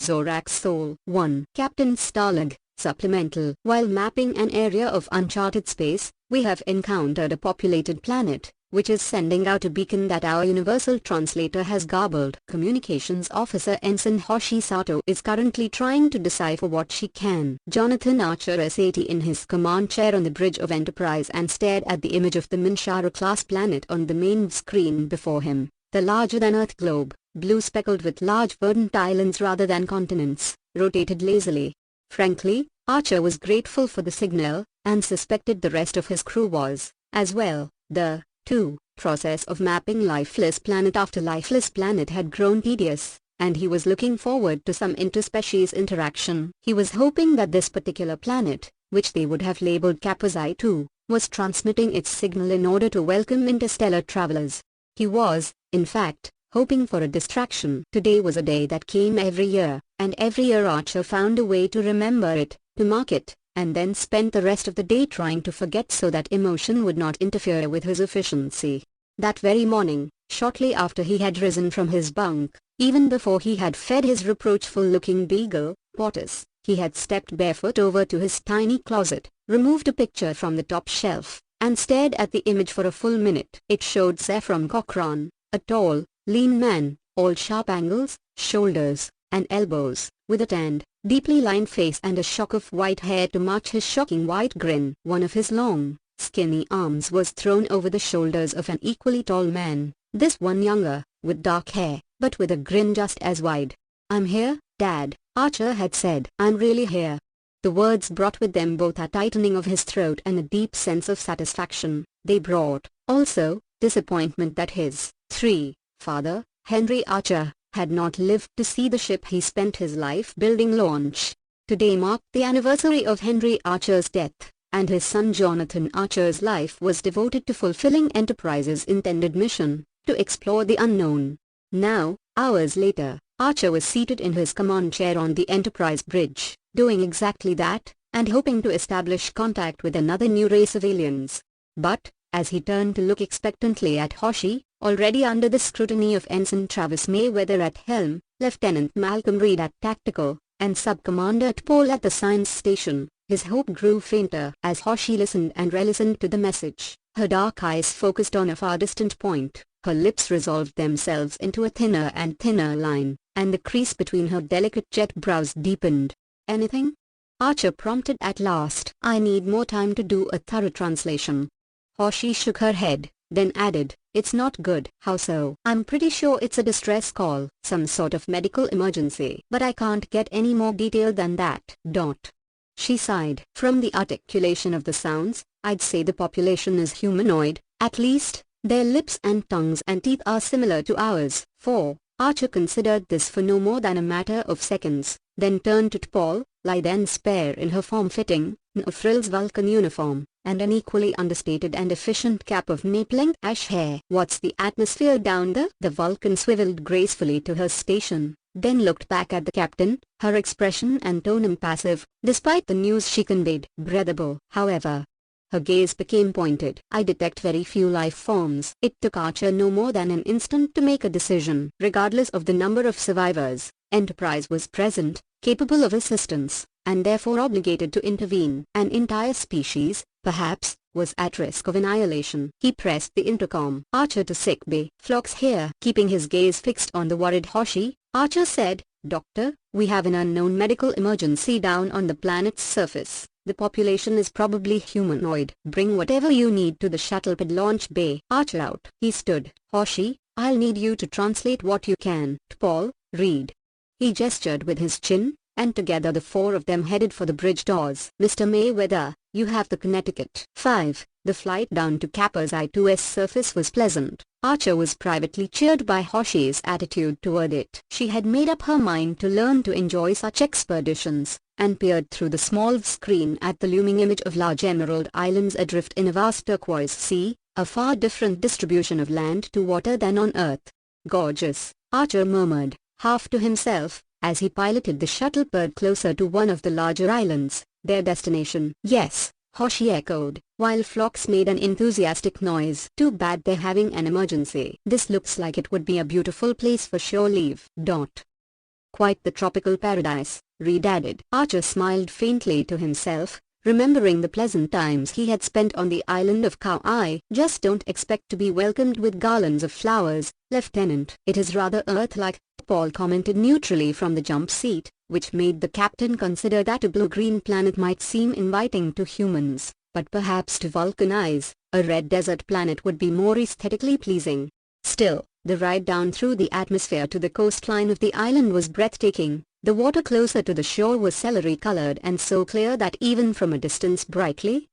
Suraks Soul 1. Captain Starlog, Supplemental. While mapping an area of uncharted space, we have encountered a populated planet, which is sending out a beacon that our universal translator has garbled. Communications Officer Ensign Hoshi Sato is currently trying to decipher what she can. Jonathan Archer sat in his command chair on the bridge of Enterprise and stared at the image of the Minshara-class planet on the main screen before him. The larger-than-Earth globe, blue speckled with large verdant islands rather than continents, rotated lazily. Frankly, Archer was grateful for the signal, and suspected the rest of his crew was, as well. The process of mapping lifeless planet after lifeless planet had grown tedious, and he was looking forward to some interspecies interaction. He was hoping that this particular planet, which they would have labeled Kappa 2, was transmitting its signal in order to welcome interstellar travelers. He was, in fact, hoping for a distraction. Today was a day that came every year, and every year Archer found a way to remember it, to mark it, and then spent the rest of the day trying to forget so that emotion would not interfere with his efficiency. That very morning, shortly after he had risen from his bunk, even before he had fed his reproachful-looking beagle, Portis, he had stepped barefoot over to his tiny closet, removed a picture from the top shelf, and stared at the image for a full minute. It showed Zephram Cochrane, a tall, lean man, all sharp angles, shoulders, and elbows, with a tanned, deeply lined face and a shock of white hair to match his shocking white grin. One of his long, skinny arms was thrown over the shoulders of an equally tall man, this one younger, with dark hair, but with a grin just as wide. "I'm here, Dad," Archer had said. "I'm really here." The words brought with them both a tightening of his throat and a deep sense of satisfaction. They brought, also, disappointment that his father, Henry Archer, had not lived to see the ship he spent his life building launch. Today marked the anniversary of Henry Archer's death, and his son Jonathan Archer's life was devoted to fulfilling Enterprise's intended mission, to explore the unknown. Now, hours later, Archer was seated in his command chair on the Enterprise bridge, doing exactly that, and hoping to establish contact with another new race of aliens. But, as he turned to look expectantly at Hoshi, already under the scrutiny of Ensign Travis Mayweather at helm, Lieutenant Malcolm Reed at tactical, and Sub-Commander T'Pol at the science station, his hope grew fainter. As Hoshi listened and re-listened to the message, her dark eyes focused on a far distant point, her lips resolved themselves into a thinner and thinner line, and the crease between her delicate jet brows deepened. "Anything?" Archer prompted at last. "I need more time to do a thorough translation." Hoshi shook her head, then added, "It's not good." "How so?" "I'm pretty sure it's a distress call, some sort of medical emergency, but I can't get any more detail than that." She sighed. "From the articulation of the sounds, I'd say the population is humanoid, at least, their lips and tongues and teeth are similar to ours." Archer considered this for no more than a matter of seconds, then turned to T'Pol, lithe and spare in her form-fitting, no-frills Vulcan uniform, and an equally understated and efficient cap of nape-length ash hair. "What's the atmosphere down there?" The Vulcan swiveled gracefully to her station, then looked back at the captain, her expression and tone impassive, despite the news she conveyed. "Breathable." However, her gaze became pointed. "I detect very few life forms." It took Archer no more than an instant to make a decision. Regardless of the number of survivors, Enterprise was present, capable of assistance, and therefore obligated to intervene. An entire species, perhaps, was at risk of annihilation. He pressed the intercom. "Archer to sick bay." "Phlox here." Keeping his gaze fixed on the worried Hoshi, Archer said, "Doctor, we have an unknown medical emergency down on the planet's surface. The population is probably humanoid. Bring whatever you need to the shuttlepad launch bay." Archer out. He stood. "Hoshi, I'll need you to translate what you can." "T'Pol, read." He gestured with his chin, and together the four of them headed for the bridge doors. "Mr. Mayweather, you have the Connecticut 5. The flight down to Kappa 2's surface was pleasant." Archer was privately cheered by Hoshi's attitude toward it. She had made up her mind to learn to enjoy such expeditions, and peered through the small screen at the looming image of large emerald islands adrift in a vast turquoise sea, a far different distribution of land to water than on Earth. "Gorgeous," Archer murmured, half to himself, as he piloted the shuttlepad closer to one of the larger islands, their destination. "Yes," Hoshi echoed, while Phlox made an enthusiastic noise. "Too bad they're having an emergency. This looks like it would be a beautiful place for shore leave." Quite the tropical paradise, Reed added. Archer smiled faintly to himself, remembering the pleasant times he had spent on the island of Kauai. Just don't expect to be welcomed with garlands of flowers, Lieutenant. It is rather Earth-like, Paul commented neutrally from the jump seat, which made the captain consider that a blue-green planet might seem inviting to humans, but perhaps to Vulcan eyes, a red desert planet would be more aesthetically pleasing. Still, the ride down through the atmosphere to the coastline of the island was breathtaking. The water closer to the shore was celery-colored and so clear that even from a distance brightly,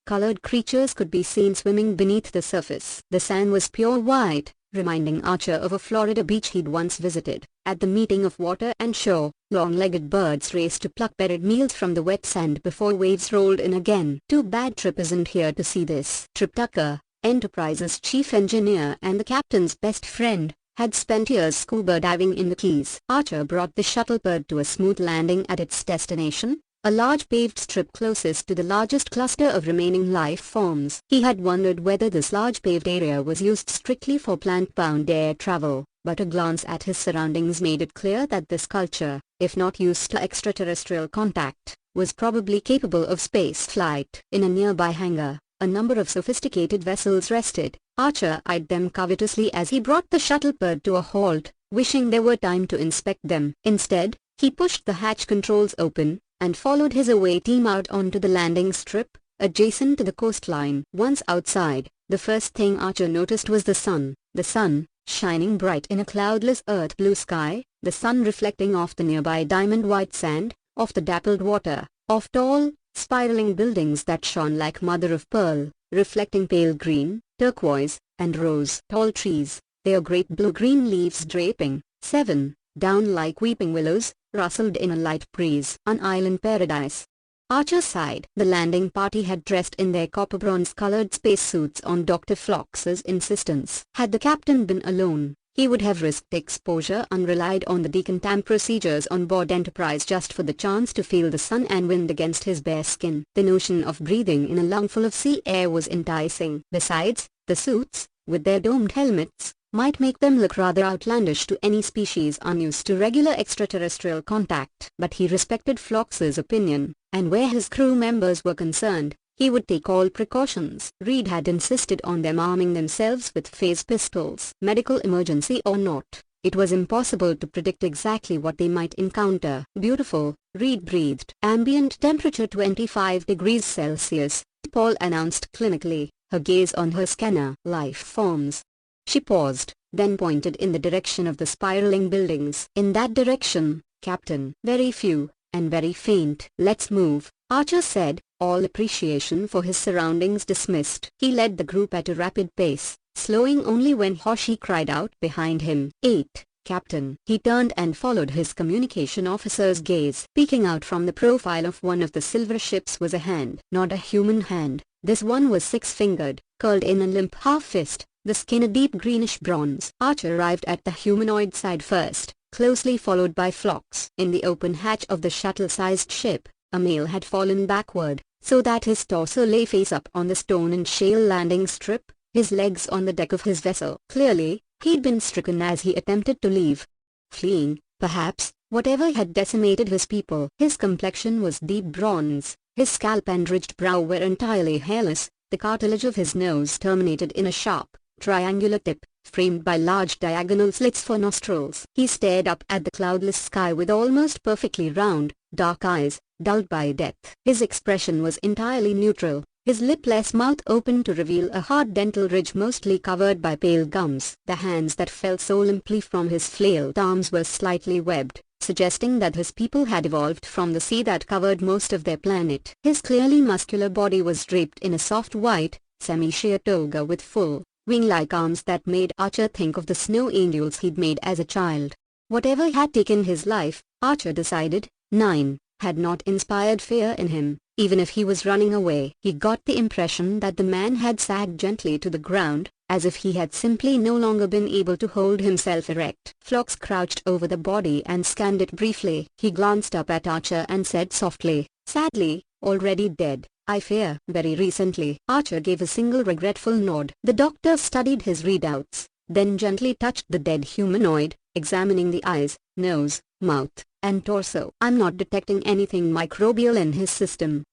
colored creatures could be seen swimming beneath the surface. The sand was pure white, reminding Archer of a Florida beach he'd once visited. At the meeting of water and shore, long-legged birds raced to pluck buried meals from the wet sand before waves rolled in again. Too bad Trip isn't here to see this. Trip Tucker, Enterprise's chief engineer and the captain's best friend, had spent years scuba diving in the Keys. Archer brought the shuttlebird to a smooth landing at its destination, a large paved strip closest to the largest cluster of remaining life forms. He had wondered whether this large paved area was used strictly for plant-bound air travel, but a glance at his surroundings made it clear that this culture, if not used to extraterrestrial contact, was probably capable of space flight. In a nearby hangar, a number of sophisticated vessels rested. Archer eyed them covetously as he brought the shuttlebird to a halt, wishing there were time to inspect them. Instead, he pushed the hatch controls open, and followed his away team out onto the landing strip, adjacent to the coastline. Once outside, the first thing Archer noticed was the sun, shining bright in a cloudless earth-blue sky, the sun reflecting off the nearby diamond-white sand, off the dappled water, off tall, spiraling buildings that shone like mother-of-pearl, reflecting pale green, turquoise, and rose. Tall trees, their great blue-green leaves draping, down like weeping willows, rustled in a light breeze. An island paradise. Archer sighed. The landing party had dressed in their copper-bronze-colored spacesuits on Dr. Phlox's insistence. Had the captain been alone, he would have risked exposure and relied on the decontam procedures on board Enterprise just for the chance to feel the sun and wind against his bare skin. The notion of breathing in a lungful of sea air was enticing. Besides, the suits, with their domed helmets, might make them look rather outlandish to any species unused to regular extraterrestrial contact. But he respected Phlox's opinion, and where his crew members were concerned, he would take all precautions. Reed had insisted on them arming themselves with phase pistols. Medical emergency or not, it was impossible to predict exactly what they might encounter. Beautiful, Reed breathed. Ambient temperature 25 degrees Celsius, Paul announced clinically, her gaze on her scanner. Life forms. She paused, then pointed in the direction of the spiraling buildings. In that direction, Captain. Very few, and very faint. Let's move, Archer said, all appreciation for his surroundings dismissed. He led the group at a rapid pace, slowing only when Hoshi cried out behind him. 8, Captain. He turned and followed his communication officer's gaze. Peeking out from the profile of one of the silver ships was a hand. Not a human hand. This one was six-fingered, curled in a limp half-fist, the skin a deep greenish bronze. Archer arrived at the humanoid side first, closely followed by Phlox. In the open hatch of the shuttle-sized ship, a male had fallen backward, so that his torso lay face up on the stone and shale landing strip, his legs on the deck of his vessel. Clearly, he'd been stricken as he attempted to leave. Fleeing, perhaps, whatever had decimated his people. His complexion was deep bronze, his scalp and ridged brow were entirely hairless, the cartilage of his nose terminated in a sharp, triangular tip, framed by large diagonal slits for nostrils. He stared up at the cloudless sky with almost perfectly round, dark eyes, dulled by death. His expression was entirely neutral, his lipless mouth open to reveal a hard dental ridge mostly covered by pale gums. The hands that fell so limply from his flailed arms were slightly webbed, suggesting that his people had evolved from the sea that covered most of their planet. His clearly muscular body was draped in a soft white, semi-sheer toga with full, wing-like arms that made Archer think of the snow angels he'd made as a child. Whatever had taken his life, Archer decided, 9, had not inspired fear in him, even if he was running away. He got the impression that the man had sagged gently to the ground, as if he had simply no longer been able to hold himself erect. Phlox crouched over the body and scanned it briefly. He glanced up at Archer and said softly, sadly, already dead, I fear. Very recently. Archer gave a single regretful nod. The doctor studied his readouts, then gently touched the dead humanoid, examining the eyes, nose, mouth, and torso. I'm not detecting anything microbial in his system.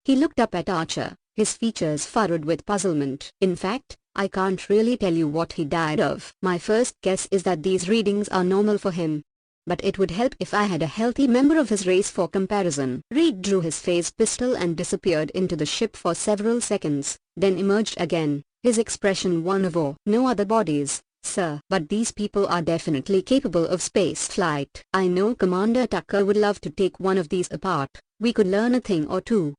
He looked up at Archer, his features furrowed with puzzlement. In fact, I can't really tell you what he died of. My first guess is that these readings are normal for him. But it would help if I had a healthy member of his race for comparison. Reed drew his phase pistol and disappeared into the ship for several seconds, then emerged again, his expression one of awe. No other bodies, sir. But these people are definitely capable of space flight. I know Commander Tucker would love to take one of these apart. We could learn a thing or two.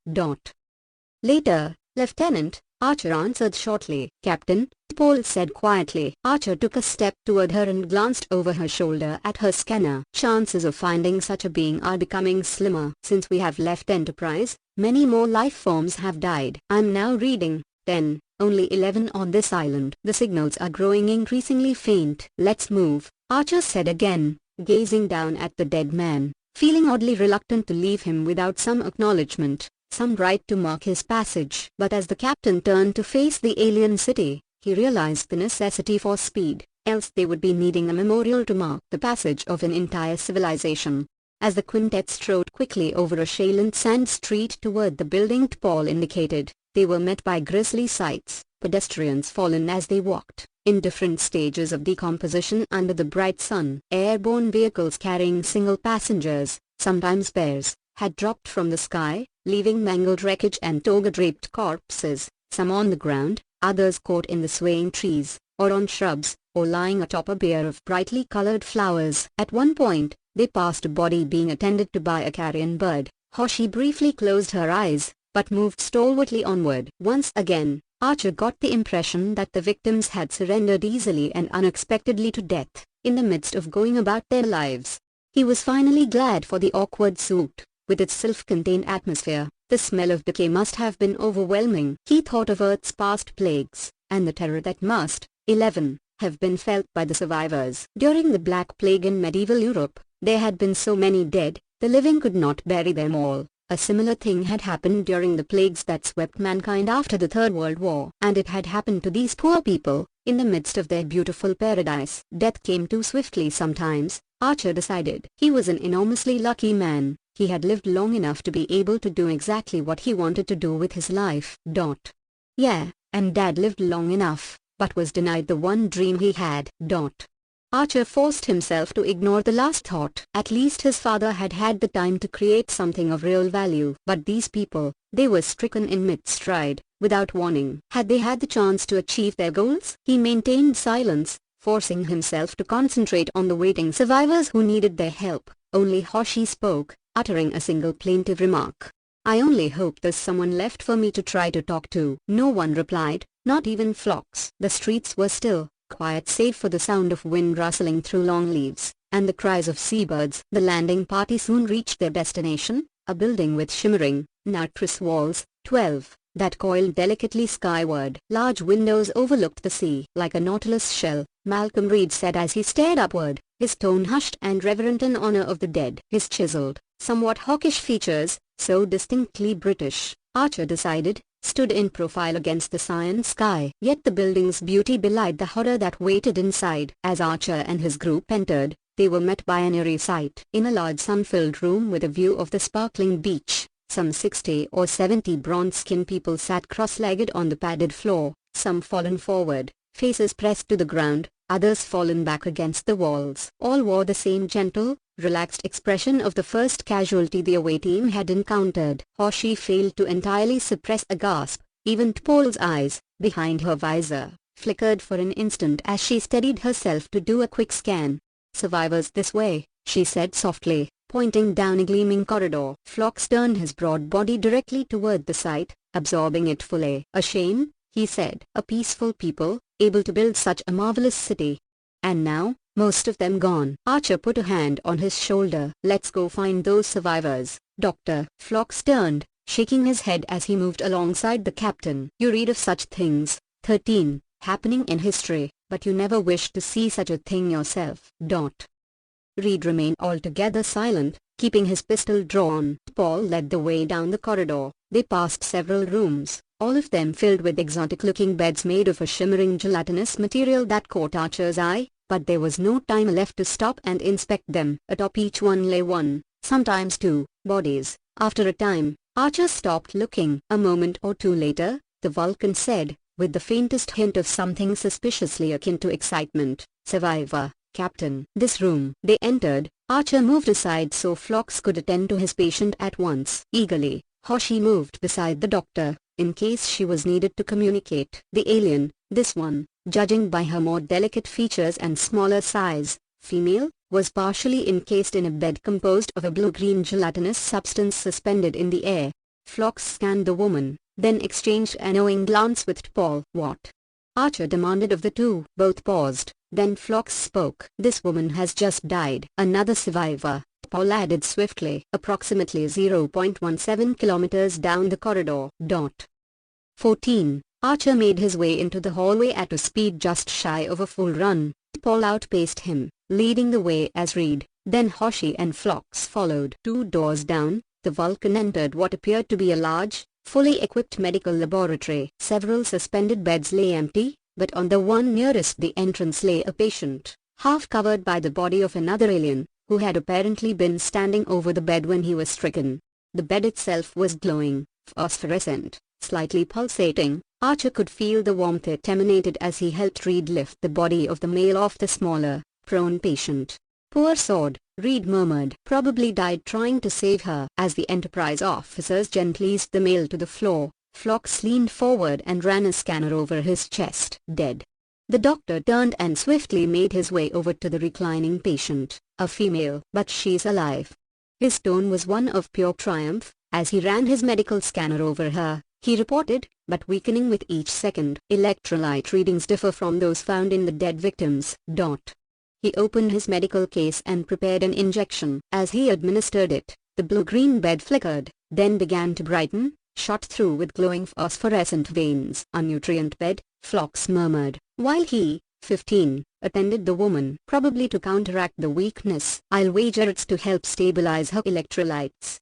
Later, Lieutenant, Archer answered shortly. Captain, Paul said quietly. Archer took a step toward her and glanced over her shoulder at her scanner. Chances of finding such a being are becoming slimmer. Since we have left Enterprise, many more life forms have died. I'm now reading 10, only 11 on this island. The signals are growing increasingly faint. Let's move, Archer said again, gazing down at the dead man, feeling oddly reluctant to leave him without some acknowledgement, some right to mark his passage. But as the captain turned to face the alien city, he realized the necessity for speed, else they would be needing a memorial to mark the passage of an entire civilization. As the quintet strode quickly over a shale sand street toward the building Paul indicated, they were met by grisly sights: pedestrians fallen as they walked, in different stages of decomposition under the bright sun. Airborne vehicles carrying single passengers, sometimes pairs, had dropped from the sky, leaving mangled wreckage and toga-draped corpses, some on the ground, others caught in the swaying trees, or on shrubs, or lying atop a bier of brightly colored flowers. At one point, they passed a body being attended to by a carrion bird. Hoshi briefly closed her eyes, but moved stalwartly onward. Once again, Archer got the impression that the victims had surrendered easily and unexpectedly to death, in the midst of going about their lives. He was finally glad for the awkward suit. With its self-contained atmosphere, the smell of decay must have been overwhelming. He thought of Earth's past plagues, and the terror that must, 11, have been felt by the survivors. During the Black Plague in medieval Europe, there had been so many dead, the living could not bury them all. A similar thing had happened during the plagues that swept mankind after the Third World War. And it had happened to these poor people, in the midst of their beautiful paradise. Death came too swiftly sometimes, Archer decided. He was an enormously lucky man. He had lived long enough to be able to do exactly what he wanted to do with his life. Yeah, and Dad lived long enough, but was denied the one dream he had. Archer forced himself to ignore the last thought. At least his father had had the time to create something of real value. But these people, they were stricken in mid-stride, without warning. Had they had the chance to achieve their goals? He maintained silence, forcing himself to concentrate on the waiting survivors who needed their help. Only Hoshi spoke, uttering a single plaintive remark. I only hope there's someone left for me to try to talk to. No one replied, not even Phlox. The streets were still, quiet save for the sound of wind rustling through long leaves, and the cries of seabirds. The landing party soon reached their destination, a building with shimmering, nitrous walls, 12, that coiled delicately skyward. Large windows overlooked the sea. Like a nautilus shell, Malcolm Reed said as he stared upward, his tone hushed and reverent in honor of the dead. His chiseled, somewhat hawkish features, so distinctly British, Archer decided, stood in profile against the cyan sky. Yet the building's beauty belied the horror that waited inside. As Archer and his group entered, they were met by an eerie sight. In a large sun-filled room with a view of the sparkling beach, some 60 or 70 bronze-skinned people sat cross-legged on the padded floor, some fallen forward, faces pressed to the ground, others fallen back against the walls. All wore the same gentle, relaxed expression of the first casualty the away team had encountered. Hoshi failed to entirely suppress a gasp. Even T'Pol's eyes, behind her visor, flickered for an instant as she steadied herself to do a quick scan. Survivors this way, she said softly, pointing down a gleaming corridor. Phlox turned his broad body directly toward the sight, absorbing it fully. A shame, he said. A peaceful people, able to build such a marvelous city. And now, most of them gone. Archer put a hand on his shoulder. Let's go find those survivors, Doctor. Phlox turned, shaking his head as he moved alongside the captain. You read of such things, 13, happening in history, but you never wished to see such a thing yourself. Reed remained altogether silent, keeping his pistol drawn. Paul led the way down the corridor. They passed several rooms, all of them filled with exotic-looking beds made of a shimmering gelatinous material that caught Archer's eye. but there was no time left to stop and inspect them. Atop each one lay one, sometimes two, bodies. After a time, Archer stopped looking. A moment or two later, the Vulcan said, with the faintest hint of something suspiciously akin to excitement, "Survivor, Captain." "This room." They entered. Archer moved aside so Phlox could attend to his patient at once. Eagerly, Hoshi moved beside the doctor, in case she was needed to communicate. The alien, this one, judging by her more delicate features and smaller size, female, was partially encased in a bed composed of a blue-green gelatinous substance suspended in the air. Phlox scanned the woman, then exchanged a knowing glance with T'Pol. "What?" Archer demanded of the two. Both paused, then Phlox spoke. "This woman has just died." "Another survivor," T'Pol added swiftly. "Approximately 0.17 kilometers down the corridor." 14. Archer made his way into the hallway at a speed just shy of a full run. T'Pol outpaced him, leading the way as Reed, then Hoshi and Phlox followed. 2 doors down, the Vulcan entered what appeared to be a large, fully equipped medical laboratory. Several suspended beds lay empty, but on the one nearest the entrance lay a patient, half covered by the body of another alien, who had apparently been standing over the bed when he was stricken. The bed itself was glowing, phosphorescent, slightly pulsating. Archer could feel the warmth it emanated as he helped Reed lift the body of the male off the smaller, prone patient. "Poor sword," Reed murmured. "Probably died trying to save her." As the Enterprise officers gently eased the male to the floor, Phlox leaned forward and ran a scanner over his chest. "Dead." The doctor turned and swiftly made his way over to the reclining patient, a female. "But she's alive." His tone was one of pure triumph, as he ran his medical scanner over her. He reported, but weakening with each second. "Electrolyte readings differ from those found in the dead victims." He opened his medical case and prepared an injection. As he administered it, the blue-green bed flickered, then began to brighten, shot through with glowing phosphorescent veins. "A nutrient bed," Phlox murmured, while he, 15, attended the woman. "Probably to counteract the weakness. I'll wager it's to help stabilize her electrolytes."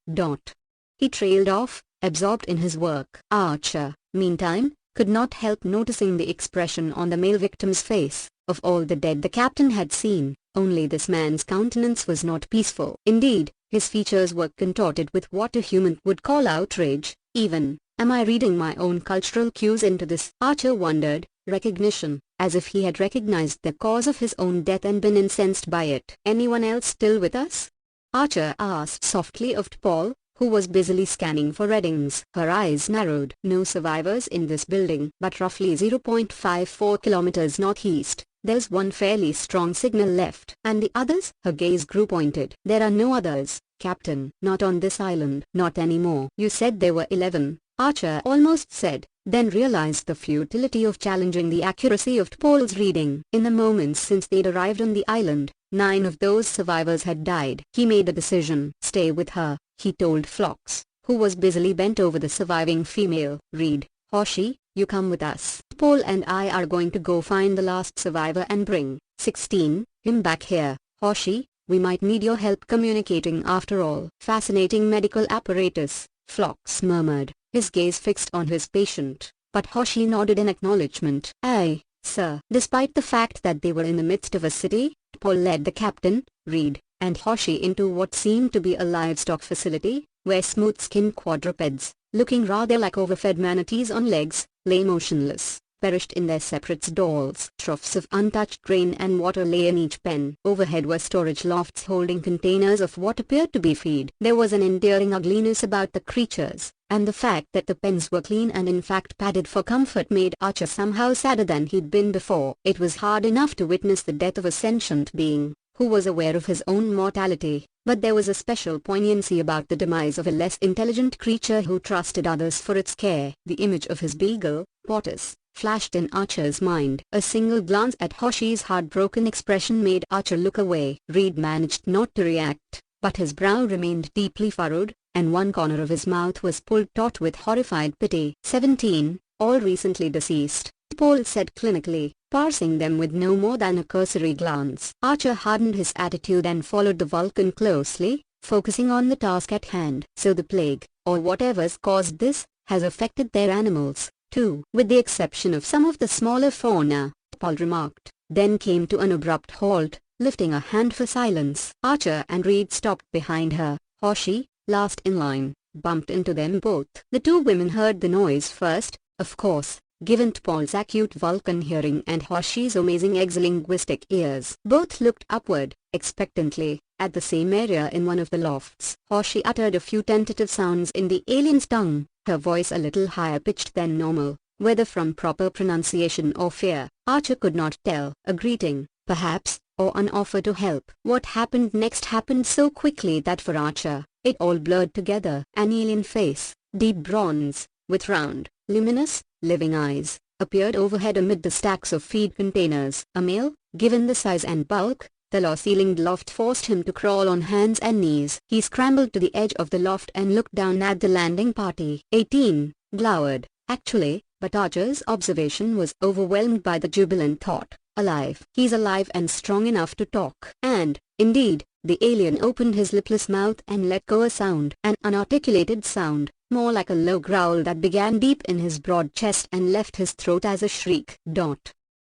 He trailed off, absorbed in his work. Archer, meantime, could not help noticing the expression on the male victim's face. Of all the dead the captain had seen, only this man's countenance was not peaceful. Indeed, his features were contorted with what a human would call outrage, even. "Am I reading my own cultural cues into this?" Archer wondered. Recognition, as if he had recognized the cause of his own death and been incensed by it. "Anyone else still with us?" Archer asked softly of T'Pol, who was busily scanning for readings. Her eyes narrowed. "No survivors in this building, but roughly 0.54 kilometers northeast. There's one fairly strong signal left." "And the others?" Her gaze grew pointed. "There are no others, Captain. Not on this island." "Not anymore." "You said there were 11, Archer almost said, then realized the futility of challenging the accuracy of T'Pol's reading. In the moments since they'd arrived on the island, 9 of those survivors had died. He made a decision. "Stay with her," he told Phlox, who was busily bent over the surviving female. "Reed, Hoshi, you come with us. T'Pol and I are going to go find the last survivor and bring 16 him back here. Hoshi, we might need your help communicating after all." "Fascinating medical apparatus," Phlox murmured, his gaze fixed on his patient, but Hoshi nodded in acknowledgement. "Aye, sir." Despite the fact that they were in the midst of a city, T'Pol led the captain, Reed, and Hoshi into what seemed to be a livestock facility, where smooth-skinned quadrupeds, looking rather like overfed manatees on legs, lay motionless, perished in their separate stalls. Troughs of untouched grain and water lay in each pen. Overhead were storage lofts holding containers of what appeared to be feed. There was an endearing ugliness about the creatures, and the fact that the pens were clean and in fact padded for comfort made Archer somehow sadder than he'd been before. It was hard enough to witness the death of a sentient being, who was aware of his own mortality, but there was a special poignancy about the demise of a less intelligent creature who trusted others for its care. The image of his beagle, Portus, flashed in Archer's mind. A single glance at Hoshi's heartbroken expression made Archer look away. Reed managed not to react, but his brow remained deeply furrowed, and one corner of his mouth was pulled taut with horrified pity. 17, all recently deceased, T'Pol said clinically, parsing them with no more than a cursory glance. Archer hardened his attitude and followed the Vulcan closely, focusing on the task at hand. "So the plague, or whatever's caused this, has affected their animals, too." "With the exception of some of the smaller fauna," T'Pol remarked. then came to an abrupt halt, lifting a hand for silence. Archer and Reed stopped behind her. Hoshi, last in line, bumped into them both. The two women heard the noise first, of course, given T'Pol's acute Vulcan hearing and Hoshi's amazing exolinguistic ears. Both looked upward, expectantly, at the same area in one of the lofts. Hoshi uttered a few tentative sounds in the alien's tongue, her voice a little higher pitched than normal, whether from proper pronunciation or fear, Archer could not tell. A greeting, perhaps, or an offer to help. What happened next happened so quickly that for Archer, it all blurred together. An alien face, deep bronze, with round, luminous, living eyes, appeared overhead amid the stacks of feed containers. A male, given the size and bulk, the low-ceilinged loft forced him to crawl on hands and knees. He scrambled to the edge of the loft and looked down at the landing party. 18, glowered, actually, but Archer's observation was overwhelmed by the jubilant thought, alive. He's alive and strong enough to talk. And, indeed, the alien opened his lipless mouth and let go a sound, an unarticulated sound, more like a low growl that began deep in his broad chest and left his throat as a shriek.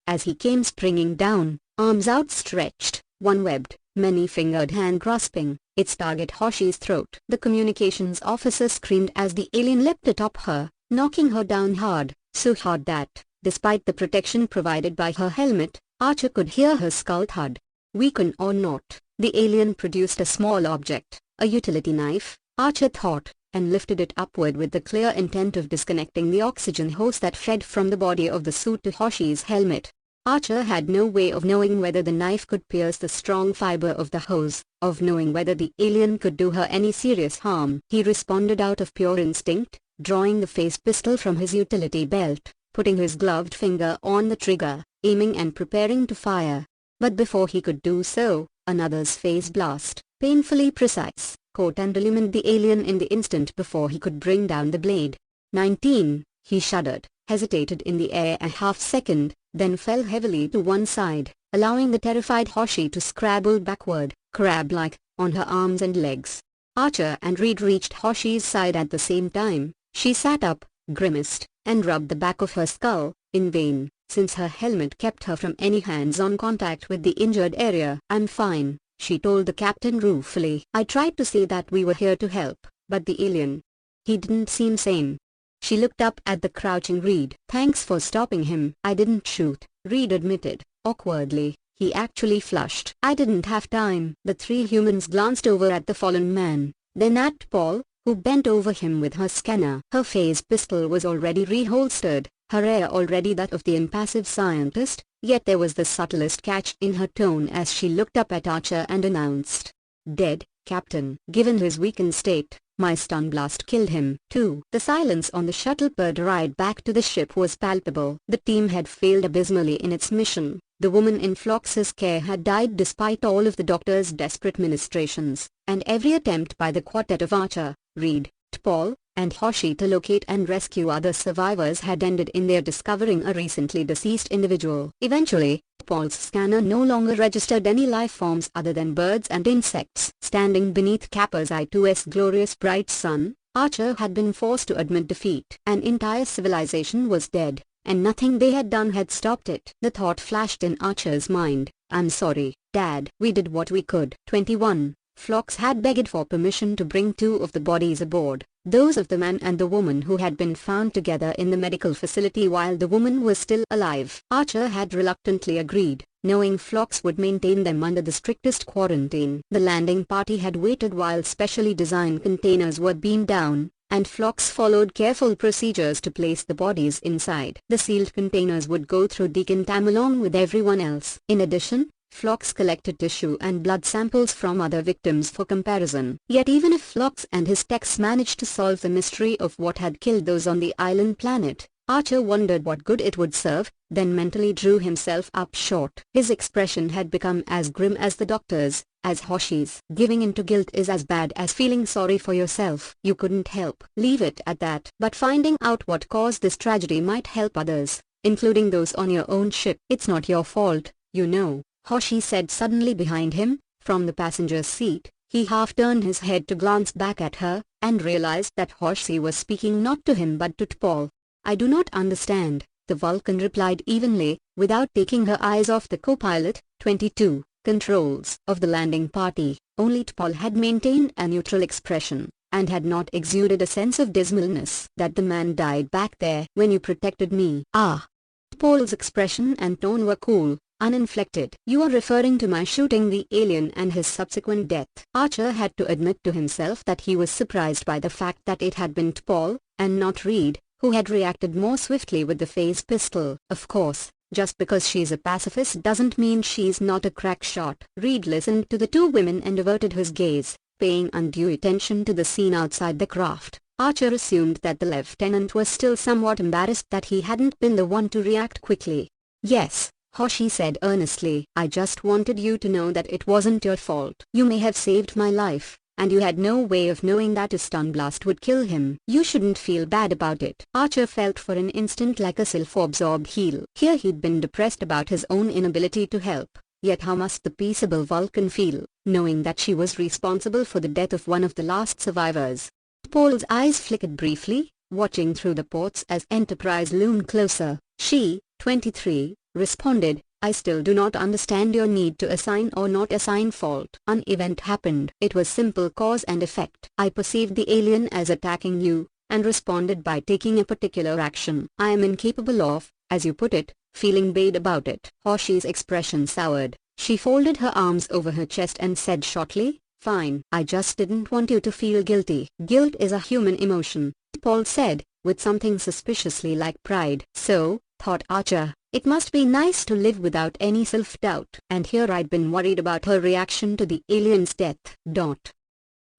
As he came springing down, arms outstretched, one webbed, many-fingered hand grasping its target Hoshi's throat. The communications officer screamed as the alien leapt atop her, knocking her down hard, so hard that, despite the protection provided by her helmet, Archer could hear her skull thud. Weaken or not, the alien produced a small object, a utility knife, Archer thought, and lifted it upward with the clear intent of disconnecting the oxygen hose that fed from the body of the suit to Hoshi's helmet. Archer had no way of knowing whether the knife could pierce the strong fiber of the hose, of knowing whether the alien could do her any serious harm. He responded out of pure instinct, drawing the phase pistol from his utility belt, putting his gloved finger on the trigger, aiming and preparing to fire. But before he could do so, another's phase blast, painfully precise, caught and illumined the alien in the instant before he could bring down the blade. 19, he shuddered, hesitated in the air a half-second, then fell heavily to one side, allowing the terrified Hoshi to scrabble backward, crab-like, on her arms and legs. Archer and Reed reached Hoshi's side at the same time. She sat up, grimaced, and rubbed the back of her skull, in vain, since her helmet kept her from any hands-on contact with the injured area. "I'm fine," she told the captain ruefully. "I tried to say that we were here to help, but the alien, he didn't seem sane." She looked up at the crouching Reed. "Thanks for stopping him." "I didn't shoot," Reed admitted, awkwardly. He actually flushed. "I didn't have time." The three humans glanced over at the fallen man, then at T'Pol, who bent over him with her scanner. Her phase pistol was already reholstered, her air already that of the impassive scientist, yet there was the subtlest catch in her tone as she looked up at Archer and announced, "Dead, Captain." Given his weakened state, my stun blast killed him, too. The silence on the shuttle-pod ride back to the ship was palpable. The team had failed abysmally in its mission. The woman in Phlox's care had died despite all of the doctor's desperate ministrations, and every attempt by the quartet of Archer, Reed, T'Pol, and Hoshi to locate and rescue other survivors had ended in their discovering a recently deceased individual. Eventually, T'Pol's scanner no longer registered any life forms other than birds and insects. Standing beneath Kappa's I-2's glorious bright sun, Archer had been forced to admit defeat. An entire civilization was dead, and nothing they had done had stopped it. The thought flashed in Archer's mind, "I'm sorry, Dad. We did what we could." 21. Phlox had begged for permission to bring two of the bodies aboard, those of the man and the woman who had been found together in the medical facility while the woman was still alive. Archer had reluctantly agreed, knowing Phlox would maintain them under the strictest quarantine. The landing party had waited while specially designed containers were beamed down, and Phlox followed careful procedures to place the bodies inside. The sealed containers would go through decontam along with everyone else. In addition, Phlox collected tissue and blood samples from other victims for comparison. Yet even if Phlox and his techs managed to solve the mystery of what had killed those on the island planet, Archer wondered what good it would serve, then mentally drew himself up short. His expression had become as grim as the doctor's, as Hoshi's. "Giving in to guilt is as bad as feeling sorry for yourself. You couldn't help. Leave it at that. But finding out what caused this tragedy might help others, including those on your own ship. It's not your fault, you know," Hoshi said suddenly behind him, from the passenger's seat. He half turned his head to glance back at her, and realized that Hoshi was speaking not to him but to T'Pol. "I do not understand," the Vulcan replied evenly, without taking her eyes off the co-pilot. 22. Controls of the landing party. Only T'Pol had maintained a neutral expression, and had not exuded a sense of dismalness. That the man died back there when you protected me. Ah! T'Pol's expression and tone were cool, uninflected. You are referring to my shooting the alien and his subsequent death. Archer had to admit to himself that he was surprised by the fact that it had been T'Pol, and not Reed, who had reacted more swiftly with the phase pistol. Of course, just because she's a pacifist doesn't mean she's not a crack shot. Reed listened to the two women and averted his gaze, paying undue attention to the scene outside the craft. Archer assumed that the lieutenant was still somewhat embarrassed that he hadn't been the one to react quickly. Yes, Hoshi said earnestly. I just wanted you to know that it wasn't your fault. You may have saved my life, and you had no way of knowing that a stun blast would kill him. You shouldn't feel bad about it. Archer felt for an instant like a self-absorbed heel. Here he'd been depressed about his own inability to help, yet how must the peaceable Vulcan feel, knowing that she was responsible for the death of one of the last survivors? T'Pol's eyes flickered briefly, watching through the ports as Enterprise loomed closer. She, 23, responded, I still do not understand your need to assign or not assign fault. An event happened. It was simple cause and effect. I perceived the alien as attacking you, and responded by taking a particular action. I am incapable of, as you put it, feeling bad about it. Hoshi's expression soured. She folded her arms over her chest and said shortly, Fine. I just didn't want you to feel guilty. Guilt is a human emotion, T'Pol said, with something suspiciously like pride. So, thought Archer, it must be nice to live without any self-doubt. And here I'd been worried about her reaction to the alien's death.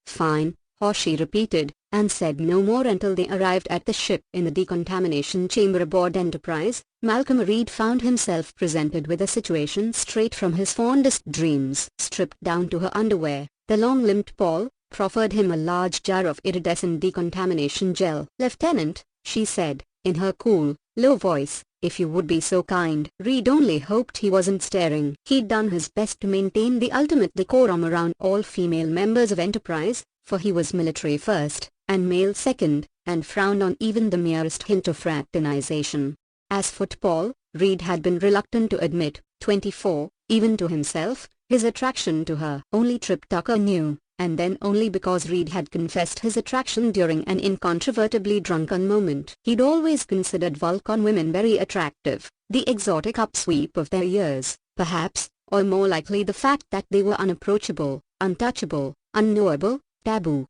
Fine, Hoshi repeated, and said no more until they arrived at the ship. In the decontamination chamber aboard Enterprise, Malcolm Reed found himself presented with a situation straight from his fondest dreams. Stripped down to her underwear, the long-limbed Paul proffered him a large jar of iridescent decontamination gel. Lieutenant, she said, in her cool, low voice, if you would be so kind. Reed only hoped he wasn't staring. He'd done his best to maintain the ultimate decorum around all female members of Enterprise, for he was military first, and male second, and frowned on even the merest hint of fraternization. As for T'Pol, Reed had been reluctant to admit, 24, even to himself, his attraction to her. Only Trip Tucker knew, and then only because Reed had confessed his attraction during an incontrovertibly drunken moment. He'd always considered Vulcan women very attractive, the exotic upsweep of their years, perhaps, or more likely the fact that they were unapproachable, untouchable, unknowable, taboo.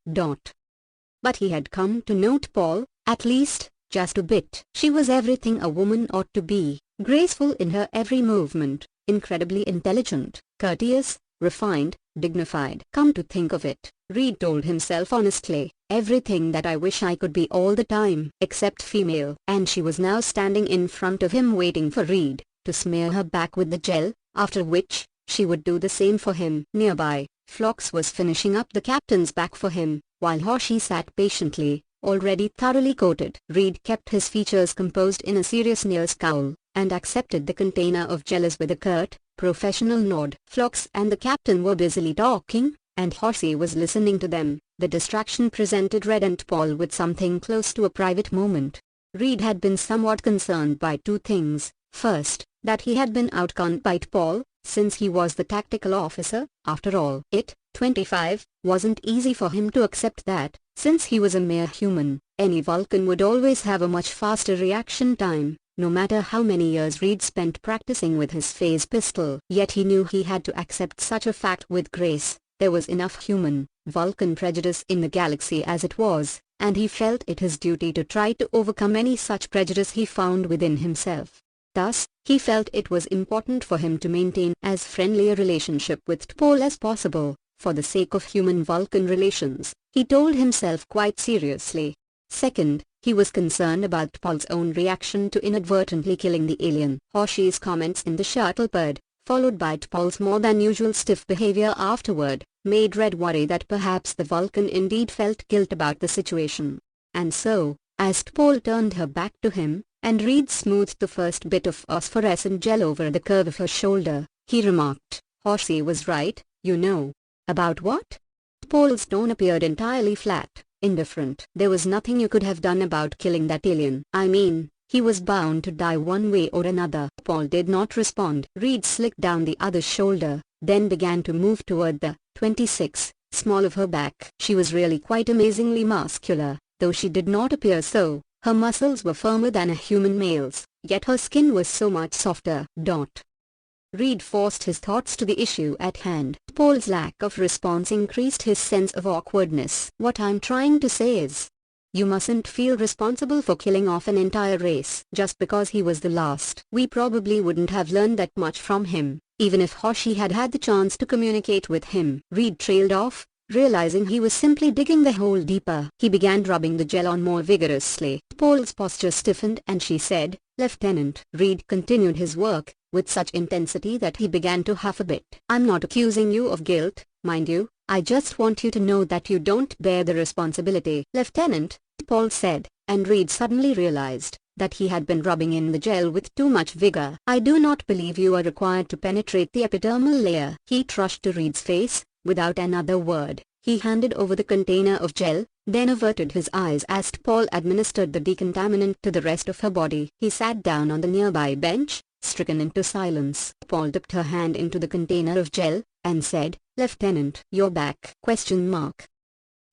But he had come to know T'Pol, at least, just a bit. She was everything a woman ought to be, graceful in her every movement, incredibly intelligent, courteous, refined, dignified. Come to think of it, Reed told himself honestly, everything that I wish I could be all the time, except female. And she was now standing in front of him waiting for Reed to smear her back with the gel, after which, she would do the same for him. Nearby, Phlox was finishing up the captain's back for him, while Hoshi sat patiently, already thoroughly coated. Reed kept his features composed in a serious near scowl, and accepted the container of gels with a curt, professional nod. Phlox and the captain were busily talking, and Hoshi was listening to them. The distraction presented Red and T'Pol with something close to a private moment. Reed had been somewhat concerned by two things. First, that he had been outgunned by T'Pol, since he was the tactical officer. After all, 25, wasn't easy for him to accept that, since he was a mere human, any Vulcan would always have a much faster reaction time, no matter how many years Reed spent practicing with his phase pistol. Yet he knew he had to accept such a fact with grace. There was enough human, Vulcan prejudice in the galaxy as it was, and he felt it his duty to try to overcome any such prejudice he found within himself. Thus, he felt it was important for him to maintain as friendly a relationship with T'Pol as possible, for the sake of human-Vulcan relations, he told himself quite seriously. Second, he was concerned about T'Pol's own reaction to inadvertently killing the alien. Hoshi's comments in the shuttlepod, followed by T'Pol's more than usual stiff behavior afterward, made Red worry that perhaps the Vulcan indeed felt guilt about the situation. And so, as T'Pol turned her back to him, and Reed smoothed the first bit of phosphorescent gel over the curve of her shoulder, he remarked, Hoshi was right, you know. About what? T'Pol's tone appeared entirely flat, indifferent. There was nothing you could have done about killing that alien. I mean, He was bound to die one way or another. Paul did not respond. Reed slicked down the other's shoulder, then began to move toward the 26 small of her back. She was really quite amazingly muscular, though she did not appear so. Her muscles were firmer than a human male's, yet her skin was so much softer. Reed forced his thoughts to the issue at hand. Paul's lack of response increased his sense of awkwardness. What I'm trying to say is, you mustn't feel responsible for killing off an entire race just because he was the last. We probably wouldn't have learned that much from him, even if Hoshi had had the chance to communicate with him. Reed trailed off, realizing he was simply digging the hole deeper. He began rubbing the gel on more vigorously. Paul's posture stiffened and she said, "Lieutenant." Reed continued his work, with such intensity that he began to huff a bit. "I'm not accusing you of guilt, mind you. I just want you to know that you don't bear the responsibility." "Lieutenant," Paul said, and Reed suddenly realized that he had been rubbing in the gel with too much vigor. "I do not believe you are required to penetrate the epidermal layer." Heat rushed to Reed's face. Without another word, he handed over the container of gel, then averted his eyes as Paul administered the decontaminant to the rest of her body. He sat down on the nearby bench, stricken into silence. Paul dipped her hand into the container of gel, and said, "Lieutenant, you're back?"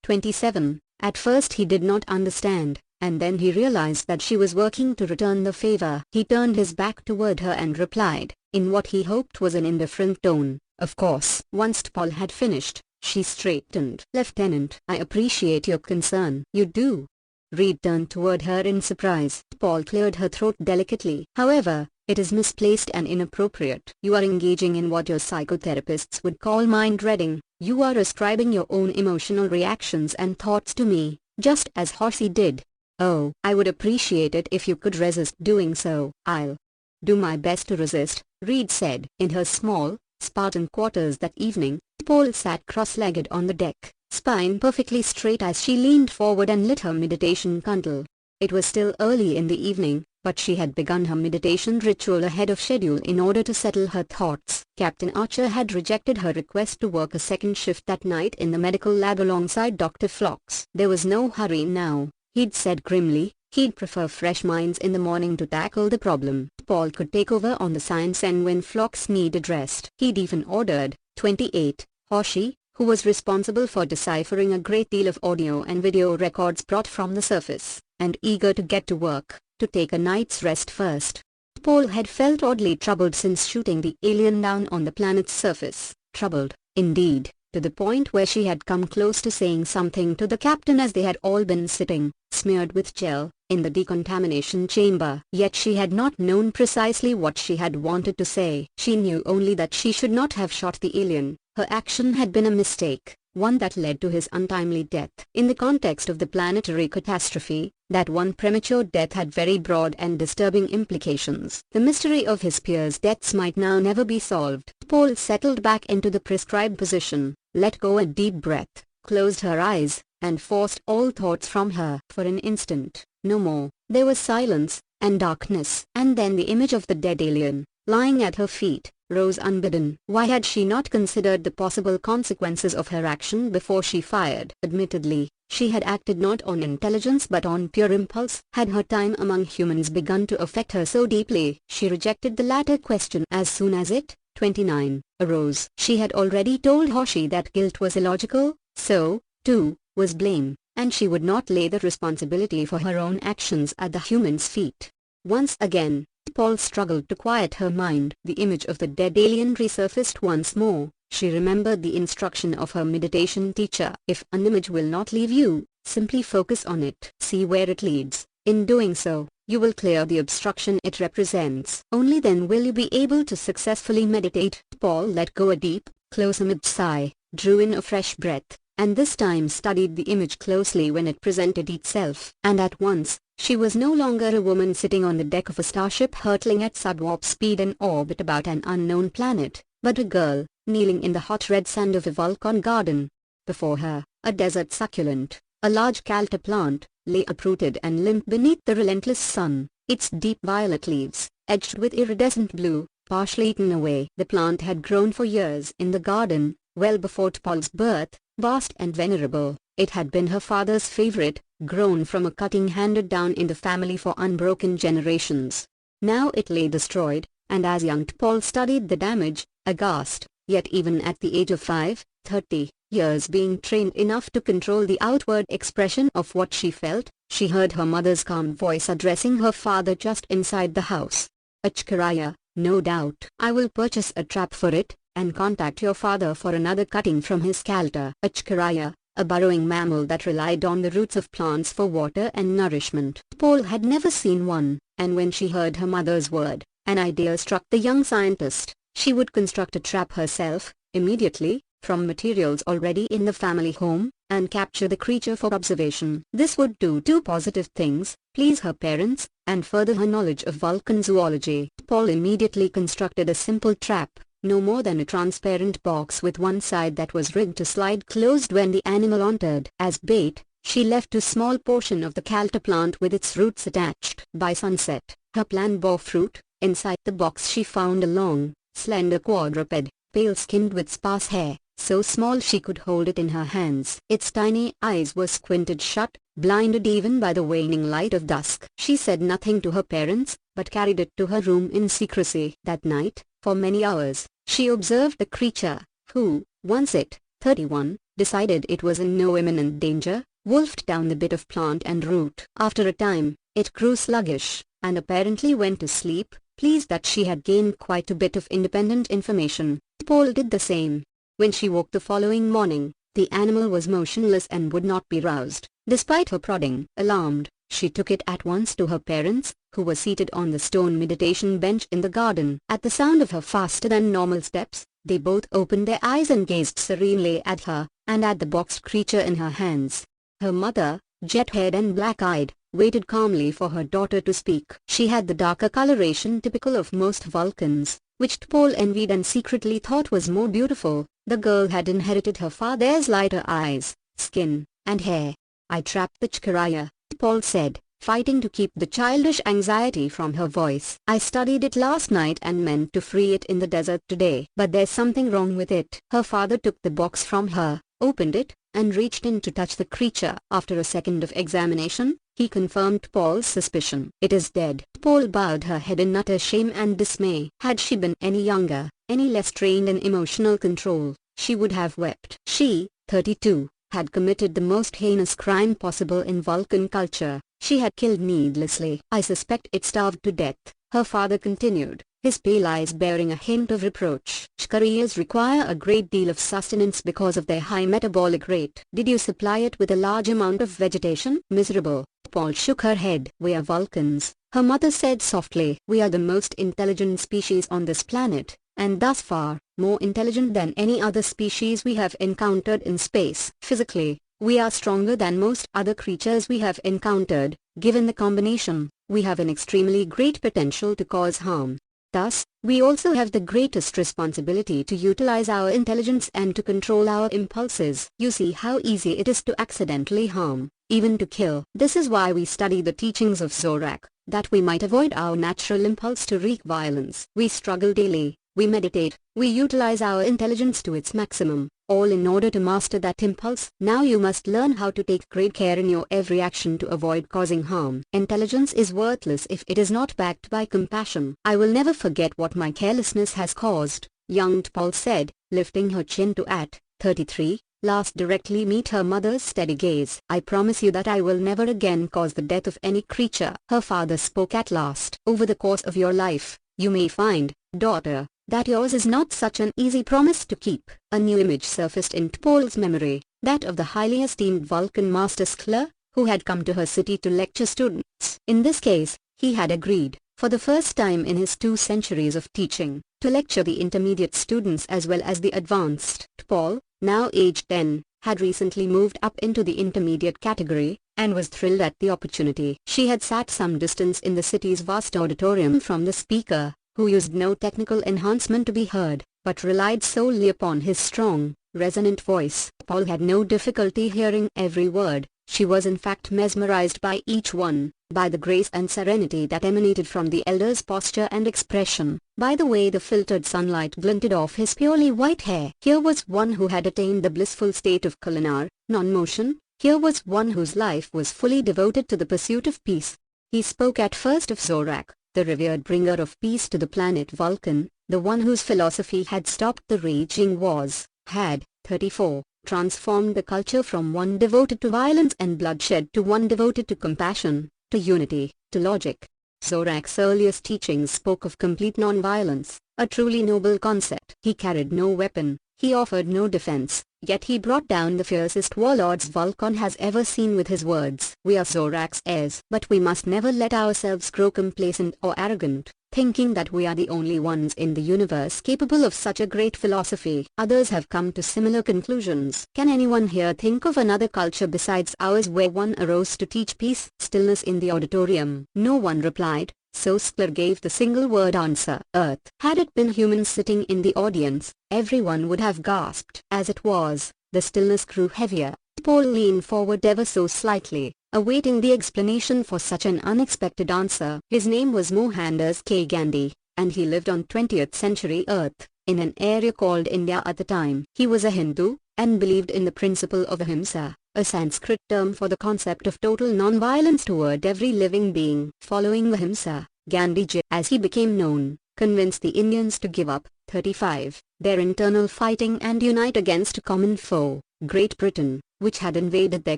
27. At first he did not understand, and then he realized that she was working to return the favor. He turned his back toward her and replied, in what he hoped was an indifferent tone, "Of course." Once Paul had finished, she straightened. "Lieutenant, I appreciate your concern." "You do?" Reed turned toward her in surprise. Paul cleared her throat delicately. "However, it is misplaced and inappropriate. You are engaging in what your psychotherapists would call mind reading. You are ascribing your own emotional reactions and thoughts to me, just as Hoshi did. Oh, I would appreciate it if you could resist doing so." "I'll do my best to resist," Reed said. In her small, Spartan quarters that evening, Paul sat cross-legged on the deck, spine perfectly straight as she leaned forward and lit her meditation candle. It was still early in the evening, but she had begun her meditation ritual ahead of schedule in order to settle her thoughts. Captain Archer had rejected her request to work a second shift that night in the medical lab alongside Dr. Phlox. There was no hurry now, he'd said grimly. He'd prefer fresh minds in the morning to tackle the problem. Paul could take over on the science end when Phlox needed rest. He'd even ordered 28 Hoshi, who was responsible for deciphering a great deal of audio and video records brought from the surface, and eager to get to work, to take a night's rest first. Paul had felt oddly troubled since shooting the alien down on the planet's surface. Troubled, indeed, to the point where she had come close to saying something to the captain as they had all been sitting, smeared with gel, in the decontamination chamber. Yet she had not known precisely what she had wanted to say. She knew only that she should not have shot the alien. Her action had been a mistake, one that led to his untimely death. In the context of the planetary catastrophe, that one premature death had very broad and disturbing implications. The mystery of his peers' deaths might now never be solved. Paul settled back into the prescribed position, let go a deep breath, closed her eyes, and forced all thoughts from her. For an instant, no more. There was silence, and darkness. And then the image of the dead alien, lying at her feet, rose unbidden. Why had she not considered the possible consequences of her action before she fired? Admittedly, she had acted not on intelligence but on pure impulse. Had her time among humans begun to affect her so deeply? She rejected the latter question as soon as it, 29, arose. She had already told Hoshi that guilt was illogical, so, too, was blame, and she would not lay the responsibility for her own actions at the human's feet. Once again, Paul struggled to quiet her mind. The image of the dead alien resurfaced once more. She remembered the instruction of her meditation teacher. If an image will not leave you, simply focus on it. See where it leads. In doing so, you will clear the obstruction it represents. Only then will you be able to successfully meditate. Paul let go a deep, close-emitted sigh, drew in a fresh breath, and this time studied the image closely when it presented itself. And at once, she was no longer a woman sitting on the deck of a starship hurtling at subwarp speed in orbit about an unknown planet, but a girl, kneeling in the hot red sand of a Vulcan garden. Before her, a desert succulent, a large calta plant, lay uprooted and limp beneath the relentless sun, its deep violet leaves, edged with iridescent blue, partially eaten away. The plant had grown for years in the garden, well before Paul's birth, vast and venerable, It had been her father's favorite, grown from a cutting handed down in the family for unbroken generations. Now it lay destroyed, and as young Paul studied the damage, aghast, yet even at the age of 30 years being trained enough to control the outward expression of what she felt, she heard her mother's calm voice addressing her father just inside the house. Achkaraya, no doubt. I will purchase a trap for it, and contact your father for another cutting from his calter. Achkaraya, a burrowing mammal that relied on the roots of plants for water and nourishment. Paul had never seen one, and when she heard her mother's word, an idea struck the young scientist. She would construct a trap herself, immediately, from materials already in the family home, and capture the creature for observation. This would do two positive things: please her parents, and further her knowledge of Vulcan zoology. Paul immediately constructed a simple trap, no more than a transparent box with one side that was rigged to slide closed when the animal entered. As bait, she left a small portion of the calter plant with its roots attached. By sunset, her plan bore fruit. Inside the box she found a long, slender quadruped, pale-skinned with sparse hair, so small she could hold it in her hands. Its tiny eyes were squinted shut, blinded even by the waning light of dusk. She said nothing to her parents, but carried it to her room in secrecy. That night, for many hours, she observed the creature, who, once it, 31, decided it was in no imminent danger, wolfed down the bit of plant and root. After a time, it grew sluggish, and apparently went to sleep, pleased that she had gained quite a bit of independent information. Paul did the same. When she woke the following morning, the animal was motionless and would not be roused. Despite her prodding, alarmed, she took it at once to her parents, who were seated on the stone meditation bench in the garden. At the sound of her faster-than-normal steps, they both opened their eyes and gazed serenely at her, and at the boxed creature in her hands. Her mother, jet-haired and black-eyed, waited calmly for her daughter to speak. She had the darker coloration typical of most Vulcans, which Paul envied and secretly thought was more beautiful. The girl had inherited her father's lighter eyes, skin, and hair. I trapped the Chkaraya, Paul said, fighting to keep the childish anxiety from her voice. I studied it last night and meant to free it in the desert today. But there's something wrong with it. Her father took the box from her, opened it, and reached in to touch the creature. After a second of examination, he confirmed Paul's suspicion. It is dead. Paul bowed her head in utter shame and dismay. Had she been any younger, any less trained in emotional control, she would have wept. She, 32, had committed the most heinous crime possible in Vulcan culture. She had killed needlessly. I suspect it starved to death, her father continued, his pale eyes bearing a hint of reproach. Chkarayas require a great deal of sustenance because of their high metabolic rate. Did you supply it with a large amount of vegetation? Miserable. Paul shook her head. We are Vulcans, her mother said softly. We are the most intelligent species on this planet, and thus far, more intelligent than any other species we have encountered in space. Physically, we are stronger than most other creatures we have encountered. Given the combination, we have an extremely great potential to cause harm. Thus, we also have the greatest responsibility to utilize our intelligence and to control our impulses. You see how easy it is to accidentally harm, even to kill. This is why we study the teachings of Zorak, that we might avoid our natural impulse to wreak violence. We struggle daily, we meditate, we utilize our intelligence to its maximum, all in order to master that impulse. Now you must learn how to take great care in your every action to avoid causing harm. Intelligence is worthless if it is not backed by compassion. I will never forget what my carelessness has caused, young Paul said, lifting her chin to at 33, last directly meet her mother's steady gaze. I promise you that I will never again cause the death of any creature. Her father spoke at last. Over the course of your life, you may find, daughter, that yours is not such an easy promise to keep. A new image surfaced in Paul's memory, that of the highly esteemed Vulcan Master Sklar, who had come to her city to lecture students. In this case, he had agreed, for the first time in his 2 centuries of teaching, to lecture the intermediate students as well as the advanced. Paul, now aged 10, had recently moved up into the intermediate category, and was thrilled at the opportunity. She had sat some distance in the city's vast auditorium from the speaker, who used no technical enhancement to be heard, but relied solely upon his strong, resonant voice. Paul had no difficulty hearing every word. She was in fact mesmerized by each one, by the grace and serenity that emanated from the elder's posture and expression, by the way the filtered sunlight glinted off his purely white hair. Here was one who had attained the blissful state of culinar, non-motion, Here was one whose life was fully devoted to the pursuit of peace. He spoke at first of Zorak, the revered bringer of peace to the planet Vulcan, the one whose philosophy had stopped the raging wars, had, 34, transformed the culture from one devoted to violence and bloodshed to one devoted to compassion, to unity, to logic. Suraks' earliest teachings spoke of complete non-violence, a truly noble concept. He carried no weapon, he offered no defense, yet he brought down the fiercest warlords Vulcan has ever seen with his words. We are Suraks' heirs, but we must never let ourselves grow complacent or arrogant, thinking that we are the only ones in the universe capable of such a great philosophy. Others have come to similar conclusions. Can anyone here think of another culture besides ours where one arose to teach peace? Stillness in the auditorium. No one replied, so Sklar gave the single-word answer, Earth. Had it been humans sitting in the audience, everyone would have gasped. As it was, the stillness grew heavier. Paul leaned forward ever so slightly, awaiting the explanation for such an unexpected answer. His name was Mohandas K. Gandhi, and he lived on 20th century Earth, in an area called India at the time. He was a Hindu, and believed in the principle of ahimsa, a Sanskrit term for the concept of total non-violence toward every living being. Following ahimsa, Gandhiji, as he became known, convinced the Indians to give up, 35, their internal fighting and unite against a common foe, Great Britain, which had invaded their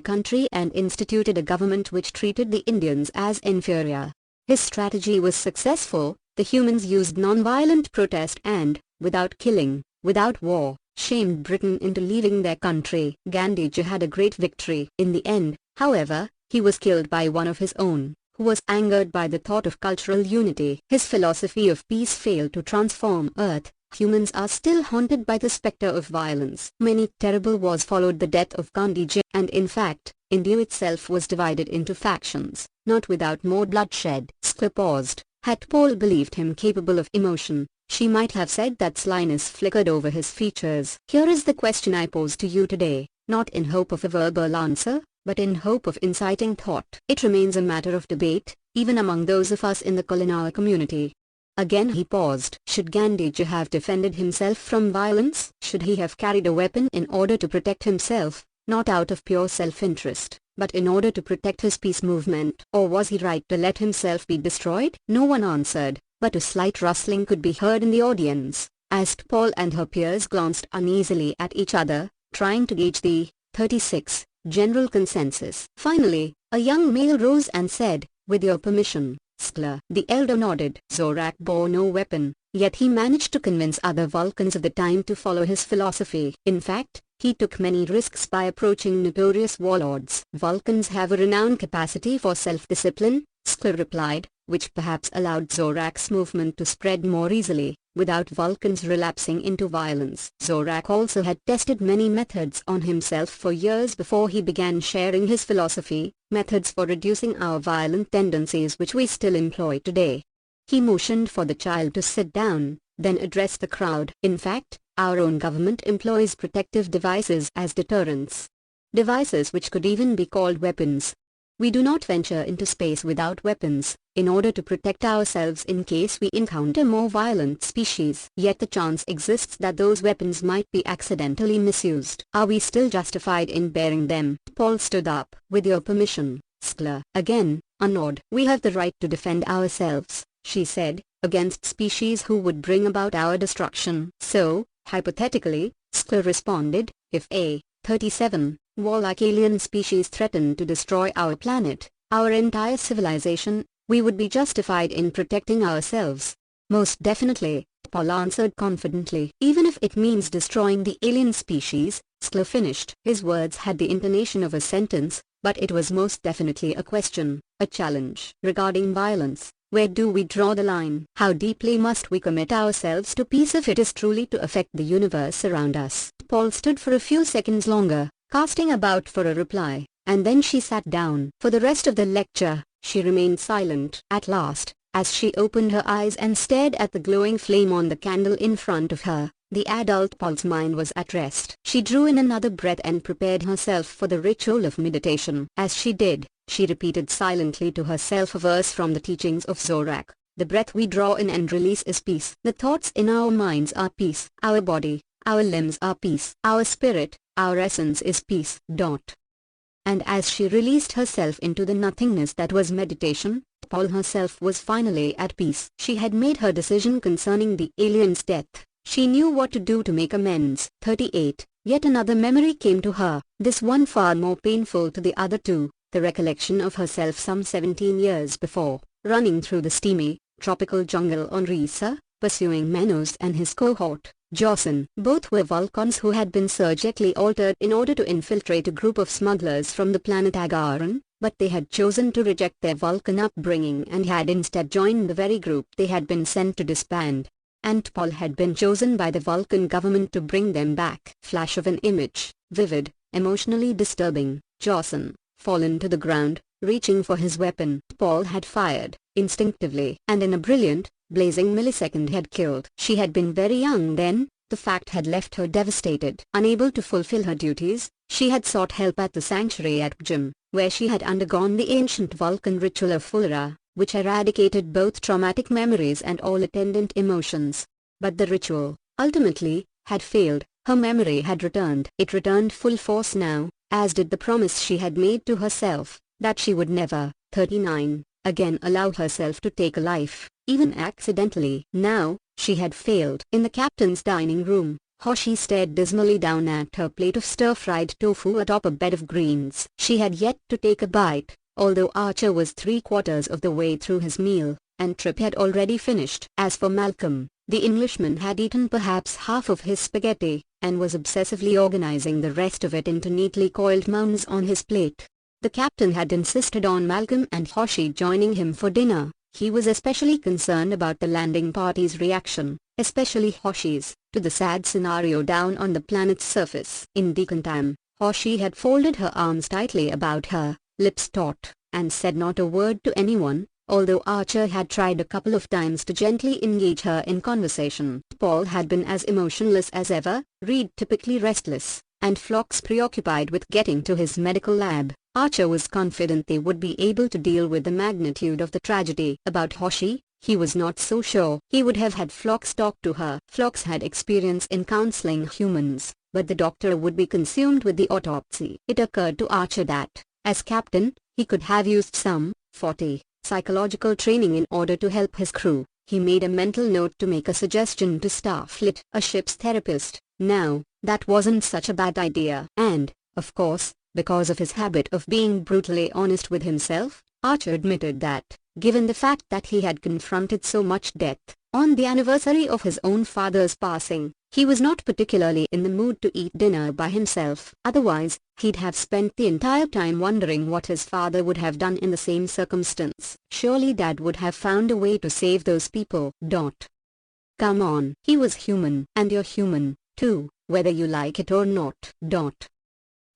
country and instituted a government which treated the Indians as inferior. His strategy was successful. The humans used non-violent protest and, without killing, without war, shamed Britain into leaving their country. Gandhiji had a great victory. In the end, however, he was killed by one of his own, who was angered by the thought of cultural unity. His philosophy of peace failed to transform Earth. Humans are still haunted by the specter of violence. Many terrible wars followed the death of Gandhiji, and in fact, India itself was divided into factions, not without more bloodshed. Sklar paused. Had Paul believed him capable of emotion, she might have said that slyness flickered over his features. Here is the question I pose to you today, not in hope of a verbal answer, but in hope of inciting thought. It remains a matter of debate, even among those of us in the Kulinawa community. Again he paused. Should Gandhiji have defended himself from violence? Should he have carried a weapon in order to protect himself, not out of pure self-interest, but in order to protect his peace movement? Or was he right to let himself be destroyed? No one answered, but a slight rustling could be heard in the audience, as Paul and her peers glanced uneasily at each other, trying to gauge the 36 general consensus. Finally, a young male rose and said, "With your permission, Sklar." The elder nodded. Zorak bore no weapon, yet he managed to convince other Vulcans of the time to follow his philosophy. In fact, he took many risks by approaching notorious warlords. Vulcans have a renowned capacity for self-discipline, Sklar replied, which perhaps allowed Zorak's movement to spread more easily, without Vulcans relapsing into violence. Zorak also had tested many methods on himself for years before he began sharing his philosophy, methods for reducing our violent tendencies which we still employ today. He motioned for the child to sit down, then addressed the crowd. In fact, our own government employs protective devices as deterrents. Devices which could even be called weapons. We do not venture into space without weapons, in order to protect ourselves in case we encounter more violent species. Yet the chance exists that those weapons might be accidentally misused. Are we still justified in bearing them? Paul stood up. With your permission, Sklar. Again, a nod. We have the right to defend ourselves, she said, against species who would bring about our destruction. So, hypothetically, Sklar responded, if a 37 warlike alien species threatened to destroy our planet, our entire civilization, we would be justified in protecting ourselves. Most definitely, Paul answered confidently. Even if it means destroying the alien species, Sklar finished. His words had the intonation of a sentence, but it was most definitely a question, a challenge. Regarding violence, where do we draw the line? How deeply must we commit ourselves to peace if it is truly to affect the universe around us? Paul stood for a few seconds longer, casting about for a reply, and then she sat down. For the rest of the lecture, she remained silent. At last, as she opened her eyes and stared at the glowing flame on the candle in front of her, the adult Paul's mind was at rest. She drew in another breath and prepared herself for the ritual of meditation. As she did, she repeated silently to herself a verse from the teachings of Zorak. The breath we draw in and release is peace. The thoughts in our minds are peace. Our body, our limbs are peace. Our spirit, our essence is peace. and as she released herself into the nothingness that was meditation, Paul herself was finally at peace. She had made her decision concerning the alien's death. She knew what to do to make amends. 38. Yet another memory came to her, this one far more painful to the other two, the recollection of herself some 17 years before, running through the steamy, tropical jungle on Risa, pursuing Menos and his cohort, Jocelyn. Both were Vulcans who had been surgically altered in order to infiltrate a group of smugglers from the planet Agaran, but they had chosen to reject their Vulcan upbringing and had instead joined the very group they had been sent to disband. And Paul had been chosen by the Vulcan government to bring them back. Flash of an image, vivid, emotionally disturbing. Jocelyn, fallen to the ground, reaching for his weapon. Paul had fired, instinctively, and in a brilliant, blazing millisecond had killed. She had been very young then. The fact had left her devastated. Unable to fulfill her duties, she had sought help at the sanctuary at Pjim, where she had undergone the ancient Vulcan ritual of Fulra, which eradicated both traumatic memories and all attendant emotions. But the ritual, ultimately, had failed. Her memory had returned. It returned full force now, as did the promise she had made to herself, that she would never, 39, again allow herself to take a life, even accidentally. Now, she had failed. In the captain's dining room, Hoshi stared dismally down at her plate of stir-fried tofu atop a bed of greens. She had yet to take a bite, although Archer was 3/4 of the way through his meal, and Tripp had already finished. As for Malcolm, the Englishman had eaten perhaps half of his spaghetti, and was obsessively organizing the rest of it into neatly coiled mounds on his plate. The captain had insisted on Malcolm and Hoshi joining him for dinner. He was especially concerned about the landing party's reaction, especially Hoshi's, to the sad scenario down on the planet's surface. In Decontam, Hoshi had folded her arms tightly about her, lips taut, and said not a word to anyone, although Archer had tried a couple of times to gently engage her in conversation. Paul had been as emotionless as ever, Reed typically restless, and Phlox preoccupied with getting to his medical lab. Archer was confident they would be able to deal with the magnitude of the tragedy. About Hoshi, he was not so sure. He would have had Phlox talk to her. Phlox had experience in counseling humans, but the doctor would be consumed with the autopsy. It occurred to Archer that, as captain, he could have used some, 40, psychological training in order to help his crew. He made a mental note to make a suggestion to Starfleet, a ship's therapist. Now, that wasn't such a bad idea. And, of course, because of his habit of being brutally honest with himself, Archer admitted that, given the fact that he had confronted so much death, on the anniversary of his own father's passing, he was not particularly in the mood to eat dinner by himself. Otherwise, he'd have spent the entire time wondering what his father would have done in the same circumstance. Surely Dad would have found a way to save those people. Come on. He was human, and you're human, too, whether you like it or not.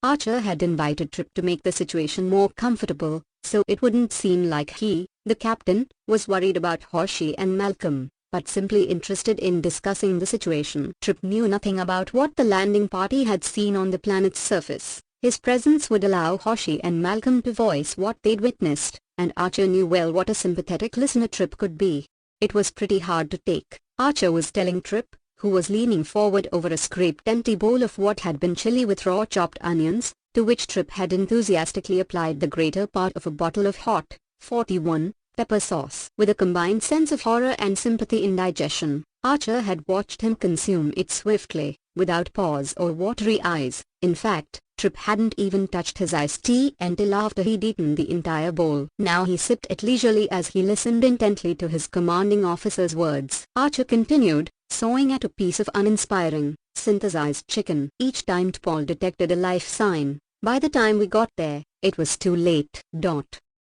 Archer had invited Tripp to make the situation more comfortable, so it wouldn't seem like he, the captain, was worried about Hoshi and Malcolm, but simply interested in discussing the situation. Tripp knew nothing about what the landing party had seen on the planet's surface. His presence would allow Hoshi and Malcolm to voice what they'd witnessed, and Archer knew well what a sympathetic listener Tripp could be. It was pretty hard to take, Archer was telling Tripp, who was leaning forward over a scraped empty bowl of what had been chili with raw chopped onions, to which Tripp had enthusiastically applied the greater part of a bottle of hot, 41, pepper sauce. With a combined sense of horror and sympathy indigestion, Archer had watched him consume it swiftly, without pause or watery eyes. In fact, Tripp hadn't even touched his iced tea until after he'd eaten the entire bowl. Now he sipped it leisurely as he listened intently to his commanding officer's words. Archer continued, sawing at a piece of uninspiring, synthesized chicken. Each time Paul detected a life sign, by the time we got there, it was too late.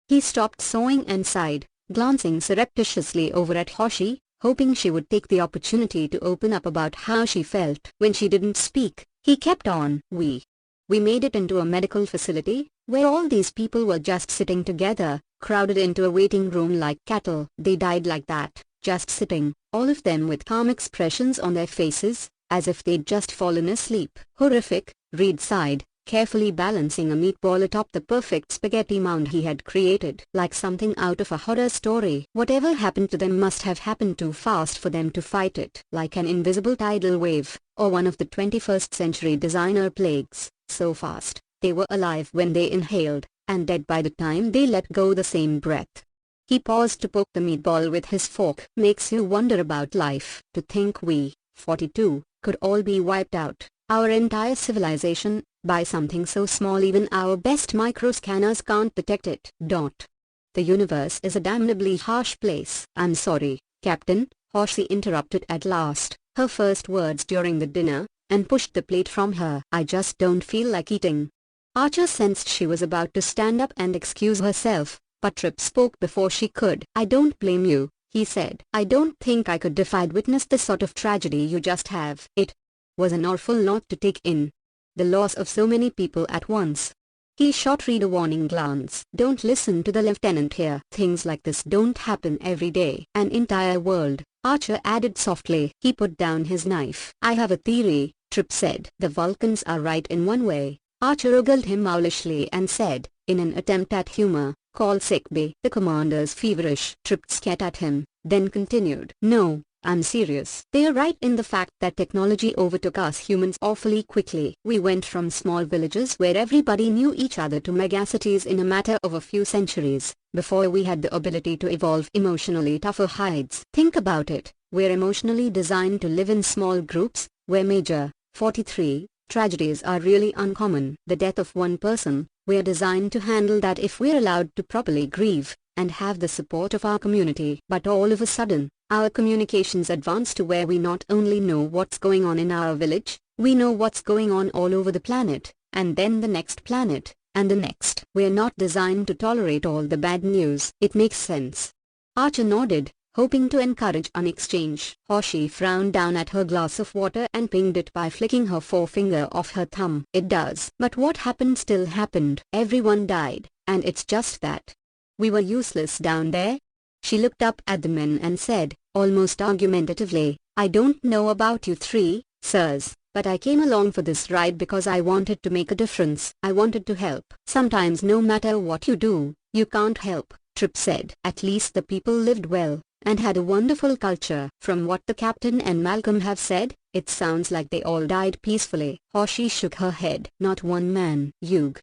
He stopped sawing and sighed, glancing surreptitiously over at Hoshi, hoping she would take the opportunity to open up about how she felt. When she didn't speak, he kept on. We made it into a medical facility, where all these people were just sitting together, crowded into a waiting room like cattle. They died like that, just sitting, all of them with calm expressions on their faces, as if they'd just fallen asleep. Horrific, Reed sighed, carefully balancing a meatball atop the perfect spaghetti mound he had created. Like something out of a horror story. Whatever happened to them must have happened too fast for them to fight it. Like an invisible tidal wave, or one of the 21st century designer plagues, so fast, They were alive when they inhaled, and dead by the time they let go the same breath. He paused to poke the meatball with his fork. Makes you wonder about life. To think we, 42, could all be wiped out, our entire civilization, by something so small even our best microscanners can't detect it. The universe is a damnably harsh place. I'm sorry, Captain, Hoshi interrupted at last, her first words during the dinner, and pushed the plate from her. I just don't feel like eating. Archer sensed she was about to stand up and excuse herself, but Tripp spoke before she could. I don't blame you, he said. I don't think I could if I'd witnessed the sort of tragedy you just have. It was an awful lot to take in. The loss of so many people at once. He shot Reed a warning glance. Don't listen to the lieutenant here. Things like this don't happen every day. An entire world, Archer added softly. He put down his knife. I have a theory, Tripp said. The Vulcans are right in one way. Archer ogled him owlishly and said, in an attempt at humor, call sick bay. The commander's feverish. Tripp scat at him, then continued. No, I'm serious. They're right in the fact that technology overtook us humans awfully quickly. We went from small villages where everybody knew each other to megacities in a matter of a few centuries, before we had the ability to evolve emotionally tougher hides. Think about it, we're emotionally designed to live in small groups, where major, 43, tragedies are really uncommon. The death of one person, we're designed to handle that if we're allowed to properly grieve, and have the support of our community. But all of a sudden, our communications advance to where we not only know what's going on in our village, we know what's going on all over the planet, and then the next planet, and the next. We're not designed to tolerate all the bad news. It makes sense. Archer nodded, hoping to encourage an exchange. Hoshi frowned down at her glass of water and pinged it by flicking her forefinger off her thumb. It does. But what happened still happened. Everyone died, and it's just that. We were useless down there. She looked up at the men and said, almost argumentatively, I don't know about you three, sirs, but I came along for this ride because I wanted to make a difference. I wanted to help. Sometimes no matter what you do, you can't help, Tripp said. At least the people lived well, and had a wonderful culture. From what the captain and Malcolm have said, it sounds like they all died peacefully. Hoshi shook her head. Not one man. Hugh.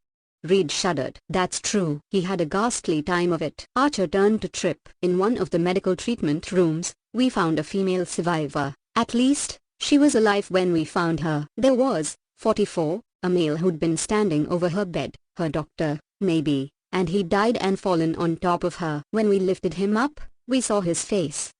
Reed shuddered. That's true. He had a ghastly time of it. Archer turned to Tripp. In one of the medical treatment rooms, we found a female survivor. At least, she was alive when we found her. There was, 44, a male who'd been standing over her bed. Her doctor, maybe, and he died and fallen on top of her. When we lifted him up, we saw his face.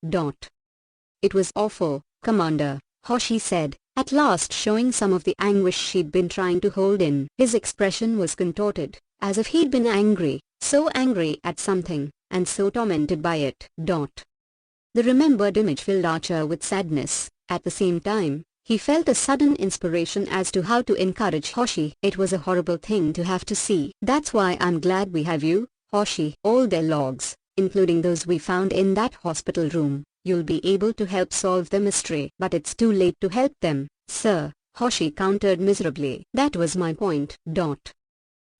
It was awful, Commander, Hoshi said, at last showing some of the anguish she'd been trying to hold in. His expression was contorted, as if he'd been angry, so angry at something, and so tormented by it. The remembered image filled Archer with sadness. At the same time, he felt a sudden inspiration as to how to encourage Hoshi. It was a horrible thing to have to see. That's why I'm glad we have you, Hoshi. All their logs, including those we found in that hospital room. You'll be able to help solve the mystery. But it's too late to help them, sir, Hoshi countered miserably. That was my point.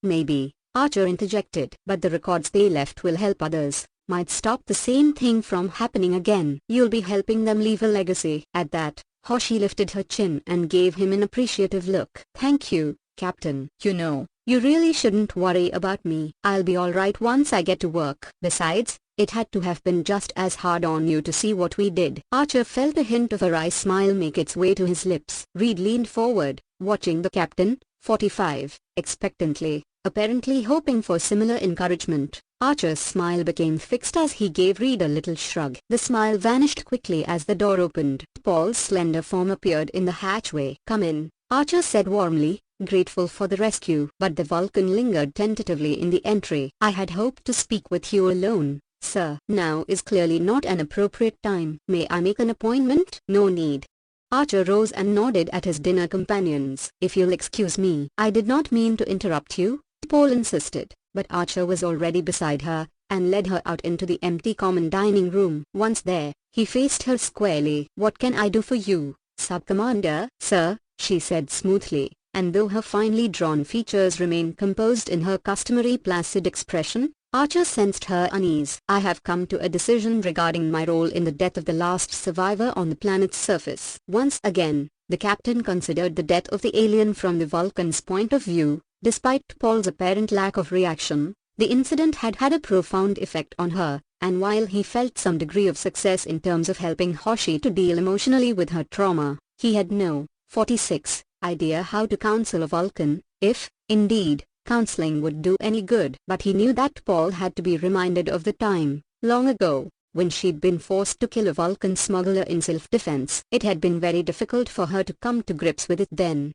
Maybe, Archer interjected. But the records they left will help others, might stop the same thing from happening again. You'll be helping them leave a legacy. At that, Hoshi lifted her chin and gave him an appreciative look. Thank you, Captain. You know, you really shouldn't worry about me. I'll be alright once I get to work. Besides, it had to have been just as hard on you to see what we did. Archer felt a hint of a wry smile make its way to his lips. Reed leaned forward, watching the captain, 45, expectantly, apparently hoping for similar encouragement. Archer's smile became fixed as he gave Reed a little shrug. The smile vanished quickly as the door opened. Paul's slender form appeared in the hatchway. Come in, Archer said warmly, grateful for the rescue. But the Vulcan lingered tentatively in the entry. I had hoped to speak with you alone, sir. Now is clearly not an appropriate time. May I make an appointment? No need. Archer rose and nodded at his dinner companions. If you'll excuse me. I did not mean to interrupt you, Paul insisted, but Archer was already beside her, and led her out into the empty common dining room. Once there, he faced her squarely. What can I do for you, Sub-Commander? Sir, she said smoothly, and though her finely drawn features remained composed in her customary placid expression, Archer sensed her unease. I have come to a decision regarding my role in the death of the last survivor on the planet's surface. Once again, the captain considered the death of the alien from the Vulcan's point of view, Despite Paul's apparent lack of reaction, the incident had had a profound effect on her, and while he felt some degree of success in terms of helping Hoshi to deal emotionally with her trauma, he had no 46 idea how to counsel a Vulcan, if, indeed, counseling would do any good. But he knew that Paul had to be reminded of the time, long ago, when she'd been forced to kill a Vulcan smuggler in self-defense. It had been very difficult for her to come to grips with it then.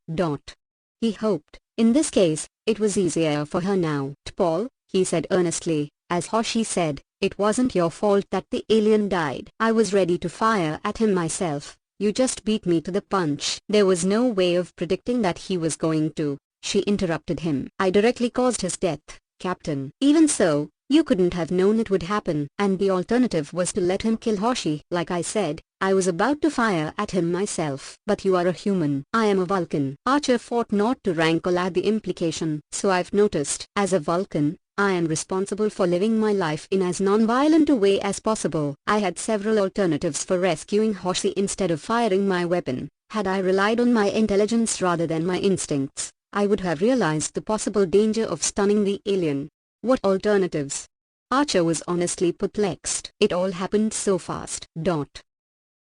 He hoped, in this case, it was easier for her now. Paul, he said earnestly, as Hoshi said, it wasn't your fault that the alien died. I was ready to fire at him myself. You just beat me to the punch. There was no way of predicting that he was going to, she interrupted him. I directly caused his death, Captain. Even so, you couldn't have known it would happen. And the alternative was to let him kill Hoshi. Like I said, I was about to fire at him myself. But you are a human. I am a Vulcan. Archer fought not to rankle at the implication. So I've noticed. As a Vulcan, I am responsible for living my life in as non-violent a way as possible. I had several alternatives for rescuing Hoshi instead of firing my weapon. Had I relied on my intelligence rather than my instincts, I would have realized the possible danger of stunning the alien. What alternatives? Archer was honestly perplexed. It all happened so fast.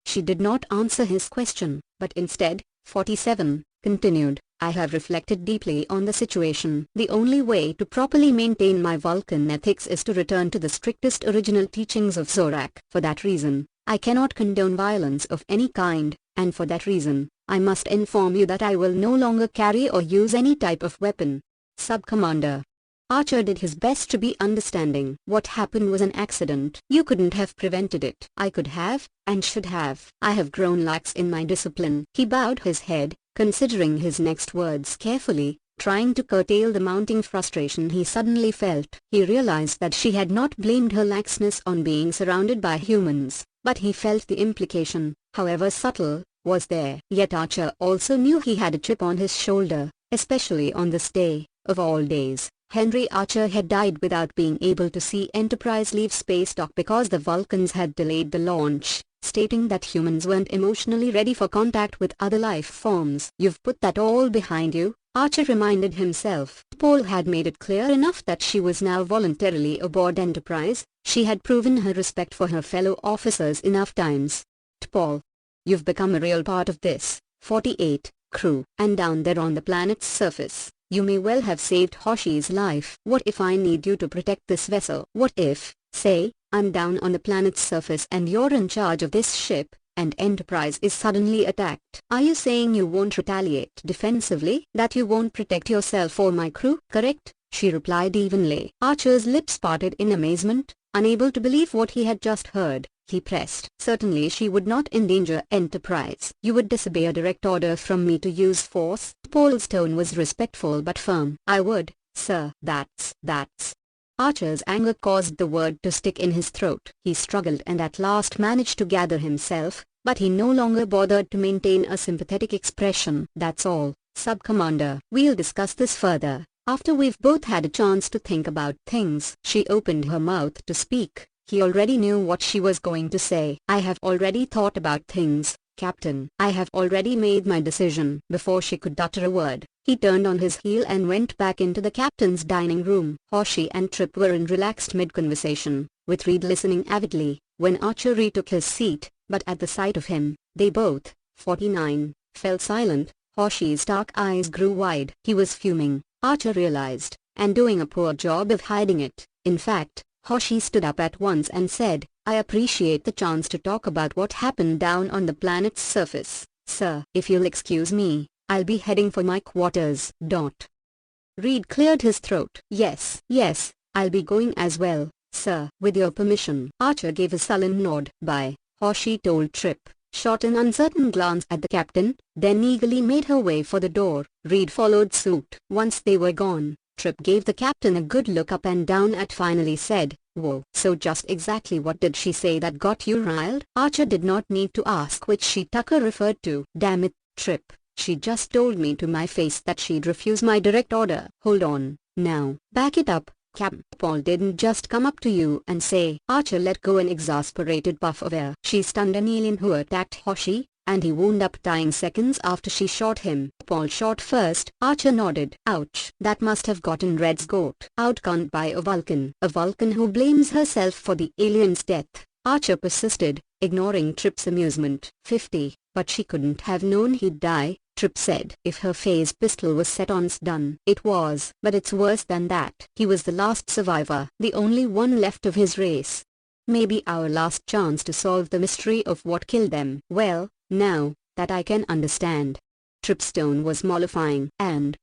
She did not answer his question, but instead, 47, continued, I have reflected deeply on the situation. The only way to properly maintain my Vulcan ethics is to return to the strictest original teachings of Zorak. For that reason, I cannot condone violence of any kind, and for that reason, I must inform you that I will no longer carry or use any type of weapon. Sub-Commander. Archer did his best to be understanding. What happened was an accident. You couldn't have prevented it. I could have, and should have. I have grown lax in my discipline. He bowed his head, considering his next words carefully, trying to curtail the mounting frustration he suddenly felt. He realized that she had not blamed her laxness on being surrounded by humans, but he felt the implication, however subtle, was there. Yet Archer also knew he had a chip on his shoulder, especially on this day, of all days. Henry Archer had died without being able to see Enterprise leave space dock because the Vulcans had delayed the launch, stating that humans weren't emotionally ready for contact with other life forms. You've put that all behind you, Archer reminded himself. Paul had made it clear enough that she was now voluntarily aboard Enterprise. She had proven her respect for her fellow officers enough times. Paul, you've become a real part of this 48 crew, and down there on the planet's surface, you may well have saved Hoshi's life. What if I need you to protect this vessel? What if, say, I'm down on the planet's surface and you're in charge of this ship, and Enterprise is suddenly attacked? Are you saying you won't retaliate defensively? That you won't protect yourself or my crew? Correct, she replied evenly. Archer's lips parted in amazement, unable to believe what he had just heard. He pressed. Certainly she would not endanger Enterprise. You would disobey a direct order from me to use force? Paul's tone was respectful but firm. I would, sir. That's. Archer's anger caused the word to stick in his throat. He struggled and at last managed to gather himself, but he no longer bothered to maintain a sympathetic expression. That's all, Sub-Commander. We'll discuss this further after we've both had a chance to think about things. She opened her mouth to speak. He already knew what she was going to say. I have already thought about things, Captain. I have already made my decision. Before she could utter a word, he turned on his heel and went back into the captain's dining room. Hoshi and Trip were in relaxed mid-conversation, with Reed listening avidly, when Archer retook his seat, but at the sight of him, they both, 49, fell silent. Hoshi's dark eyes grew wide. He was fuming, Archer realized, and doing a poor job of hiding it. In fact, Hoshi stood up at once and said, I appreciate the chance to talk about what happened down on the planet's surface, sir. If you'll excuse me, I'll be heading for my quarters. Reed cleared his throat. Yes, I'll be going as well, sir. With your permission. Archer gave a sullen nod. Bye, Hoshi told Trip, shot an uncertain glance at the captain, then eagerly made her way for the door. Reed followed suit. Once they were gone, Trip gave the captain a good look up and down and finally said, whoa. So just exactly what did she say that got you riled? Archer did not need to ask which she Tucker referred to. Damn it, Trip, she just told me to my face that she'd refuse my direct order. Hold on, now, back it up, Cap. Paul didn't just come up to you and say. Archer let go an exasperated puff of air. She stunned an alien who attacked Hoshi, and he wound up dying seconds after she shot him. Paul shot first. Archer nodded. Ouch. That must have gotten Red's goat outgunned by a Vulcan. A Vulcan who blames herself for the alien's death. Archer persisted, ignoring Tripp's amusement. 50. But she couldn't have known he'd die, Tripp said. If her phase pistol was set on stun. It was. But it's worse than that. He was the last survivor, the only one left of his race. Maybe our last chance to solve the mystery of what killed them. Well, now, that I can understand. Tripp's tone was mollifying. And?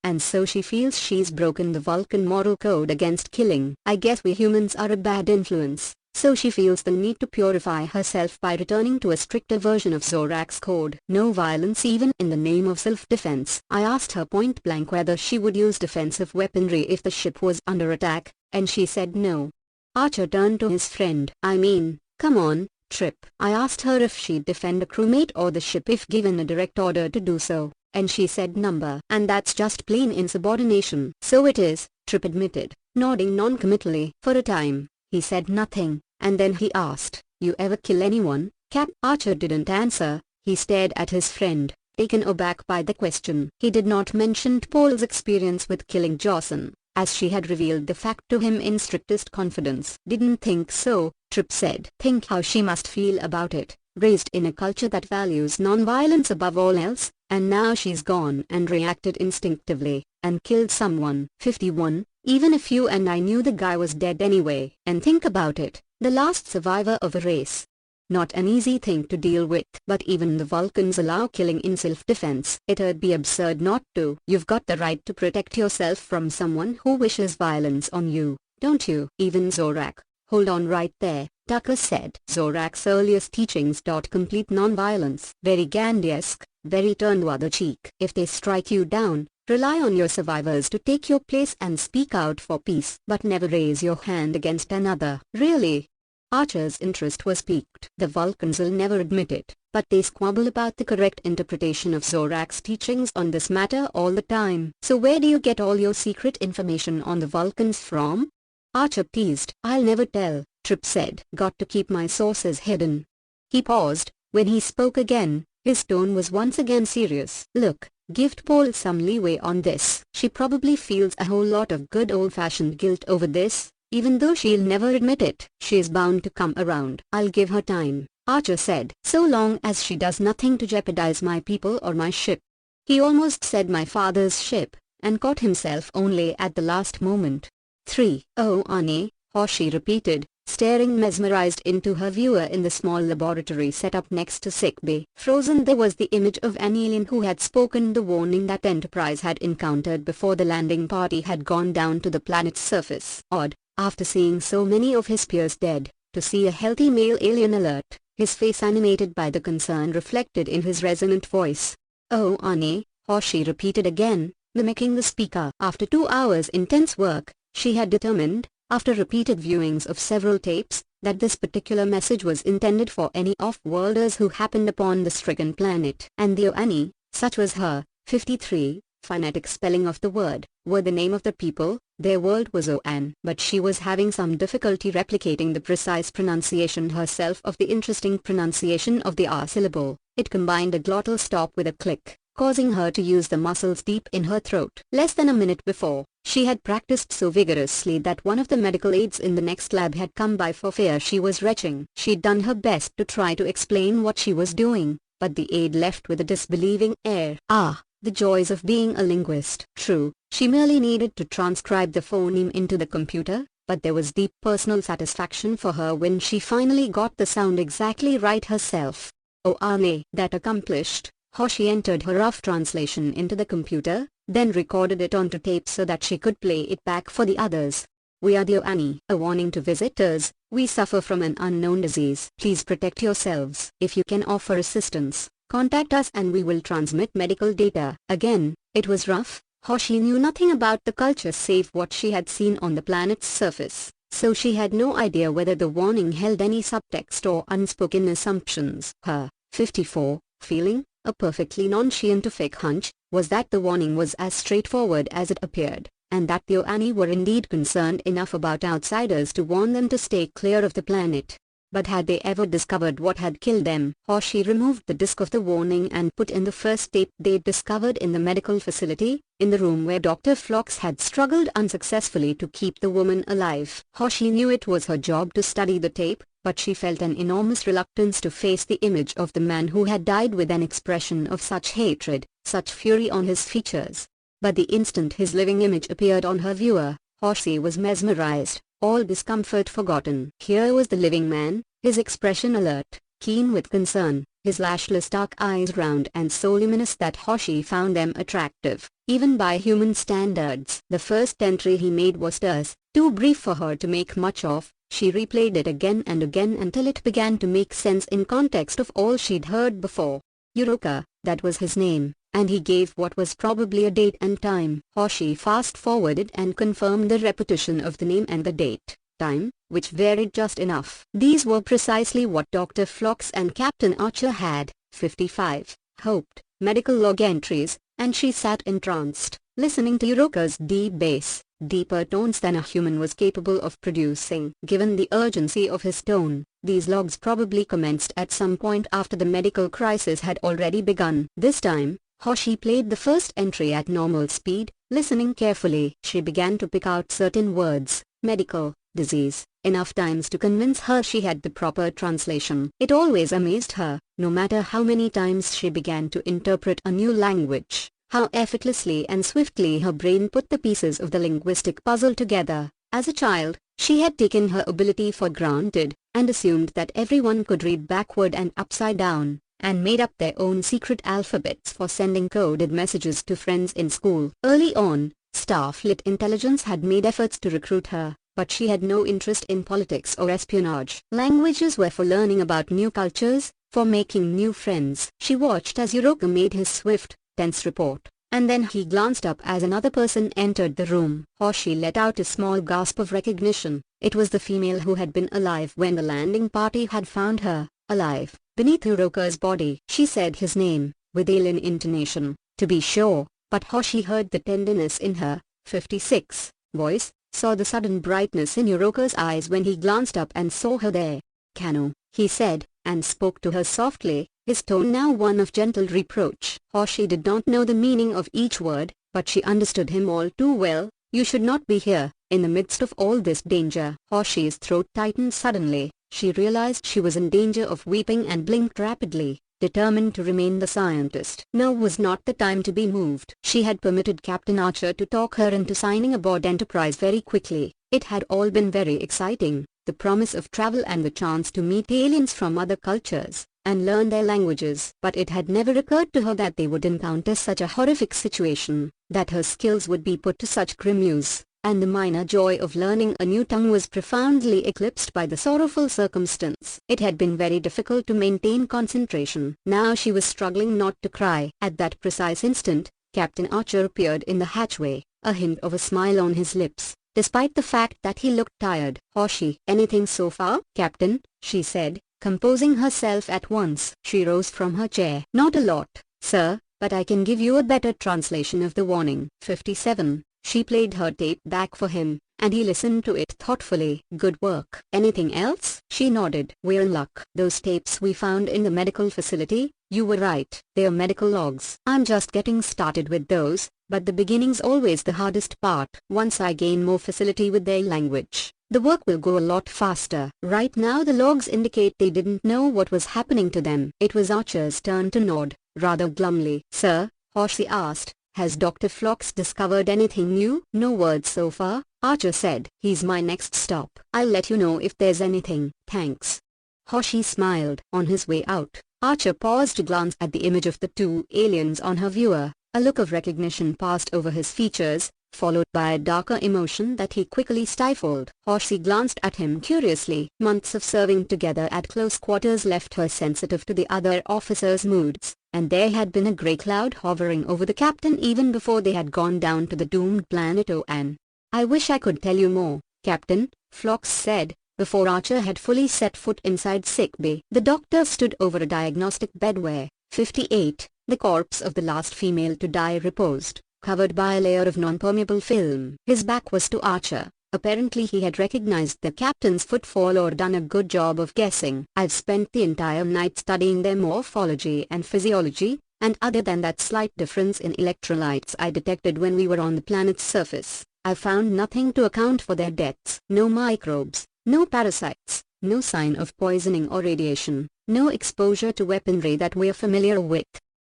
And so she feels she's broken the Vulcan moral code against killing. I guess we humans are a bad influence. So she feels the need to purify herself by returning to a stricter version of Suraks code. No violence even in the name of self-defense. I asked her point blank whether she would use defensive weaponry if the ship was under attack, and she said no. Archer turned to his friend. I mean, come on, Tripp. I asked her if she'd defend a crewmate or the ship if given a direct order to do so, and she said number. And that's just plain insubordination. So it is, Tripp admitted, nodding non-committally. For a time, he said nothing, and then he asked, you ever kill anyone, Cap? Archer didn't answer. He stared at his friend, taken aback by the question. He did not mention Paul's experience with killing Johnson, as she had revealed the fact to him in strictest confidence. Didn't think so, Tripp said. Think how she must feel about it, raised in a culture that values non-violence above all else, and now she's gone and reacted instinctively, and killed someone. 51. Even if you and I knew the guy was dead anyway. And think about it, the last survivor of a race. Not an easy thing to deal with. But even the Vulcans allow killing in self-defense. It'd be absurd not to. You've got the right to protect yourself from someone who wishes violence on you, don't you? Even Zorak. Hold on right there, Tucker said. Zorak's earliest teachings taught complete non-violence. Very Gandhi-esque, very turn the other cheek. If they strike you down, rely on your survivors to take your place and speak out for peace. But never raise your hand against another. Really? Archer's interest was piqued. The Vulcans will never admit it, but they squabble about the correct interpretation of Zorak's teachings on this matter all the time. So where do you get all your secret information on the Vulcans from? Archer teased. I'll never tell, Tripp said. Got to keep my sources hidden. He paused. When he spoke again, his tone was once again serious. Look, give Paul some leeway on this. She probably feels a whole lot of good old-fashioned guilt over this, even though she'll never admit it. She's bound to come around. I'll give her time, Archer said. So long as she does nothing to jeopardize my people or my ship. He almost said my father's ship, and caught himself only at the last moment. 3. Oh Annie, Hoshi repeated, staring mesmerized into her viewer in the small laboratory set up next to sickbay. Frozen there was the image of an alien who had spoken the warning that Enterprise had encountered before the landing party had gone down to the planet's surface. Odd, after seeing so many of his peers dead, to see a healthy male alien alert, his face animated by the concern reflected in his resonant voice. Oh Annie, Hoshi repeated again, mimicking the speaker. After 2 hours intense work, she had determined, after repeated viewings of several tapes, that this particular message was intended for any off-worlders who happened upon the stricken planet. And the Oani, such was her, 53, phonetic spelling of the word, were the name of the people. Their world was Oan. But she was having some difficulty replicating the precise pronunciation herself of the interesting pronunciation of the R syllable. It combined a glottal stop with a click, causing her to use the muscles deep in her throat. Less than a minute before, she had practiced so vigorously that one of the medical aides in the next lab had come by for fear she was retching. She'd done her best to try to explain what she was doing, but the aide left with a disbelieving air. The joys of being a linguist. True, she merely needed to transcribe the phoneme into the computer, but there was deep personal satisfaction for her when she finally got the sound exactly right herself. Oh Anne. That accomplished, Hoshi entered her rough translation into the computer, then recorded it onto tape so that she could play it back for the others. We are the Oani. A warning to visitors, we suffer from an unknown disease. Please protect yourselves. If you can offer assistance, contact us and we will transmit medical data. Again, it was rough. Hoshi knew nothing about the culture save what she had seen on the planet's surface, so she had no idea whether the warning held any subtext or unspoken assumptions. Her, 54, feeling, a perfectly non-scientific hunch, was that the warning was as straightforward as it appeared, and that the Oani were indeed concerned enough about outsiders to warn them to stay clear of the planet. but had they ever discovered what had killed them? Hoshi removed the disc of the warning and put in the first tape they'd discovered in the medical facility, in the room where Dr. Phlox had struggled unsuccessfully to keep the woman alive. Hoshi knew it was her job to study the tape, but she felt an enormous reluctance to face the image of the man who had died with an expression of such hatred, such fury on his features. But the instant his living image appeared on her viewer, Hoshi was mesmerized, all discomfort forgotten. Here was the living man, his expression alert, keen with concern, his lashless dark eyes round and so luminous that Hoshi found them attractive, even by human standards. The first entry he made was terse, too brief for her to make much of. She replayed it again and again until it began to make sense in context of all she'd heard before. Yuroka, that was his name, and he gave what was probably a date and time. Hoshi fast-forwarded and confirmed the repetition of the name and the date, time, which varied just enough. These were precisely what Dr. Phlox and Captain Archer had, 55, hoped, medical log entries, and she sat entranced, listening to Yuroka's deep bass, deeper tones than a human was capable of producing. Given the urgency of his tone, these logs probably commenced at some point after the medical crisis had already begun. This time, Hoshi played the first entry at normal speed, listening carefully. She began to pick out certain words, medical, disease, enough times to convince her she had the proper translation. It always amazed her, no matter how many times she began to interpret a new language, how effortlessly and swiftly her brain put the pieces of the linguistic puzzle together. As a child, she had taken her ability for granted, and assumed that everyone could read backward and upside down, and made up their own secret alphabets for sending coded messages to friends in school. Early on, Starfleet intelligence had made efforts to recruit her, but she had no interest in politics or espionage. Languages were for learning about new cultures, for making new friends. She watched as Yuroka made his swift, tense report, and then he glanced up as another person entered the room. Hoshi let out a small gasp of recognition. It was the female who had been alive when the landing party had found her, alive, beneath Yuroka's body. She said his name, with alien intonation, to be sure, but Hoshi heard the tenderness in her, 56, voice, saw the sudden brightness in Yuroka's eyes when he glanced up and saw her there. Kano, he said, and spoke to her softly, his tone now one of gentle reproach. Hoshi did not know the meaning of each word, but she understood him all too well. You should not be here, in the midst of all this danger. Hoshi's throat tightened suddenly. She realized she was in danger of weeping and blinked rapidly, determined to remain the scientist. Now was not the time to be moved. She had permitted Captain Archer to talk her into signing aboard Enterprise very quickly. It had all been very exciting, the promise of travel and the chance to meet aliens from other cultures, and learn their languages. But it had never occurred to her that they would encounter such a horrific situation, that her skills would be put to such grim use, and the minor joy of learning a new tongue was profoundly eclipsed by the sorrowful circumstance. It had been very difficult to maintain concentration. Now she was struggling not to cry. At that precise instant, Captain Archer appeared in the hatchway, a hint of a smile on his lips, despite the fact that he looked tired. Hoshi, anything so far, Captain? She said, composing herself at once. She rose from her chair. Not a lot, sir, but I can give you a better translation of the warning. 57. She played her tape back for him, and he listened to it thoughtfully. Good work. Anything else? She nodded. We're in luck. Those tapes we found in the medical facility, you were right. They're medical logs. I'm just getting started with those, but the beginning's always the hardest part. Once I gain more facility with their language, the work will go a lot faster. Right now the logs indicate they didn't know what was happening to them. It was Archer's turn to nod, rather glumly. Sir, Hoshi asked, has Dr. Phlox discovered anything new? No word so far, Archer said. He's my next stop. I'll let you know if there's anything. Thanks. Hoshi smiled. On his way out, Archer paused to glance at the image of the two aliens on her viewer. A look of recognition passed over his features, followed by a darker emotion that he quickly stifled. Hoshi glanced at him curiously. Months of serving together at close quarters left her sensitive to the other officers' moods, and there had been a grey cloud hovering over the captain even before they had gone down to the doomed planet Oan. I wish I could tell you more, Captain, Phlox said, before Archer had fully set foot inside sickbay. The doctor stood over a diagnostic bed where, 58, the corpse of the last female to die reposed, covered by a layer of non-permeable film. His back was to Archer, Apparently he had recognized the captain's footfall or done a good job of guessing. I've spent the entire night studying their morphology and physiology, and other than that slight difference in electrolytes I detected when we were on the planet's surface, I've found nothing to account for their deaths. No microbes, no parasites, no sign of poisoning or radiation, no exposure to weaponry that we're familiar with.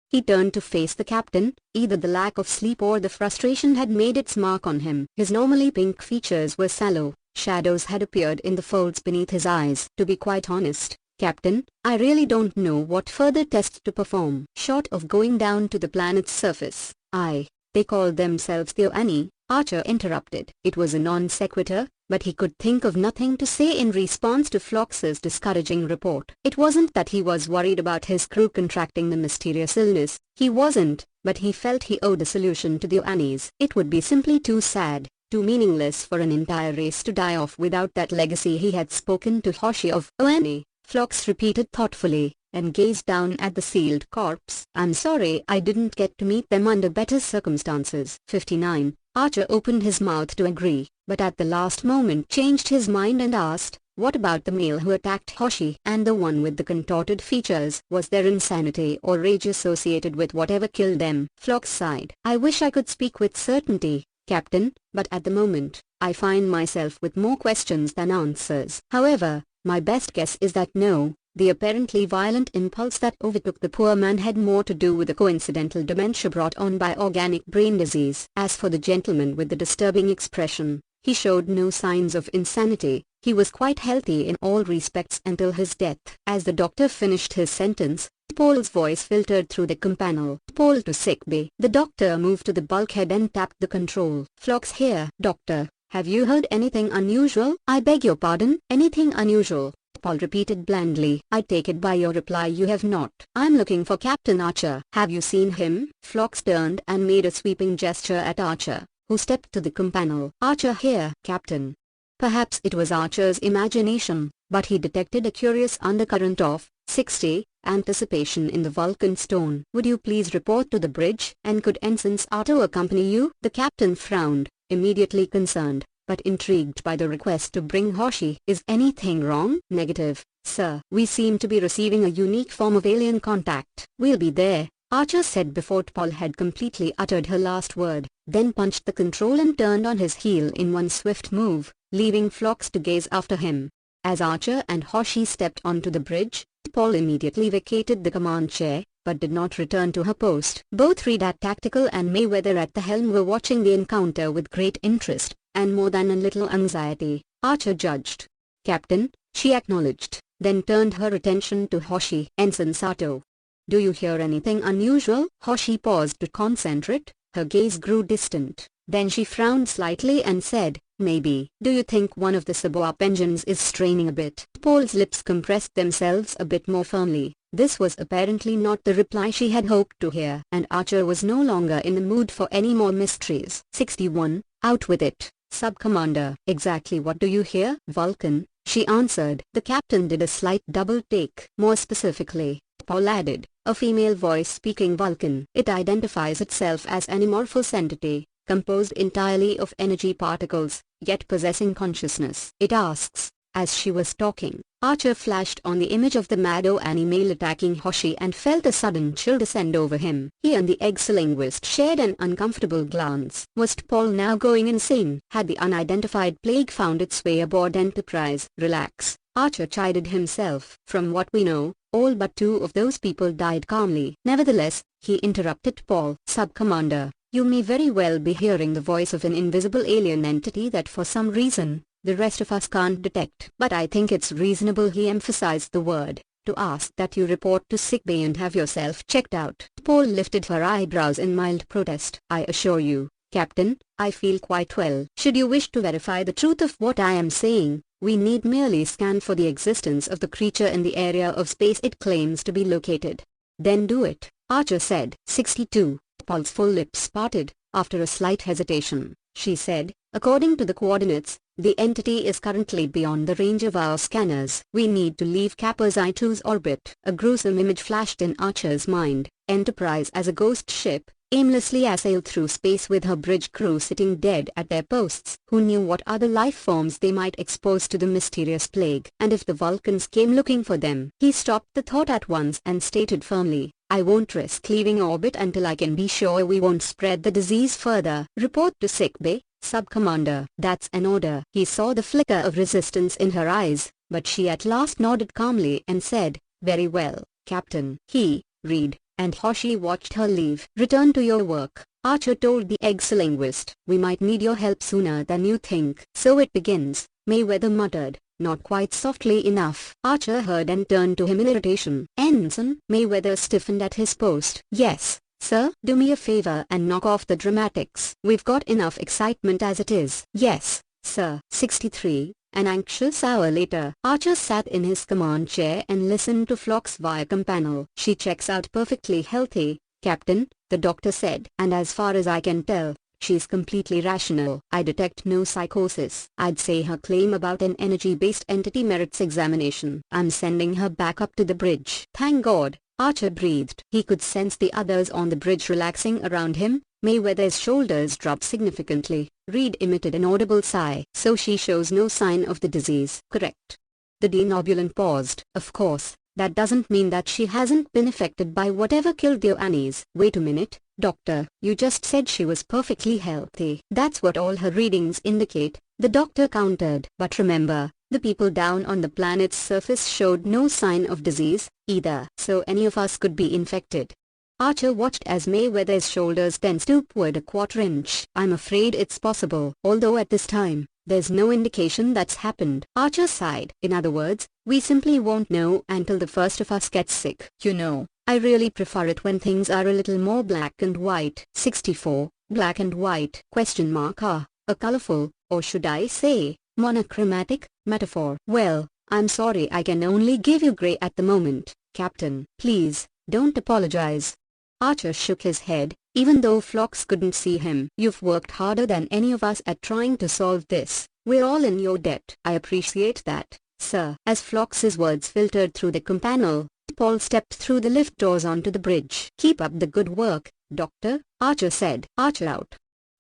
He turned to face the captain. Either the lack of sleep or the frustration had made its mark on him. His normally pink features were sallow, shadows had appeared in the folds beneath his eyes. To be quite honest, Captain, I really don't know what further tests to perform. Short of going down to the planet's surface, They called themselves the Oani, Archer interrupted. It was a non sequitur, but he could think of nothing to say in response to Phlox's discouraging report. It wasn't that he was worried about his crew contracting the mysterious illness, he wasn't, but he felt he owed a solution to the Oanis. It would be simply too sad, too meaningless for an entire race to die off without that legacy he had spoken to Hoshi of. Oani, Phlox repeated thoughtfully, and gazed down at the sealed corpse. I'm sorry I didn't get to meet them under better circumstances. 59. Archer opened his mouth to agree, but at the last moment changed his mind and asked, what about the male who attacked Hoshi and the one with the contorted features? Was there insanity or rage associated with whatever killed them? Phlox sighed. I wish I could speak with certainty, Captain, but at the moment, I find myself with more questions than answers. However, my best guess is that no. The apparently violent impulse that overtook the poor man had more to do with the coincidental dementia brought on by organic brain disease. As for the gentleman with the disturbing expression, he showed no signs of insanity. He was quite healthy in all respects until his death. As the doctor finished his sentence, Paul's voice filtered through the companel. Paul to sick bay. The doctor moved to the bulkhead and tapped the control. Phlox here. Doctor, have you heard anything unusual? I beg your pardon? Anything unusual? Paul repeated blandly. I take it by your reply you have not. I'm looking for Captain Archer. Have you seen him? Phlox turned and made a sweeping gesture at Archer, who stepped to the companel. Archer here, Captain. Perhaps it was Archer's imagination, but he detected a curious undercurrent of 60 anticipation in the Vulcan's tone. Would you please report to the bridge? And could Ensign Sato accompany you? The captain frowned, immediately concerned, but intrigued by the request to bring Hoshi. Is anything wrong? Negative, sir. We seem to be receiving a unique form of alien contact. We'll be there, Archer said before T'Pol had completely uttered her last word, then punched the control and turned on his heel in one swift move, leaving Phlox to gaze after him. As Archer and Hoshi stepped onto the bridge, T'Pol immediately vacated the command chair, but did not return to her post. Both Redat Tactical and Mayweather at the helm were watching the encounter with great interest, and more than a little anxiety. Archer judged. Captain, she acknowledged, then turned her attention to Hoshi. Ensign Sato. Do you hear anything unusual? Hoshi paused to concentrate, her gaze grew distant, then she frowned slightly and said, maybe. Do you think one of the sub-op engines is straining a bit? Paul's lips compressed themselves a bit more firmly. This was apparently not the reply she had hoped to hear, and Archer was no longer in the mood for any more mysteries. 61. Out with it, Sub-Commander. Exactly what do you hear? Vulcan, she answered. The captain did a slight double take. More specifically, Paul added, a female voice speaking Vulcan. It identifies itself as an amorphous entity, composed entirely of energy particles, yet possessing consciousness. It asks, as she was talking, Archer flashed on the image of the mad Oani male attacking Hoshi and felt a sudden chill descend over him. He and the exolinguist shared an uncomfortable glance. Was T'Pol now going insane? Had the unidentified plague found its way aboard Enterprise? Relax, Archer chided himself. From what we know, all but 2 of those people died calmly. Nevertheless, he interrupted T'Pol. Sub-Commander, you may very well be hearing the voice of an invisible alien entity that for some reason, the rest of us can't detect. But I think it's reasonable, he emphasized the word, to ask that you report to sickbay and have yourself checked out. Paul lifted her eyebrows in mild protest. I assure you, Captain, I feel quite well. Should you wish to verify the truth of what I am saying, we need merely scan for the existence of the creature in the area of space it claims to be located. Then do it, Archer said. 62. Paul's full lips parted. After a slight hesitation, she said, according to the coordinates, the entity is currently beyond the range of our scanners. We need to leave Kappa's I-2's orbit. A gruesome image flashed in Archer's mind. Enterprise as a ghost ship, aimlessly sailed through space with her bridge crew sitting dead at their posts. Who knew what other life forms they might expose to the mysterious plague? And if the Vulcans came looking for them? He stopped the thought at once and stated firmly, I won't risk leaving orbit until I can be sure we won't spread the disease further. Report to sickbay, Sub-Commander. That's an order. He saw the flicker of resistance in her eyes, but she at last nodded calmly and said, very well, Captain. He, Reed, and Hoshi watched her leave. Return to your work, Archer told the ex-linguist. We might need your help sooner than you think. So it begins, Mayweather muttered, not quite softly enough. Archer heard and turned to him in irritation. Ensign? Mayweather stiffened at his post. Yes, sir? Do me a favor and knock off the dramatics. We've got enough excitement as it is. Yes, sir. 63. An anxious hour later, Archer sat in his command chair and listened to Phlox via companel. She checks out perfectly healthy, Captain, the doctor said. And as far as I can tell, she's completely rational. I detect no psychosis. I'd say her claim about an energy-based entity merits examination. I'm sending her back up to the bridge. Thank God, Archer breathed. He could sense the others on the bridge relaxing around him. Mayweather's shoulders dropped significantly. Reed emitted an audible sigh. So she shows no sign of the disease. Correct. The denobulant paused. Of course, that doesn't mean that she hasn't been affected by whatever killed the Annies. Wait a minute, doctor. You just said she was perfectly healthy. That's what all her readings indicate, the doctor countered. But remember, the people down on the planet's surface showed no sign of disease, either. So any of us could be infected. Archer watched as Mayweather's shoulders tensed upward a quarter inch. I'm afraid it's possible. Although at this time, there's no indication that's happened. Archer sighed. In other words, we simply won't know until the first of us gets sick. You know, I really prefer it when things are a little more black and white. 64. Black and white? Question mark. A colorful, or should I say, monochromatic, metaphor. Well, I'm sorry I can only give you gray at the moment, Captain. Please, don't apologize. Archer shook his head, even though Phlox couldn't see him. You've worked harder than any of us at trying to solve this. We're all in your debt. I appreciate that, sir. As Phlox's words filtered through the companel, Paul stepped through the lift doors onto the bridge. Keep up the good work, Doctor, Archer said. Archer out.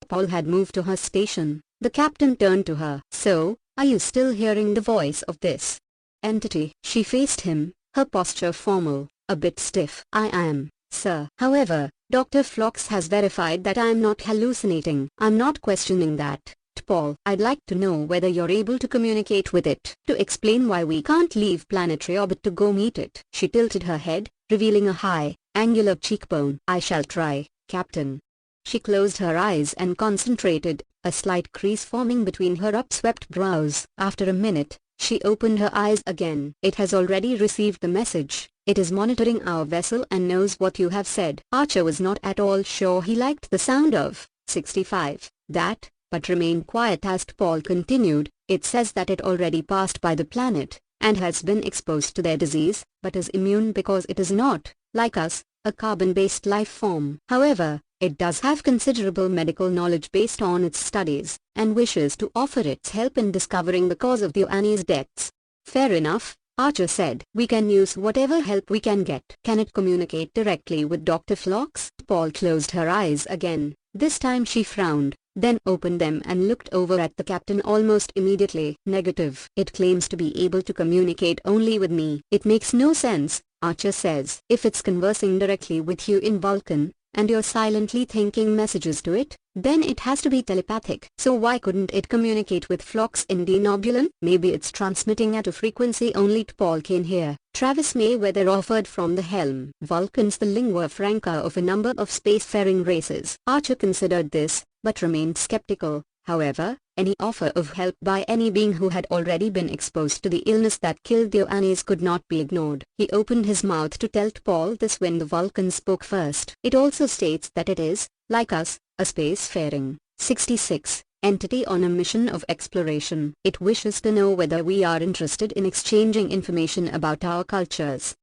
Paul had moved to her station. The captain turned to her. So, are you still hearing the voice of this entity? She faced him, her posture formal, a bit stiff. I am, sir. However, Dr. Phlox has verified that I'm not hallucinating. I'm not questioning that. Paul, I'd like to know whether you're able to communicate with it, to explain why we can't leave planetary orbit to go meet it. She tilted her head, revealing a high, angular cheekbone. I shall try, Captain. She closed her eyes and concentrated, a slight crease forming between her upswept brows. After a minute, she opened her eyes again. It has already received the message. It is monitoring our vessel and knows what you have said. Archer was not at all sure he liked the sound of 65, that, but remained quiet as Paul continued. It says that it already passed by the planet, and has been exposed to their disease, but is immune because it is not, like us, a carbon-based life form. However, it does have considerable medical knowledge based on its studies, and wishes to offer its help in discovering the cause of the Annie's deaths. Fair enough, Archer said. We can use whatever help we can get. Can it communicate directly with Dr. Phlox? Paul closed her eyes again. This time she frowned, then opened them and looked over at the captain almost immediately. Negative. It claims to be able to communicate only with me. It makes no sense, Archer says. If it's conversing directly with you in Vulcan, and you're silently thinking messages to it, then it has to be telepathic. So why couldn't it communicate with Phlox in Denobulan? Maybe it's transmitting at a frequency only Paul can hear. Travis Mayweather offered from the helm. Vulcan's the lingua franca of a number of spacefaring races. Archer considered this, but remained skeptical. However, any offer of help by any being who had already been exposed to the illness that killed the Annies could not be ignored. He opened his mouth to tell Paul this when the Vulcan spoke first. It also states that it is, like us, a spacefaring 66 entity on a mission of exploration. It wishes to know whether we are interested in exchanging information about our cultures.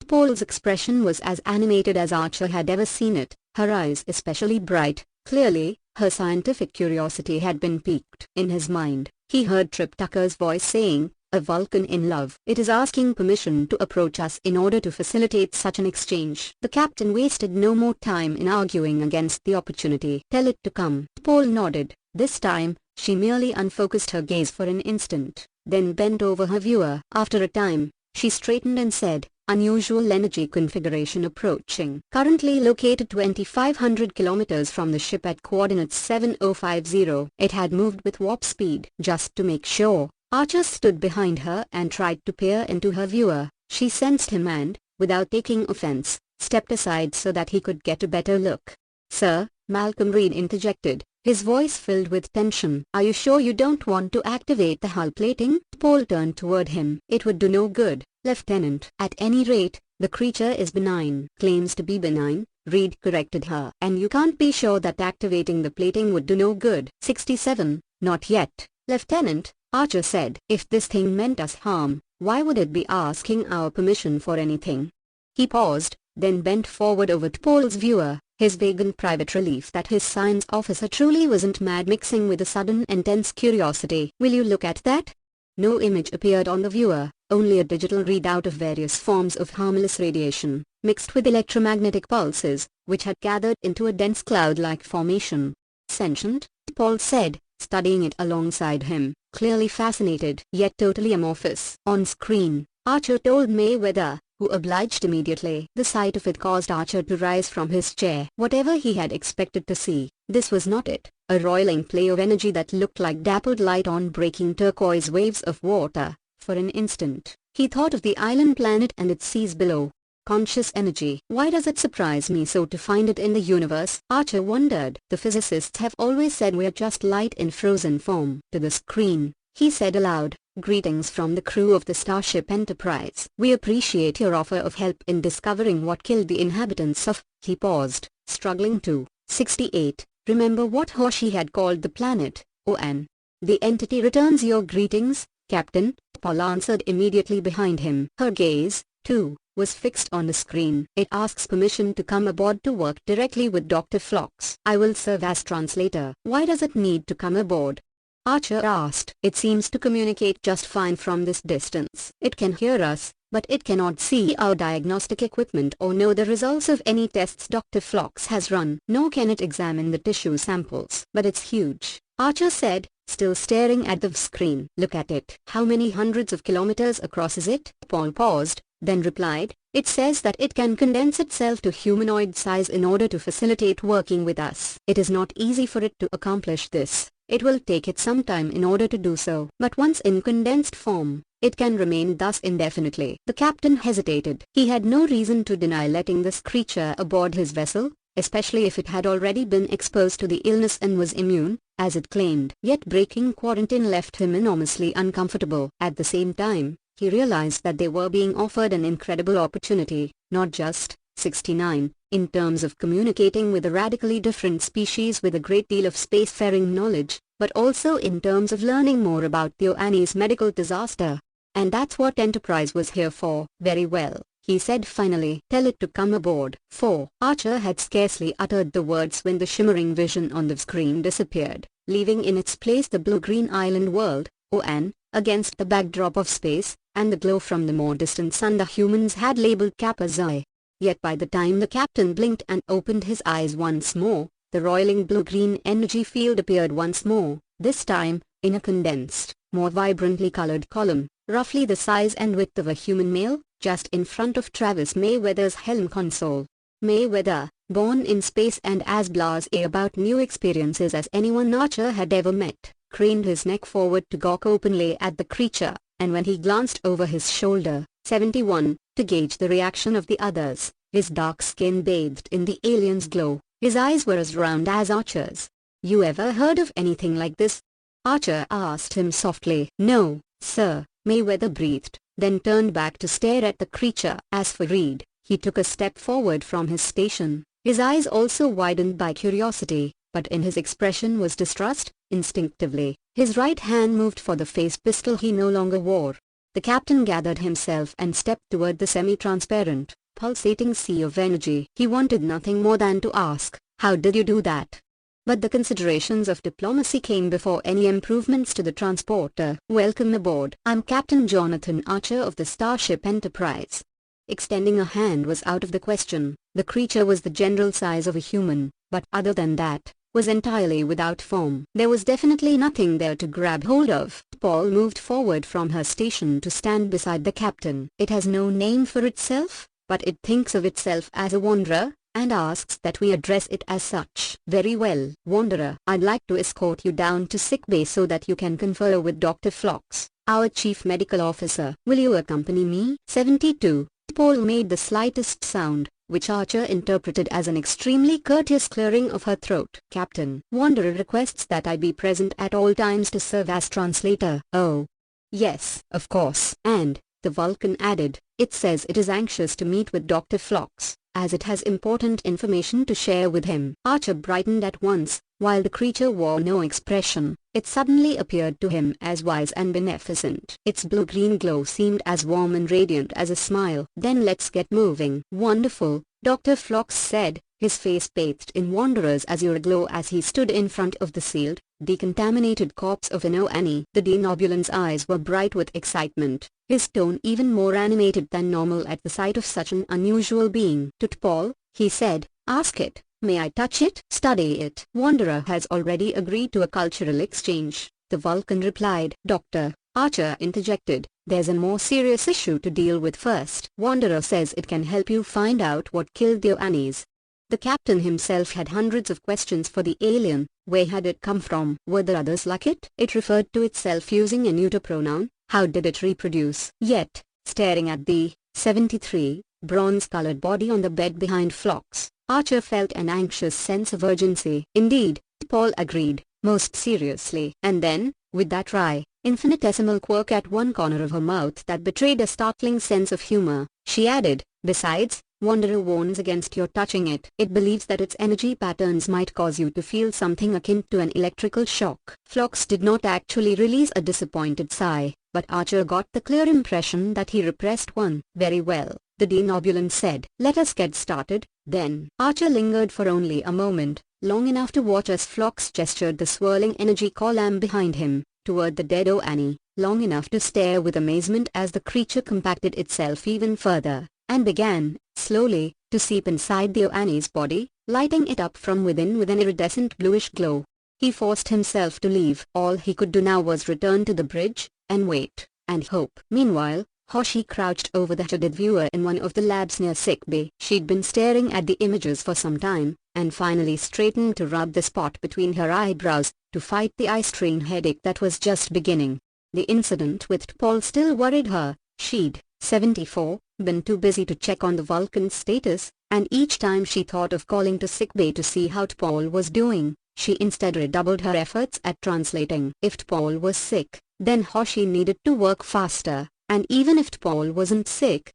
Paul's expression was as animated as Archer had ever seen it, her eyes especially bright. Clearly, her scientific curiosity had been piqued. In his mind, he heard Trip Tucker's voice saying, a Vulcan in love. It is asking permission to approach us in order to facilitate such an exchange. The captain wasted no more time in arguing against the opportunity. Tell it to come. Paul nodded. This time, she merely unfocused her gaze for an instant, then bent over her viewer. After a time, she straightened and said, unusual energy configuration approaching. Currently located 2500 kilometers from the ship at coordinates 7050. It had moved with warp speed. Just to make sure, Archer stood behind her and tried to peer into her viewer. She sensed him and, without taking offense, stepped aside so that he could get a better look. Sir, Malcolm Reed interjected, his voice filled with tension. Are you sure you don't want to activate the hull plating? Paul turned toward him. It would do no good, Lieutenant. At any rate, the creature is benign. Claims to be benign, Reed corrected her. And you can't be sure that activating the plating would do no good. 67, not yet, Lieutenant, Archer said. If this thing meant us harm, why would it be asking our permission for anything? He paused, then bent forward over to Paul's viewer, his vague and private relief that his science officer truly wasn't mad mixing with a sudden intense curiosity. Will you look at that? No image appeared on the viewer, only a digital readout of various forms of harmless radiation, mixed with electromagnetic pulses, which had gathered into a dense cloud-like formation. Sentient? Paul said, studying it alongside him, clearly fascinated, yet totally amorphous. On screen, Archer told Mayweather, who obliged immediately. The sight of it caused Archer to rise from his chair. Whatever he had expected to see, this was not it. A roiling play of energy that looked like dappled light on breaking turquoise waves of water. For an instant, he thought of the island planet and its seas below. Conscious energy. Why does it surprise me so to find it in the universe? Archer wondered. The physicists have always said we're just light in frozen form. To the screen, he said aloud, greetings from the crew of the Starship Enterprise. We appreciate your offer of help in discovering what killed the inhabitants of... He paused, struggling to... 68. Remember what Hoshi had called the planet, ON. The entity returns your greetings, Captain, Paul answered immediately behind him. Her gaze, too, was fixed on the screen. It asks permission to come aboard to work directly with Dr. Phlox. I will serve as translator. Why does it need to come aboard? Archer asked. It seems to communicate just fine from this distance. It can hear us, but it cannot see our diagnostic equipment or know the results of any tests Dr. Phlox has run. Nor can it examine the tissue samples. But it's huge, Archer said, still staring at the screen. Look at it. How many hundreds of kilometers across is it? Paul paused, then replied, it says that it can condense itself to humanoid size in order to facilitate working with us. It is not easy for it to accomplish this. It will take it some time in order to do so. But once in condensed form, it can remain thus indefinitely. The captain hesitated. He had no reason to deny letting this creature aboard his vessel, especially if it had already been exposed to the illness and was immune, as it claimed. Yet breaking quarantine left him enormously uncomfortable. At the same time, he realized that they were being offered an incredible opportunity, not just 69, in terms of communicating with a radically different species with a great deal of spacefaring knowledge, but also in terms of learning more about the Oani's medical disaster. And that's what Enterprise was here for. Very well, he said finally. Tell it to come aboard. 4. Archer had scarcely uttered the words when the shimmering vision on the screen disappeared, leaving in its place the blue-green island world, ON, against the backdrop of space, and the glow from the more distant sun the humans had labeled Kappa Xi. Yet by the time the captain blinked and opened his eyes once more, the roiling blue-green energy field appeared once more, this time, in a condensed, more vibrantly colored column, roughly the size and width of a human male, just in front of Travis Mayweather's helm console. Mayweather, born in space and as blasé about new experiences as anyone Archer had ever met, craned his neck forward to gawk openly at the creature, and when he glanced over his shoulder, 71, to gauge the reaction of the others, his dark skin bathed in the alien's glow, his eyes were as round as Archer's. You ever heard of anything like this? Archer asked him softly. No, sir, Mayweather breathed, then turned back to stare at the creature. As for Reed, he took a step forward from his station, his eyes also widened by curiosity, but in his expression was distrust. Instinctively, his right hand moved for the face pistol he no longer wore. The captain gathered himself and stepped toward the semi-transparent, pulsating sea of energy. He wanted nothing more than to ask, how did you do that? but the considerations of diplomacy came before any improvements to the transporter. "Welcome aboard. I'm Captain Jonathan Archer of the Starship Enterprise." Extending a hand was out of the question. The creature was the general size of a human, but other than that, was entirely without form. There was definitely nothing there to grab hold of. Paul moved forward from her station to stand beside the captain. "It has no name for itself, but it thinks of itself as a wanderer, and asks that we address it as such." "Very well, Wanderer. I'd like to escort you down to sickbay so that you can confer with Dr. Phlox, our chief medical officer. Will you accompany me?" 72. Paul made the slightest sound, which Archer interpreted as an extremely courteous clearing of her throat. "Captain, Wanderer requests that I be present at all times to serve as translator." "Oh. Yes, of course." And, the Vulcan added, "it says it is anxious to meet with Dr. Phlox, as it has important information to share with him." Archer brightened at once, while the creature wore no expression. It suddenly appeared to him as wise and beneficent. Its blue-green glow seemed as warm and radiant as a smile. "Then let's get moving." "Wonderful," Dr. Phlox said, his face bathed in Wanderer's azure glow as he stood in front of the sealed, decontaminated corpse of an Annie. The denobulant's eyes were bright with excitement, his tone even more animated than normal at the sight of such an unusual being. "To Paul," he said, "ask it. May I touch it?" "Study it." "Wanderer has already agreed to a cultural exchange," the Vulcan replied. "Dr. Archer interjected, "there's a more serious issue to deal with first. Wanderer says it can help you find out what killed the Annies." The captain himself had hundreds of questions for the alien. Where had it come from? Were there others like it? It referred to itself using a neuter pronoun. How did it reproduce? Yet, staring at the 73 bronze-colored body on the bed behind Phlox, Archer felt an anxious sense of urgency. "Indeed," Paul agreed, most seriously. And then, with that wry, infinitesimal quirk at one corner of her mouth that betrayed a startling sense of humor, she added, "Besides, Wanderer warns against your touching it. It believes that its energy patterns might cause you to feel something akin to an electrical shock." Phlox did not actually release a disappointed sigh, but Archer got the clear impression that he repressed one. "Very well," the denobulant said. "Let us get started, then." Archer lingered for only a moment, long enough to watch as Phlox gestured the swirling energy column behind him, toward the dead Annie, long enough to stare with amazement as the creature compacted itself even further, and began, slowly, to seep inside the Annie's body, lighting it up from within with an iridescent bluish glow. He forced himself to leave. All he could do now was return to the bridge, and wait, and hope. Meanwhile, Hoshi crouched over the hooded viewer in one of the labs near sickbay. She'd been staring at the images for some time, and finally straightened to rub the spot between her eyebrows, to fight the eye-strain headache that was just beginning. The incident with Paul still worried her. She'd, 74, been too busy to check on the Vulcan's status, and each time she thought of calling to sickbay to see how Paul was doing, she instead redoubled her efforts at translating. If Paul was sick, then Hoshi needed to work faster, and even if Paul wasn't sick,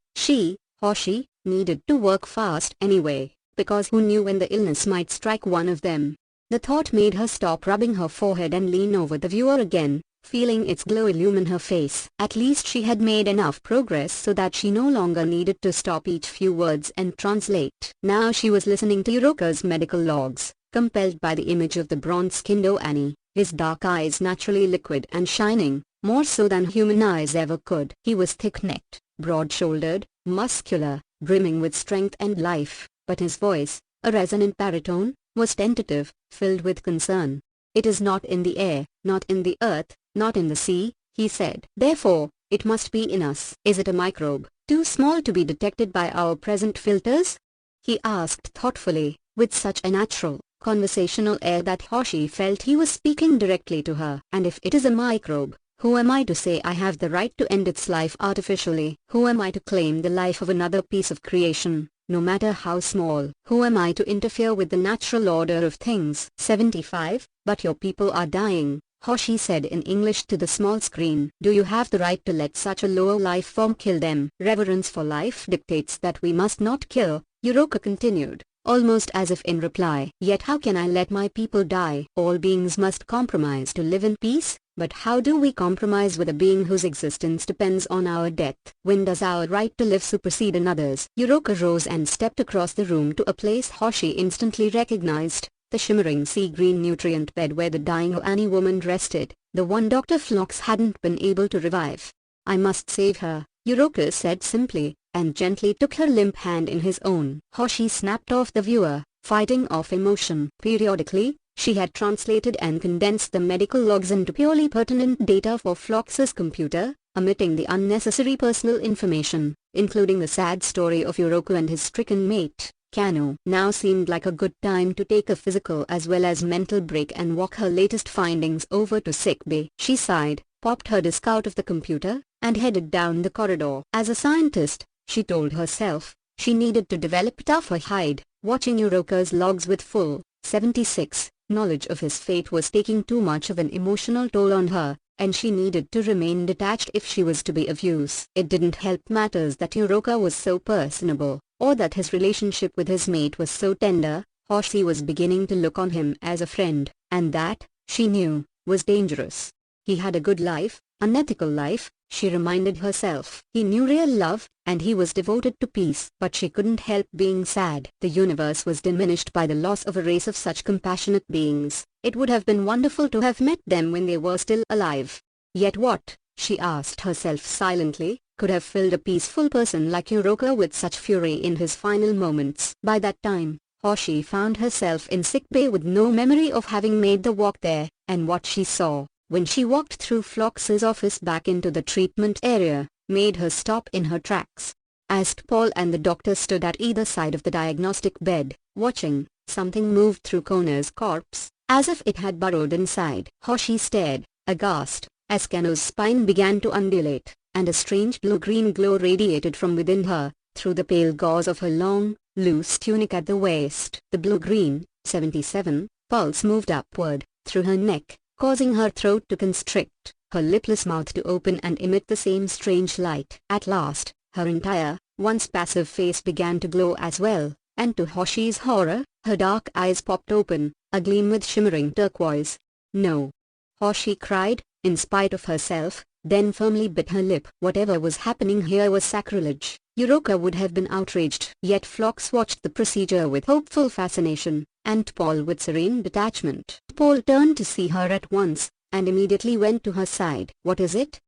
Hoshi, needed to work fast anyway, because who knew when the illness might strike one of them. The thought made her stop rubbing her forehead and lean over the viewer again, feeling its glow illumine her face. At least she had made enough progress so that she no longer needed to stop each few words and translate. Now she was listening to Yuroka's medical logs, compelled by the image of the bronze-skinned Annie, his dark eyes naturally liquid and shining, more so than human eyes ever could. He was thick-necked, broad-shouldered, muscular, brimming with strength and life, but his voice, a resonant baritone, was tentative, filled with concern. "It is not in the air, not in the earth, not in the sea," he said. "Therefore, it must be in us." "Is it a microbe, too small to be detected by our present filters?" he asked thoughtfully, with such a natural, conversational air that Hoshi felt he was speaking directly to her. "And if it is a microbe, who am I to say I have the right to end its life artificially? Who am I to claim the life of another piece of creation, no matter how small? Who am I to interfere with the natural order of things?" 75. "But your people are dying," Hoshi said in English to the small screen. "Do you have the right to let such a lower life form kill them?" "Reverence for life dictates that we must not kill," Yuroka continued, almost as if in reply. "Yet how can I let my people die? All beings must compromise to live in peace, but how do we compromise with a being whose existence depends on our death? When does our right to live supersede another's?" Yuroka rose and stepped across the room to a place Hoshi instantly recognized, the shimmering sea-green nutrient bed where the dying Oani woman rested, the one Dr. Phlox hadn't been able to revive. "I must save her," Uroku said simply, and gently took her limp hand in his own. Hoshi snapped off the viewer, fighting off emotion. Periodically, she had translated and condensed the medical logs into purely pertinent data for Phlox's computer, omitting the unnecessary personal information, including the sad story of Uroku and his stricken mate, Kano. Now seemed like a good time to take a physical as well as mental break and walk her latest findings over to sickbay. She sighed, popped her disk out of the computer, and headed down the corridor. As a scientist, she told herself, she needed to develop tougher hide. Watching Uroku's logs with full 76 knowledge of his fate was taking too much of an emotional toll on her, and she needed to remain detached if she was to be of use. It didn't help matters that Uroku was so personable, or that his relationship with his mate was so tender. Hoshi was beginning to look on him as a friend, and that, she knew, was dangerous. He had a good life, unethical life, she reminded herself. He knew real love, and he was devoted to peace. But she couldn't help being sad. The universe was diminished by the loss of a race of such compassionate beings. It would have been wonderful to have met them when they were still alive. Yet what, she asked herself silently, could have filled a peaceful person like Uroku with such fury in his final moments? By that time, Hoshi found herself in sickbay with no memory of having made the walk there, and what she saw, when she walked through Phlox's office back into the treatment area, made her stop in her tracks. As Paul and the doctor stood at either side of the diagnostic bed, watching, something moved through Connor's corpse, as if it had burrowed inside. Hoshi stared, aghast, as Kano's spine began to undulate, and a strange blue-green glow radiated from within her, through the pale gauze of her long, loose tunic at the waist. The blue-green, 77, pulse moved upward, through her neck, causing her throat to constrict, her lipless mouth to open and emit the same strange light. At last, her entire, once passive face began to glow as well, and to Hoshi's horror, her dark eyes popped open, agleam with shimmering turquoise. "No!" Hoshi cried, in spite of herself, then firmly bit her lip. Whatever was happening here was sacrilege. Uroku would have been outraged. Yet Phlox watched the procedure with hopeful fascination, and Paul with serene detachment. Paul turned to see her at once, and immediately went to her side. "What is it?"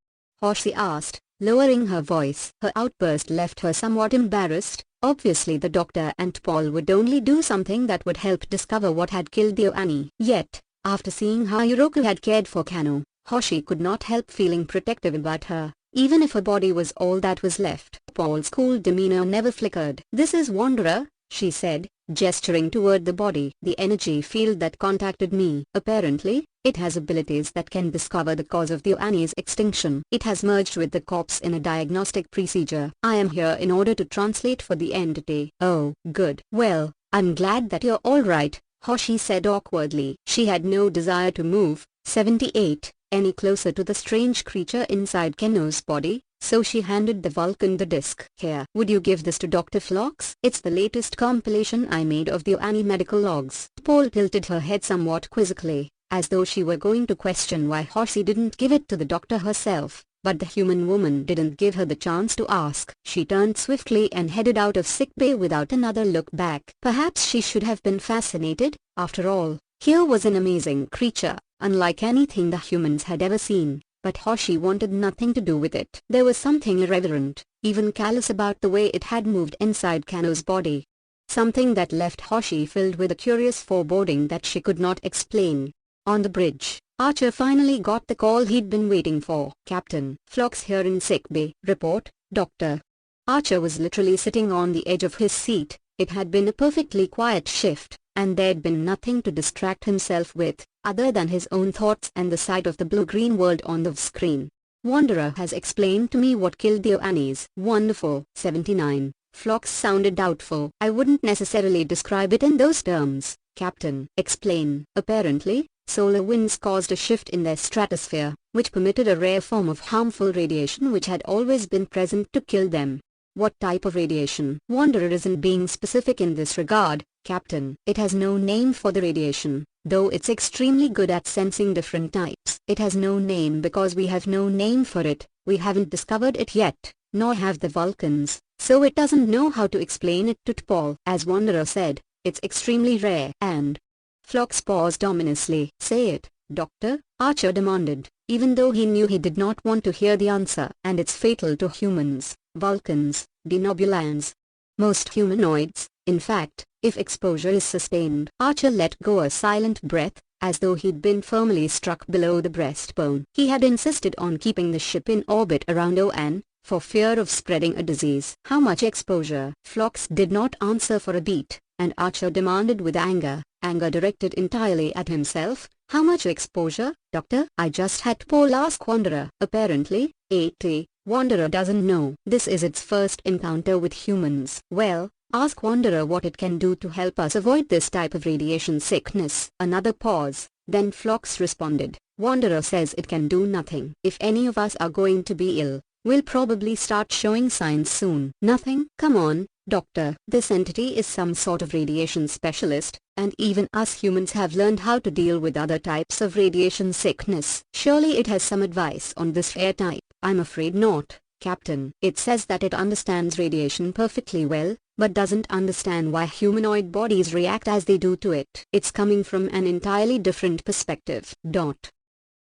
Hoshi asked, lowering her voice. Her outburst left her somewhat embarrassed. Obviously the doctor and Paul would only do something that would help discover what had killed the Oani. Yet, after seeing how Uroku had cared for Kano, Hoshi could not help feeling protective about her, even if her body was all that was left. Paul's cool demeanor never flickered. "This is Wanderer," she said, gesturing toward the body. "The energy field that contacted me. Apparently, it has abilities that can discover the cause of the Oani's extinction. It has merged with the corpse in a diagnostic procedure. I am here in order to translate for the entity." "Oh, good. Well, I'm glad that you're all right," Hoshi said awkwardly. She had no desire to move, 78, any closer to the strange creature inside Kano's body, so she handed the Vulcan the disc. "Here, would you give this to Dr. Phlox? It's the latest compilation I made of the Oani medical logs." Paul tilted her head somewhat quizzically, as though she were going to question why Hoshi didn't give it to the doctor herself, but the human woman didn't give her the chance to ask. She turned swiftly and headed out of sickbay without another look back. Perhaps she should have been fascinated. After all, here was an amazing creature, unlike anything the humans had ever seen, but Hoshi wanted nothing to do with it. There was something irreverent, even callous about the way it had moved inside Kano's body. Something that left Hoshi filled with a curious foreboding that she could not explain. On the bridge, Archer finally got the call he'd been waiting for. "Captain Phlox here in sickbay. Report, Doctor." Archer was literally sitting on the edge of his seat. It had been a perfectly quiet shift, and there'd been nothing to distract himself with, other than his own thoughts and the sight of the blue-green world on the screen. "Wanderer has explained to me what killed the Oanis." "Wonderful." 79. Phlox sounded doubtful. "I wouldn't necessarily describe it in those terms, Captain." "Explain." "Apparently, solar winds caused a shift in their stratosphere, which permitted a rare form of harmful radiation which had always been present to kill them." "What type of radiation?" "Wanderer isn't being specific in this regard, Captain. It has no name for the radiation, though it's extremely good at sensing different types. It has no name because we have no name for it. We haven't discovered it yet, nor have the Vulcans, so it doesn't know how to explain it to T'Pol. As Wanderer said, it's extremely rare and..." Phlox paused ominously. "Say it, Doctor," Archer demanded, even though he knew he did not want to hear the answer. "And it's fatal to humans, Vulcans, denobulans, most humanoids, in fact, if exposure is sustained." Archer let go a silent breath, as though he'd been firmly struck below the breastbone. He had insisted on keeping the ship in orbit around ON, for fear of spreading a disease. "How much exposure?" Phlox did not answer for a beat, and Archer demanded with anger directed entirely at himself. "How much exposure, Doctor?" "I just had Paul ask Wanderer." "Apparently, 80. Wanderer doesn't know. This is its first encounter with humans." "Well, ask Wanderer what it can do to help us avoid this type of radiation sickness." Another pause, then Phlox responded. "Wanderer says it can do nothing. If any of us are going to be ill, we'll probably start showing signs soon." "Nothing? Come on, Doctor. This entity is some sort of radiation specialist, and even us humans have learned how to deal with other types of radiation sickness. Surely it has some advice on this air type." "I'm afraid not, Captain. It says that it understands radiation perfectly well, but doesn't understand why humanoid bodies react as they do to it. It's coming from an entirely different perspective."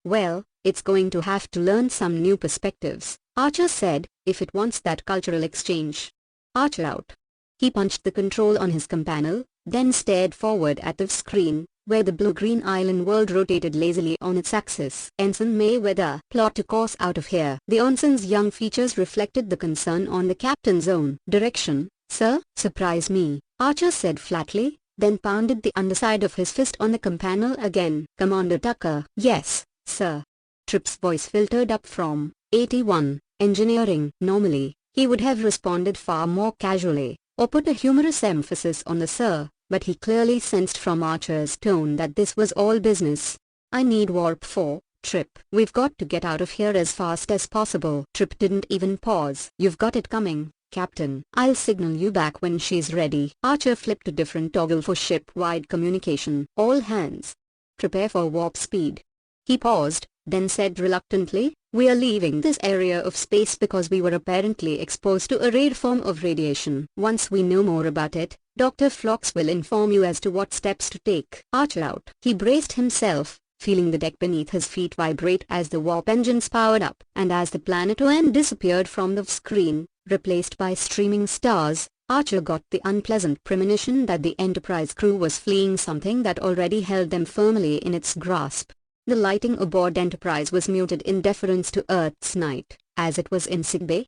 "Well, it's going to have to learn some new perspectives," Archer said, "if it wants that cultural exchange." Archer out. He punched the control on his companel, then stared forward at the screen, where the blue-green island world rotated lazily on its axis. "Ensign Mayweather, plot a course out of here." The ensign's young features reflected the concern on the captain's own. "Direction, sir?" "Surprise me," Archer said flatly, then pounded the underside of his fist on the companel again. "Commander Tucker." "Yes, sir." Tripp's voice filtered up from 81, engineering. Normally, he would have responded far more casually, or put a humorous emphasis on the "sir," but he clearly sensed from Archer's tone that this was all business. "I need warp 4, Tripp. We've got to get out of here as fast as possible." Tripp didn't even pause. "You've got it coming, Captain. I'll signal you back when she's ready." Archer flipped a different toggle for ship-wide communication. "All hands, prepare for warp speed." He paused, then said reluctantly, "We are leaving this area of space because we were apparently exposed to a rare form of radiation. Once we know more about it, Dr. Phlox will inform you as to what steps to take." Archer out. He braced himself, feeling the deck beneath his feet vibrate as the warp engines powered up. And as the planet ON disappeared from the screen, replaced by streaming stars, Archer got the unpleasant premonition that the Enterprise crew was fleeing something that already held them firmly in its grasp. The lighting aboard Enterprise was muted in deference to Earth's night, as it was in sickbay.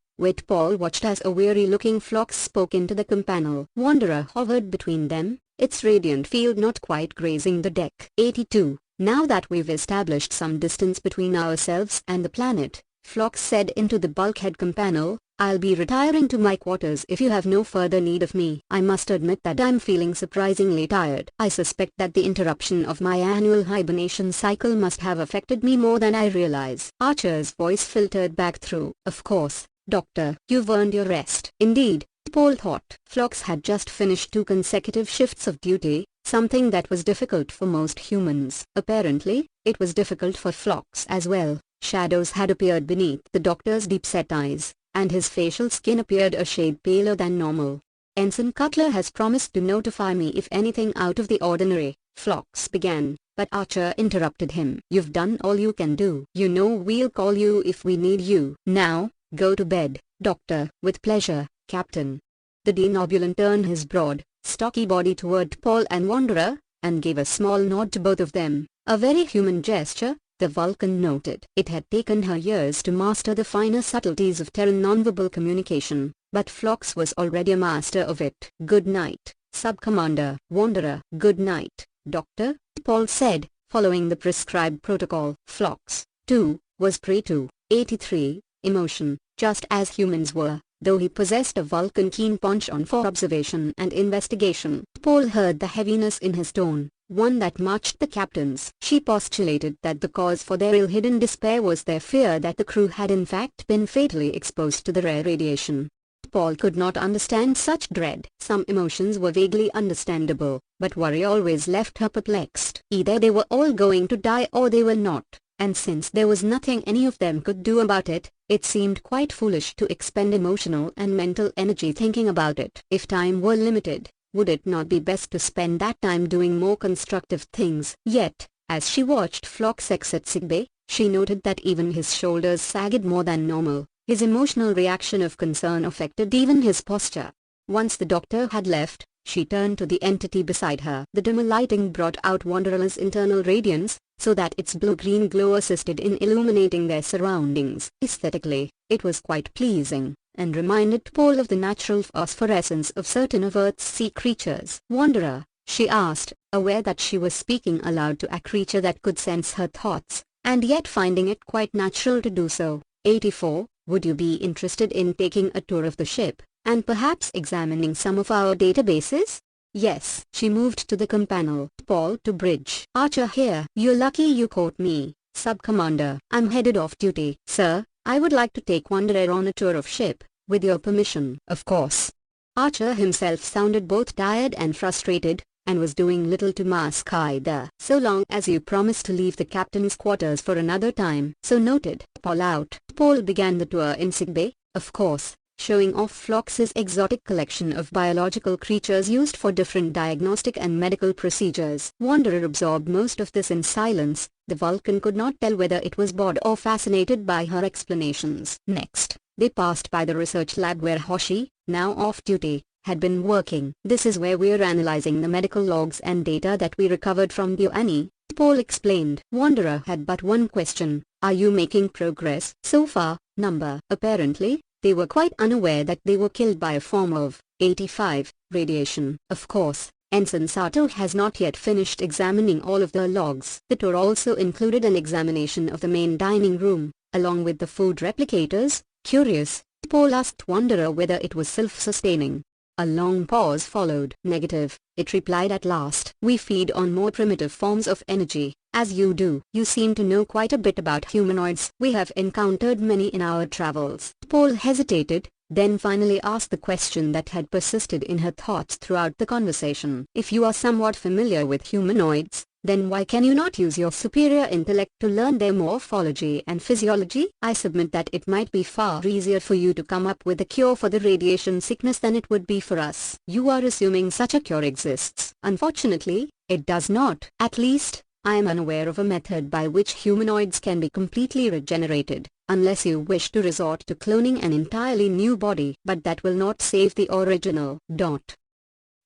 Paul watched as a weary-looking Phlox spoke into the companel. Wanderer hovered between them, its radiant field not quite grazing the deck. 82. "Now that we've established some distance between ourselves and the planet," Phlox said into the bulkhead companel, "I'll be retiring to my quarters if you have no further need of me. I must admit that I'm feeling surprisingly tired. I suspect that the interruption of my annual hibernation cycle must have affected me more than I realize." Archer's voice filtered back through. "Of course, Doctor. You've earned your rest." Indeed, Paul thought. Phlox had just finished 2 consecutive shifts of duty, something that was difficult for most humans. Apparently, it was difficult for Phlox as well. Shadows had appeared beneath the doctor's deep-set eyes, and his facial skin appeared a shade paler than normal. "Ensign Cutler has promised to notify me if anything out of the ordinary," Phlox began, but Archer interrupted him. "You've done all you can do. You know we'll call you if we need you. Now, go to bed, Doctor." "With pleasure, Captain." The denobulant turned his broad, stocky body toward Paul and Wanderer, and gave a small nod to both of them. A very human gesture, the Vulcan noted. It had taken her years to master the finer subtleties of Terran nonverbal communication, but Phlox was already a master of it. "Good night, Sub-Commander." "Wanderer." "Good night, Doctor," Paul said, following the prescribed protocol. Phlox, too, was prey to 83 emotion, just as humans were, though he possessed a Vulcan keen penchant for observation and investigation. Paul heard the heaviness in his tone, one that matched the captain's. She postulated that the cause for their ill-hidden despair was their fear that the crew had in fact been fatally exposed to the rare radiation. Paul could not understand such dread. Some emotions were vaguely understandable, but worry always left her perplexed. Either they were all going to die or they were not, and since there was nothing any of them could do about it, it seemed quite foolish to expend emotional and mental energy thinking about it. If time were limited, Would it not be best to spend that time doing more constructive things? Yet, as she watched Phlox exit sickbay, she noted that even his shoulders sagged more than normal. His emotional reaction of concern affected even his posture. Once the doctor had left, she turned to the entity beside her. The dimmer lighting brought out Wanderer's internal radiance, so that its blue-green glow assisted in illuminating their surroundings. Aesthetically, it was quite pleasing, and reminded Paul of the natural phosphorescence of certain of Earth's sea creatures. "Wanderer," she asked, aware that she was speaking aloud to a creature that could sense her thoughts, and yet finding it quite natural to do so. 84. Would you be interested in taking a tour of the ship, and perhaps examining some of our databases? Yes. She moved to the companel. Paul to bridge. Archer here. You're lucky you caught me, Sub-Commander. I'm headed off duty. Sir, I would like to take Wanderer on a tour of ship, with your permission. Of course. Archer himself sounded both tired and frustrated, and was doing little to mask either. So long as you promise to leave the captain's quarters for another time. So noted. Paul out. Paul began the tour in sickbay, of course, showing off Phlox's exotic collection of biological creatures used for different diagnostic and medical procedures. Wanderer absorbed most of this in silence. The Vulcan could not tell whether it was bored or fascinated by her explanations. Next, they passed by the research lab where Hoshi, now off duty, had been working. This is where we're analyzing the medical logs and data that we recovered from the Ani, Paul explained. Wanderer had but one question: are you making progress? So far, number. Apparently, they were quite unaware that they were killed by a form of 85 radiation. Of course, Ensign Sato has not yet finished examining all of the logs. The tour also included an examination of the main dining room, along with the food replicators. Curious, Paul asked Wanderer whether it was self-sustaining. A long pause followed. Negative, it replied at last. We feed on more primitive forms of energy, as you do. You seem to know quite a bit about humanoids. We have encountered many in our travels. Paul hesitated, then finally asked the question that had persisted in her thoughts throughout the conversation. If you are somewhat familiar with humanoids, then why can you not use your superior intellect to learn their morphology and physiology? I submit that it might be far easier for you to come up with a cure for the radiation sickness than it would be for us. You are assuming such a cure exists. Unfortunately, it does not. At least, I am unaware of a method by which humanoids can be completely regenerated, unless you wish to resort to cloning an entirely new body. But that will not save the original.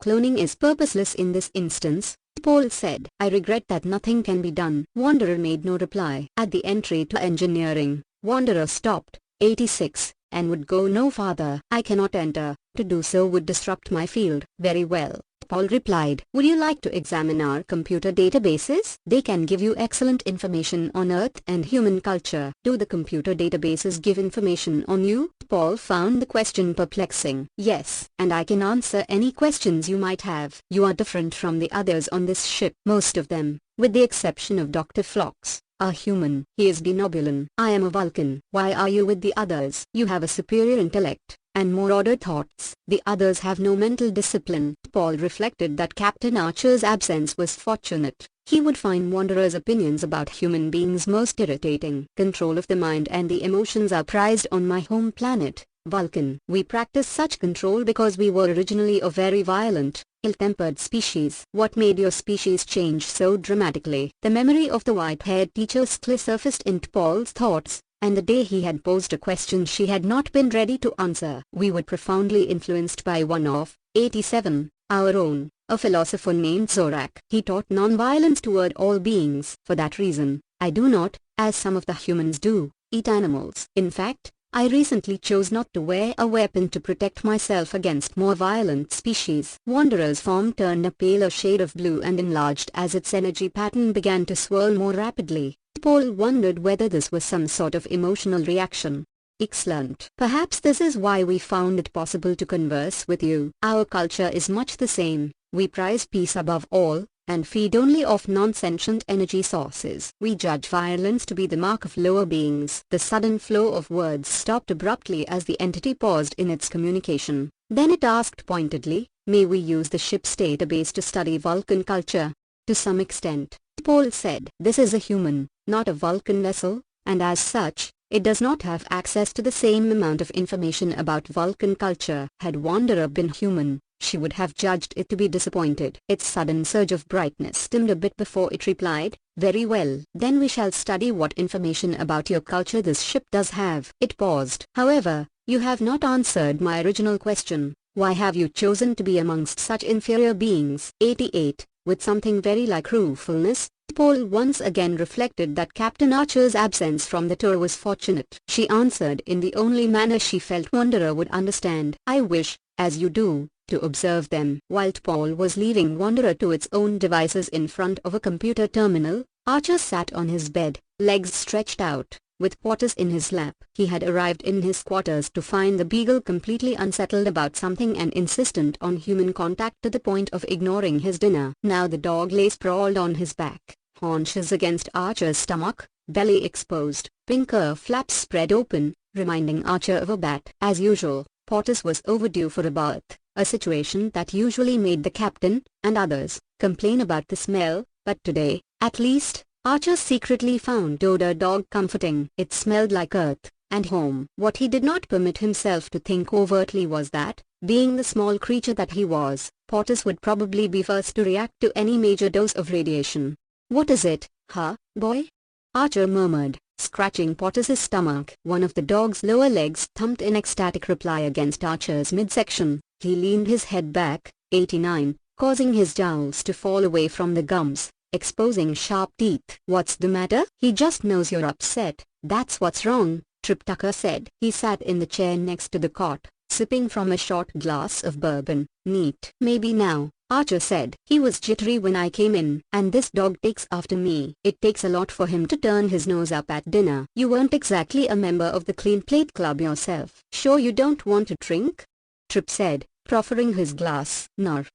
Cloning is purposeless in this instance, Paul said. I regret that nothing can be done. Wanderer made no reply. At the entry to engineering, Wanderer stopped. 86, and would go no farther. I cannot enter. To do so would disrupt my field. Very well, Paul replied. Would you like to examine our computer databases? They can give you excellent information on Earth and human culture. Do the computer databases give information on you? Paul found the question perplexing. Yes, and I can answer any questions you might have. You are different from the others on this ship. Most of them, with the exception of Dr. Phlox, are human. He is denobulan. I am a Vulcan. Why are you with the others? You have a superior intellect, and more ordered thoughts. The others have no mental discipline. Paul reflected that Captain Archer's absence was fortunate. He would find Wanderer's opinions about human beings most irritating. Control of the mind and the emotions are prized on my home planet, Vulcan. We practice such control because we were originally a very violent, ill-tempered species. What made your species change so dramatically? The memory of the white-haired teacher surfaced into Paul's thoughts, and the day he had posed a question she had not been ready to answer. We were profoundly influenced by one of 87, our own, a philosopher named Zorak. He taught non-violence toward all beings. For that reason, I do not, as some of the humans do, eat animals. In fact, I recently chose not to wear a weapon to protect myself against more violent species. Wanderer's form turned a paler shade of blue and enlarged as its energy pattern began to swirl more rapidly. Paul wondered whether this was some sort of emotional reaction. Excellent. Perhaps this is why we found it possible to converse with you. Our culture is much the same. We prize peace above all, and feed only off non-sentient energy sources. We judge violence to be the mark of lower beings. The sudden flow of words stopped abruptly as the entity paused in its communication. Then it asked pointedly, may we use the ship's database to study Vulcan culture? To some extent, Paul said. This is a human, not a Vulcan vessel, and as such, it does not have access to the same amount of information about Vulcan culture. Had Wanderer been human, she would have judged it to be disappointed. Its sudden surge of brightness dimmed a bit before it replied, "Very well. Then we shall study what information about your culture this ship does have." It paused. "However, you have not answered my original question. Why have you chosen to be amongst such inferior beings?" 88. With something very like ruefulness, Paul once again reflected that Captain Archer's absence from the tour was fortunate. She answered in the only manner she felt Wanderer would understand. "I wish, as you do, to observe them." While Paul was leaving Wanderer to its own devices in front of a computer terminal, Archer sat on his bed, legs stretched out, with Portis in his lap. He had arrived in his quarters to find the beagle completely unsettled about something and insistent on human contact to the point of ignoring his dinner. Now the dog lay sprawled on his back, haunches against Archer's stomach, belly exposed, pinker flaps spread open, reminding Archer of a bat. As usual, Portis was overdue for a bath, a situation that usually made the captain, and others, complain about the smell, but today, at least, Archer secretly found the odor dog comforting. It smelled like earth, and home. What he did not permit himself to think overtly was that, being the small creature that he was, Portis would probably be first to react to any major dose of radiation. "What is it, huh, boy?" Archer murmured, scratching Portis's stomach. One of the dog's lower legs thumped in ecstatic reply against Archer's midsection. He leaned his head back, 89, causing his jowls to fall away from the gums, exposing sharp teeth. "What's the matter?" "He just knows you're upset, that's what's wrong," Trip Tucker said. He sat in the chair next to the cot, sipping from a short glass of bourbon. "Neat." "Maybe now," Archer said. "He was jittery when I came in, and this dog takes after me. It takes a lot for him to turn his nose up at dinner." "You weren't exactly a member of the Clean Plate Club yourself." "Sure you don't want to drink?" Trip said, proffering his glass. "Nar."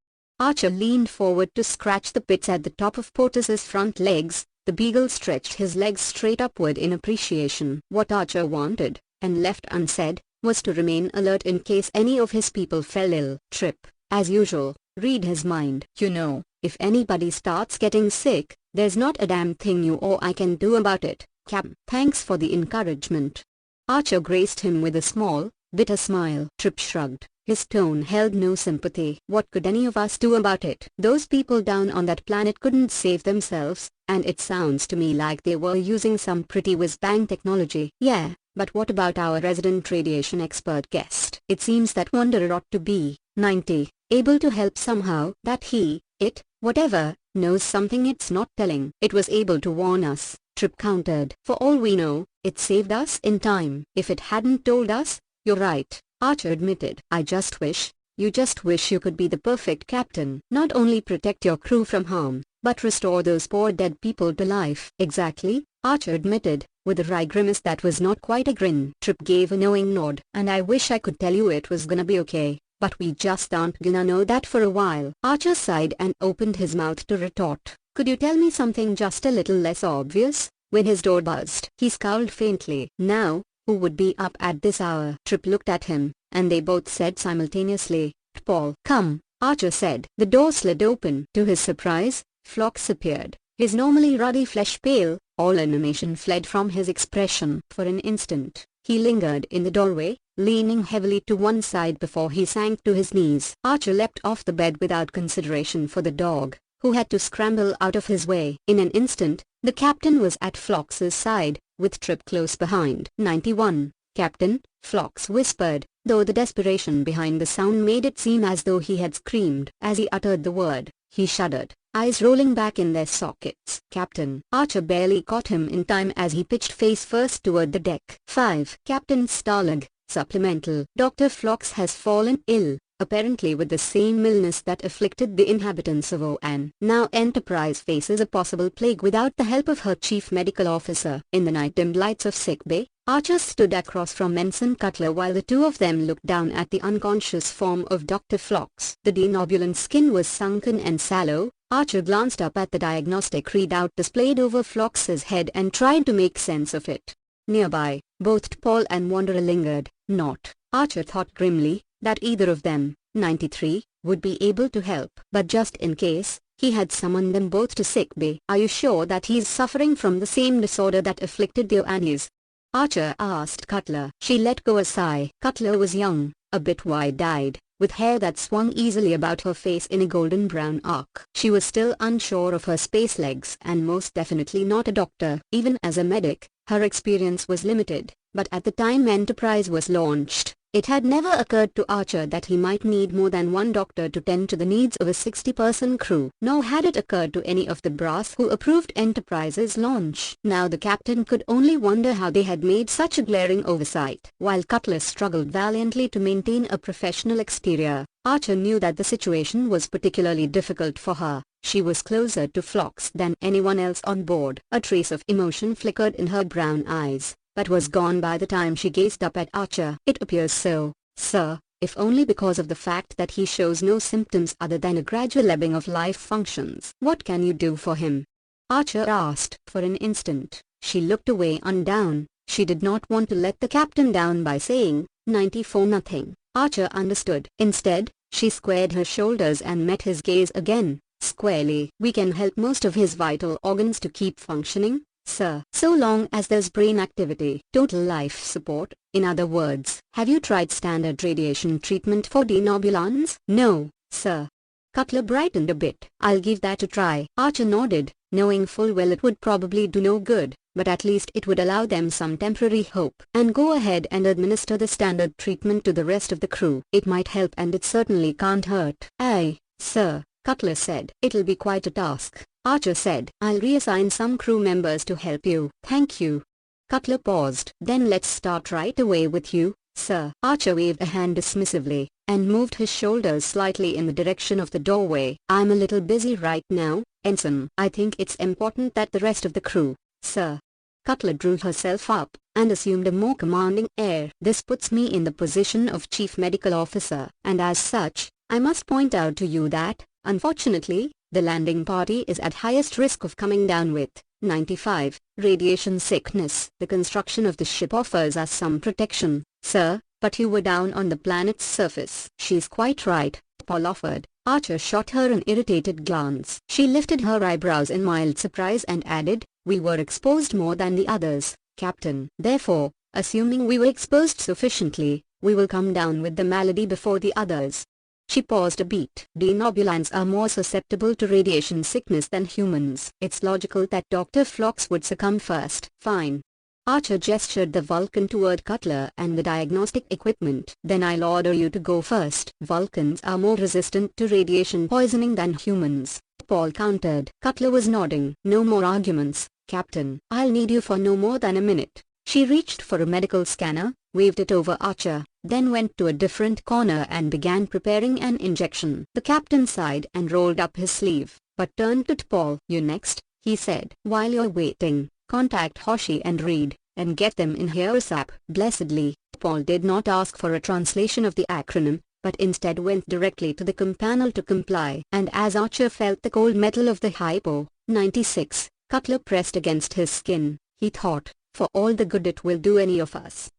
Archer leaned forward to scratch the pits at the top of Portis's front legs. The beagle stretched his legs straight upward in appreciation. What Archer wanted, and left unsaid, was to remain alert in case any of his people fell ill. Trip, as usual, read his mind. "You know, if anybody starts getting sick, there's not a damn thing you or I can do about it, Cap." "Thanks for the encouragement." Archer graced him with a small, bitter smile. Trip shrugged. His tone held no sympathy. "What could any of us do about it? Those people down on that planet couldn't save themselves, and it sounds to me like they were using some pretty whiz-bang technology." "Yeah, but what about our resident radiation expert guest? It seems that Wanderer ought to be, 90, able to help somehow. That whatever, knows something it's not telling." "It was able to warn us," Trip countered. "For all we know, it saved us in time." "If it hadn't told us, you're right," Archer admitted. You just wish you could be the perfect captain. Not only protect your crew from harm, but restore those poor dead people to life." "Exactly," Archer admitted, with a wry grimace that was not quite a grin. Trip gave a knowing nod. "And I wish I could tell you it was gonna be okay, but we just aren't gonna know that for a while." Archer sighed and opened his mouth to retort. "Could you tell me something just a little less obvious?" when his door buzzed. He scowled faintly. "Now, who would be up at this hour?" Trip looked at him, and they both said simultaneously, "Paul." "Come," Archer said. The door slid open. To his surprise, Phlox appeared. His normally ruddy flesh pale, all animation fled from his expression. For an instant, he lingered in the doorway, leaning heavily to one side before he sank to his knees. Archer leapt off the bed without consideration for the dog, who had to scramble out of his way. In an instant, the captain was at Phlox's side, with Trip close behind. 91, Captain, Phlox whispered, though the desperation behind the sound made it seem as though he had screamed. As he uttered the word, he shuddered, eyes rolling back in their sockets. "Captain." Archer barely caught him in time as he pitched face first toward the deck. 5. Captain Stalag, supplemental. Dr. Phlox has fallen ill, apparently with the same illness that afflicted the inhabitants of Oan. Now Enterprise faces a possible plague without the help of her chief medical officer. In the night-dimmed lights of sickbay, Archer stood across from Ensign Cutler while the two of them looked down at the unconscious form of Dr. Phlox. The denobulent skin was sunken and sallow. Archer glanced up at the diagnostic readout displayed over Phlox's head and tried to make sense of it. Nearby, both Paul and Wanderer lingered. Not, Archer thought grimly, that either of them, 93, would be able to help. But just in case, he had summoned them both to sickbay. "Are you sure that he's suffering from the same disorder that afflicted the Oanese?" Archer asked Cutler. She let go a sigh. Cutler was young, a bit wide-eyed, with hair that swung easily about her face in a golden brown arc. She was still unsure of her space legs and most definitely not a doctor. Even as a medic, her experience was limited, but at the time Enterprise was launched, it had never occurred to Archer that he might need more than one doctor to tend to the needs of a 60-person crew. Nor had it occurred to any of the brass who approved Enterprise's launch. Now the captain could only wonder how they had made such a glaring oversight. While Cutler struggled valiantly to maintain a professional exterior, Archer knew that the situation was particularly difficult for her. She was closer to Phlox than anyone else on board. A trace of emotion flickered in her brown eyes, but was gone by the time she gazed up at Archer. "It appears so, sir, if only because of the fact that he shows no symptoms other than a gradual ebbing of life functions." "What can you do for him?" Archer asked. For an instant, she looked away and down. She did not want to let the captain down by saying, 90-0. Archer understood. Instead, she squared her shoulders and met his gaze again, squarely. "We can help most of his vital organs to keep functioning, sir, so long as there's brain activity. Total life support, in other words." "Have you tried standard radiation treatment for denobulans?" "No, sir." Cutler brightened a bit. "I'll give that a try." Archer nodded, knowing full well it would probably do no good, but at least it would allow them some temporary hope. "And go ahead and administer the standard treatment to the rest of the crew. It might help and it certainly can't hurt." "Aye, sir," Cutler said. "It'll be quite a task," Archer said. "I'll reassign some crew members to help you." "Thank you." Cutler paused. "Then let's start right away with you, sir." Archer waved a hand dismissively, and moved his shoulders slightly in the direction of the doorway. "I'm a little busy right now, Ensign. I think it's important that the rest of the crew, sir." Cutler drew herself up, and assumed a more commanding air. "This puts me in the position of Chief Medical Officer, and as such, I must point out to you that, unfortunately, the landing party is at highest risk of coming down with 95 radiation sickness. The construction of the ship offers us some protection, sir, but you were down on the planet's surface." "She's quite right," Paul offered. Archer shot her an irritated glance. She lifted her eyebrows in mild surprise and added, "We were exposed more than the others, Captain. Therefore, assuming we were exposed sufficiently, we will come down with the malady before the others." She paused a beat. "Denobulans are more susceptible to radiation sickness than humans. It's logical that Dr. Phlox would succumb first." "Fine." Archer gestured the Vulcan toward Cutler and the diagnostic equipment. "Then I'll order you to go first." "Vulcans are more resistant to radiation poisoning than humans," Paul countered. Cutler was nodding. "No more arguments, Captain. I'll need you for no more than a minute." She reached for a medical scanner, waved it over Archer, then went to a different corner and began preparing an injection. The captain sighed and rolled up his sleeve, but turned to T'Pol. "You next," he said. "While you're waiting, contact Hoshi and Reed, and get them in here ASAP." Blessedly, Paul did not ask for a translation of the acronym, but instead went directly to the companel to comply. And as Archer felt the cold metal of the Hypo 96 Cutler pressed against his skin, he thought, "For all the good it will do any of us."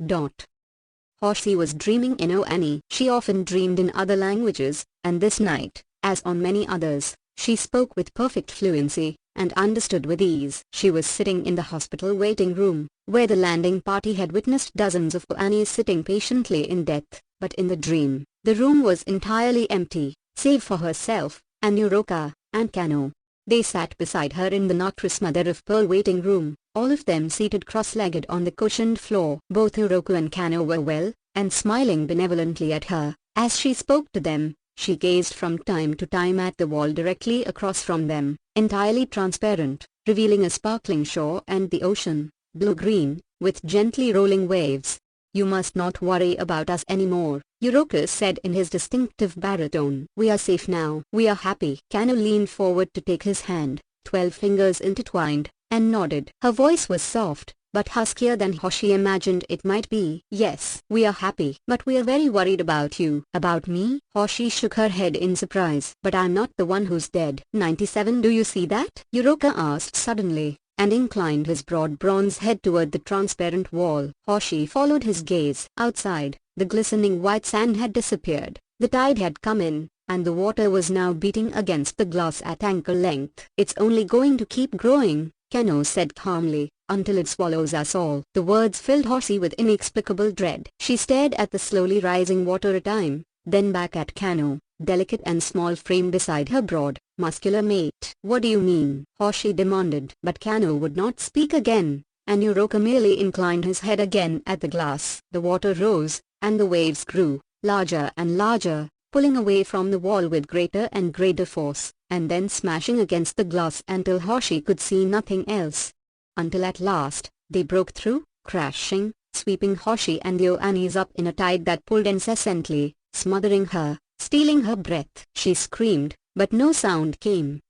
Hoshi was dreaming in Oani. She often dreamed in other languages, and this night, as on many others, she spoke with perfect fluency, and understood with ease. She was sitting in the hospital waiting room, where the landing party had witnessed dozens of Oanis sitting patiently in death, but in the dream, the room was entirely empty, save for herself, and Uroka, and Kano. They sat beside her in the Noctris mother-of-pearl waiting room, all of them seated cross-legged on the cushioned floor. Both Uroku and Kano were well, and smiling benevolently at her. As she spoke to them, she gazed from time to time at the wall directly across from them, entirely transparent, revealing a sparkling shore and the ocean, blue-green, with gently rolling waves. "You must not worry about us anymore," Uroku said in his distinctive baritone. "We are safe now. We are happy." Kano leaned forward to take his hand, 12 fingers intertwined, and nodded. Her voice was soft, but huskier than Hoshi imagined it might be. "Yes, we are happy. But we are very worried about you." "About me?" Hoshi shook her head in surprise. "But I'm not the one who's dead." 97 "Do you see that?" Uroka asked suddenly, and inclined his broad bronze head toward the transparent wall. Hoshi followed his gaze. Outside, the glistening white sand had disappeared. The tide had come in, and the water was now beating against the glass at ankle length. "It's only going to keep growing," Kano said calmly, "until it swallows us all." The words filled Hoshi with inexplicable dread. She stared at the slowly rising water a time, then back at Kano, delicate and small frame beside her broad, muscular mate. "What do you mean?" Hoshi demanded. But Kano would not speak again, and Uroka merely inclined his head again at the glass. The water rose, and the waves grew, larger and larger, pulling away from the wall with greater and greater force, and then smashing against the glass until Hoshi could see nothing else. Until at last, they broke through, crashing, sweeping Hoshi and the Oanis up in a tide that pulled incessantly, smothering her, stealing her breath. She screamed, but no sound came.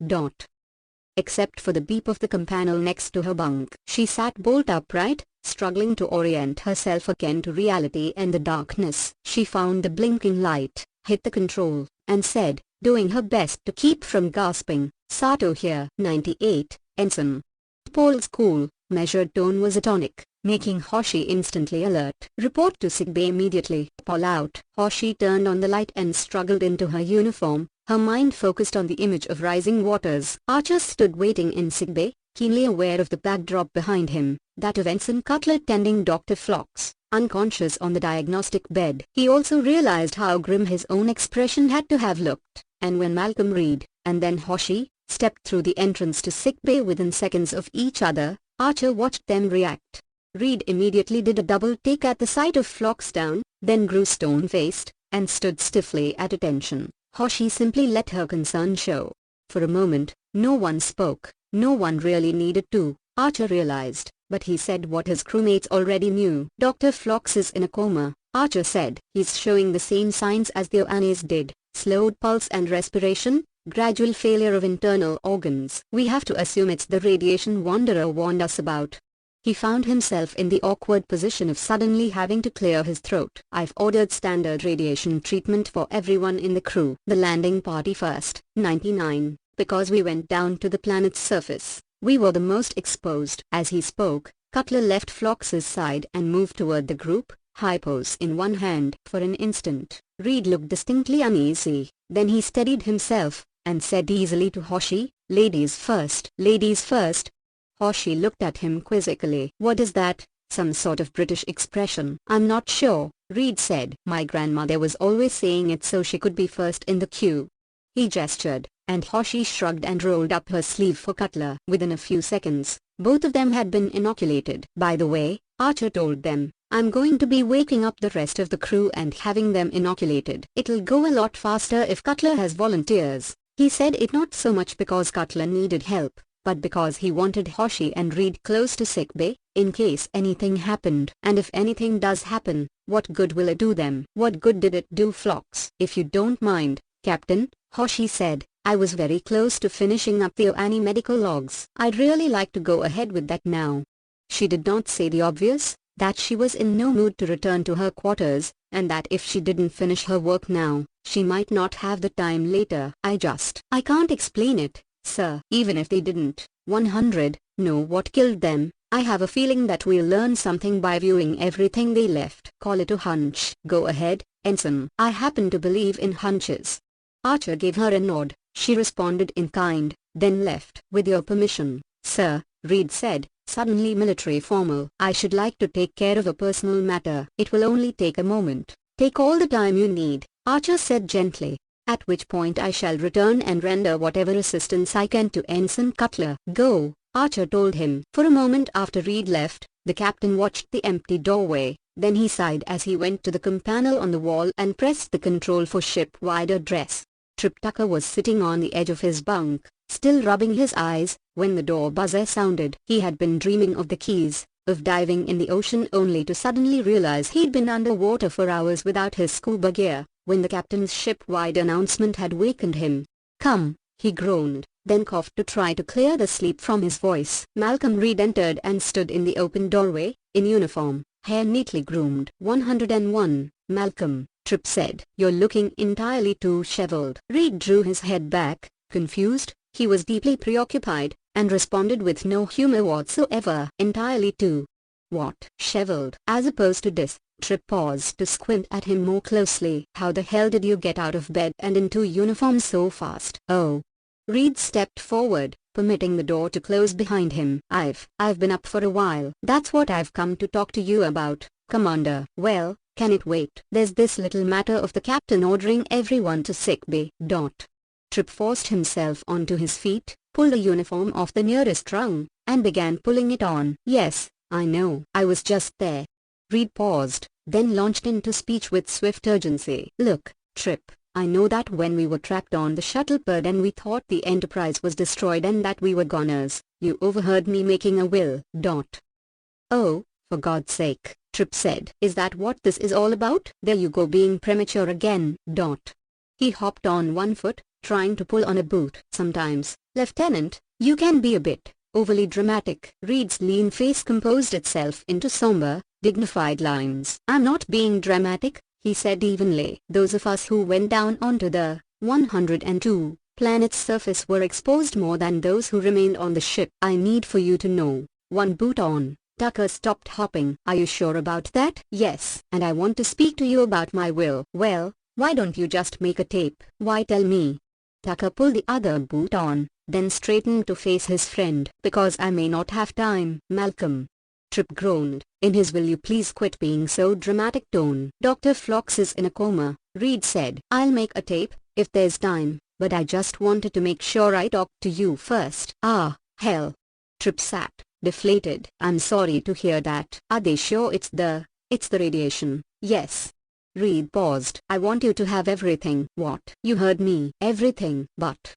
Except for the beep of the campanile next to her bunk. She sat bolt upright, struggling to orient herself again to reality and the darkness. She found the blinking light, hit the control, and said, doing her best to keep from gasping, "Sato here." 98, Ensign. Paul's cool, measured tone was a tonic, making Hoshi instantly alert. "Report to sickbay immediately." "Paul out." Hoshi turned on the light and struggled into her uniform, her mind focused on the image of rising waters. Archer stood waiting in sickbay, keenly aware of the backdrop behind him, that of Ensign Cutler tending Dr. Phlox, unconscious on the diagnostic bed. He also realized how grim his own expression had to have looked, and when Malcolm Reed, and then Hoshi, stepped through the entrance to sickbay within seconds of each other, Archer watched them react. Reed immediately did a double take at the sight of Phlox down, then grew stone-faced, and stood stiffly at attention. Hoshi simply let her concern show. For a moment, no one spoke. No one really needed to, Archer realized, but he said what his crewmates already knew. "Dr. Phlox is in a coma," Archer said. "He's showing the same signs as the Oanis did, slowed pulse and respiration, gradual failure of internal organs. We have to assume it's the radiation Wanderer warned us about." He found himself in the awkward position of suddenly having to clear his throat. "I've ordered standard radiation treatment for everyone in the crew. The landing party first." 99. Because we went down to the planet's surface, we were the most exposed. As he spoke, Cutler left Phlox's side and moved toward the group, hypos in one hand. For an instant, Reed looked distinctly uneasy. Then he steadied himself, and said easily to Hoshi, "Ladies first." "Ladies first." Hoshi looked at him quizzically. "What is that? Some sort of British expression?" "I'm not sure," Reed said. "My grandmother was always saying it so she could be first in the queue." He gestured, and Hoshi shrugged and rolled up her sleeve for Cutler. Within a few seconds, both of them had been inoculated. "By the way," Archer told them, "I'm going to be waking up the rest of the crew and having them inoculated. It'll go a lot faster if Cutler has volunteers." He said it not so much because Cutler needed help, but because he wanted Hoshi and Reed close to sickbay, in case anything happened. "And if anything does happen, what good will it do them?" "What good did it do Phlox?" "If you don't mind, Captain," Hoshi said, "I was very close to finishing up the Oani medical logs. I'd really like to go ahead with that now." She did not say the obvious, that she was in no mood to return to her quarters, and that if she didn't finish her work now, she might not have the time later. I can't explain it, sir." "Even if they didn't, 100, know what killed them, I have a feeling that we'll learn something by viewing everything they left." "Call it a hunch." "Go ahead, Ensign." "I happen to believe in hunches." Archer gave her a nod. She responded in kind, then left. "With your permission, sir," Reed said, suddenly military formal. "I should like to take care of a personal matter." "It will only take a moment." "Take all the time you need," Archer said gently. "At which point I shall return and render whatever assistance I can to Ensign Cutler." "Go," Archer told him. For a moment after Reed left, the captain watched the empty doorway, then he sighed as he went to the campanile on the wall and pressed the control for ship-wide address. Trip Tucker was sitting on the edge of his bunk, still rubbing his eyes, when the door buzzer sounded. He had been dreaming of the Keys, of diving in the ocean only to suddenly realize he'd been underwater for hours without his scuba gear, when the captain's ship-wide announcement had wakened him. "Come," he groaned, then coughed to try to clear the sleep from his voice. Malcolm Reed entered and stood in the open doorway, in uniform, hair neatly groomed. 101, Malcolm, Trip said. "You're looking entirely too shriveled." Reed drew his head back, confused. He was deeply preoccupied, and responded with no humor whatsoever. "Entirely too what?" "Shriveled." "As opposed to this." Trip paused to squint at him more closely. "How the hell did you get out of bed and into uniform so fast?" "Oh." Reed stepped forward, permitting the door to close behind him. I've been up for a while." "That's what I've come to talk to you about." Commander. Well, can it wait? There's this little matter of the captain ordering everyone to sick bay. Trip forced himself onto his feet, pulled a uniform off the nearest rung, and began pulling it on. Yes, I know. I was just there. Reed paused, then launched into speech with swift urgency. Look, Trip, I know that when we were trapped on the shuttlepod and we thought the Enterprise was destroyed and that we were goners, you overheard me making a will. Oh, for God's sake, Trip said. Is that what this is all about? There you go being premature again. He hopped on one foot, trying to pull on a boot. Sometimes, Lieutenant, you can be a bit overly dramatic. Reed's lean face composed itself into somber, dignified lines. I'm not being dramatic, he said evenly. Those of us who went down onto the 102 planet's surface were exposed more than those who remained on the ship. I need for you to know. One boot on. Tucker stopped hopping. Are you sure about that? Yes. And I want to speak to you about my will. Well, why don't you just make a tape? Why tell me? Tucker pulled the other boot on, then straightened to face his friend. Because I may not have time, Malcolm. Trip groaned, in his will you please quit being so dramatic tone. Dr. Phlox is in a coma, Reed said. I'll make a tape, if there's time, but I just wanted to make sure I talked to you first. Ah, hell. Trip sat, deflated. I'm sorry to hear that. Are they sure it's the radiation? Yes. Reed paused. I want you to have everything. What? You heard me. Everything. But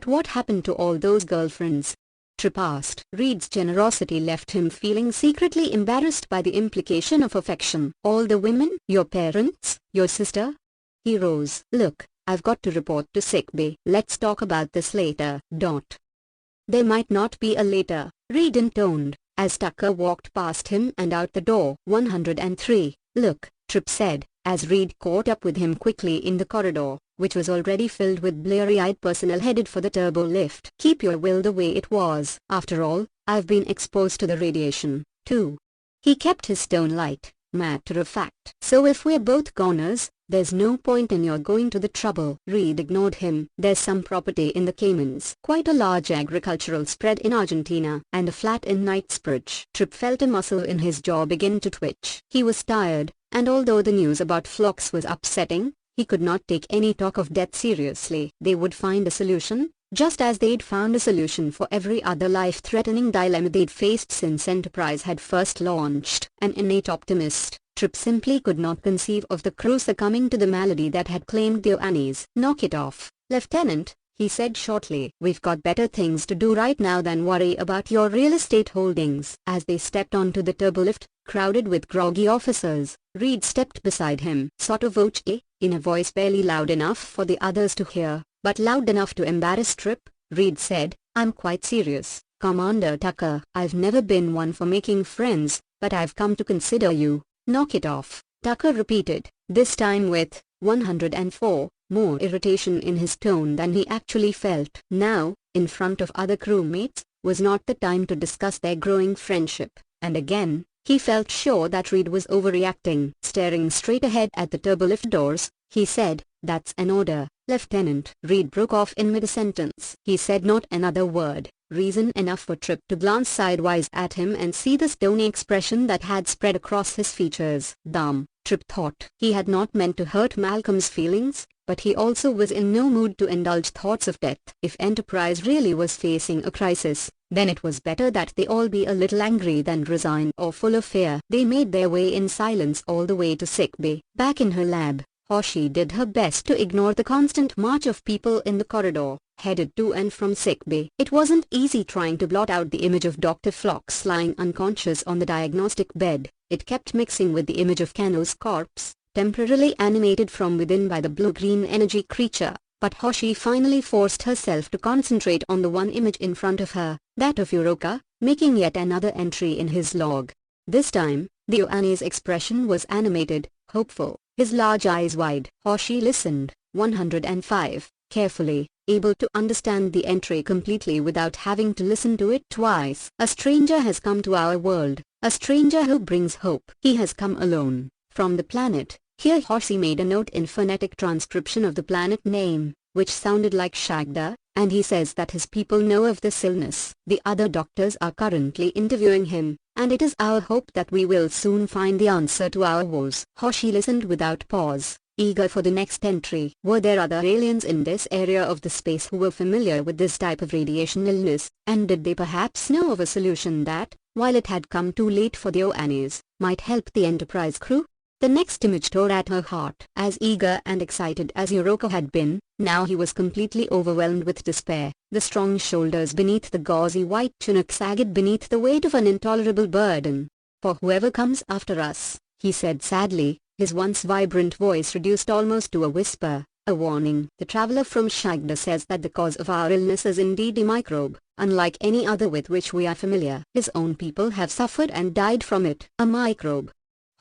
what happened to all those girlfriends? Trip asked. Reed's generosity left him feeling secretly embarrassed by the implication of affection. All the women? Your parents? Your sister? He rose. Look, I've got to report to sick bay. Let's talk about this later. There might not be a later, Reed intoned, as Tucker walked past him and out the door. 103. Look, Trip said, as Reed caught up with him quickly in the corridor, which was already filled with bleary-eyed personnel headed for the turbo lift. Keep your will the way it was. After all, I've been exposed to the radiation, too. He kept his tone light, matter of fact. So if we're both goners, there's no point in your going to the trouble. Reed ignored him. There's some property in the Caymans, quite a large agricultural spread in Argentina, and a flat in Knightsbridge. Trip felt a muscle in his jaw begin to twitch. He was tired, and although the news about Phlox was upsetting, he could not take any talk of death seriously. They would find a solution, just as they'd found a solution for every other life-threatening dilemma they'd faced since Enterprise had first launched. An innate optimist, Trip simply could not conceive of the crew succumbing to the malady that had claimed the Oannes. Knock it off, Lieutenant, he said shortly. We've got better things to do right now than worry about your real estate holdings. As they stepped onto the turbolift, crowded with groggy officers, Reed stepped beside him. Sotto voce, in a voice barely loud enough for the others to hear, but loud enough to embarrass Trip, Reed said, I'm quite serious, Commander Tucker. I've never been one for making friends, but I've come to consider you. Knock it off, Tucker repeated, this time with 104 more irritation in his tone than he actually felt. Now, in front of other crewmates, was not the time to discuss their growing friendship, and again, he felt sure that Reed was overreacting. Staring straight ahead at the turbolift doors, he said, that's an order, Lieutenant. Reed broke off in mid-sentence. He said not another word, reason enough for Trip to glance sidewise at him and see the stony expression that had spread across his features. Dumb, Trip thought. He had not meant to hurt Malcolm's feelings, but he also was in no mood to indulge thoughts of death. If Enterprise really was facing a crisis, then it was better that they all be a little angry than resigned or full of fear. They made their way in silence all the way to sick bay. Back in her lab, Hoshi did her best to ignore the constant march of people in the corridor, headed to and from sick bay. It wasn't easy trying to blot out the image of Dr. Phlox lying unconscious on the diagnostic bed. It kept mixing with the image of Kano's corpse, temporarily animated from within by the blue-green energy creature. But Hoshi finally forced herself to concentrate on the one image in front of her, that of Uroka, making yet another entry in his log. This time, the Oannes' expression was animated, hopeful, his large eyes wide. Hoshi listened, 105, carefully, able to understand the entry completely without having to listen to it twice. A stranger has come to our world, a stranger who brings hope. He has come alone, from the planet. Here Hoshi made a note in phonetic transcription of the planet name, which sounded like Shagda, and he says that his people know of this illness. The other doctors are currently interviewing him, and it is our hope that we will soon find the answer to our woes. Hoshi listened without pause, eager for the next entry. Were there other aliens in this area of the space who were familiar with this type of radiation illness, and did they perhaps know of a solution that, while it had come too late for the Oannes, might help the Enterprise crew? The next image tore at her heart. As eager and excited as Yuriko had been, now he was completely overwhelmed with despair. The strong shoulders beneath the gauzy white tunic sagged beneath the weight of an intolerable burden. "For whoever comes after us," he said sadly, his once vibrant voice reduced almost to a whisper, "a warning. The traveler from Shagda says that the cause of our illness is indeed a microbe, unlike any other with which we are familiar. His own people have suffered and died from it." A microbe.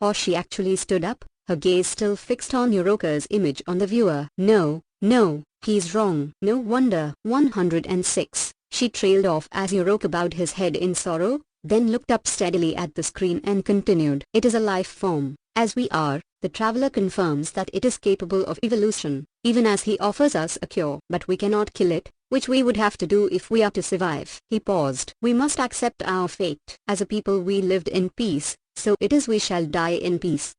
Hoshi actually stood up, her gaze still fixed on Yuriko's image on the viewer. "No, no, he's wrong." "No wonder." 106. She trailed off as Yuriko bowed his head in sorrow, then looked up steadily at the screen and continued. "It is a life form, as we are. The traveler confirms that it is capable of evolution, even as he offers us a cure. But we cannot kill it, which we would have to do if we are to survive." He paused. "We must accept our fate. As a people we lived in peace, so it is we shall die in peace."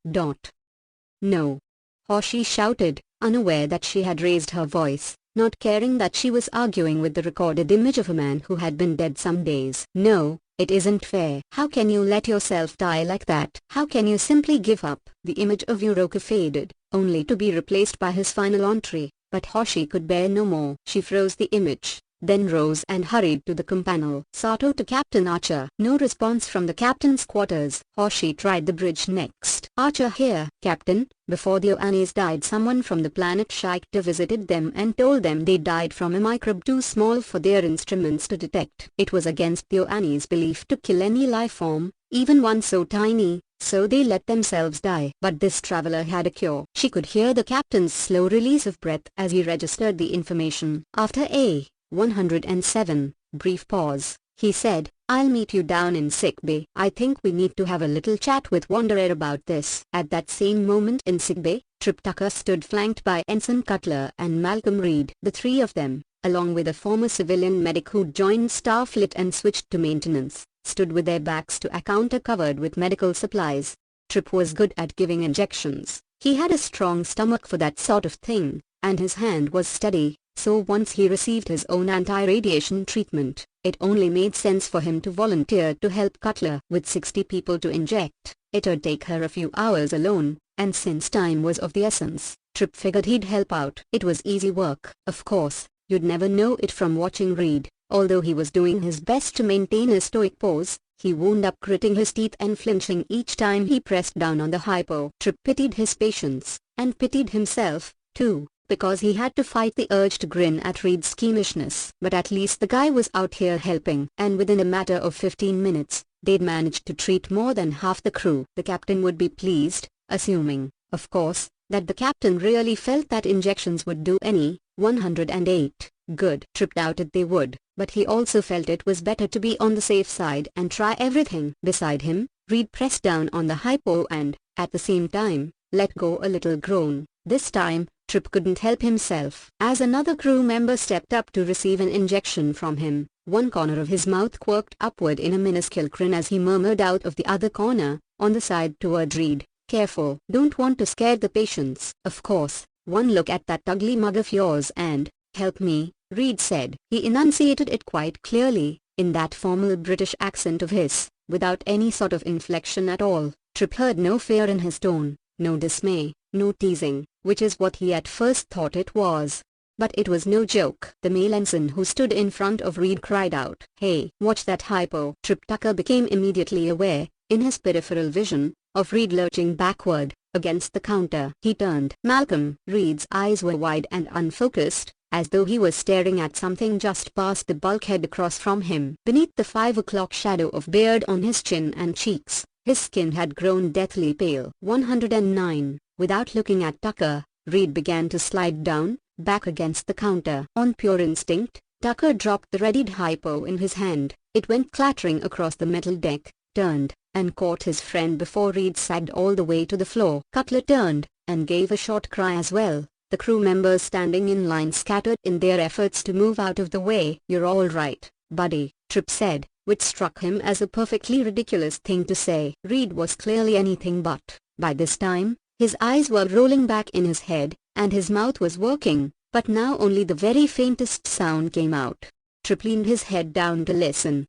"No!" Hoshi shouted, unaware that she had raised her voice, not caring that she was arguing with the recorded image of a man who had been dead some days. "No, it isn't fair. How can you let yourself die like that? How can you simply give up?" The image of Yuriko faded, only to be replaced by his final entry, but Hoshi could bear no more. She froze the image, then rose and hurried to the companel. "Sato to Captain Archer." No response from the captain's quarters. Hoshi tried the bridge next. "Archer here, Captain. Before the Oannes died, someone from the planet Shagda visited them and told them they died from a microbe too small for their instruments to detect. It was against the Oannes' belief to kill any life form, even one so tiny, so they let themselves die. But this traveler had a cure." She could hear the captain's slow release of breath as he registered the information. After a 107, brief pause, he said, "I'll meet you down in sickbay. I think we need to have a little chat with Wanderer about this." At that same moment in sickbay, Trip Tucker stood flanked by Ensign Cutler and Malcolm Reed. The three of them, along with a former civilian medic who'd joined Starfleet and switched to maintenance, stood with their backs to a counter covered with medical supplies. Trip was good at giving injections. He had a strong stomach for that sort of thing, and his hand was steady. So once he received his own anti-radiation treatment, it only made sense for him to volunteer to help Cutler. With 60 people to inject, it'd take her a few hours alone, and since time was of the essence, Trip figured he'd help out. It was easy work. Of course, you'd never know it from watching Reed. Although he was doing his best to maintain a stoic pose, he wound up gritting his teeth and flinching each time he pressed down on the hypo. Trip pitied his patients, and pitied himself, too, because he had to fight the urge to grin at Reed's squeamishness. But at least the guy was out here helping. And within a matter of 15 minutes, they'd managed to treat more than half the crew. The captain would be pleased, assuming, of course, that the captain really felt that injections would do any. 108. Good. Trip doubted they would, but he also felt it was better to be on the safe side and try everything. Beside him, Reed pressed down on the hypo and, at the same time, let go a little groan. This time, Trip couldn't help himself. As another crew member stepped up to receive an injection from him, one corner of his mouth quirked upward in a minuscule grin as he murmured out of the other corner, on the side toward Reed, "Careful, don't want to scare the patients." "Of course, one look at that ugly mug of yours and, help me," Reed said. He enunciated it quite clearly, in that formal British accent of his, without any sort of inflection at all. Trip heard no fear in his tone, no dismay, no teasing, which is what he at first thought it was. But it was no joke. The male ensign who stood in front of Reed cried out, "Hey, watch that hypo." Trip Tucker became immediately aware, in his peripheral vision, of Reed lurching backward, against the counter. He turned. Malcolm Reed's eyes were wide and unfocused, as though he was staring at something just past the bulkhead across from him. Beneath the 5 o'clock shadow of beard on his chin and cheeks, his skin had grown deathly pale. 109. Without looking at Tucker, Reed began to slide down, back against the counter. On pure instinct, Tucker dropped the readied hypo in his hand. It went clattering across the metal deck, turned, and caught his friend before Reed sagged all the way to the floor. Cutler turned, and gave a short cry as well. The crew members standing in line scattered in their efforts to move out of the way. "You're all right, buddy," Trip said, which struck him as a perfectly ridiculous thing to say. Reed was clearly anything but. By this time, his eyes were rolling back in his head, and his mouth was working, but now only the very faintest sound came out. Trip leaned his head down to listen.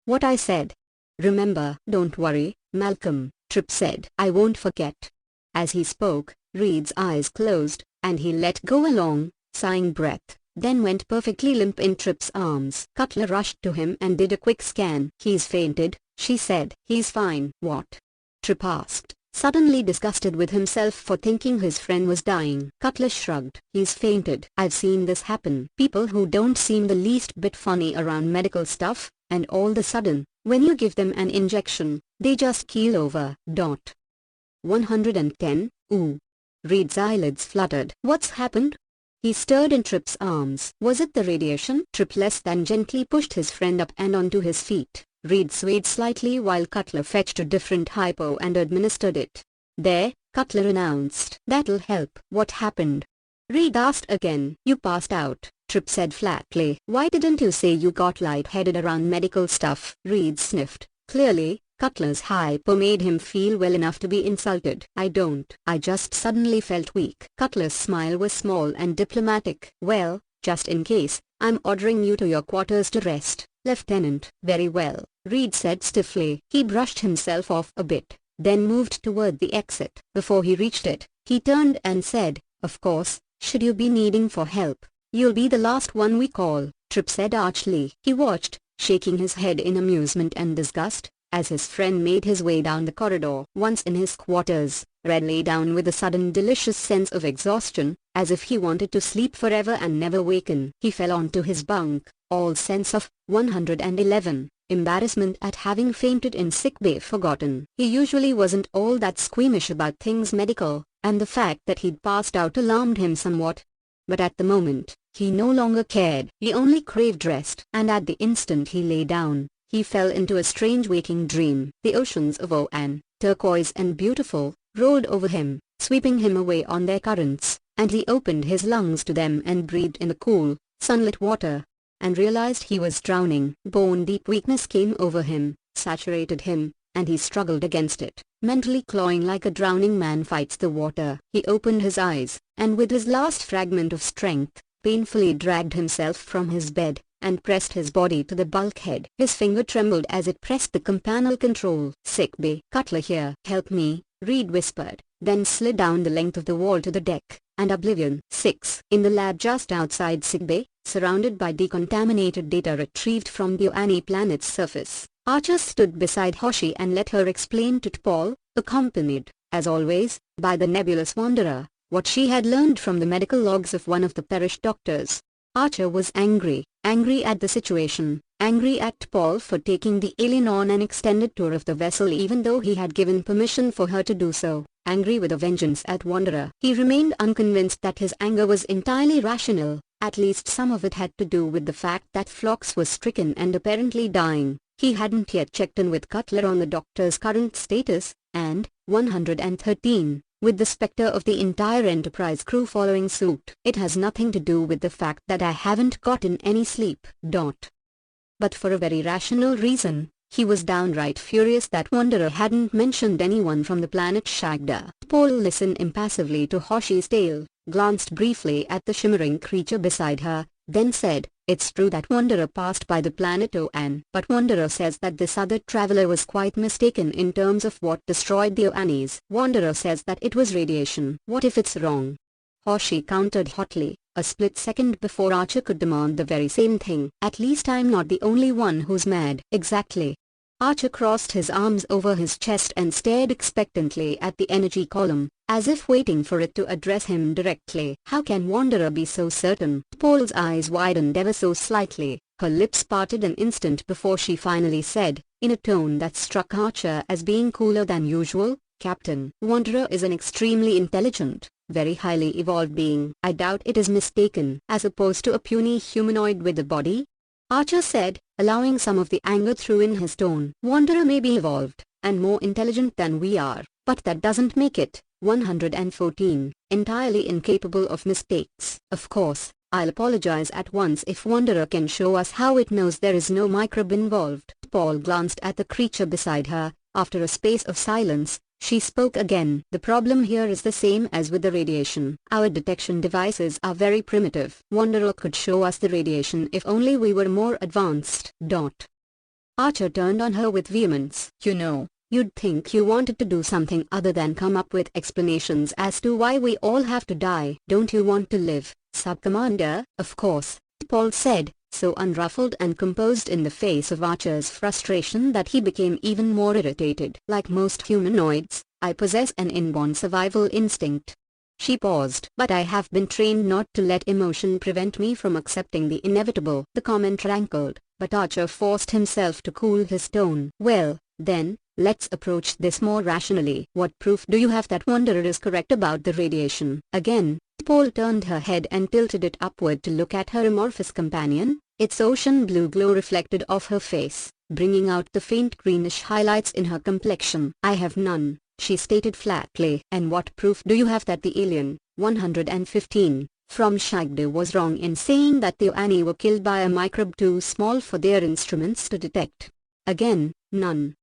What I said. Remember? Don't worry, Malcolm, Trip said. I won't forget. As he spoke, Reed's eyes closed, and he let go a long, sighing breath, then went perfectly limp in Trip's arms. Cutler rushed to him and did a quick scan. He's fainted, she said. He's fine. What? Trip asked, suddenly disgusted with himself for thinking his friend was dying. Cutler shrugged. He's fainted. I've seen this happen. People who don't seem the least bit funny around medical stuff, and all of a sudden, when you give them an injection, they just keel over. 110. Ooh. Reed's eyelids fluttered. What's happened? He stirred in Trip's arms. Was it the radiation? Trip less than gently pushed his friend up and onto his feet. Reed swayed slightly while Cutler fetched a different hypo and administered it. There, Cutler announced. That'll help. What happened? Reed asked again. You passed out, Trip said flatly. Why didn't you say you got lightheaded around medical stuff? Reed sniffed. Clearly, Cutler's hypo made him feel well enough to be insulted. I don't. I just suddenly felt weak. Cutler's smile was small and diplomatic. Well, just in case, I'm ordering you to your quarters to rest, Lieutenant. Very well, Reed said stiffly. He brushed himself off a bit, then moved toward the exit. Before he reached it, he turned and said, of course, should you be needing for help, you'll be the last one we call, Trip said archly. He watched, shaking his head in amusement and disgust, as his friend made his way down the corridor. Once in his quarters, Red lay down with a sudden delicious sense of exhaustion, as if he wanted to sleep forever and never waken. He fell onto his bunk, all sense of 111 embarrassment at having fainted in sickbay forgotten. He usually wasn't all that squeamish about things medical, and the fact that he'd passed out alarmed him somewhat. But at the moment, he no longer cared. He only craved rest. And at the instant he lay down, he fell into a strange waking dream. The oceans of Oan, turquoise and beautiful, rolled over him, sweeping him away on their currents, and he opened his lungs to them and breathed in the cool, sunlit water, and realized he was drowning. Bone-deep weakness came over him, saturated him, and he struggled against it, mentally clawing like a drowning man fights the water. He opened his eyes, and with his last fragment of strength, painfully dragged himself from his bed, and pressed his body to the bulkhead. His finger trembled as it pressed the companel control. Sickbay. Cutler here. Help me, Reed whispered, then slid down the length of the wall to the deck, and oblivion. 6. In the lab just outside sickbay, surrounded by decontaminated data retrieved from the Oani planet's surface, Archer stood beside Hoshi and let her explain to T'Pol, accompanied, as always, by the nebulous wanderer, what she had learned from the medical logs of one of the perished doctors. Archer was angry at the situation, angry at T'Pol for taking the alien on an extended tour of the vessel even though he had given permission for her to do so, angry with a vengeance at Wanderer. He remained unconvinced that his anger was entirely rational. At least some of it had to do with the fact that Phlox was stricken and apparently dying. He hadn't yet checked in with Cutler on the doctor's current status, and, 113, with the specter of the entire Enterprise crew following suit. It has nothing to do with the fact that I haven't gotten any sleep. But for a very rational reason, he was downright furious that Wanderer hadn't mentioned anyone from the planet Shagda. Paul listened impassively to Hoshi's tale, glanced briefly at the shimmering creature beside her, then said, it's true that Wanderer passed by the planet Oan, but Wanderer says that this other traveler was quite mistaken in terms of what destroyed the Oanis. Wanderer says that it was radiation. What if it's wrong? Hoshi countered hotly, a split second before Archer could demand the very same thing. At least I'm not the only one who's mad. Exactly. Archer crossed his arms over his chest and stared expectantly at the energy column, as if waiting for it to address him directly. How can Wanderer be so certain? Paul's eyes widened ever so slightly, her lips parted an instant before she finally said, in a tone that struck Archer as being cooler than usual, Captain, Wanderer is an extremely intelligent, very highly evolved being. I doubt it is mistaken as opposed to a puny humanoid with a body. Archer said, allowing some of the anger through in his tone. Wanderer may be evolved, and more intelligent than we are, but that doesn't make it, 114, entirely incapable of mistakes. Of course, I'll apologize at once if Wanderer can show us how it knows there is no microbe involved. Paul glanced at the creature beside her. After a space of silence, she spoke again. The problem here is the same as with the radiation. Our detection devices are very primitive. Wanderer could show us the radiation if only we were more advanced. Archer turned on her with vehemence. You know, you'd think you wanted to do something other than come up with explanations as to why we all have to die. Don't you want to live, Sub-Commander? Of course, Paul said, so unruffled and composed in the face of Archer's frustration that he became even more irritated. Like most humanoids, I possess an inborn survival instinct. She paused. But I have been trained not to let emotion prevent me from accepting the inevitable. The comment rankled, but Archer forced himself to cool his tone. Well, then, let's approach this more rationally. What proof do you have that Wanderer is correct about the radiation? Again, Paul turned her head and tilted it upward to look at her amorphous companion. Its ocean blue glow reflected off her face, bringing out the faint greenish highlights in her complexion. I have none, she stated flatly. And what proof do you have that the alien, 115, from Shagdu was wrong in saying that the Oani were killed by a microbe too small for their instruments to detect? Again, none.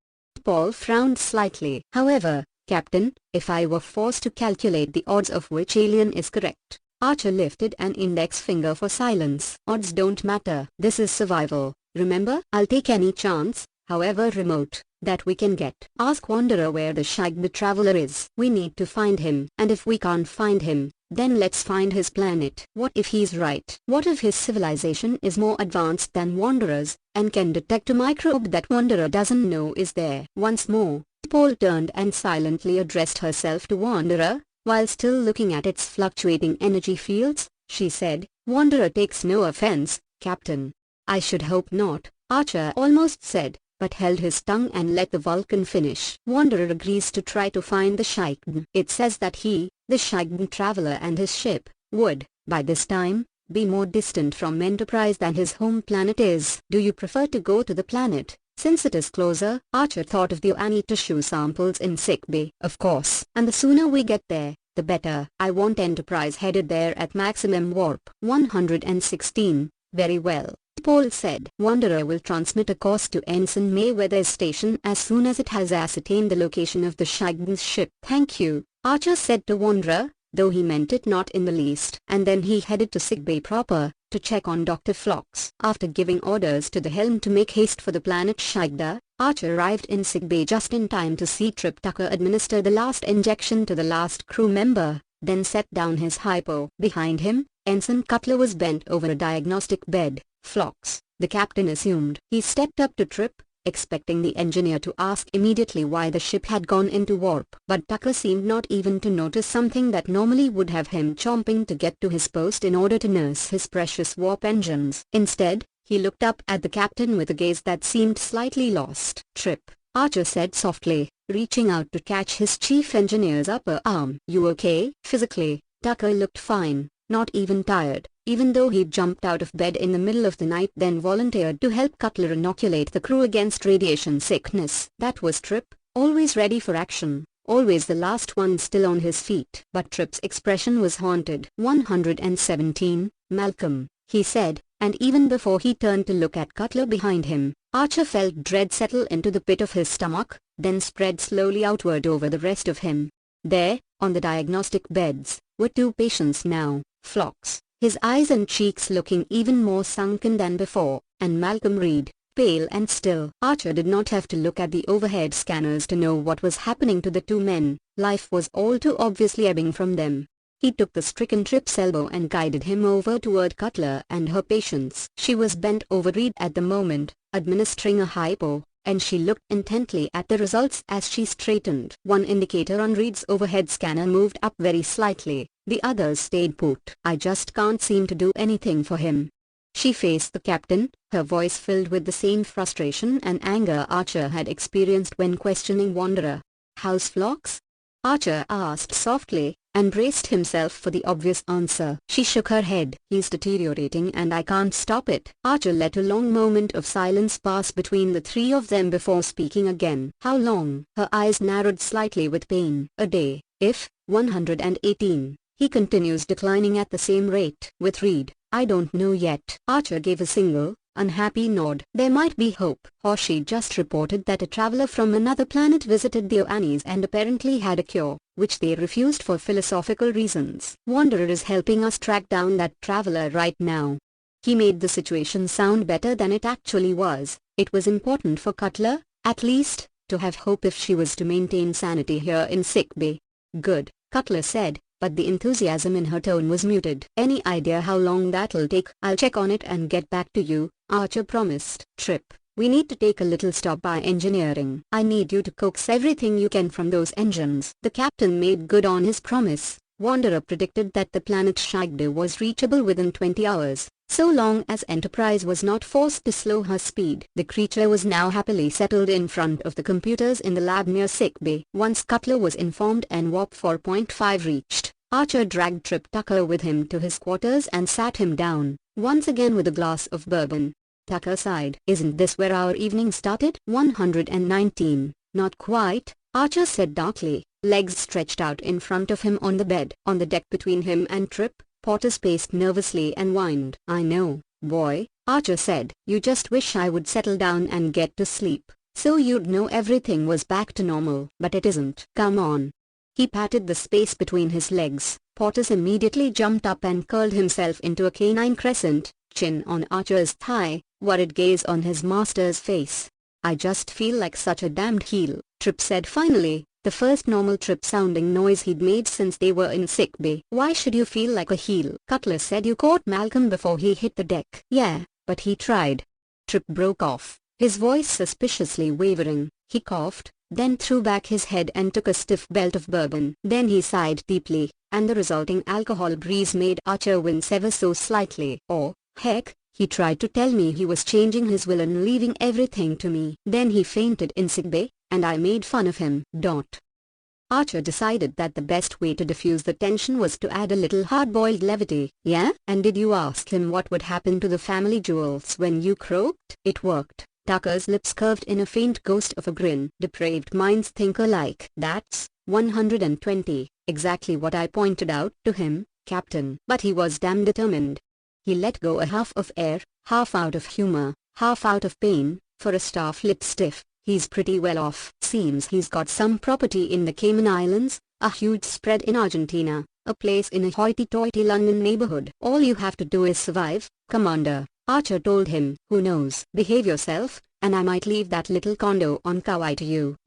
Paul frowned slightly. However, Captain, if I were forced to calculate the odds of which alien is correct. Archer lifted an index finger for silence. Odds don't matter. This is survival, remember? I'll take any chance, however remote, that we can get. Ask Wanderer where the Shagdu traveler is. We need to find him. And if we can't find him, then let's find his planet. What if he's right? What if his civilization is more advanced than Wanderer's, and can detect a microbe that Wanderer doesn't know is there? Once more, Paul turned and silently addressed herself to Wanderer. While still looking at its fluctuating energy fields, she said, Wanderer takes no offense, Captain. I should hope not, Archer almost said, but held his tongue and let the Vulcan finish. Wanderer agrees to try to find the Shagdu. It says that he, the Shagdu traveler and his ship, would, by this time, be more distant from Enterprise than his home planet is. Do you prefer to go to the planet, since it is closer? Archer thought of the Oani tissue samples in sickbay. Of course. And the sooner we get there, the better. I want Enterprise headed there at maximum warp 116. Very well, Paul said. Wanderer will transmit a course to Ensign Mayweather's station as soon as it has ascertained the location of the Shagdu's ship. Thank you, Archer said to Wanderer, though he meant it not in the least. And then he headed to sickbay proper, to check on Dr. Phlox. After giving orders to the helm to make haste for the planet Shagda, Archer arrived in sickbay just in time to see Trip Tucker administer the last injection to the last crew member, then set down his hypo. Behind him, Ensign Cutler was bent over a diagnostic bed. Phlox, the captain assumed. He stepped up to Trip, expecting the engineer to ask immediately why the ship had gone into warp. But Tucker seemed not even to notice something that normally would have him chomping to get to his post in order to nurse his precious warp engines. Instead, he looked up at the captain with a gaze that seemed slightly lost. Trip, Archer said softly, reaching out to catch his chief engineer's upper arm. You okay? Physically, Tucker looked fine, not even tired, even though he'd jumped out of bed in the middle of the night then volunteered to help Cutler inoculate the crew against radiation sickness. That was Trip, always ready for action, always the last one still on his feet. But Trip's expression was haunted. 117, Malcolm, he said, and even before he turned to look at Cutler behind him, Archer felt dread settle into the pit of his stomach, then spread slowly outward over the rest of him. There, on the diagnostic beds, were two patients now, Phlox, his eyes and cheeks looking even more sunken than before, and Malcolm Reed, pale and still. Archer did not have to look at the overhead scanners to know what was happening to the two men. Life was all too obviously ebbing from them. He took the stricken Trip's elbow and guided him over toward Cutler and her patients. She was bent over Reed at the moment, administering a hypo, and she looked intently at the results as she straightened. One indicator on Reed's overhead scanner moved up very slightly, the others stayed put. I just can't seem to do anything for him. She faced the captain, her voice filled with the same frustration and anger Archer had experienced when questioning Wanderer. How's Phlox? Archer asked softly, and braced himself for the obvious answer. She shook her head. He's deteriorating and I can't stop it. Archer let a long moment of silence pass between the three of them before speaking again. How long? Her eyes narrowed slightly with pain. A day, if 118. He continues declining at the same rate. With Reed, I don't know yet. Archer gave a single, unhappy nod. There might be hope. Hoshi just reported that a traveler from another planet visited the Oanis and apparently had a cure, which they refused for philosophical reasons. Wanderer is helping us track down that traveler right now. He made the situation sound better than it actually was. It was important for Cutler, at least, to have hope if she was to maintain sanity here in sickbay. Good, Cutler said, but the enthusiasm in her tone was muted. Any idea how long that'll take? I'll check on it and get back to you, Archer promised. Trip, we need to take a little stop by engineering. I need you to coax everything you can from those engines. The captain made good on his promise. Wanderer predicted that the planet Shagde was reachable within 20 hours. So long as Enterprise was not forced to slow her speed. The creature was now happily settled in front of the computers in the lab near sickbay. Once Cutler was informed and Warp 4.5 reached, Archer dragged Trip Tucker with him to his quarters and sat him down, once again with a glass of bourbon. Tucker sighed. Isn't this where our evening started? 119. Not quite, Archer said darkly, legs stretched out in front of him on the bed. On the deck between him and Trip, Porter paced nervously and whined. I know, boy, Archer said. You just wish I would settle down and get to sleep, so you'd know everything was back to normal. But it isn't. Come on. He patted the space between his legs. Porter immediately jumped up and curled himself into a canine crescent, chin on Archer's thigh, worried gaze on his master's face. I just feel like such a damned heel, Trip said finally. The first normal Trip-sounding noise he'd made since they were in sickbay. Why should you feel like a heel? Cutler said you caught Malcolm before he hit the deck. Yeah, but he tried. Trip broke off, his voice suspiciously wavering. He coughed, then threw back his head and took a stiff belt of bourbon. Then he sighed deeply, and the resulting alcohol breeze made Archer wince ever so slightly. Oh, heck, he tried to tell me he was changing his will and leaving everything to me. Then he fainted in sickbay, and I made fun of him. Archer decided that the best way to diffuse the tension was to add a little hard-boiled levity. Yeah? And did you ask him what would happen to the family jewels when you croaked? It worked. Tucker's lips curved in a faint ghost of a grin. Depraved minds think alike. That's 120, exactly what I pointed out to him, Captain. But he was damn determined. He let go a half of air, half out of humor, half out of pain. For a staff lip stiff, he's pretty well off. Seems he's got some property in the Cayman Islands, a huge spread in Argentina, a place in a hoity-toity London neighborhood. All you have to do is survive, Commander, Archer told him. Who knows? Behave yourself, and I might leave that little condo on Kauai to you.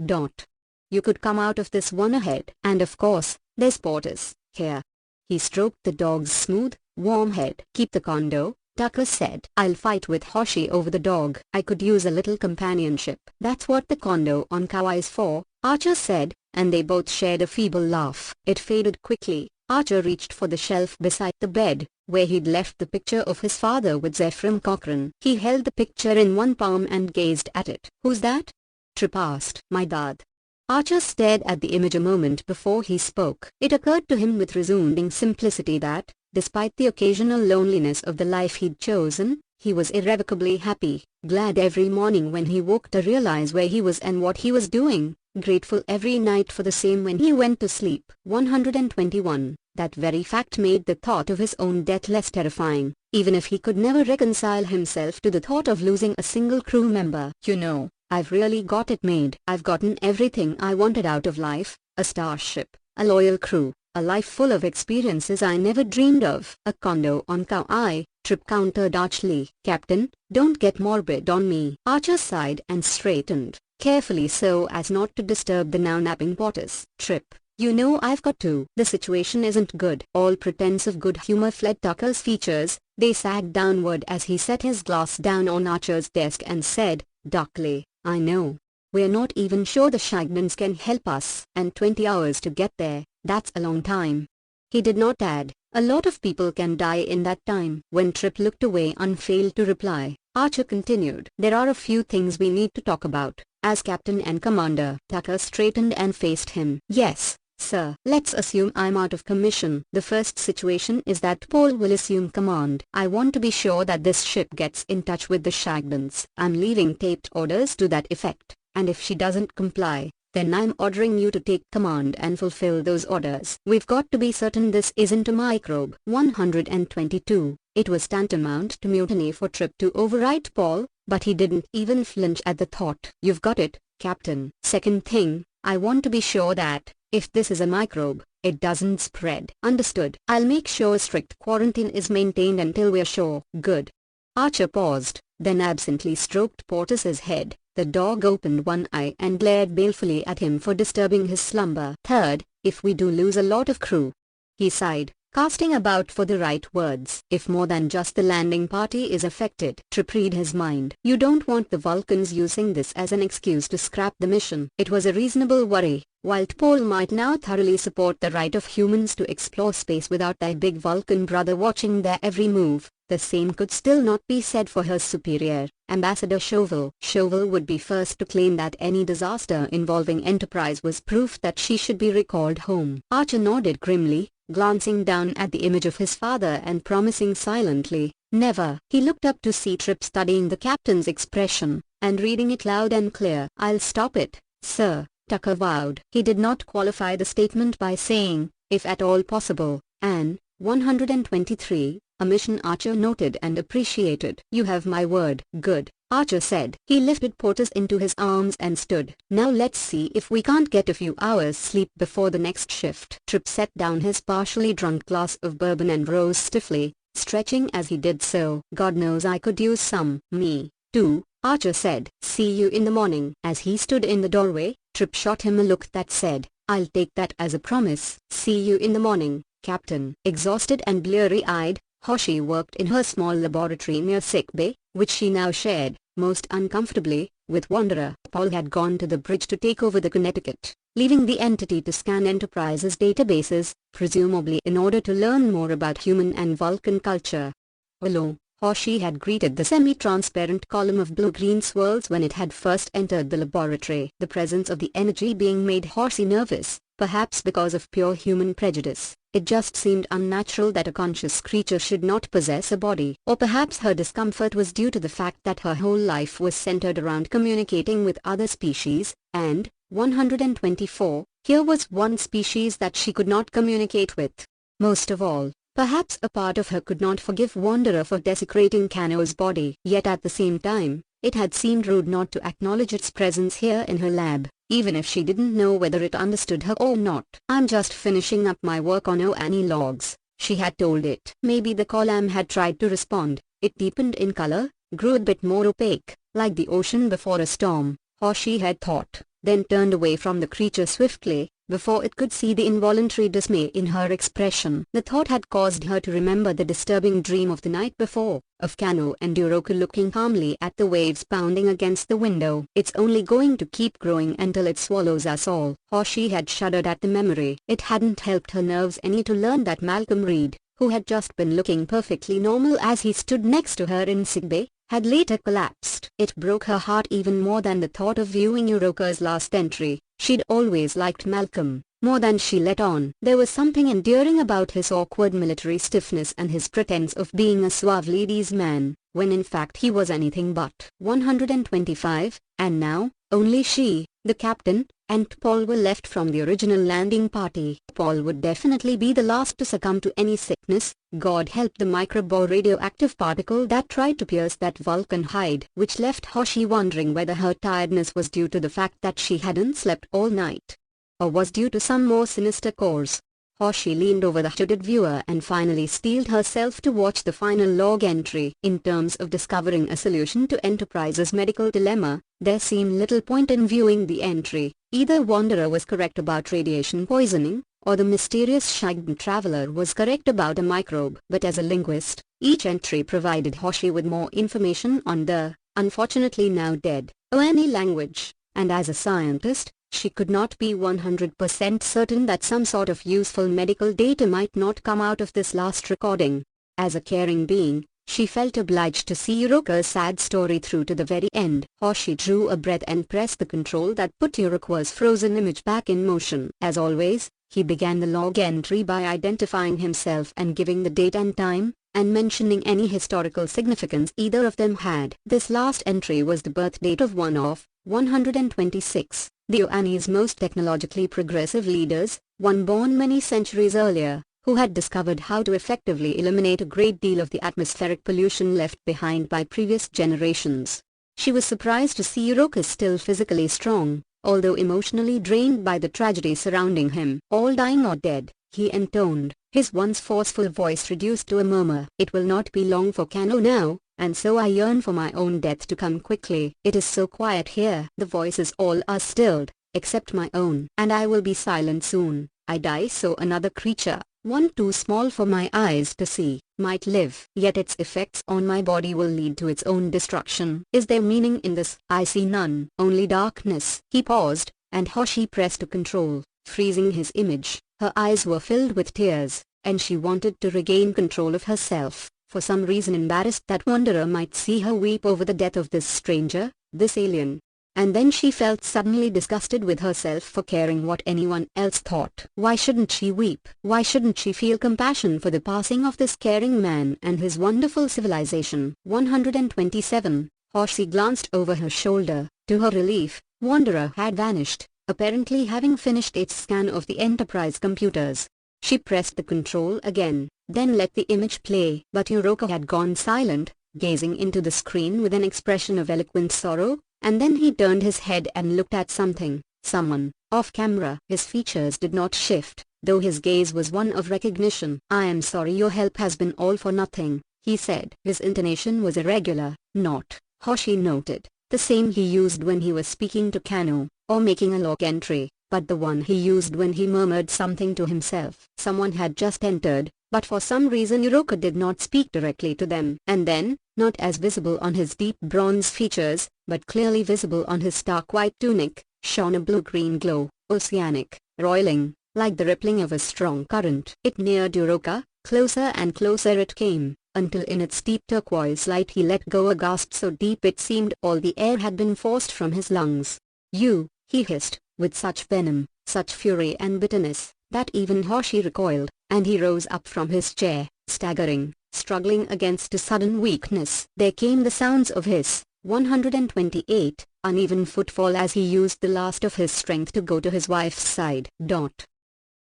You could come out of this one ahead. And of course, there's Portis, here. He stroked the dog's smooth, warm head. Keep the condo, Tucker said. I'll fight with Hoshi over the dog. I could use a little companionship. That's what the condo on Kauai is for, Archer said, and they both shared a feeble laugh. It faded quickly. Archer reached for the shelf beside the bed, where he'd left the picture of his father with Zephram Cochrane. He held the picture in one palm and gazed at it. Who's that? Trip asked. My dad. Archer stared at the image a moment before he spoke. It occurred to him with resounding simplicity that, despite the occasional loneliness of the life he'd chosen, he was irrevocably happy, glad every morning when he woke to realize where he was and what he was doing, grateful every night for the same when he went to sleep. 121. That very fact made the thought of his own death less terrifying, even if he could never reconcile himself to the thought of losing a single crew member. You know, I've really got it made. I've gotten everything I wanted out of life, a starship, a loyal crew, a life full of experiences I never dreamed of. A condo on Kauai, Trip countered archly. Captain, don't get morbid on me. Archer sighed and straightened, carefully so as not to disturb the now napping Portis. Trip, you know I've got to. The situation isn't good. All pretense of good humor fled Tucker's features. They sagged downward as he set his glass down on Archer's desk and said, darkly, I know. We're not even sure the Shagdens can help us. And 20 hours to get there, that's a long time. He did not add, a lot of people can die in that time. When Trip looked away and failed to reply, Archer continued. There are a few things we need to talk about, as Captain and Commander. Tucker straightened and faced him. Yes, sir. Let's assume I'm out of commission. The first situation is that Paul will assume command. I want to be sure that this ship gets in touch with the Shagdens. I'm leaving taped orders to that effect, and if she doesn't comply, then I'm ordering you to take command and fulfill those orders. We've got to be certain this isn't a microbe. 122. It was tantamount to mutiny for Trip to override Paul, but he didn't even flinch at the thought. "You've got it, Captain. Second thing, I want to be sure that, if this is a microbe, it doesn't spread." "Understood. I'll make sure strict quarantine is maintained until we're sure." "Good." Archer paused, then absently stroked Portis's head. The dog opened one eye and glared balefully at him for disturbing his slumber. "Third, if we do lose a lot of crew," he sighed, casting about for the right words. "If more than just the landing party is affected." Trip read his mind. "You don't want the Vulcans using this as an excuse to scrap the mission." It was a reasonable worry. While Paul might now thoroughly support the right of humans to explore space without their big Vulcan brother watching their every move, the same could still not be said for her superior, Ambassador Chauvel. Chauvel would be first to claim that any disaster involving Enterprise was proof that she should be recalled home. Archer nodded grimly, glancing down at the image of his father and promising silently, "Never." He looked up to see Trip studying the captain's expression, and reading it loud and clear. "I'll stop it, sir," Tucker vowed. He did not qualify the statement by saying, "if at all possible," and 123, a mission Archer noted and appreciated. "You have my word." "Good," Archer said. He lifted Portis into his arms and stood. "Now let's see if we can't get a few hours sleep before the next shift." Trip set down his partially drunk glass of bourbon and rose stiffly, stretching as he did so. "God knows I could use some." "Me, too," Archer said. "See you in the morning." As he stood in the doorway, Trip shot him a look that said, "I'll take that as a promise." "See you in the morning, Captain." Exhausted and bleary-eyed, Hoshi worked in her small laboratory near sickbay, which she now shared, most uncomfortably, with Wanderer. Paul had gone to the bridge to take over the Connecticut, leaving the entity to scan Enterprise's databases, presumably in order to learn more about human and Vulcan culture. "Hello," Hoshi had greeted the semi-transparent column of blue-green swirls when it had first entered the laboratory. The presence of the energy being made Hoshi nervous, perhaps because of pure human prejudice. It just seemed unnatural that a conscious creature should not possess a body. Or perhaps her discomfort was due to the fact that her whole life was centered around communicating with other species, and, 124, here was one species that she could not communicate with. Most of all, perhaps a part of her could not forgive Wanderer for desecrating Kano's body. Yet at the same time, it had seemed rude not to acknowledge its presence here in her lab, even if she didn't know whether it understood her or not. "I'm just finishing up my work on OANI logs," she had told it. Maybe the column had tried to respond. It deepened in color, grew a bit more opaque, like the ocean before a storm, or she had thought, then turned away from the creature swiftly, before it could see the involuntary dismay in her expression. The thought had caused her to remember the disturbing dream of the night before, of Kano and Duroku looking calmly at the waves pounding against the window. "It's only going to keep growing until it swallows us all." Or she had shuddered at the memory. It hadn't helped her nerves any to learn that Malcolm Reed, who had just been looking perfectly normal as he stood next to her in sickbay, had later collapsed. It broke her heart even more than the thought of viewing Uroka's last entry. She'd always liked Malcolm, more than she let on. There was something endearing about his awkward military stiffness and his pretense of being a suave ladies' man, when in fact he was anything but. 125, and now, only she, the captain, and Paul were left from the original landing party. Paul would definitely be the last to succumb to any sickness, God help the microbe or radioactive particle that tried to pierce that Vulcan hide, which left Hoshi wondering whether her tiredness was due to the fact that she hadn't slept all night, or was due to some more sinister cause. Hoshi leaned over the hooded viewer and finally steeled herself to watch the final log entry. In terms of discovering a solution to Enterprise's medical dilemma, there seemed little point in viewing the entry. Either Wanderer was correct about radiation poisoning, or the mysterious Shagden traveler was correct about a microbe. But as a linguist, each entry provided Hoshi with more information on the, unfortunately now dead, OANI language, and as a scientist, she could not be 100% certain that some sort of useful medical data might not come out of this last recording. As a caring being, she felt obliged to see Uroka's sad story through to the very end. Hoshi drew a breath and pressed the control that put Uroka's frozen image back in motion. As always, he began the log entry by identifying himself and giving the date and time, and mentioning any historical significance either of them had. This last entry was the birth date of one of 126. The OANI's most technologically progressive leaders, one born many centuries earlier, who had discovered how to effectively eliminate a great deal of the atmospheric pollution left behind by previous generations. She was surprised to see Uroka still physically strong, although emotionally drained by the tragedy surrounding him. "All dying or dead," he intoned, his once forceful voice reduced to a murmur. "It will not be long for Kano now, and so I yearn for my own death to come quickly. It is so quiet here. The voices all are stilled, except my own, and I will be silent soon. I die so another creature, one too small for my eyes to see, might live. Yet its effects on my body will lead to its own destruction. Is there meaning in this? I see none, only darkness." He paused, and Hoshi pressed to control, freezing his image. Her eyes were filled with tears, and she wanted to regain control of herself, for some reason embarrassed that Wanderer might see her weep over the death of this stranger, this alien. And then she felt suddenly disgusted with herself for caring what anyone else thought. Why shouldn't she weep? Why shouldn't she feel compassion for the passing of this caring man and his wonderful civilization? 127. Hoshi glanced over her shoulder. To her relief, Wanderer had vanished, apparently having finished its scan of the Enterprise computers. She pressed the control again, then let the image play. But Uroka had gone silent, gazing into the screen with an expression of eloquent sorrow. And then he turned his head and looked at someone, off camera. His features did not shift, though his gaze was one of recognition. "I am sorry your help has been all for nothing," he said. His intonation was irregular, not, Hoshi noted, the same he used when he was speaking to Kano, or making a log entry, but the one he used when he murmured something to himself. Someone had just entered, but for some reason Uroka did not speak directly to them. And then, not as visible on his deep bronze features, but clearly visible on his stark white tunic, shone a blue-green glow, oceanic, roiling, like the rippling of a strong current. It neared Uroka, closer and closer it came, until in its deep turquoise light he let go a gasp so deep it seemed all the air had been forced from his lungs. "You," he hissed, with such venom, such fury and bitterness, that even Hoshi recoiled, and he rose up from his chair, staggering, struggling against a sudden weakness. There came the sounds of his 128 uneven footfall as he used the last of his strength to go to his wife's side.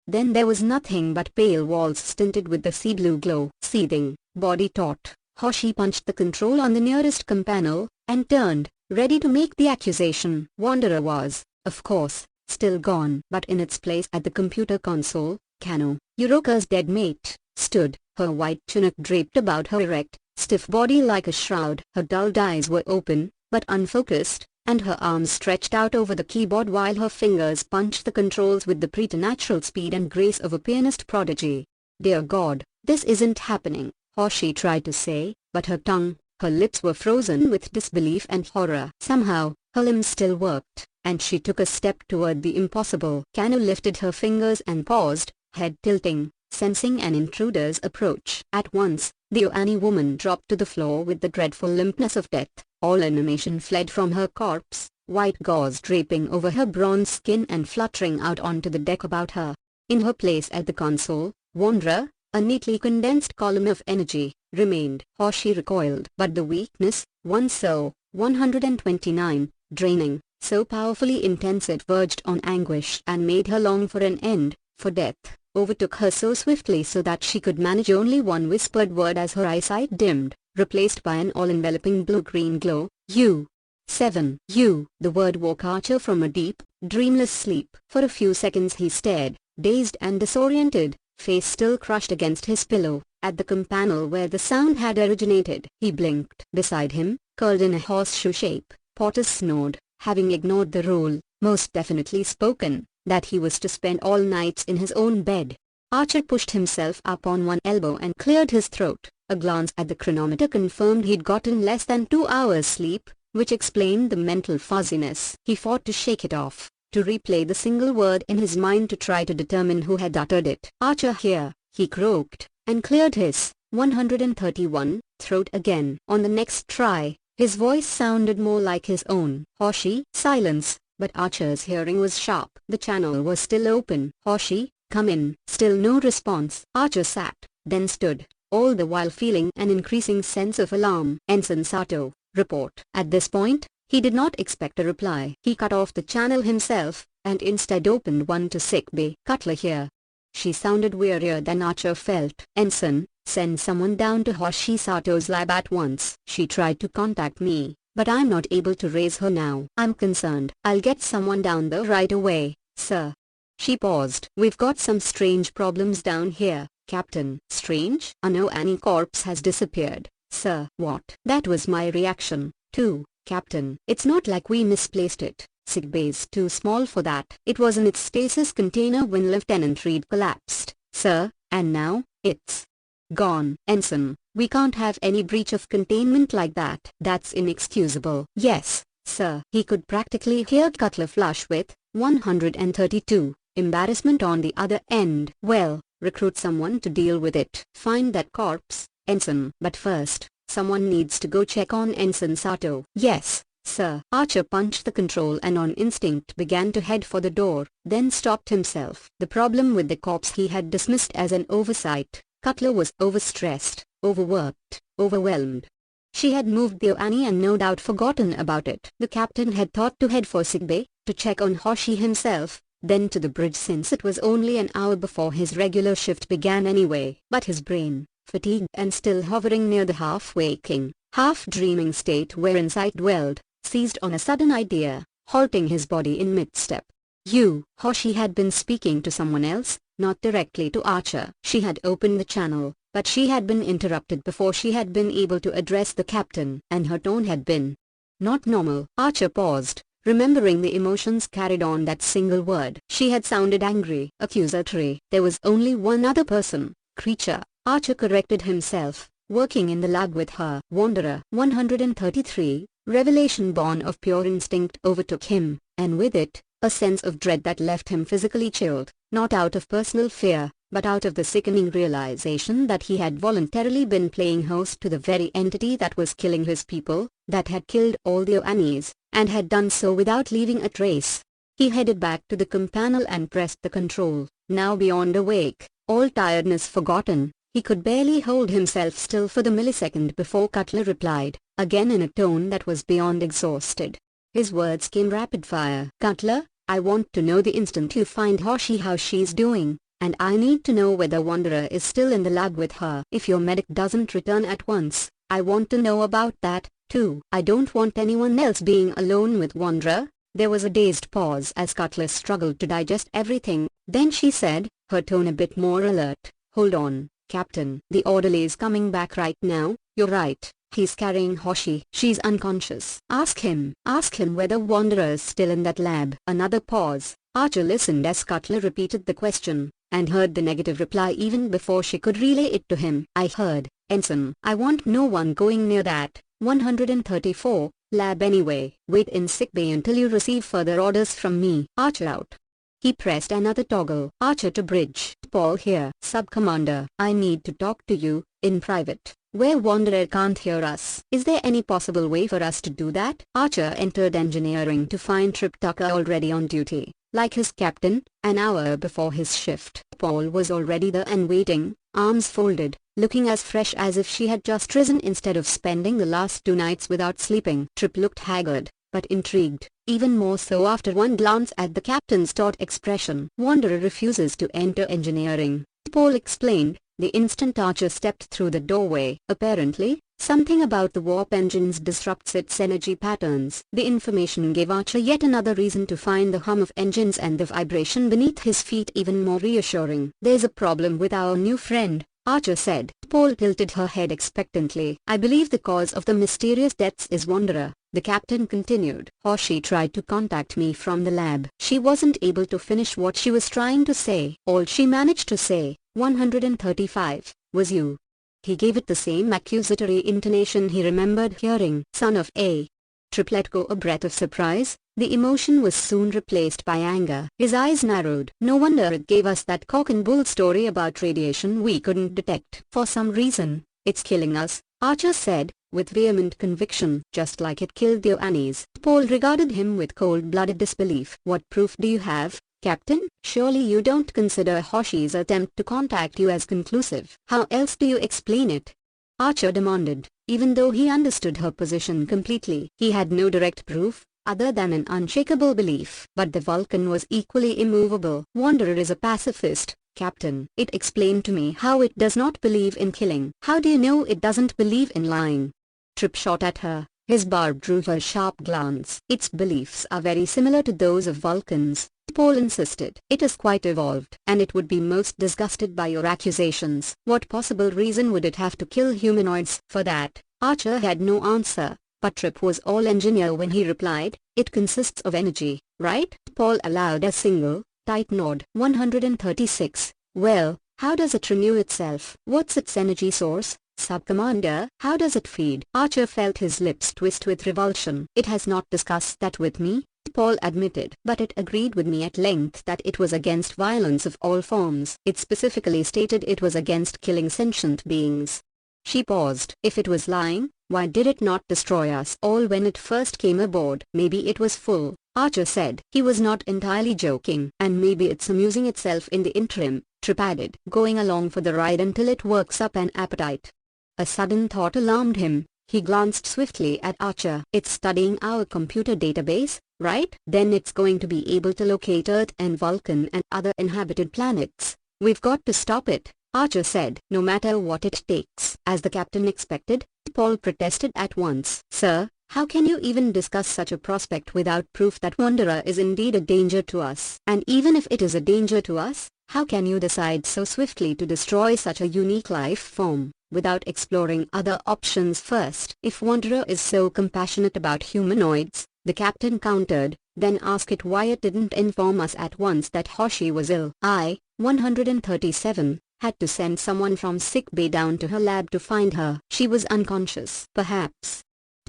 Then there was nothing but pale walls stinted with the sea blue glow. Seething, body taut, Hoshi punched the control on the nearest panel, and turned, ready to make the accusation. Wanderer was, of course, still gone. But in its place at the computer console, Kano, Uroka's dead mate, stood, her white tunic draped about her erect, stiff body like a shroud. Her dulled eyes were open, but unfocused, and her arms stretched out over the keyboard while her fingers punched the controls with the preternatural speed and grace of a pianist prodigy. "Dear God, this isn't happening," Hoshi tried to say, but her tongue, her lips were frozen with disbelief and horror. Somehow, her limbs still worked, and she took a step toward the impossible. Kano lifted her fingers and paused, head tilting, sensing an intruder's approach. At once, the Oani woman dropped to the floor with the dreadful limpness of death. All animation fled from her corpse, white gauze draping over her bronze skin and fluttering out onto the deck about her. In her place at the console, Wanderer, a neatly condensed column of energy, remained. Hoshi recoiled. But the weakness, once so, 129, draining, so powerfully intense it verged on anguish and made her long for an end, for death, overtook her so swiftly so that she could manage only one whispered word as her eyesight dimmed, replaced by an all-enveloping blue-green glow. "You." 7. "You." The word woke Archer from a deep, dreamless sleep. For a few seconds he stared, dazed and disoriented, face still crushed against his pillow, at the panel where the sound had originated. He blinked. Beside him, curled in a horseshoe shape, Portis snored, having ignored the rule, most definitely spoken, that he was to spend all nights in his own bed. Archer pushed himself up on one elbow and cleared his throat. A glance at the chronometer confirmed he'd gotten less than 2 hours sleep, which explained the mental fuzziness. He fought to shake it off, to replay the single word in his mind to try to determine who had uttered it. "Archer here," he croaked, and cleared his 131 throat again. On the next try, his voice sounded more like his own. "Hoshi." Silence, but Archer's hearing was sharp. The channel was still open. "Hoshi, come in." Still no response. Archer sat, then stood, all the while feeling an increasing sense of alarm. "Ensign Sato, report." At this point, he did not expect a reply. He cut off the channel himself, and instead opened one to Sick Bay. "Cutler here." She sounded wearier than Archer felt. Ensign, send someone down to Hoshi Sato's lab at once. She tried to contact me, but I'm not able to raise her now. I'm concerned. I'll get someone down there right away, sir. She paused. We've got some strange problems down here, Captain. Strange? No, Annie corpse has disappeared, sir. What? That was my reaction, too, Captain. It's not like we misplaced it. Sickbay's too small for that. It was in its stasis container when Lieutenant Reed collapsed, sir, and now, it's gone. Ensign, we can't have any breach of containment like that. That's inexcusable. Yes, sir. He could practically hear Cutler flush with 132, embarrassment on the other end. Well, recruit someone to deal with it. Find that corpse, Ensign. But first, someone needs to go check on Ensign Sato. Yes, sir. Archer punched the control and on instinct began to head for the door, then stopped himself. The problem with the corpse he had dismissed as an oversight. Cutler was overstressed, overworked, overwhelmed. She had moved the Annie and no doubt forgotten about it. The captain had thought to head for sickbay, to check on Hoshi himself, then to the bridge since it was only an hour before his regular shift began anyway. But his brain, fatigued and still hovering near the half-waking, half-dreaming state wherein sight dwelled, seized on a sudden idea, halting his body in mid-step. Hoshi had been speaking to someone else, not directly to Archer. She had opened the channel, but she had been interrupted before she had been able to address the captain, and her tone had been not normal. Archer paused, remembering the emotions carried on that single word. She had sounded angry, accusatory. There was only one other person, creature, Archer corrected himself, working in the lab with her. Wanderer. 133, revelation born of pure instinct overtook him, and with it, a sense of dread that left him physically chilled, not out of personal fear, but out of the sickening realization that he had voluntarily been playing host to the very entity that was killing his people, that had killed all the Annies, and had done so without leaving a trace. He headed back to the companel and pressed the control. Now beyond awake, all tiredness forgotten, he could barely hold himself still for the millisecond before Cutler replied, again in a tone that was beyond exhausted. His words came rapid-fire. Cutler, I want to know the instant you find Hoshi how she's doing, and I need to know whether Wanderer is still in the lab with her. If your medic doesn't return at once, I want to know about that, too. I don't want anyone else being alone with Wanderer. There was a dazed pause as Cutler struggled to digest everything. Then she said, her tone a bit more alert, hold on, Captain. The orderly's coming back right now. You're right. He's carrying Hoshi. She's unconscious. Ask him whether Wanderer's still in that lab. Another pause. Archer listened as Cutler repeated the question, and heard the negative reply even before she could relay it to him. I heard, Ensign. I want no one going near that 134 lab anyway. Wait in sickbay until you receive further orders from me. Archer out. He pressed another toggle. Archer to bridge. Paul here. Sub-Commander. I need to talk to you, in private, where Wanderer can't hear us. Is there any possible way for us to do that? Archer entered engineering to find Trip Tucker already on duty. Like his captain, an hour before his shift. Paul was already there and waiting, arms folded, looking as fresh as if she had just risen instead of spending the last 2 nights without sleeping. Trip looked haggard, but intrigued, even more so after one glance at the captain's taut expression. Wanderer refuses to enter engineering, Paul explained, the instant Archer stepped through the doorway. Apparently, something about the warp engines disrupts its energy patterns. The information gave Archer yet another reason to find the hum of engines and the vibration beneath his feet even more reassuring. There's a problem with our new friend, Archer said. Paul tilted her head expectantly. I believe the cause of the mysterious deaths is Wanderer, the captain continued. Hoshi tried to contact me from the lab. She wasn't able to finish what she was trying to say. All she managed to say, 135, was you. He gave it the same accusatory intonation he remembered hearing. Son of a. Trip let go a breath of surprise. The emotion was soon replaced by anger. His eyes narrowed. No wonder it gave us that cock and bull story about radiation we couldn't detect. For some reason, it's killing us, Archer said, with vehement conviction. Just like it killed the Annies. Paul regarded him with cold-blooded disbelief. What proof do you have, Captain? Surely you don't consider Hoshi's attempt to contact you as conclusive. How else do you explain it? Archer demanded, even though he understood her position completely. He had no direct proof, other than an unshakable belief. But the Vulcan was equally immovable. Wanderer is a pacifist, Captain. It explained to me how it does not believe in killing. How do you know it doesn't believe in lying? Trip shot at her. His barb drew her sharp glance. Its beliefs are very similar to those of Vulcans, Paul insisted. It is quite evolved, and it would be most disgusted by your accusations. What possible reason would it have to kill humanoids? For that, Archer had no answer, but Trip was all engineer when he replied, it consists of energy, right? Paul allowed a single, tight nod. 136. Well, how does it renew itself? What's its energy source? Sub-Commander, how does it feed? Archer felt his lips twist with revulsion. It has not discussed that with me, Paul admitted. But it agreed with me at length that it was against violence of all forms. It specifically stated it was against killing sentient beings. She paused. If it was lying, why did it not destroy us all when it first came aboard? Maybe it was full, Archer said. He was not entirely joking. And maybe it's amusing itself in the interim, Trip added, going along for the ride until it works up an appetite. A sudden thought alarmed him. He glanced swiftly at Archer. It's studying our computer database, right? Then it's going to be able to locate Earth and Vulcan and other inhabited planets. We've got to stop it, Archer said. No matter what it takes. As the captain expected, Paul protested at once. Sir, how can you even discuss such a prospect without proof that Wanderer is indeed a danger to us? And even if it is a danger to us, how can you decide so swiftly to destroy such a unique life form, without exploring other options first? If Wanderer is so compassionate about humanoids, the captain countered, then ask it why it didn't inform us at once that Hoshi was ill. 137, had to send someone from sick bay down to her lab to find her. She was unconscious. Perhaps.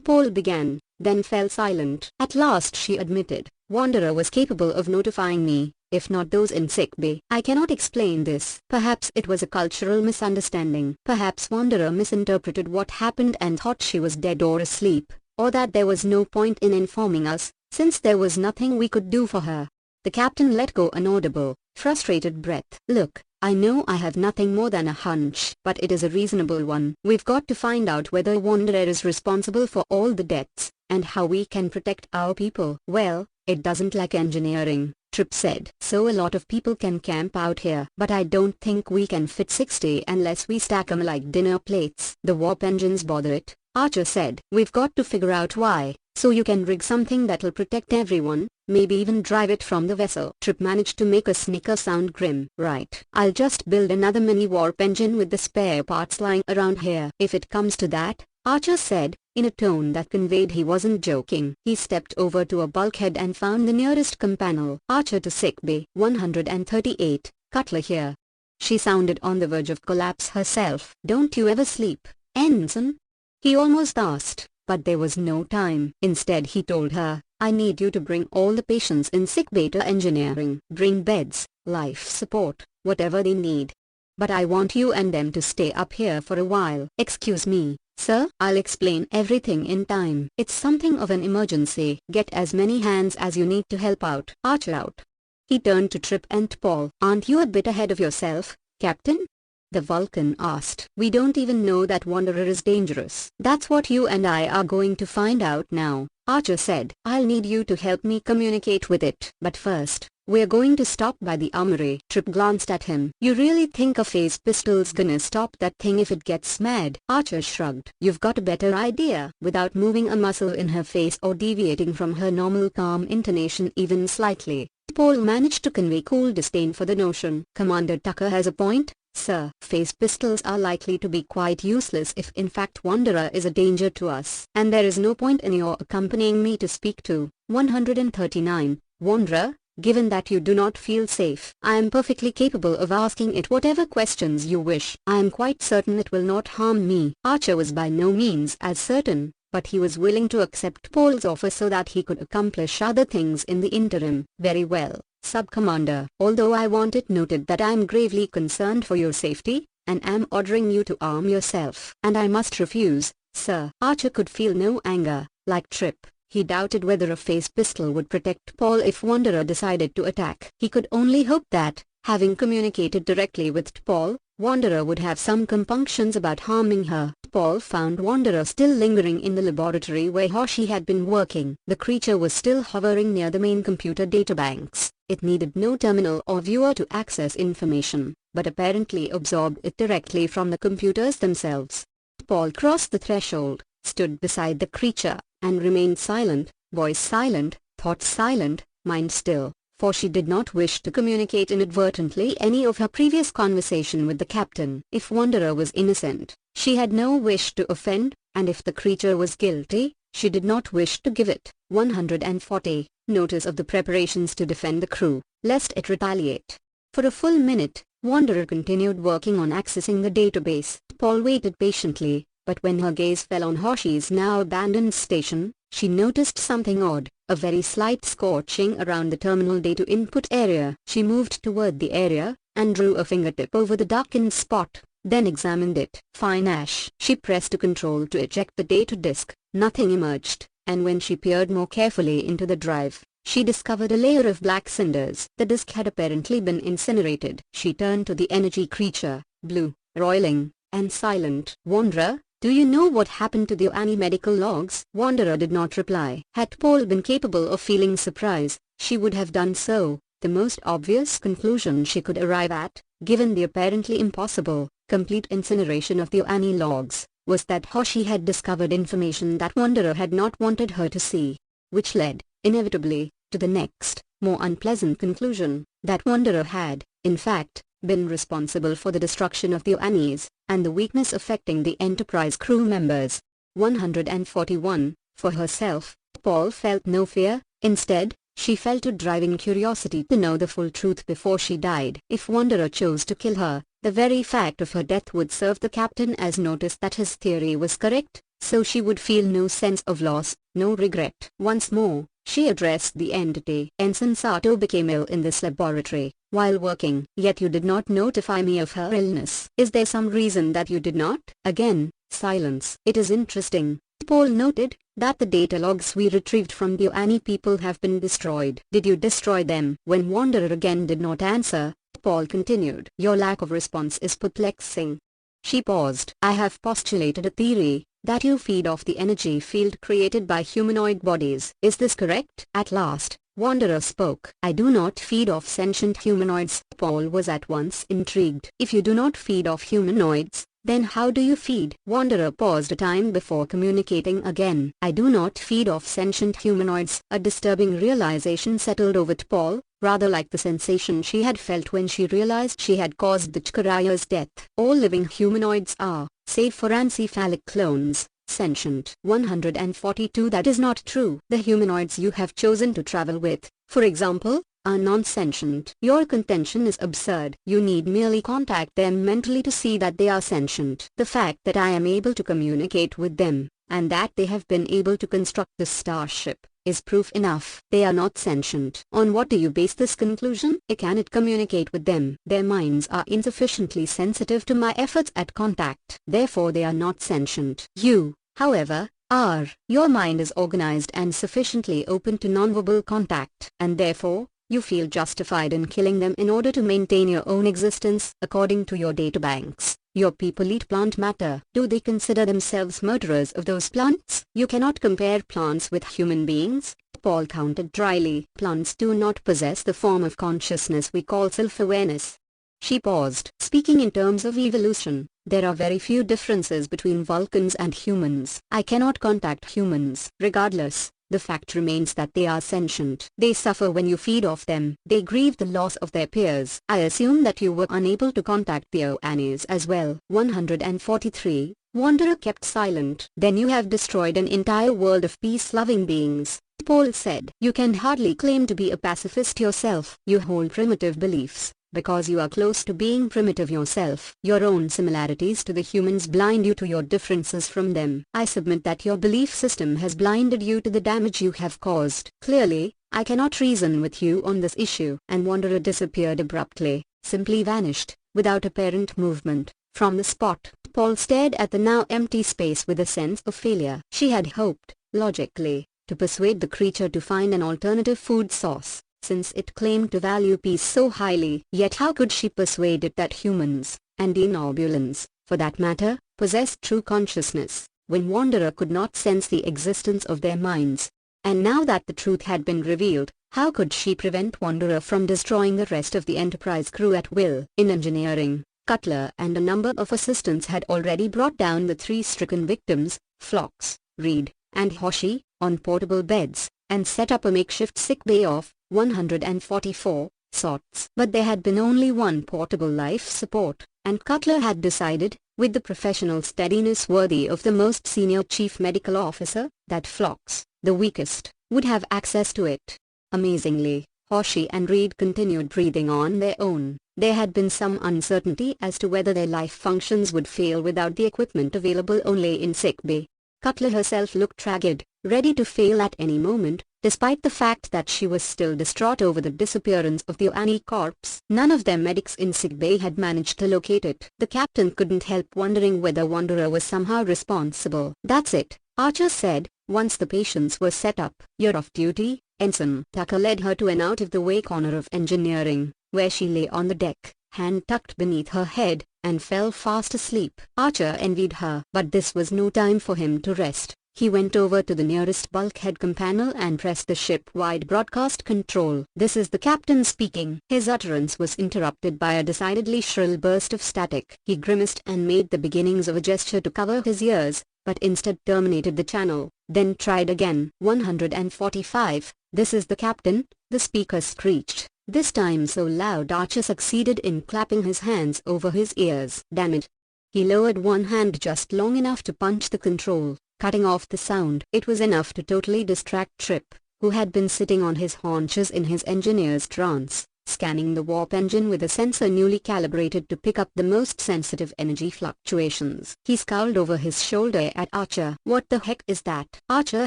Paul began, then fell silent. At last she admitted, Wanderer was capable of notifying me, if not those in sick bay. I cannot explain this. Perhaps it was a cultural misunderstanding. Perhaps Wanderer misinterpreted what happened and thought she was dead or asleep, or that there was no point in informing us, since there was nothing we could do for her. The captain let go an audible, frustrated breath. Look, I know I have nothing more than a hunch, but it is a reasonable one. We've got to find out whether Wanderer is responsible for all the deaths, and how we can protect our people. Well, it doesn't like engineering, Trip said. So a lot of people can camp out here. But I don't think we can fit 60 unless we stack 'em like dinner plates. The warp engines bother it, Archer said. We've got to figure out why, so you can rig something that'll protect everyone, maybe even drive it from the vessel. Trip managed to make a snicker sound grim. Right. I'll just build another mini warp engine with the spare parts lying around here. If it comes to that, Archer said, in a tone that conveyed he wasn't joking. He stepped over to a bulkhead and found the nearest companel. Archer to sick bay. 138, Cutler here. She sounded on the verge of collapse herself. Don't you ever sleep, Ensign? He almost asked, but there was no time. Instead he told her, I need you to bring all the patients in sick bay to engineering. Bring beds, life support, whatever they need. But I want you and them to stay up here for a while. Excuse me, sir? I'll explain everything in time. It's something of an emergency. Get as many hands as you need to help out. Archer out. He turned to Trip and Paul. Aren't you a bit ahead of yourself, Captain? The Vulcan asked. We don't even know that Wanderer is dangerous. That's what you and I are going to find out now, Archer said. I'll need you to help me communicate with it. But first, we're going to stop by the armory. Trip glanced at him. You really think a phase pistol's gonna stop that thing if it gets mad? Archer shrugged. You've got a better idea. Without moving a muscle in her face or deviating from her normal calm intonation even slightly, Paul managed to convey cool disdain for the notion. Commander Tucker has a point, sir. Phase pistols are likely to be quite useless if in fact Wanderer is a danger to us. And there is no point in your accompanying me to speak to. 139, Wanderer. Given that you do not feel safe, I am perfectly capable of asking it whatever questions you wish. I am quite certain it will not harm me. Archer was by no means as certain, but he was willing to accept Paul's offer so that he could accomplish other things in the interim. Very well, Sub-Commander. Although I want it noted that I am gravely concerned for your safety, and am ordering you to arm yourself. And I must refuse, sir. Archer could feel no anger. Like Trip, he doubted whether a phase pistol would protect Paul if Wanderer decided to attack. He could only hope that, having communicated directly with Paul, Wanderer would have some compunctions about harming her. Paul found Wanderer still lingering in the laboratory where Hoshi had been working. The creature was still hovering near the main computer databanks. It needed no terminal or viewer to access information, but apparently absorbed it directly from the computers themselves. Paul crossed the threshold, stood beside the creature, and remained silent, voice silent, thoughts silent, mind still, for she did not wish to communicate inadvertently any of her previous conversation with the captain. If Wanderer was innocent, she had no wish to offend, and if the creature was guilty, she did not wish to give it. 140. Notice of the preparations to defend the crew, lest it retaliate. For a full minute, Wanderer continued working on accessing the database. Paul waited patiently, but when her gaze fell on Hoshi's now abandoned station, she noticed something odd, a very slight scorching around the terminal data input area. She moved toward the area, and drew a fingertip over the darkened spot, then examined it. Fine ash. She pressed a control to eject the data disk. Nothing emerged, and when she peered more carefully into the drive, she discovered a layer of black cinders. The disk had apparently been incinerated. She turned to the energy creature, blue, roiling, and silent. Wanderer, do you know what happened to the Annie medical logs? Wanderer did not reply. Had Paul been capable of feeling surprise, she would have done so. The most obvious conclusion she could arrive at, given the apparently impossible, complete incineration of the Annie logs, was that Hoshi had discovered information that Wanderer had not wanted her to see, which led, inevitably, to the next, more unpleasant conclusion, that Wanderer had, in fact, been responsible for the destruction of the Annies, and the weakness affecting the Enterprise crew members. 141. For herself, Paul felt no fear. Instead, she felt a driving curiosity to know the full truth before she died. If Wanderer chose to kill her, the very fact of her death would serve the captain as notice that his theory was correct, so she would feel no sense of loss, no regret. Once more, she addressed the entity. Ensign Sato became ill in this laboratory, while working. Yet you did not notify me of her illness. Is there some reason that you did not? Again, silence. It is interesting, Paul noted, that the data logs we retrieved from the Annie people have been destroyed. Did you destroy them? When Wanderer again did not answer, Paul continued. Your lack of response is perplexing. She paused. I have postulated a theory, that you feed off the energy field created by humanoid bodies. Is this correct? At last, Wanderer spoke. I do not feed off sentient humanoids. Paul was at once intrigued. If you do not feed off humanoids, then how do you feed? Wanderer paused a time before communicating again. I do not feed off sentient humanoids. A disturbing realization settled over Paul, rather like the sensation she had felt when she realized she had caused the Chkaraya's death. All living humanoids are, save for ancephalic clones, sentient. 142. That is not true. The humanoids you have chosen to travel with, for example, are non-sentient. Your contention is absurd. You need merely contact them mentally to see that they are sentient. The fact that I am able to communicate with them, and that they have been able to construct this starship, is proof enough. They are not sentient. On what do you base this conclusion? I cannot communicate with them. Their minds are insufficiently sensitive to my efforts at contact. Therefore they are not sentient. You, however, are. Your mind is organized and sufficiently open to nonverbal contact, and therefore, you feel justified in killing them in order to maintain your own existence. According to your databanks, your people eat plant matter. Do they consider themselves murderers of those plants? You cannot compare plants with human beings, Paul countered dryly. Plants do not possess the form of consciousness we call self-awareness. She paused. Speaking in terms of evolution, there are very few differences between Vulcans and humans. I cannot contact humans. Regardless, the fact remains that they are sentient. They suffer when you feed off them. They grieve the loss of their peers. I assume that you were unable to contact the Annies as well. 143. Wanderer kept silent. Then you have destroyed an entire world of peace-loving beings, Paul said. You can hardly claim to be a pacifist yourself. You hold primitive beliefs, because you are close to being primitive yourself. Your own similarities to the humans blind you to your differences from them. I submit that your belief system has blinded you to the damage you have caused. Clearly, I cannot reason with you on this issue. And Wanderer disappeared abruptly, simply vanished, without apparent movement, from the spot. Paul stared at the now empty space with a sense of failure. She had hoped, logically, to persuade the creature to find an alternative food source, since it claimed to value peace so highly. Yet how could she persuade it that humans, and denobulans, for that matter, possessed true consciousness, when Wanderer could not sense the existence of their minds? And now that the truth had been revealed, how could she prevent Wanderer from destroying the rest of the Enterprise crew at will? In engineering, Cutler and a number of assistants had already brought down the 3 stricken victims, Phlox, Reed, and Hoshi, on portable beds, and set up a makeshift sick bay of 144 sorts. But there had been only one portable life support, and Cutler had decided, with the professional steadiness worthy of the most senior chief medical officer, that Phlox, the weakest, would have access to it. Amazingly, Hoshi and Reed continued breathing on their own. There had been some uncertainty as to whether their life functions would fail without the equipment available only in sick bay. Cutler herself looked ragged, ready to fail at any moment, despite the fact that she was still distraught over the disappearance of the Oani corpse. None of their medics in sick bay had managed to locate it. The captain couldn't help wondering whether Wanderer was somehow responsible. "That's it," Archer said, once the patients were set up. "You're off duty, Ensign." Tucker led her to an out-of-the-way corner of engineering, where she lay on the deck, hand tucked beneath her head, and fell fast asleep. Archer envied her. But this was no time for him to rest. He went over to the nearest bulkhead companel and pressed the ship-wide broadcast control. "This is the captain speaking." His utterance was interrupted by a decidedly shrill burst of static. He grimaced and made the beginnings of a gesture to cover his ears, but instead terminated the channel, then tried again. 145, "This is the captain," the speaker screeched, this time so loud Archer succeeded in clapping his hands over his ears. "Damn it." He lowered one hand just long enough to punch the control, cutting off the sound. It was enough to totally distract Trip, who had been sitting on his haunches in his engineer's trance, scanning the warp engine with a sensor newly calibrated to pick up the most sensitive energy fluctuations. He scowled over his shoulder at Archer. "What the heck is that?" Archer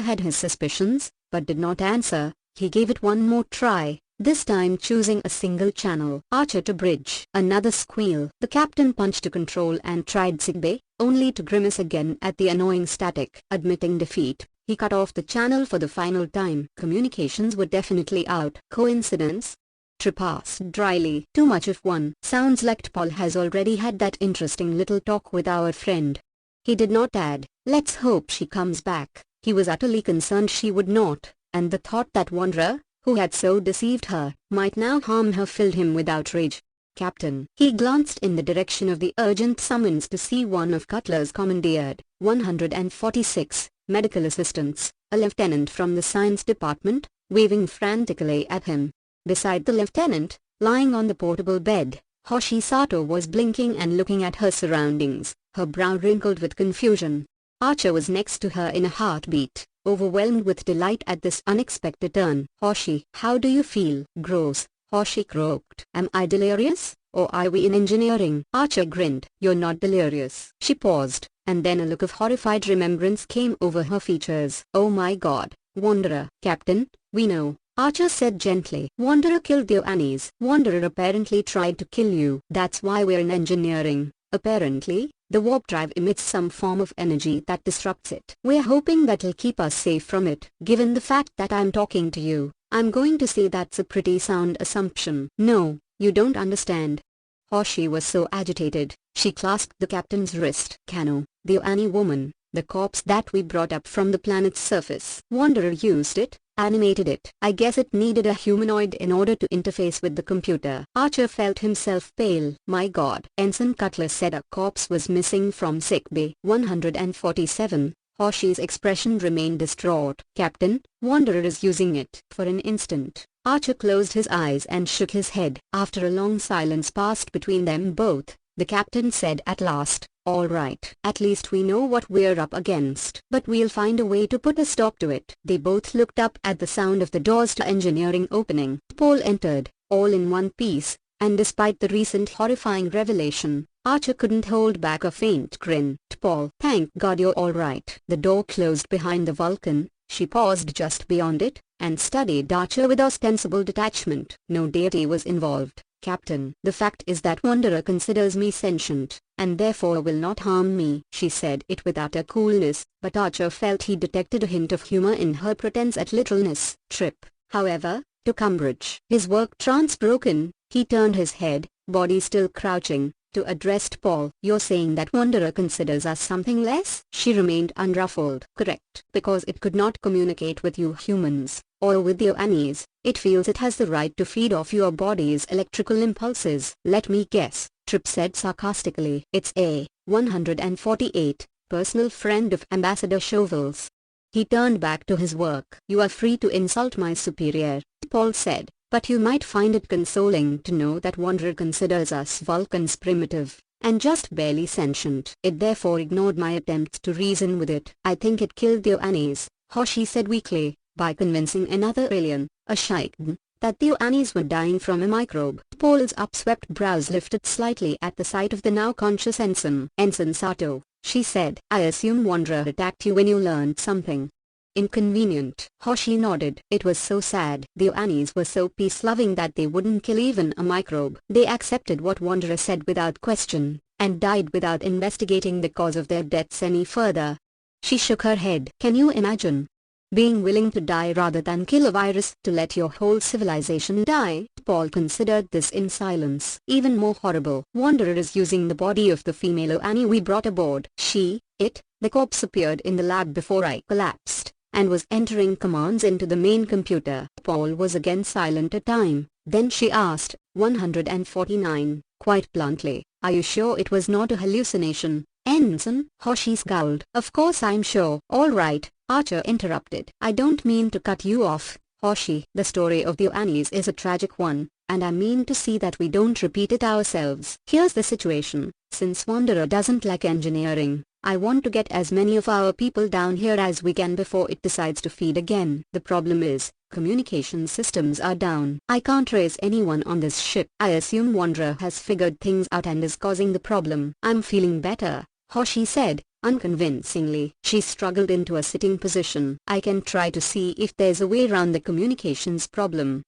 had his suspicions, but did not answer. He gave it one more try, this time choosing a single channel. "Archer to bridge." Another squeal. The captain punched to control and tried sickbay, only to grimace again at the annoying static. Admitting defeat, he cut off the channel for the final time. Communications were definitely out. Coincidence? Trip asked dryly. "Too much of one." "Sounds like T'Pol has already had that interesting little talk with our friend." He did not add, "Let's hope she comes back." He was utterly concerned she would not, and the thought that Wanderer, who had so deceived her, might now harm her filled him with outrage. "Captain." He glanced in the direction of the urgent summons to see one of Cutler's commandeered 146 medical assistants, a lieutenant from the science department, waving frantically at him. Beside the lieutenant, lying on the portable bed, Hoshi Sato was blinking and looking at her surroundings, her brow wrinkled with confusion. Archer was next to her in a heartbeat, overwhelmed with delight at this unexpected turn. "Hoshi, how do you feel?" "Gross," Hoshi croaked. "Am I delirious, or are we in engineering?" Archer grinned. "You're not delirious." She paused, and then a look of horrified remembrance came over her features. "Oh my God, Wanderer." "Captain, we know," Archer said gently. "Wanderer killed the Oanis." "Wanderer apparently tried to kill you." "That's why we're in engineering." "Apparently, the warp drive emits some form of energy that disrupts it. We're hoping that'll keep us safe from it." "Given the fact that I'm talking to you, I'm going to say that's a pretty sound assumption." "No, you don't understand." Hoshi was so agitated, she clasped the captain's wrist. "Kano, the Oani woman, the corpse that we brought up from the planet's surface. Wanderer used it, animated it. I guess it needed a humanoid in order to interface with the computer." Archer felt himself pale. "My God." Ensign Cutler said a corpse was missing from sickbay. 147. Hoshi's expression remained distraught. "Captain, Wanderer is using it." For an instant, Archer closed his eyes and shook his head. After a long silence passed between them both, the captain said at last, "All right. At least we know what we're up against. But we'll find a way to put a stop to it." They both looked up at the sound of the doors to engineering opening. Paul entered, all in one piece, and despite the recent horrifying revelation, Archer couldn't hold back a faint grin. "Paul, thank God you're all right." The door closed behind the Vulcan. She paused just beyond it, and studied Archer with ostensible detachment. "No deity was involved, Captain. The fact is that Wanderer considers me sentient, and therefore will not harm me." She said it with utter coolness, but Archer felt he detected a hint of humor in her pretense at littleness. Trip, however, to Cambridge. His work trance broken, he turned his head, body still crouching, to address Paul. "You're saying that Wanderer considers us something less?" She remained unruffled. "Correct. Because it could not communicate with you humans, or with your Annies. It feels it has the right to feed off your body's electrical impulses." "Let me guess," Tripp said sarcastically. "It's a 148, personal friend of Ambassador Chauvel's." He turned back to his work. "You are free to insult my superior," Paul said, "but you might find it consoling to know that Wanderer considers us Vulcans primitive, and just barely sentient. It therefore ignored my attempts to reason with it." "I think it killed your Annies," Hoshi said weakly, "by convincing another alien, a Shaitan, that the Annies were dying from a microbe." Paul's upswept brows lifted slightly at the sight of the now conscious ensign. "Ensign Sato," she said, "I assume Wanderer attacked you when you learned something inconvenient." Hoshi nodded. "It was so sad. The Annies were so peace-loving that they wouldn't kill even a microbe. They accepted what Wanderer said without question, and died without investigating the cause of their deaths any further." She shook her head. "Can you imagine being willing to die rather than kill a virus to let your whole civilization die?" Paul considered this in silence. "Even more horrible. Wanderer is using the body of the female Annie we brought aboard." The corpse appeared in the lab before I collapsed, and was entering commands into the main computer. Paul was again silent a time. Then she asked, 149, quite bluntly, "Are you sure it was not a hallucination, Ensign?" Hoshi scowled. "Of course I'm sure." "All right," Archer interrupted. "I don't mean to cut you off, Hoshi. The story of the Annies is a tragic one, and I mean to see that we don't repeat it ourselves. Here's the situation. Since Wanderer doesn't like engineering, I want to get as many of our people down here as we can before it decides to feed again. The problem is, communication systems are down. I can't trace anyone on this ship. I assume Wanderer has figured things out and is causing the problem." "I'm feeling better," Hoshi said, unconvincingly. She struggled into a sitting position. "I can try to see if there's a way around the communications problem."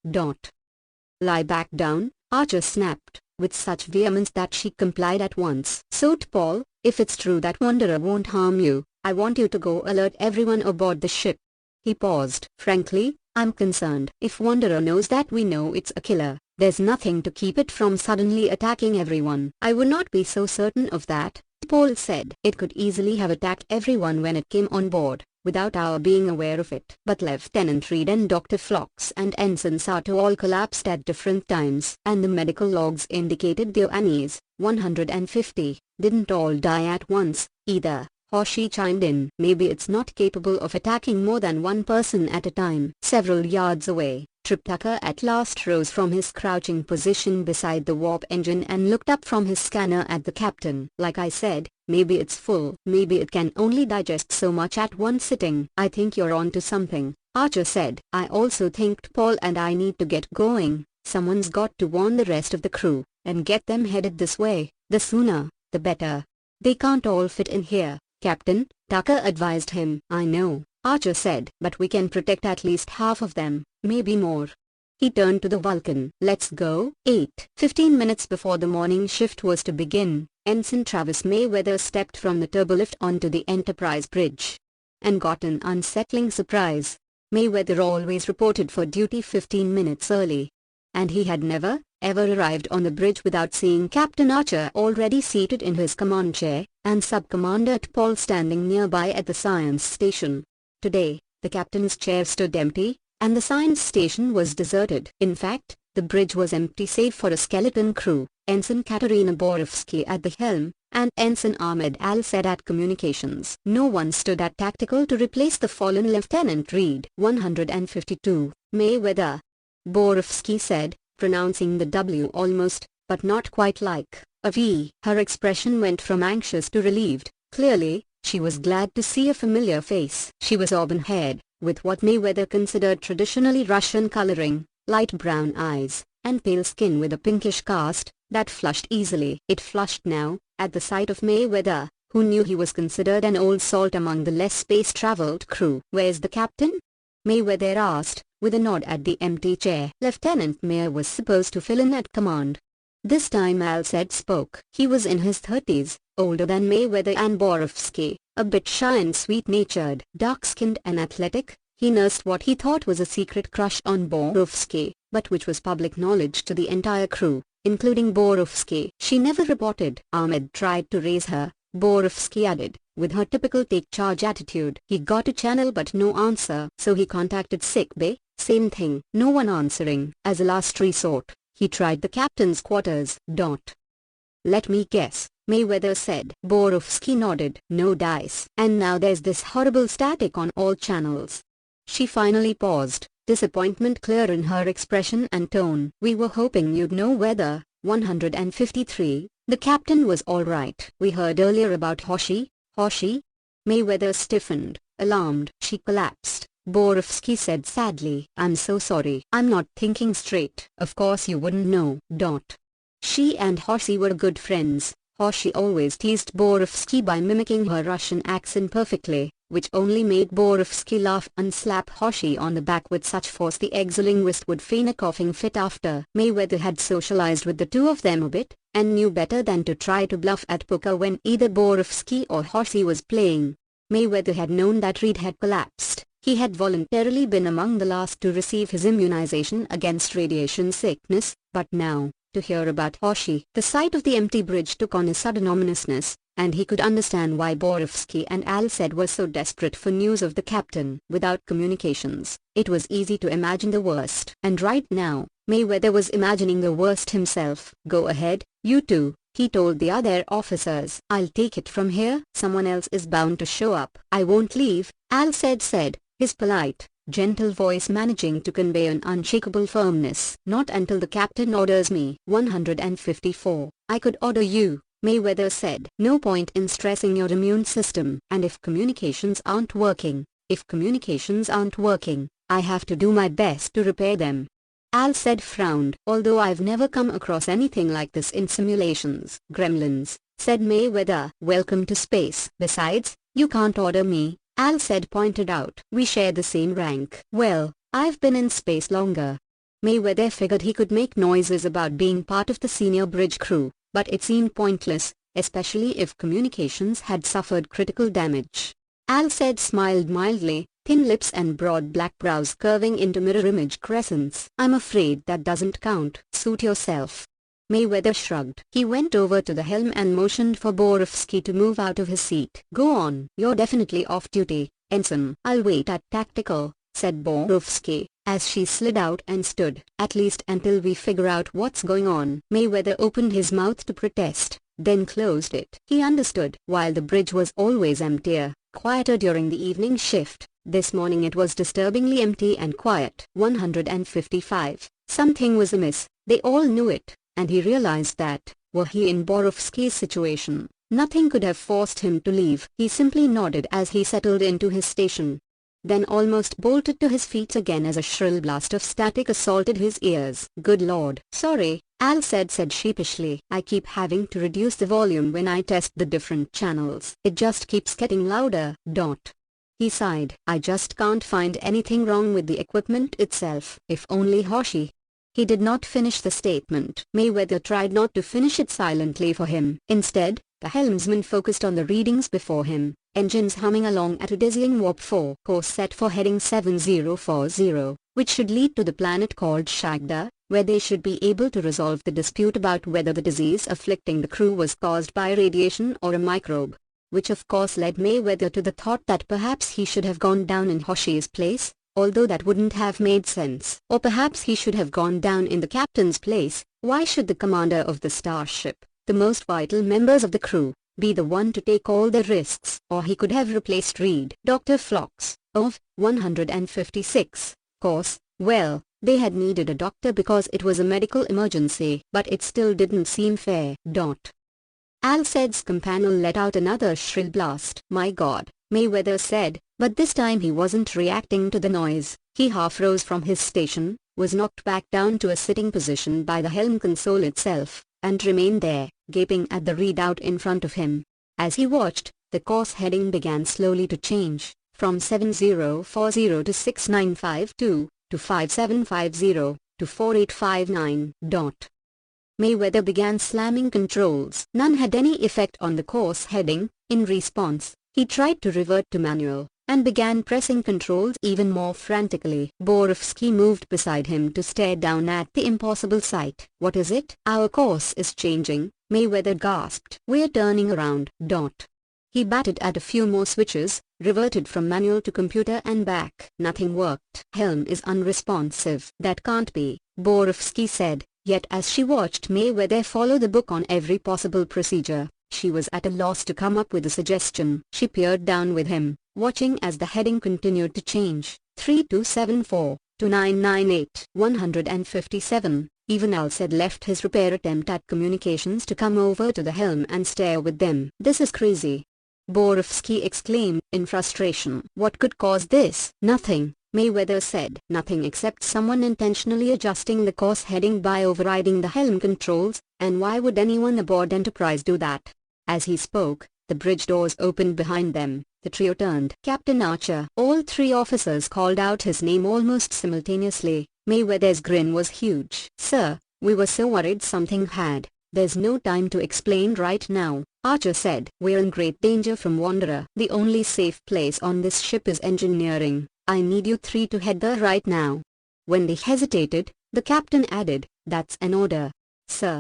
"Lie back down," Archer snapped, with such vehemence that she complied at once. "So Paul, if it's true that Wanderer won't harm you, I want you to go alert everyone aboard the ship." He paused. "Frankly, I'm concerned. If Wanderer knows that we know it's a killer, there's nothing to keep it from suddenly attacking everyone." "I would not be so certain of that," Paul said. "It could easily have attacked everyone when it came on board, without our being aware of it." "But Lieutenant Reed and Dr. Phlox and Ensign Sato all collapsed at different times. And the medical logs indicated the Annies, 150, didn't all die at once, either," Hoshi chimed in. "Maybe it's not capable of attacking more than one person at a time." Several yards away, Trip Tucker at last rose from his crouching position beside the warp engine and looked up from his scanner at the captain. "Like I said, maybe it's full. Maybe it can only digest so much at one sitting." "I think you're on to something," Archer said. "I also think Paul and I need to get going. Someone's got to warn the rest of the crew, and get them headed this way. The sooner, the better." "They can't all fit in here, Captain," Tucker advised him. "I know," Archer said, "but we can protect at least half of them, maybe more." He turned to the Vulcan. "Let's go." 15 minutes before the morning shift was to begin, Ensign Travis Mayweather stepped from the turbolift onto the Enterprise bridge, and got an unsettling surprise. Mayweather always reported for duty 15 minutes early, and he had never, ever arrived on the bridge without seeing Captain Archer already seated in his command chair, and Sub-Commander Paul standing nearby at the science station. Today, the captain's chair stood empty, and the science station was deserted. In fact, the bridge was empty save for a skeleton crew, Ensign Katerina Borofsky at the helm, and Ensign Ahmed Al-Said at communications. No one stood at tactical to replace the fallen Lieutenant Reed. 152, Mayweather, Borofsky said, pronouncing the W almost, but not quite like, a V. Her expression went from anxious to relieved. Clearly, she was glad to see a familiar face. She was auburn-haired, with what Mayweather considered traditionally Russian coloring, light brown eyes, and pale skin with a pinkish cast that flushed easily. It flushed now, at the sight of Mayweather, who knew he was considered an old salt among the less space-traveled crew. "Where's the captain?" Mayweather asked, with a nod at the empty chair. Lieutenant Mayer was supposed to fill in at command. This time Al-Said spoke. He was in his 30s, older than Mayweather and Borofsky, a bit shy and sweet-natured. Dark-skinned and athletic, He nursed what he thought was a secret crush on Borowski, but which was public knowledge to the entire crew, including Borowski. She never reported. Ahmed tried to raise her, Borowski added, with her typical take-charge attitude. He got a channel but no answer, so he contacted sickbay, same thing, no one answering. As a last resort, he tried the captain's quarters. Let me guess, Mayweather said. Borowski nodded. No dice. And now there's this horrible static on all channels. She finally paused, disappointment clear in her expression and tone. We were hoping you'd know whether, 153, the captain was alright. We heard earlier about Hoshi. Mayweather stiffened, alarmed. She collapsed. Borowski said sadly. I'm so sorry. I'm not thinking straight. Of course you wouldn't know. She and Hoshi were good friends. Hoshi always teased Borowski by mimicking her Russian accent perfectly, which only made Borowski laugh and slap Hoshi on the back with such force the exolinguist would feign a coughing fit after. Mayweather had socialized with the two of them a bit, and knew better than to try to bluff at poker when either Borowski or Hoshi was playing. Mayweather had known that Reed had collapsed. He had voluntarily been among the last to receive his immunization against radiation sickness, but now, to hear about Hoshi, the sight of the empty bridge took on a sudden ominousness, and he could understand why Borowski and Alced were so desperate for news of the captain. Without communications, it was easy to imagine the worst. And right now, Mayweather was imagining the worst himself. Go ahead, you two, he told the other officers. I'll take it from here. Someone else is bound to show up. I won't leave, Alced said, his polite, gentle voice managing to convey an unshakable firmness. Not until the captain orders me. 154. I could order you, Mayweather said. No point in stressing your immune system. And if communications aren't working, I have to do my best to repair them. Alced frowned. Although I've never come across anything like this in simulations. Gremlins, said Mayweather. Welcome to space. Besides, you can't order me, Alced pointed out. We share the same rank. Well, I've been in space longer. Mayweather figured he could make noises about being part of the senior bridge crew, but it seemed pointless, especially if communications had suffered critical damage. Alced smiled mildly, thin lips and broad black brows curving into mirror-image crescents. I'm afraid that doesn't count. Suit yourself. Mayweather shrugged. He went over to the helm and motioned for Borowski to move out of his seat. Go on. You're definitely off duty, Ensign. I'll wait at tactical, said Borowski, as she slid out and stood. At least until we figure out what's going on. Mayweather opened his mouth to protest, then closed it. He understood. While the bridge was always emptier, quieter during the evening shift, this morning it was disturbingly empty and quiet. 155. Something was amiss. They all knew it. And he realized that, were he in Borowski's situation, nothing could have forced him to leave. He simply nodded as he settled into his station. Then almost bolted to his feet again as a shrill blast of static assaulted his ears. Good Lord. Sorry, Alced said sheepishly. I keep having to reduce the volume when I test the different channels. It just keeps getting louder. He sighed. I just can't find anything wrong with the equipment itself. If only Hoshi. He did not finish the statement. Mayweather tried not to finish it silently for him. Instead, the helmsman focused on the readings before him, engines humming along at a dizzying warp 4 course set for heading 7040, which should lead to the planet called Shagda, where they should be able to resolve the dispute about whether the disease afflicting the crew was caused by radiation or a microbe. Which of course led Mayweather to the thought that perhaps he should have gone down in Hoshi's place, although that wouldn't have made sense. Or perhaps he should have gone down in the captain's place. Why should the commander of the starship, the most vital members of the crew, be the one to take all the risks? Or he could have replaced Reed. Dr. Phlox, of 156, course. Well, they had needed a doctor because it was a medical emergency, but it still didn't seem fair. Alced's companion let out another shrill blast. My God, Mayweather said, but this time he wasn't reacting to the noise. He half rose from his station, was knocked back down to a sitting position by the helm console itself, and remained there, gaping at the readout in front of him. As he watched, the course heading began slowly to change, from 7040 to 6952, to 5750, to 4859. Mayweather began slamming controls. None had any effect on the course heading. In response, he tried to revert to manual, and began pressing controls even more frantically. Borowski moved beside him to stare down at the impossible sight. "What is it?" "Our course is changing," Mayweather gasped. "We're turning around." He batted at a few more switches, reverted from manual to computer and back. Nothing worked. "Helm is unresponsive." "That can't be," Borowski said, yet as she watched Mayweather follow the book on every possible procedure, she was at a loss to come up with a suggestion. She peered down with him, watching as the heading continued to change. 3274, 2998, 157. Even Al had left his repair attempt at communications to come over to the helm and stare with them. "This is crazy," Borowski exclaimed in frustration. "What could cause this?" "Nothing," Mayweather said. "Nothing except someone intentionally adjusting the course heading by overriding the helm controls, and why would anyone aboard Enterprise do that?" As he spoke, the bridge doors opened behind them. The trio turned. "Captain Archer!" All three officers called out his name almost simultaneously. Mayweather's grin was huge. "Sir, we were so worried something had." "There's no time to explain right now," Archer said. "We're in great danger from Wanderer. The only safe place on this ship is engineering. I need you three to head there right now." When they hesitated, the captain added, "That's an order." "Sir."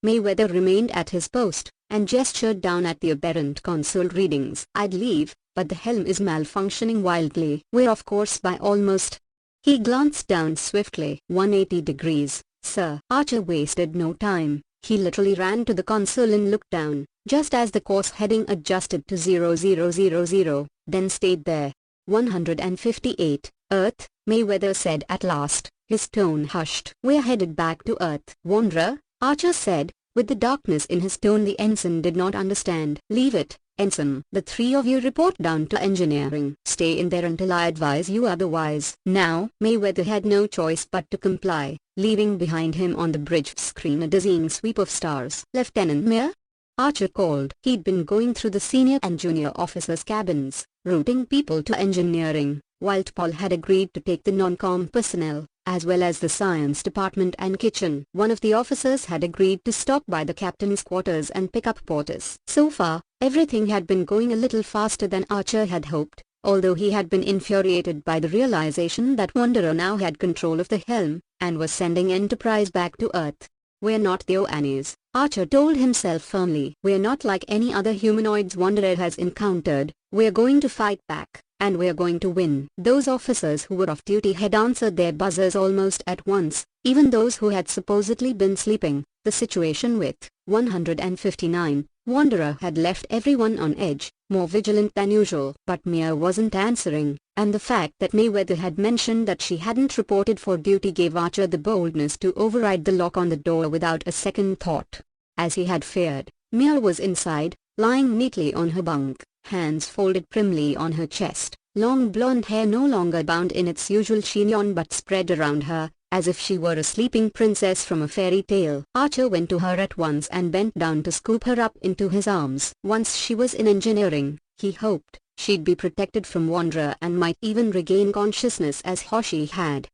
Mayweather remained at his post, and gestured down at the aberrant console readings. "I'd leave, but the helm is malfunctioning wildly. We're off course by almost." He glanced down swiftly. 180 degrees, sir. Archer wasted no time. He literally ran to the console and looked down, just as the course heading adjusted to 0000, then stayed there. 158, Earth, Mayweather said at last, his tone hushed. "We're headed back to Earth." "Wanderer?" Archer said, with the darkness in his tone the ensign did not understand. "Leave it, ensign. The three of you report down to engineering. Stay in there until I advise you otherwise." Now, Mayweather had no choice but to comply, leaving behind him on the bridge screen a dizzying sweep of stars. "Lieutenant Meir?" Archer called. He'd been going through the senior and junior officers' cabins, routing people to engineering, while Paul had agreed to take the non-com personnel, as well as the science department and kitchen. One of the officers had agreed to stop by the captain's quarters and pick up Portis. So far, everything had been going a little faster than Archer had hoped, although he had been infuriated by the realization that Wanderer now had control of the helm, and was sending Enterprise back to Earth. "We're not the Oannes," Archer told himself firmly. "We're not like any other humanoids Wanderer has encountered. We're going to fight back, and we're going to win." Those officers who were off duty had answered their buzzers almost at once, even those who had supposedly been sleeping. The situation with 159, Wanderer had left everyone on edge, more vigilant than usual. But Meir wasn't answering, and the fact that Mayweather had mentioned that she hadn't reported for duty gave Archer the boldness to override the lock on the door without a second thought. As he had feared, Meir was inside, lying neatly on her bunk, hands folded primly on her chest, long blonde hair no longer bound in its usual chignon but spread around her, as if she were a sleeping princess from a fairy tale. Archer went to her at once and bent down to scoop her up into his arms. Once she was in engineering, he hoped, she'd be protected from Wanderer and might even regain consciousness as Hoshi had.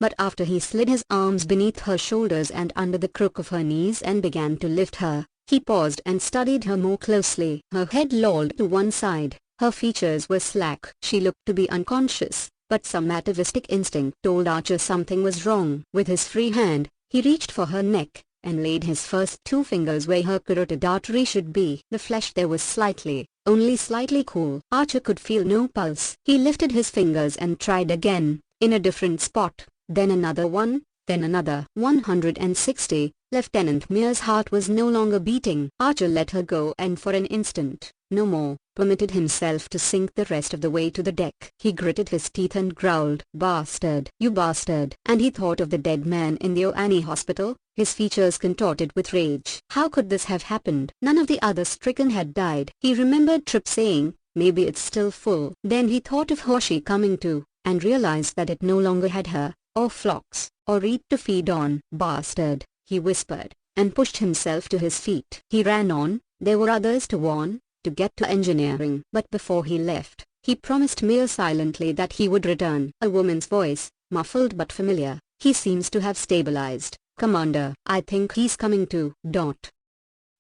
But after he slid his arms beneath her shoulders and under the crook of her knees and began to lift her, he paused and studied her more closely. Her head lolled to one side, her features were slack. She looked to be unconscious, but some atavistic instinct told Archer something was wrong. With his free hand, he reached for her neck, and laid his first two fingers where her carotid artery should be. The flesh there was slightly, only slightly cool. Archer could feel no pulse. He lifted his fingers and tried again, in a different spot, then another one, then another. 160, Lieutenant Meir's heart was no longer beating. Archer let her go and for an instant, no more, permitted himself to sink the rest of the way to the deck. He gritted his teeth and growled, "Bastard, you bastard!" And he thought of the dead man in the Oanne hospital, his features contorted with rage. How could this have happened? None of the other stricken had died. He remembered Tripp saying, "Maybe it's still full." Then he thought of Hoshi coming too, and realized that it no longer had her, or flocks, or reed to feed on. "Bastard," he whispered, and pushed himself to his feet. He ran on. There were others to warn, to get to engineering. But before he left, he promised Meir silently that he would return. A woman's voice, muffled but familiar. "He seems to have stabilized, Commander. I think he's coming to."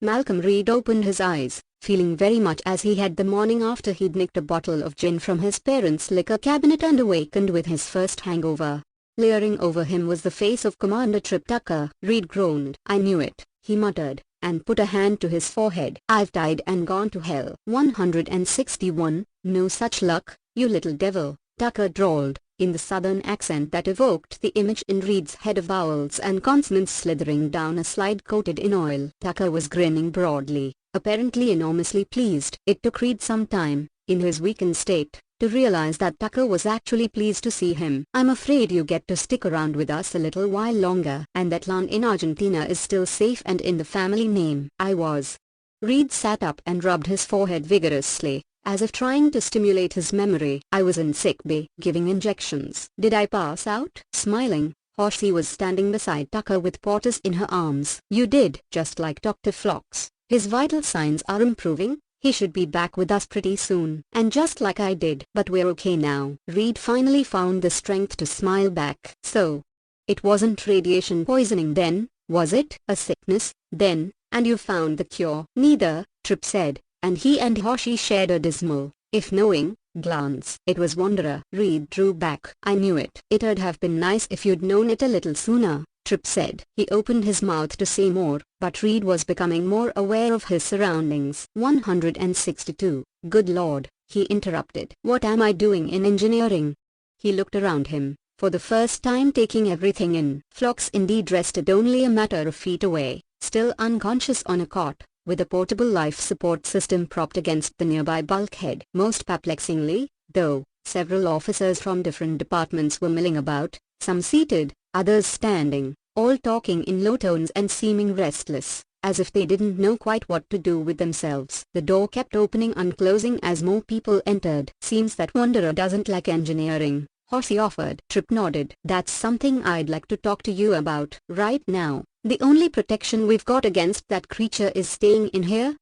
Malcolm Reed opened his eyes, feeling very much as he had the morning after he'd nicked a bottle of gin from his parents' liquor cabinet and awakened with his first hangover. Leering over him was the face of Commander Trip Tucker. Reed groaned. "I knew it," he muttered, and put a hand to his forehead. "I've died and gone to hell." 161, "No such luck, you little devil," Tucker drawled, in the southern accent that evoked the image in Reed's head of vowels and consonants slithering down a slide coated in oil. Tucker was grinning broadly, apparently enormously pleased. It took Reed some time, in his weakened state, to realize that Tucker was actually pleased to see him. "I'm afraid you get to stick around with us a little while longer, and that land in Argentina is still safe and in the family name." "I was." Reed sat up and rubbed his forehead vigorously, as if trying to stimulate his memory. "I was in sick bay, giving injections." "Did I pass out?" Smiling, Hoshi was standing beside Tucker with Portis in her arms. "You did, just like Dr. Phlox. His vital signs are improving. He should be back with us pretty soon. And just like I did. But we're okay now." Reed finally found the strength to smile back. "So, it wasn't radiation poisoning then, was it? A sickness, then, and you found the cure?" "Neither," Trip said, and he and Hoshi shared a dismal, if knowing, glance. "It was Wanderer." Reed drew back. "I knew it." "It'd have been nice if you'd known it a little sooner," Trip said. He opened his mouth to say more, but Reed was becoming more aware of his surroundings. 162, "Good Lord," he interrupted. "What am I doing in engineering?" He looked around him, for the first time taking everything in. Phlox indeed rested only a matter of feet away, still unconscious on a cot, with a portable life support system propped against the nearby bulkhead. Most perplexingly, though, several officers from different departments were milling about, some seated, others standing, all talking in low tones and seeming restless, as if they didn't know quite what to do with themselves. The door kept opening and closing as more people entered. "Seems that Wanderer doesn't like engineering," Hoshi offered. Trip nodded. "That's something I'd like to talk to you about. Right now, the only protection we've got against that creature is staying in here.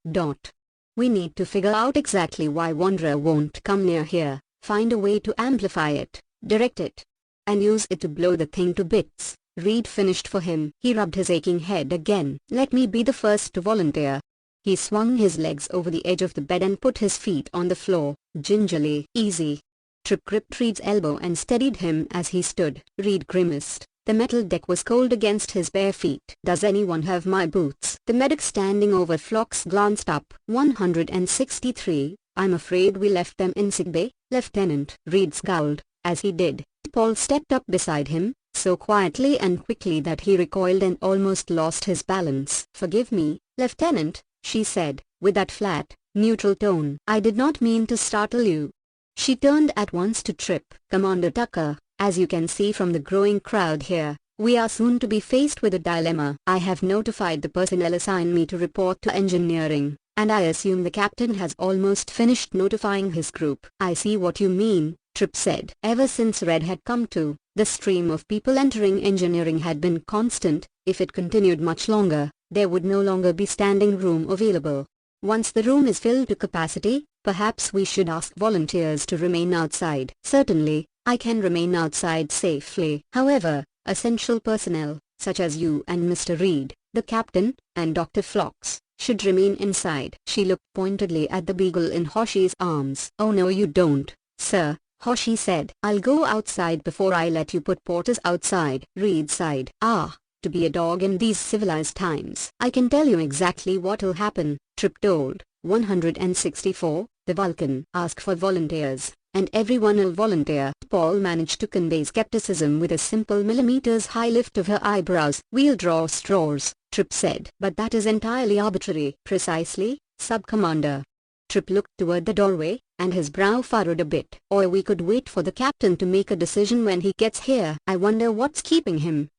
We need to figure out exactly why Wanderer won't come near here, find a way to amplify it, direct it, and use it to blow the thing to bits." Reed finished for him. He rubbed his aching head again. "Let me be the first to volunteer." He swung his legs over the edge of the bed and put his feet on the floor, gingerly. "Easy." Trip gripped Reed's elbow and steadied him as he stood. Reed grimaced. The metal deck was cold against his bare feet. "Does anyone have my boots?" The medic standing over Phlox glanced up. 163, "I'm afraid we left them in sickbay, Lieutenant." Reed scowled. As he did, Paul stepped up beside him, so quietly and quickly that he recoiled and almost lost his balance. "Forgive me, Lieutenant," she said, with that flat, neutral tone. "I did not mean to startle you." She turned at once to Trip. "Commander Tucker, as you can see from the growing crowd here, we are soon to be faced with a dilemma. I have notified the personnel assigned me to report to engineering, and I assume the captain has almost finished notifying his group." "I see what you mean," Trip said. Ever since Red had come to, the stream of people entering engineering had been constant. If it continued much longer, there would no longer be standing room available. "Once the room is filled to capacity, perhaps we should ask volunteers to remain outside." "Certainly, I can remain outside safely. However, essential personnel, such as you and Mr. Reed, the captain, and Dr. Phlox, should remain inside." She looked pointedly at the beagle in Hoshi's arms. "Oh no you don't, sir," Hoshi said. "I'll go outside before I let you put Portis outside." Reed sighed. To be a dog in these civilized times. "I can tell you exactly what'll happen," Trip told. 164, "The Vulcan." "Ask for volunteers, and everyone'll volunteer." Paul managed to convey skepticism with a simple millimeters-high lift of her eyebrows. "We'll draw straws," Trip said. "But that is entirely arbitrary." "Precisely, Sub-Commander." Trip looked toward the doorway, and his brow furrowed a bit. "Or we could wait for the captain to make a decision when he gets here. I wonder what's keeping him."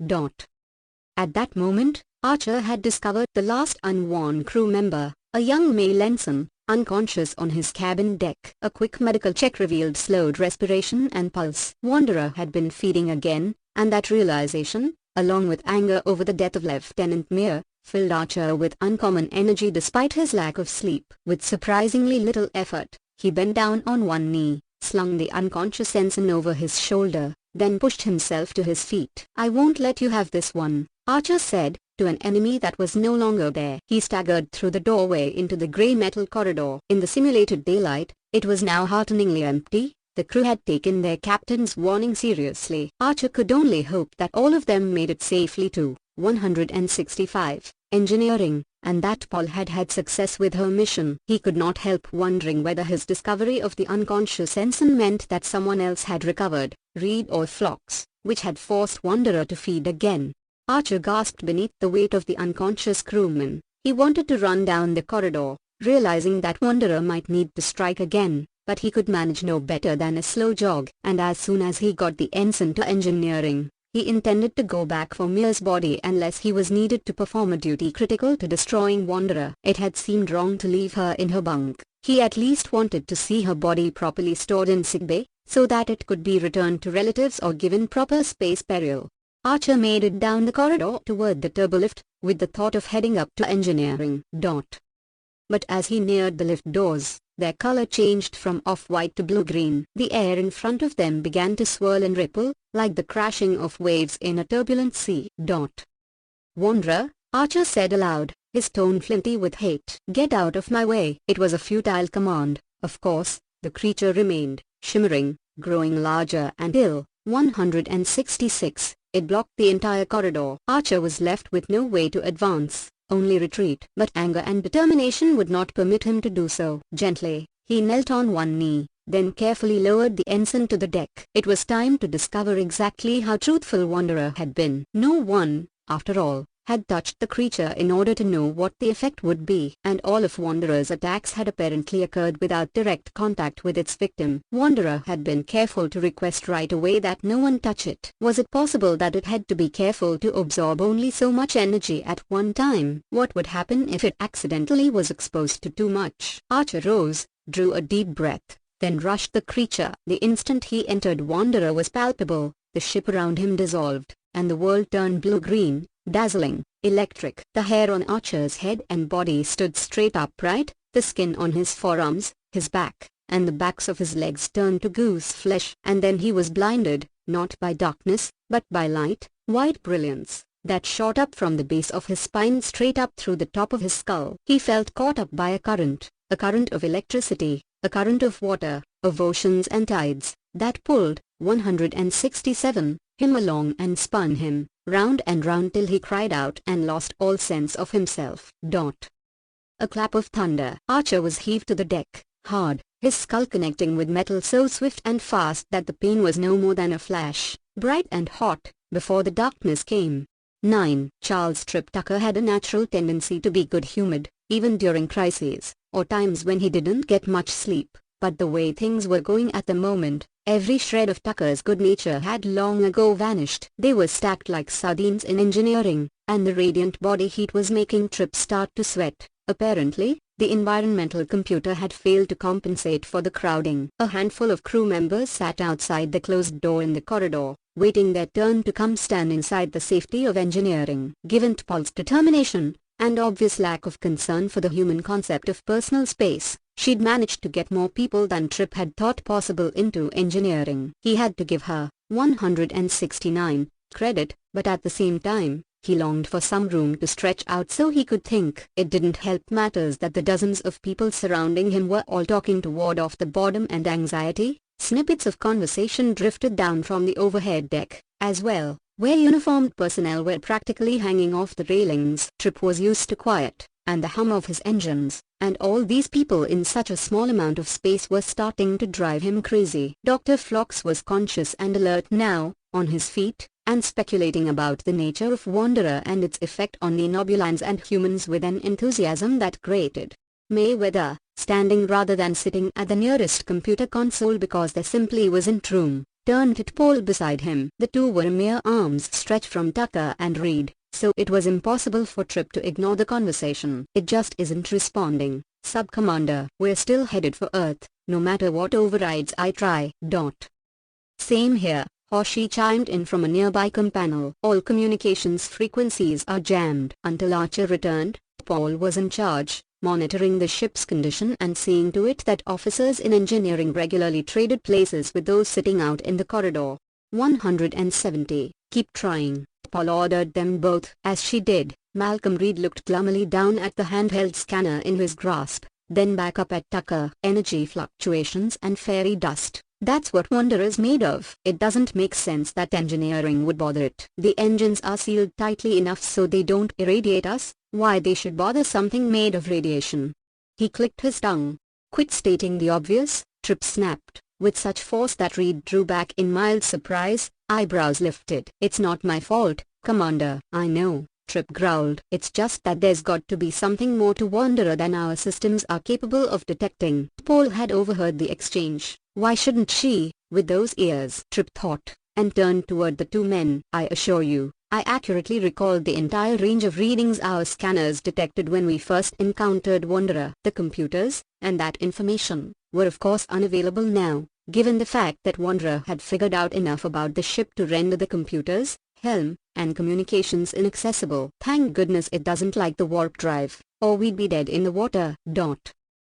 At that moment, Archer had discovered the last unworn crew member, a young male ensign, unconscious on his cabin deck. A quick medical check revealed slowed respiration and pulse. Wanderer had been feeding again, and that realization, along with anger over the death of Lieutenant Meir, filled Archer with uncommon energy despite his lack of sleep. With surprisingly little effort, he bent down on one knee, slung the unconscious ensign over his shoulder, then pushed himself to his feet. "I won't let you have this one," Archer said, to an enemy that was no longer there. He staggered through the doorway into the grey metal corridor. In the simulated daylight, it was now hearteningly empty. The crew had taken their captain's warning seriously. Archer could only hope that all of them made it safely to 165, engineering, and that Paul had had success with her mission. He could not help wondering whether his discovery of the unconscious ensign meant that someone else had recovered, Reed or Phlox, which had forced Wanderer to feed again. Archer gasped beneath the weight of the unconscious crewman. He wanted to run down the corridor, realizing that Wanderer might need to strike again, but he could manage no better than a slow jog. And as soon as he got the ensign to engineering, he intended to go back for Mia's body unless he was needed to perform a duty critical to destroying Wanderer. It had seemed wrong to leave her in her bunk. He at least wanted to see her body properly stored in sickbay, so that it could be returned to relatives or given proper space burial. Archer made it down the corridor toward the turbolift, with the thought of heading up to engineering. But as he neared the lift doors, their color changed from off-white to blue-green. The air in front of them began to swirl and ripple, like the crashing of waves in a turbulent sea. "Wanderer," Archer said aloud, his tone flinty with hate. "Get out of my way." It was a futile command. Of course, the creature remained, shimmering, growing larger until 166. It blocked the entire corridor. Archer was left with no way to advance, only retreat. But anger and determination would not permit him to do so. Gently, he knelt on one knee, then carefully lowered the ensign to the deck. It was time to discover exactly how truthful Wanderer had been. No one, after all, had touched the creature in order to know what the effect would be. And all of Wanderer's attacks had apparently occurred without direct contact with its victim. Wanderer had been careful to request right away that no one touch it. Was it possible that it had to be careful to absorb only so much energy at one time? What would happen if it accidentally was exposed to too much? Archer rose, drew a deep breath, then rushed the creature. The instant he entered, Wanderer was palpable. The ship around him dissolved, and the world turned blue-green, dazzling, electric. The hair on Archer's head and body stood straight upright, the skin on his forearms, his back, and the backs of his legs turned to goose flesh. And then he was blinded, not by darkness, but by light, white brilliance, that shot up from the base of his spine straight up through the top of his skull. He felt caught up by a current of electricity, a current of water, of oceans and tides, that pulled 167 him along and spun him round and round till he cried out and lost all sense of himself. A clap of thunder. Archer was heaved to the deck, hard, his skull connecting with metal so swift and fast that the pain was no more than a flash, bright and hot, before the darkness came. 9. Charles Trip Tucker had a natural tendency to be good-humored, even during crises, or times when he didn't get much sleep. But the way things were going at the moment, every shred of Tucker's good nature had long ago vanished. They were stacked like sardines in engineering, and the radiant body heat was making Trip start to sweat. Apparently, the environmental computer had failed to compensate for the crowding. A handful of crew members sat outside the closed door in the corridor, waiting their turn to come stand inside the safety of engineering. Given Paul's determination, and obvious lack of concern for the human concept of personal space, she'd managed to get more people than Trip had thought possible into engineering. He had to give her 169 credit, but at the same time, he longed for some room to stretch out so he could think. It didn't help matters that the dozens of people surrounding him were all talking to ward off the boredom and anxiety. Snippets of conversation drifted down from the overhead deck, as well, where uniformed personnel were practically hanging off the railings. Trip was used to quiet, and the hum of his engines, and all these people in such a small amount of space were starting to drive him crazy. Dr. Phlox was conscious and alert now, on his feet, and speculating about the nature of Wanderer and its effect on the Nobulans and humans with an enthusiasm that grated. Mayweather, standing rather than sitting at the nearest computer console because there simply wasn't room, turned to Paul beside him. The two were a mere arm's stretch from Tucker and Reed, so it was impossible for Trip to ignore the conversation. "It just isn't responding, Sub-Commander. We're still headed for Earth, no matter what overrides I try." "Same here," Hoshi chimed in from a nearby companel. "All communications frequencies are jammed." Until Archer returned, Paul was in charge, monitoring the ship's condition and seeing to it that officers in engineering regularly traded places with those sitting out in the corridor. 170. "Keep trying," Paul ordered them both. As she did, Malcolm Reed looked gloomily down at the handheld scanner in his grasp, then back up at Tucker. Energy fluctuations and fairy dust. That's what wonder is made of. It doesn't make sense that engineering would bother it. The engines are sealed tightly enough so they don't irradiate us. Why they should bother something made of radiation? He clicked his tongue. Quit stating the obvious, Tripp snapped, with such force that Reed drew back in mild surprise, eyebrows lifted. It's not my fault, Commander. I know, Tripp growled. It's just that there's got to be something more to Wanderer than our systems are capable of detecting. Paul had overheard the exchange. Why shouldn't she, with those ears? Tripp thought, and turned toward the two men. I assure you, I accurately recalled the entire range of readings our scanners detected when we first encountered Wanderer. The computers, and that information, were of course unavailable now, given the fact that Wanderer had figured out enough about the ship to render the computers, helm, and communications inaccessible. Thank goodness it doesn't like the warp drive, or we'd be dead in the water.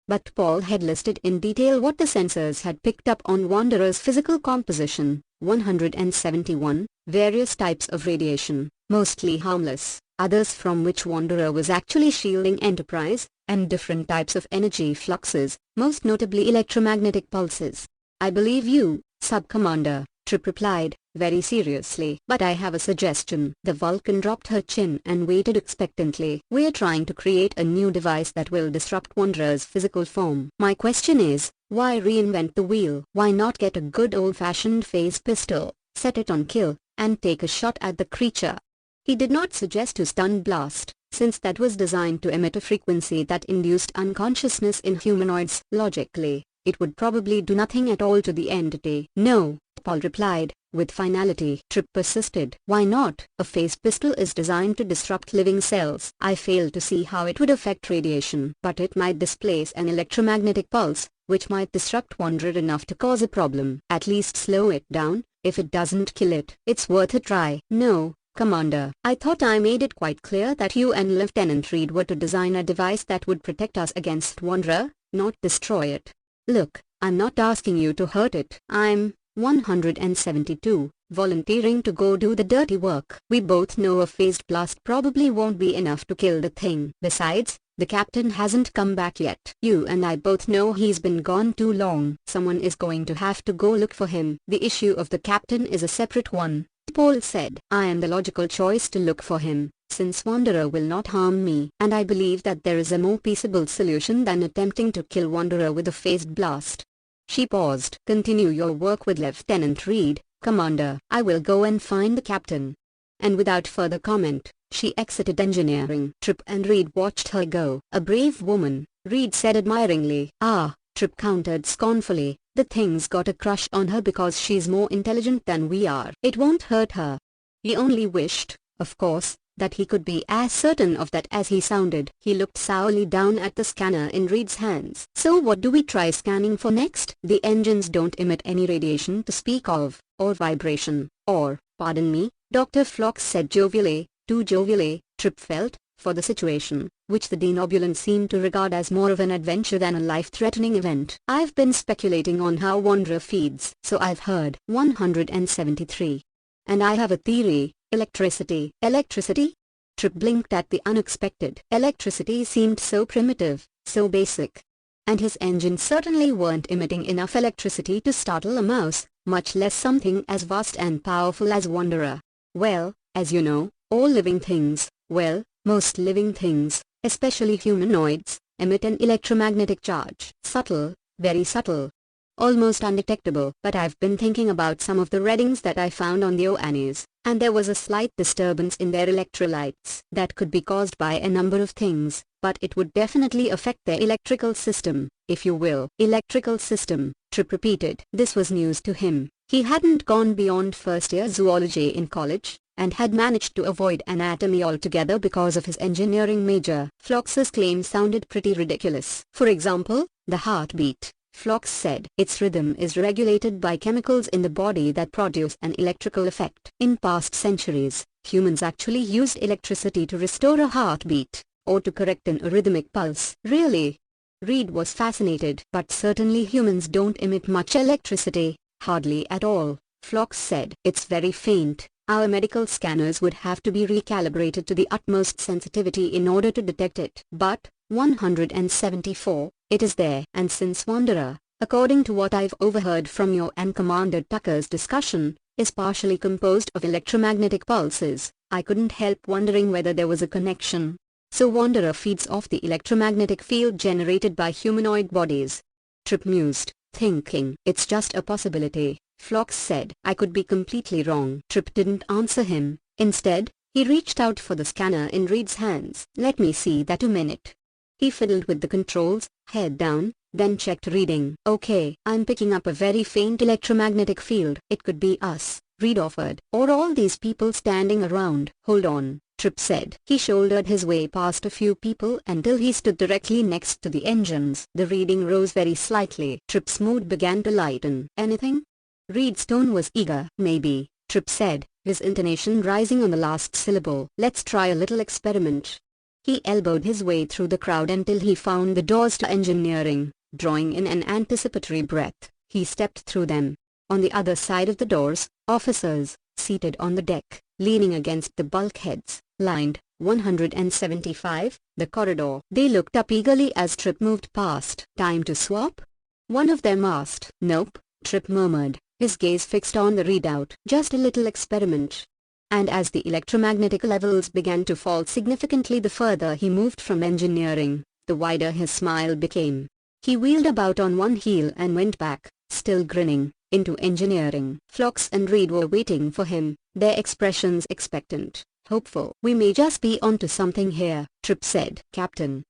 But Paul had listed in detail what the sensors had picked up on Wanderer's physical composition. 171, various types of radiation, mostly harmless, others from which Wanderer was actually shielding Enterprise, and different types of energy fluxes, most notably electromagnetic pulses. I believe you, Sub-Commander, Tripp replied, very seriously. But I have a suggestion. The Vulcan dropped her chin and waited expectantly. We're trying to create a new device that will disrupt Wanderer's physical form. My question is, why reinvent the wheel? Why not get a good old-fashioned phase pistol, set it on kill, and take a shot at the creature? He did not suggest a stun blast, since that was designed to emit a frequency that induced unconsciousness in humanoids. Logically, it would probably do nothing at all to the entity. No, Paul replied, with finality. Tripp persisted. Why not? A phase pistol is designed to disrupt living cells. I fail to see how it would affect radiation. But it might displace an electromagnetic pulse, which might disrupt Wanderer enough to cause a problem. At least slow it down, if it doesn't kill it. It's worth a try. No, Commander. I thought I made it quite clear that you and Lieutenant Reed were to design a device that would protect us against Wanderer, not destroy it. Look, I'm not asking you to hurt it. I'm 172, volunteering to go do the dirty work. We both know a phased blast probably won't be enough to kill the thing. Besides, the captain hasn't come back yet. You and I both know he's been gone too long. Someone is going to have to go look for him. The issue of the captain is a separate one, Paul said. I am the logical choice to look for him, since Wanderer will not harm me. And I believe that there is a more peaceable solution than attempting to kill Wanderer with a phased blast. She paused. Continue your work with Lieutenant Reed, Commander. I will go and find the captain. And without further comment, she exited engineering. Tripp and Reed watched her go. A brave woman, Reed said admiringly. Ah, Tripp countered scornfully, the thing's got a crush on her because she's more intelligent than we are. It won't hurt her. He only wished, of course, that he could be as certain of that as he sounded. He looked sourly down at the scanner in Reed's hands. So what do we try scanning for next? The engines don't emit any radiation to speak of, or vibration, or, pardon me, Dr. Phlox said jovially, too jovially, Tripp felt, for the situation, which the denobulant seemed to regard as more of an adventure than a life-threatening event. I've been speculating on how Wanderer feeds. So I've heard. 173. And I have a theory. Electricity. Electricity? Tripp blinked at the unexpected. Electricity seemed so primitive, so basic. And his engines certainly weren't emitting enough electricity to startle a mouse, much less something as vast and powerful as Wanderer. Well, as you know, all living things, well, most living things, especially humanoids, emit an electromagnetic charge. Subtle, very subtle. Almost undetectable. But I've been thinking about some of the readings that I found on the Oannes, and there was a slight disturbance in their electrolytes. That could be caused by a number of things, but it would definitely affect their electrical system, if you will. Electrical system, Tripp repeated. This was news to him. He hadn't gone beyond first-year zoology in college, and had managed to avoid anatomy altogether because of his engineering major. Phlox's claim sounded pretty ridiculous. For example, the heartbeat. Phlox said, its rhythm is regulated by chemicals in the body that produce an electrical effect. In past centuries, humans actually used electricity to restore a heartbeat, or to correct an arrhythmic pulse. Really? Reed was fascinated. But certainly humans don't emit much electricity, hardly at all, Phlox said. It's very faint, Our medical scanners would have to be recalibrated to the utmost sensitivity in order to detect it. But, 174, it is there. And since Wanderer, according to what I've overheard from your and Commander Tucker's discussion, is partially composed of electromagnetic pulses, I couldn't help wondering whether there was a connection. So Wanderer feeds off the electromagnetic field generated by humanoid bodies. Trip mused, thinking, it's just a possibility. Phlox said, I could be completely wrong. Trip didn't answer him. Instead, he reached out for the scanner in Reed's hands. Let me see that a minute. He fiddled with the controls, head down, then checked reading. Okay, I'm picking up a very faint electromagnetic field. It could be us, Reed offered, or all these people standing around. Hold on, Trip said. He shouldered his way past a few people until he stood directly next to the engines. The reading rose very slightly. Trip's mood began to lighten. Anything? Reed's tone was eager. Maybe, Trip said, his intonation rising on the last syllable. Let's try a little experiment. He elbowed his way through the crowd until he found the doors to engineering. Drawing in an anticipatory breath, he stepped through them. On the other side of the doors, officers, seated on the deck, leaning against the bulkheads, lined 175, the corridor. They looked up eagerly as Trip moved past. Time to swap? One of them asked. Nope, Trip murmured, his gaze fixed on the readout. Just a little experiment. And as the electromagnetic levels began to fall significantly the further he moved from engineering, the wider his smile became. He wheeled about on one heel and went back, still grinning, into engineering. Phlox and Reed were waiting for him, their expressions expectant, hopeful. We may just be onto something here, Trip said. Captain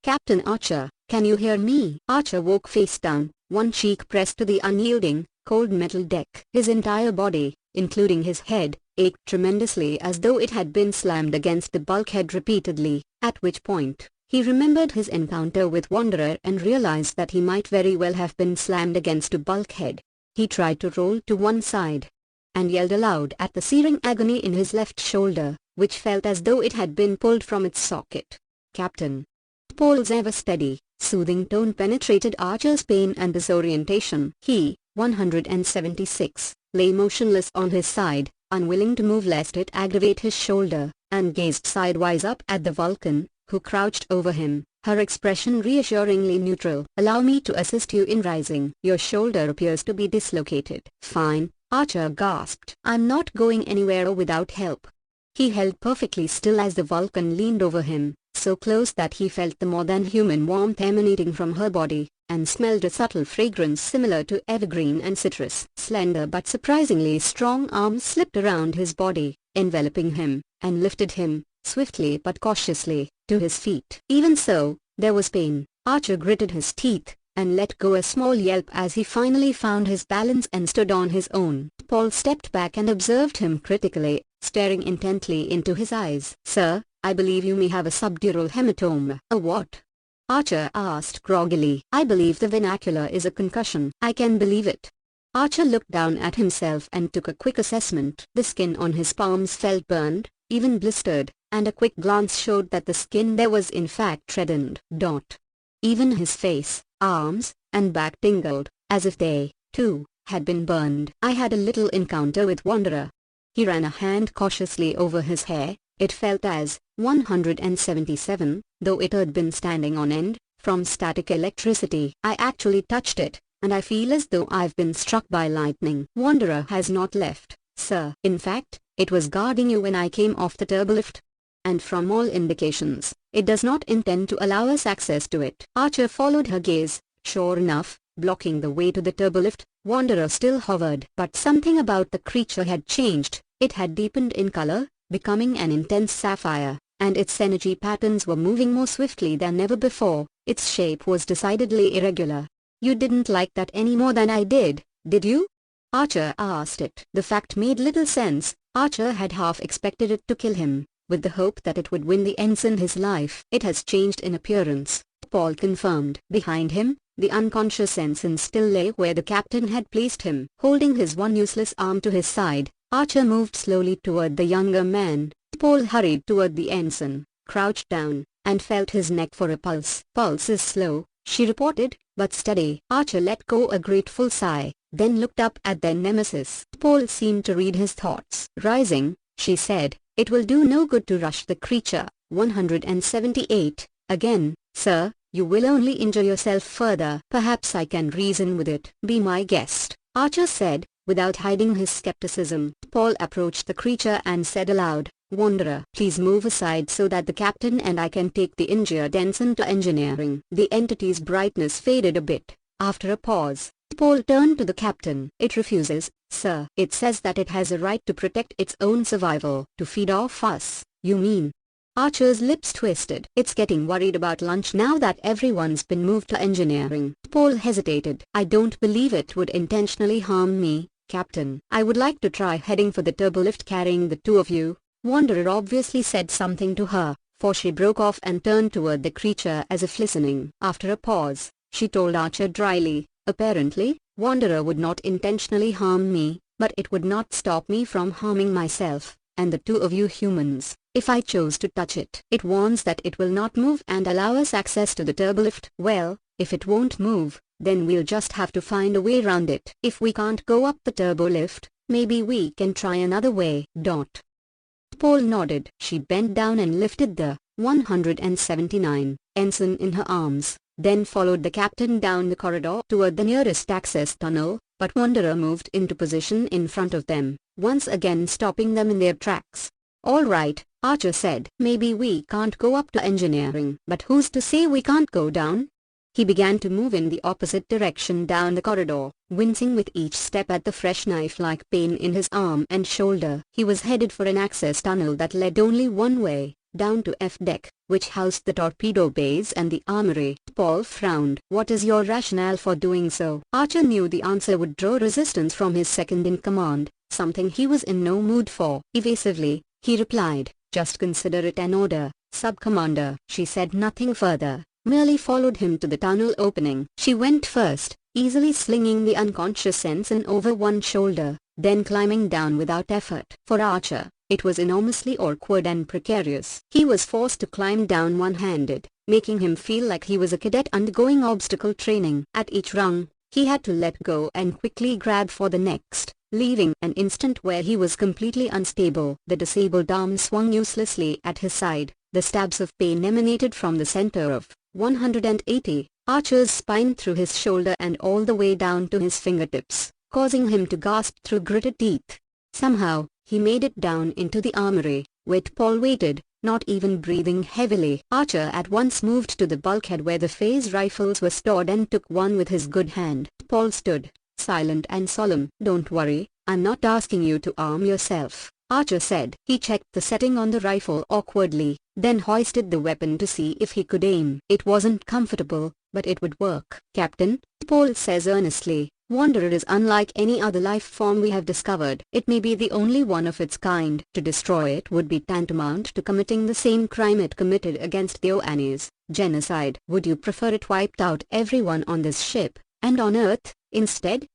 Archer, can you hear me? Archer woke face down, one cheek pressed to the unyielding, cold metal deck. His entire body, including his head, ached tremendously as though it had been slammed against the bulkhead repeatedly, at which point, he remembered his encounter with Wanderer and realized that he might very well have been slammed against a bulkhead. He tried to roll to one side, and yelled aloud at the searing agony in his left shoulder, which felt as though it had been pulled from its socket. Captain. Paul's ever steady, soothing tone penetrated Archer's pain and disorientation. He, 176, lay motionless on his side, unwilling to move lest it aggravate his shoulder, and gazed sidewise up at the Vulcan, who crouched over him, her expression reassuringly neutral. Allow me to assist you in rising. Your shoulder appears to be dislocated. Fine, Archer gasped. I'm not going anywhere without help. He held perfectly still as the Vulcan leaned over him, so close that he felt the more than human warmth emanating from her body, and smelled a subtle fragrance similar to evergreen and citrus. Slender but surprisingly strong arms slipped around his body, enveloping him, and lifted him, swiftly but cautiously, to his feet. Even so, there was pain. Archer gritted his teeth, and let go a small yelp as he finally found his balance and stood on his own. Paul stepped back and observed him critically, staring intently into his eyes. Sir, I believe you may have a subdural hematoma. A what? Archer asked groggily. I believe the vernacular is a concussion. I can believe it. Archer looked down at himself and took a quick assessment. The skin on his palms felt burned, even blistered, and a quick glance showed that the skin there was in fact reddened. Even his face, arms, and back tingled, as if they, too, had been burned. I had a little encounter with Wanderer. He ran a hand cautiously over his hair. It felt as 177, though it had been standing on end, from static electricity. I actually touched it, and I feel as though I've been struck by lightning. Wanderer has not left, sir. In fact, it was guarding you when I came off the turbolift. And from all indications, it does not intend to allow us access to it. Archer followed her gaze. Sure enough, blocking the way to the turbolift, Wanderer still hovered. But something about the creature had changed. It had deepened in color, becoming an intense sapphire, and its energy patterns were moving more swiftly than ever before. Its shape was decidedly irregular. You didn't like that any more than I did you? Archer asked it. The fact made little sense. Archer had half expected it to kill him, with the hope that it would win the ensign his life. It has changed in appearance, Paul confirmed. Behind him, the unconscious ensign still lay where the captain had placed him. Holding his one useless arm to his side, Archer moved slowly toward the younger man. Paul hurried toward the ensign, crouched down, and felt his neck for a pulse. Pulse is slow, she reported, but steady. Archer let go a grateful sigh, then looked up at their nemesis. Paul seemed to read his thoughts. Rising, she said. It will do no good to rush the creature. 178. Again, sir, you will only injure yourself further. Perhaps I can reason with it. Be my guest, Archer said, without hiding his skepticism. Paul approached the creature and said aloud, Wanderer, please move aside so that the captain and I can take the injured ensign to engineering. The entity's brightness faded a bit. After a pause, Paul turned to the captain. It refuses, sir. It says that it has a right to protect its own survival. To feed off us, you mean? Archer's lips twisted. It's getting worried about lunch now that everyone's been moved to engineering. Paul hesitated. I don't believe it would intentionally harm me, Captain. I would like to try heading for the turbolift carrying the two of you. Wanderer obviously said something to her, for she broke off and turned toward the creature as if listening. After a pause, she told Archer dryly, apparently, Wanderer would not intentionally harm me, but it would not stop me from harming myself, and the two of you humans, if I chose to touch it. It warns that it will not move and allow us access to the turbolift. Well, if it won't move, then we'll just have to find a way around it. If we can't go up the turbolift, maybe we can try another way. Paul nodded. She bent down and lifted the 179 ensign in her arms, then followed the captain down the corridor toward the nearest access tunnel, but Wanderer moved into position in front of them, once again stopping them in their tracks. All right, Archer said. Maybe we can't go up to engineering, but who's to say we can't go down? He began to move in the opposite direction down the corridor, wincing with each step at the fresh knife-like pain in his arm and shoulder. He was headed for an access tunnel that led only one way, down to F deck, which housed the torpedo bays and the armory. Paul frowned. What is your rationale for doing so? Archer knew the answer would draw resistance from his second-in-command, something he was in no mood for. Evasively, he replied, just consider it an order, Sub-Commander. She said nothing further, merely followed him to the tunnel opening. She went first, easily slinging the unconscious ensign over one shoulder, then climbing down without effort. For Archer, it was enormously awkward and precarious. He was forced to climb down one-handed, making him feel like he was a cadet undergoing obstacle training. At each rung, he had to let go and quickly grab for the next, leaving an instant where he was completely unstable. The disabled arm swung uselessly at his side. The stabs of pain emanated from the center of 180 Archer's spine through his shoulder and all the way down to his fingertips, causing him to gasp through gritted teeth. Somehow, he made it down into the armory, where Paul waited, not even breathing heavily. Archer at once moved to the bulkhead where the phase rifles were stored and took one with his good hand. Paul stood, silent and solemn. Don't worry, I'm not asking you to arm yourself, Archer said. He checked the setting on the rifle awkwardly, then hoisted the weapon to see if he could aim. It wasn't comfortable, but it would work. Captain, Paul says earnestly, Wanderer is unlike any other life form we have discovered. It may be the only one of its kind. To destroy it would be tantamount to committing the same crime it committed against the Oannes, genocide. Would you prefer it wiped out everyone on this ship, and on Earth, instead?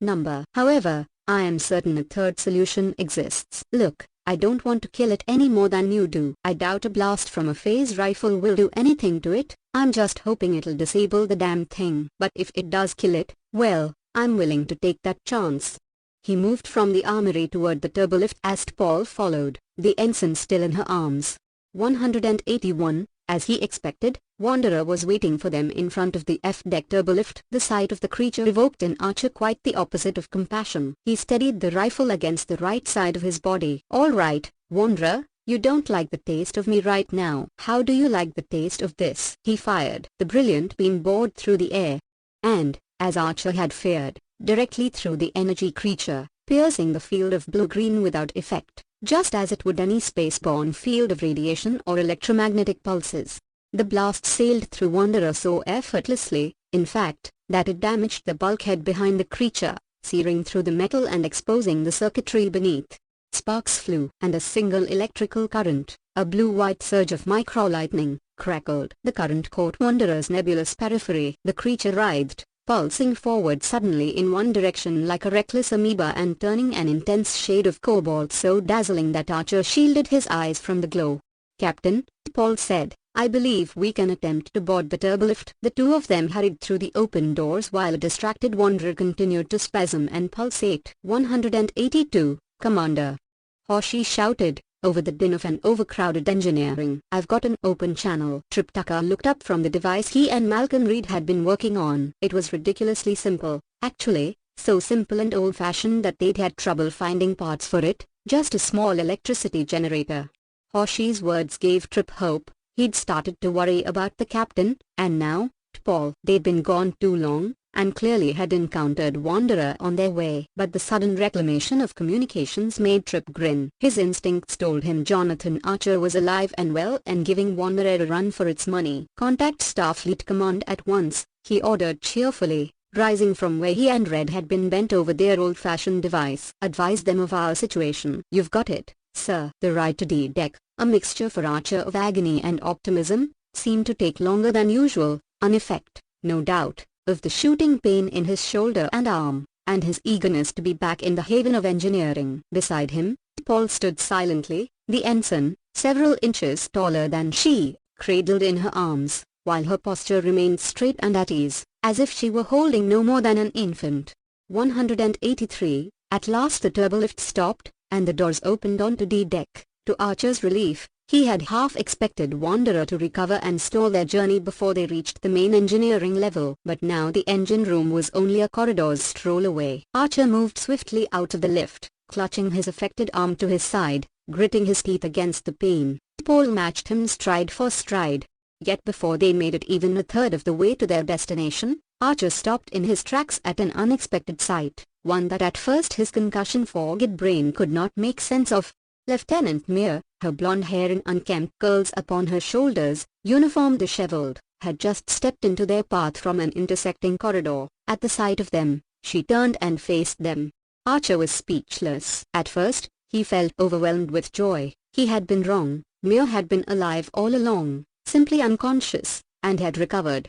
However, I am certain a third solution exists. Look, I don't want to kill it any more than you do. I doubt a blast from a phase rifle will do anything to it. I'm just hoping it'll disable the damn thing. But if it does kill it, well, I'm willing to take that chance. He moved from the armory toward the turbolift as Paul followed, the ensign still in her arms. 181, as he expected, Wanderer was waiting for them in front of the F-deck turbolift. The sight of the creature evoked in Archer quite the opposite of compassion. He steadied the rifle against the right side of his body. All right, Wanderer, you don't like the taste of me right now. How do you like the taste of this? He fired. The brilliant beam bored through the air, and, as Archer had feared, directly through the energy creature, piercing the field of blue-green without effect, just as it would any space-borne field of radiation or electromagnetic pulses. The blast sailed through Wanderer so effortlessly, in fact, that it damaged the bulkhead behind the creature, searing through the metal and exposing the circuitry beneath. Sparks flew, and a single electrical current, a blue-white surge of micro-lightning, crackled. The current caught Wanderer's nebulous periphery. The creature writhed, pulsing forward suddenly in one direction like a reckless amoeba and turning an intense shade of cobalt so dazzling that Archer shielded his eyes from the glow. Captain, Paul said, I believe we can attempt to board the turbolift. The two of them hurried through the open doors while a distracted Wanderer continued to spasm and pulsate. 182, Commander, Hoshi shouted, over the din of an overcrowded engineering. "I've got an open channel." Trip Tucker looked up from the device he and Malcolm Reed had been working on. It was ridiculously simple, actually, so simple and old-fashioned that they'd had trouble finding parts for it, just a small electricity generator. Horsey's words gave Trip hope. He'd started to worry about the captain, and now, Paul, they'd been gone too long, and clearly had encountered Wanderer on their way. But the sudden reclamation of communications made Trip grin. His instincts told him Jonathan Archer was alive and well and giving Wanderer a run for its money. "Contact Starfleet Command at once," he ordered cheerfully, rising from where he and Red had been bent over their old-fashioned device. "Advise them of our situation." "You've got it, sir." The ride to D-Deck, a mixture for Archer of agony and optimism, seemed to take longer than usual, an effect, no doubt, of the shooting pain in his shoulder and arm, and his eagerness to be back in the haven of engineering. Beside him, Paul stood silently, the ensign, several inches taller than she, cradled in her arms, while her posture remained straight and at ease, as if she were holding no more than an infant. 183, at last the turbolift stopped, and the doors opened onto D-Deck. To Archer's relief, he had half expected Wanderer to recover and stall their journey before they reached the main engineering level. But now the engine room was only a corridor's stroll away. Archer moved swiftly out of the lift, clutching his affected arm to his side, gritting his teeth against the pain. Paul matched him stride for stride. Yet before they made it even a third of the way to their destination, Archer stopped in his tracks at an unexpected sight, one that at first his concussion-fogged brain could not make sense of. Lieutenant Meir, her blonde hair in unkempt curls upon her shoulders, uniform disheveled, had just stepped into their path from an intersecting corridor. At the sight of them, she turned and faced them. Archer was speechless. At first, he felt overwhelmed with joy. He had been wrong. Meir had been alive all along, simply unconscious, and had recovered.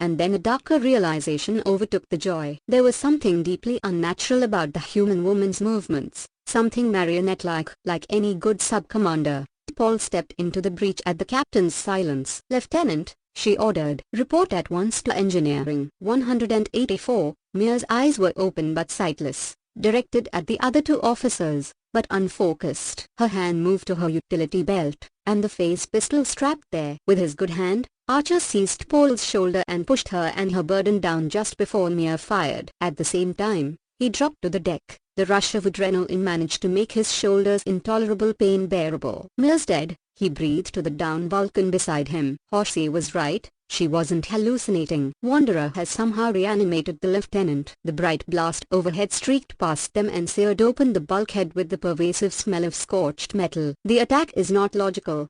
And then a darker realization overtook the joy. There was something deeply unnatural about the human woman's movements, something marionette-like, like any good sub-commander. Paul stepped into the breach at the captain's silence. "Lieutenant," she ordered, "report at once to engineering." 184, Meir's eyes were open but sightless, directed at the other two officers, but unfocused. Her hand moved to her utility belt, and the phase pistol strapped there. With his good hand, Archer seized Paul's shoulder and pushed her and her burden down just before Meir fired. At the same time, he dropped to the deck. The rush of adrenaline managed to make his shoulders intolerable pain bearable. "Meir's dead," he breathed to the down Vulcan beside him. Horsey was right, she wasn't hallucinating. Wanderer has somehow reanimated the lieutenant. The bright blast overhead streaked past them and seared open the bulkhead with the pervasive smell of scorched metal. "The attack is not logical."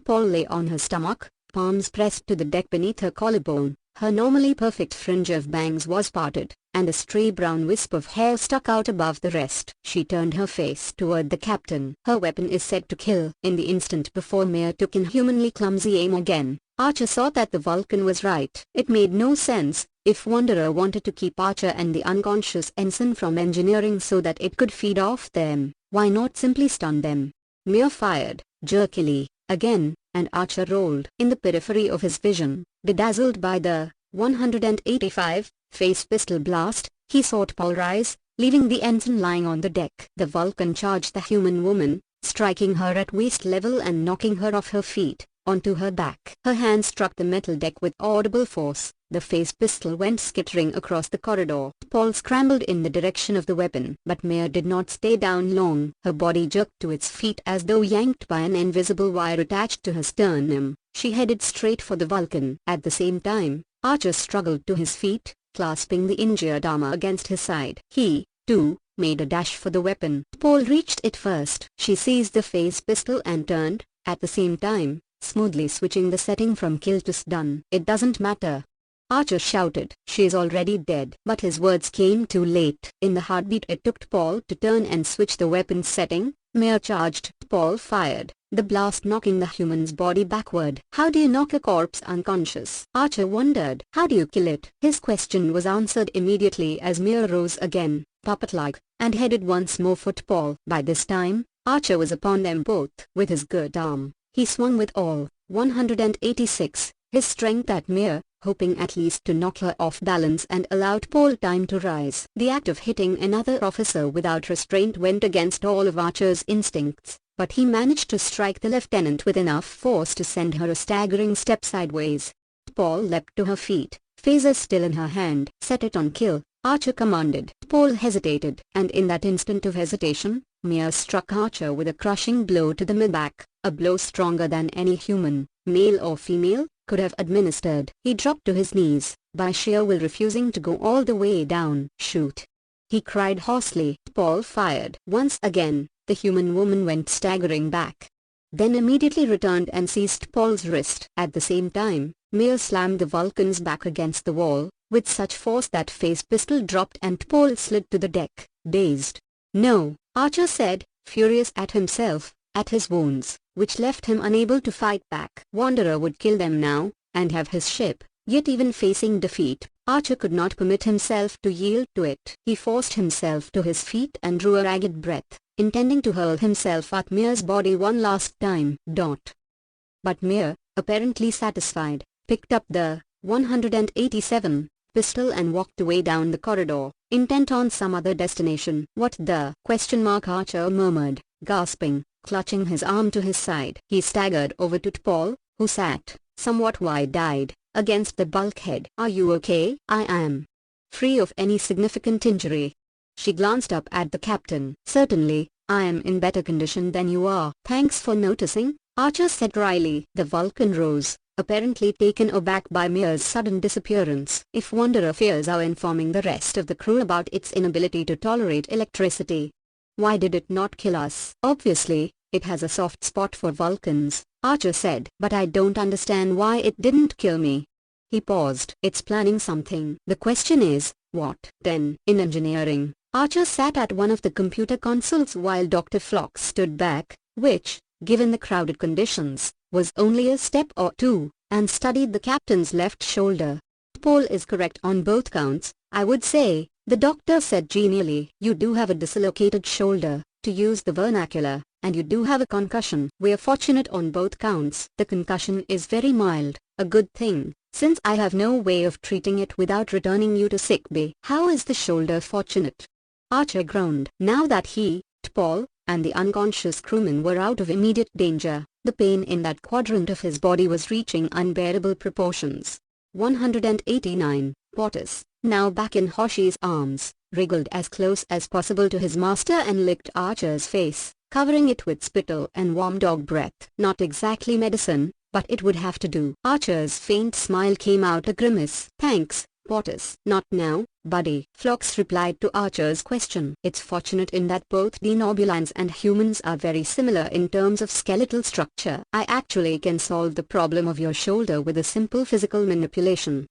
Paul lay on her stomach, palms pressed to the deck beneath her collarbone. Her normally perfect fringe of bangs was parted, and a stray brown wisp of hair stuck out above the rest. She turned her face toward the captain. "Her weapon is set to kill." In the instant before Meir took inhumanly clumsy aim again, Archer saw that the Vulcan was right. It made no sense. If Wanderer wanted to keep Archer and the unconscious ensign from engineering so that it could feed off them, why not simply stun them? Meir fired, jerkily, again, and Archer rolled. In the periphery of his vision, bedazzled by the 185 phase pistol blast, he saw Paul rise, leaving the ensign lying on the deck. The Vulcan charged the human woman, striking her at waist level and knocking her off her feet, onto her back. Her hand struck the metal deck with audible force. The phase pistol went skittering across the corridor. Paul scrambled in the direction of the weapon, but Meir did not stay down long. Her body jerked to its feet as though yanked by an invisible wire attached to her sternum. She headed straight for the Vulcan. At the same time, Archer struggled to his feet, clasping the injured arm against his side. He, too, made a dash for the weapon. Paul reached it first. She seized the phase pistol and turned, at the same time, smoothly switching the setting from kill to stun. "It doesn't matter," Archer shouted. "She is already dead." But his words came too late. In the heartbeat it took Paul to turn and switch the weapon setting, Meir charged. Paul fired, the blast knocking the human's body backward. "How do you knock a corpse unconscious?" Archer wondered. "How do you kill it?" His question was answered immediately as Meir rose again, puppet-like, and headed once more for Paul. By this time, Archer was upon them both. With his good arm, he swung with all 186, his strength at Meir, hoping at least to knock her off balance and allowed Paul time to rise. The act of hitting another officer without restraint went against all of Archer's instincts, but he managed to strike the lieutenant with enough force to send her a staggering step sideways. Paul leapt to her feet, phaser still in her hand. "Set it on kill," Archer commanded. Paul hesitated, and in that instant of hesitation, Mia struck Archer with a crushing blow to the mid-back, a blow stronger than any human, male or female, could have administered. He dropped to his knees, by sheer will refusing to go all the way down. "Shoot!" he cried hoarsely. Paul fired. Once again, the human woman went staggering back, then immediately returned and seized Paul's wrist. At the same time, Mia slammed the Vulcan's back against the wall, with such force that Faye's pistol dropped and Paul slid to the deck, dazed. "No," Archer said, furious at himself, at his wounds, which left him unable to fight back. Wanderer would kill them now, and have his ship, yet even facing defeat, Archer could not permit himself to yield to it. He forced himself to his feet and drew a ragged breath, intending to hurl himself at Mia's body one last time. But Mia, apparently satisfied, picked up the 187 pistol and walked away down the corridor, intent on some other destination. "What the?" Archer murmured, gasping, clutching his arm to his side. He staggered over to Paul, who sat, somewhat wide-eyed, against the bulkhead. "Are you okay?" "I am. Free of any significant injury." She glanced up at the captain. "Certainly, I am in better condition than you are." "Thanks for noticing," Archer said dryly. The Vulcan rose, apparently taken aback by Mia's sudden disappearance. "If Wanderer fears our informing the rest of the crew about its inability to tolerate electricity, why did it not kill us?" "Obviously, it has a soft spot for Vulcans," Archer said. "But I don't understand why it didn't kill me." He paused. "It's planning something. The question is, what?" "Then, in engineering." Archer sat at one of the computer consoles while Dr. Phlox stood back, which, given the crowded conditions, was only a step or two, and studied the captain's left shoulder. "Paul is correct on both counts, I would say," the doctor said genially. "You do have a dislocated shoulder, to use the vernacular, and you do have a concussion. We're fortunate on both counts. The concussion is very mild, a good thing, since I have no way of treating it without returning you to sick bay." "How is the shoulder fortunate?" Archer groaned. Now that he, Paul, and the unconscious crewman were out of immediate danger, the pain in that quadrant of his body was reaching unbearable proportions. 189. Portis, now back in Hoshi's arms, wriggled as close as possible to his master and licked Archer's face, covering it with spittle and warm dog breath. "Not exactly medicine, but it would have to do." Archer's faint smile came out a grimace. "Thanks, Portis." "Not now, buddy," Phlox replied to Archer's question. "It's fortunate in that both denobulans and humans are very similar in terms of skeletal structure. I actually can solve the problem of your shoulder with a simple physical manipulation."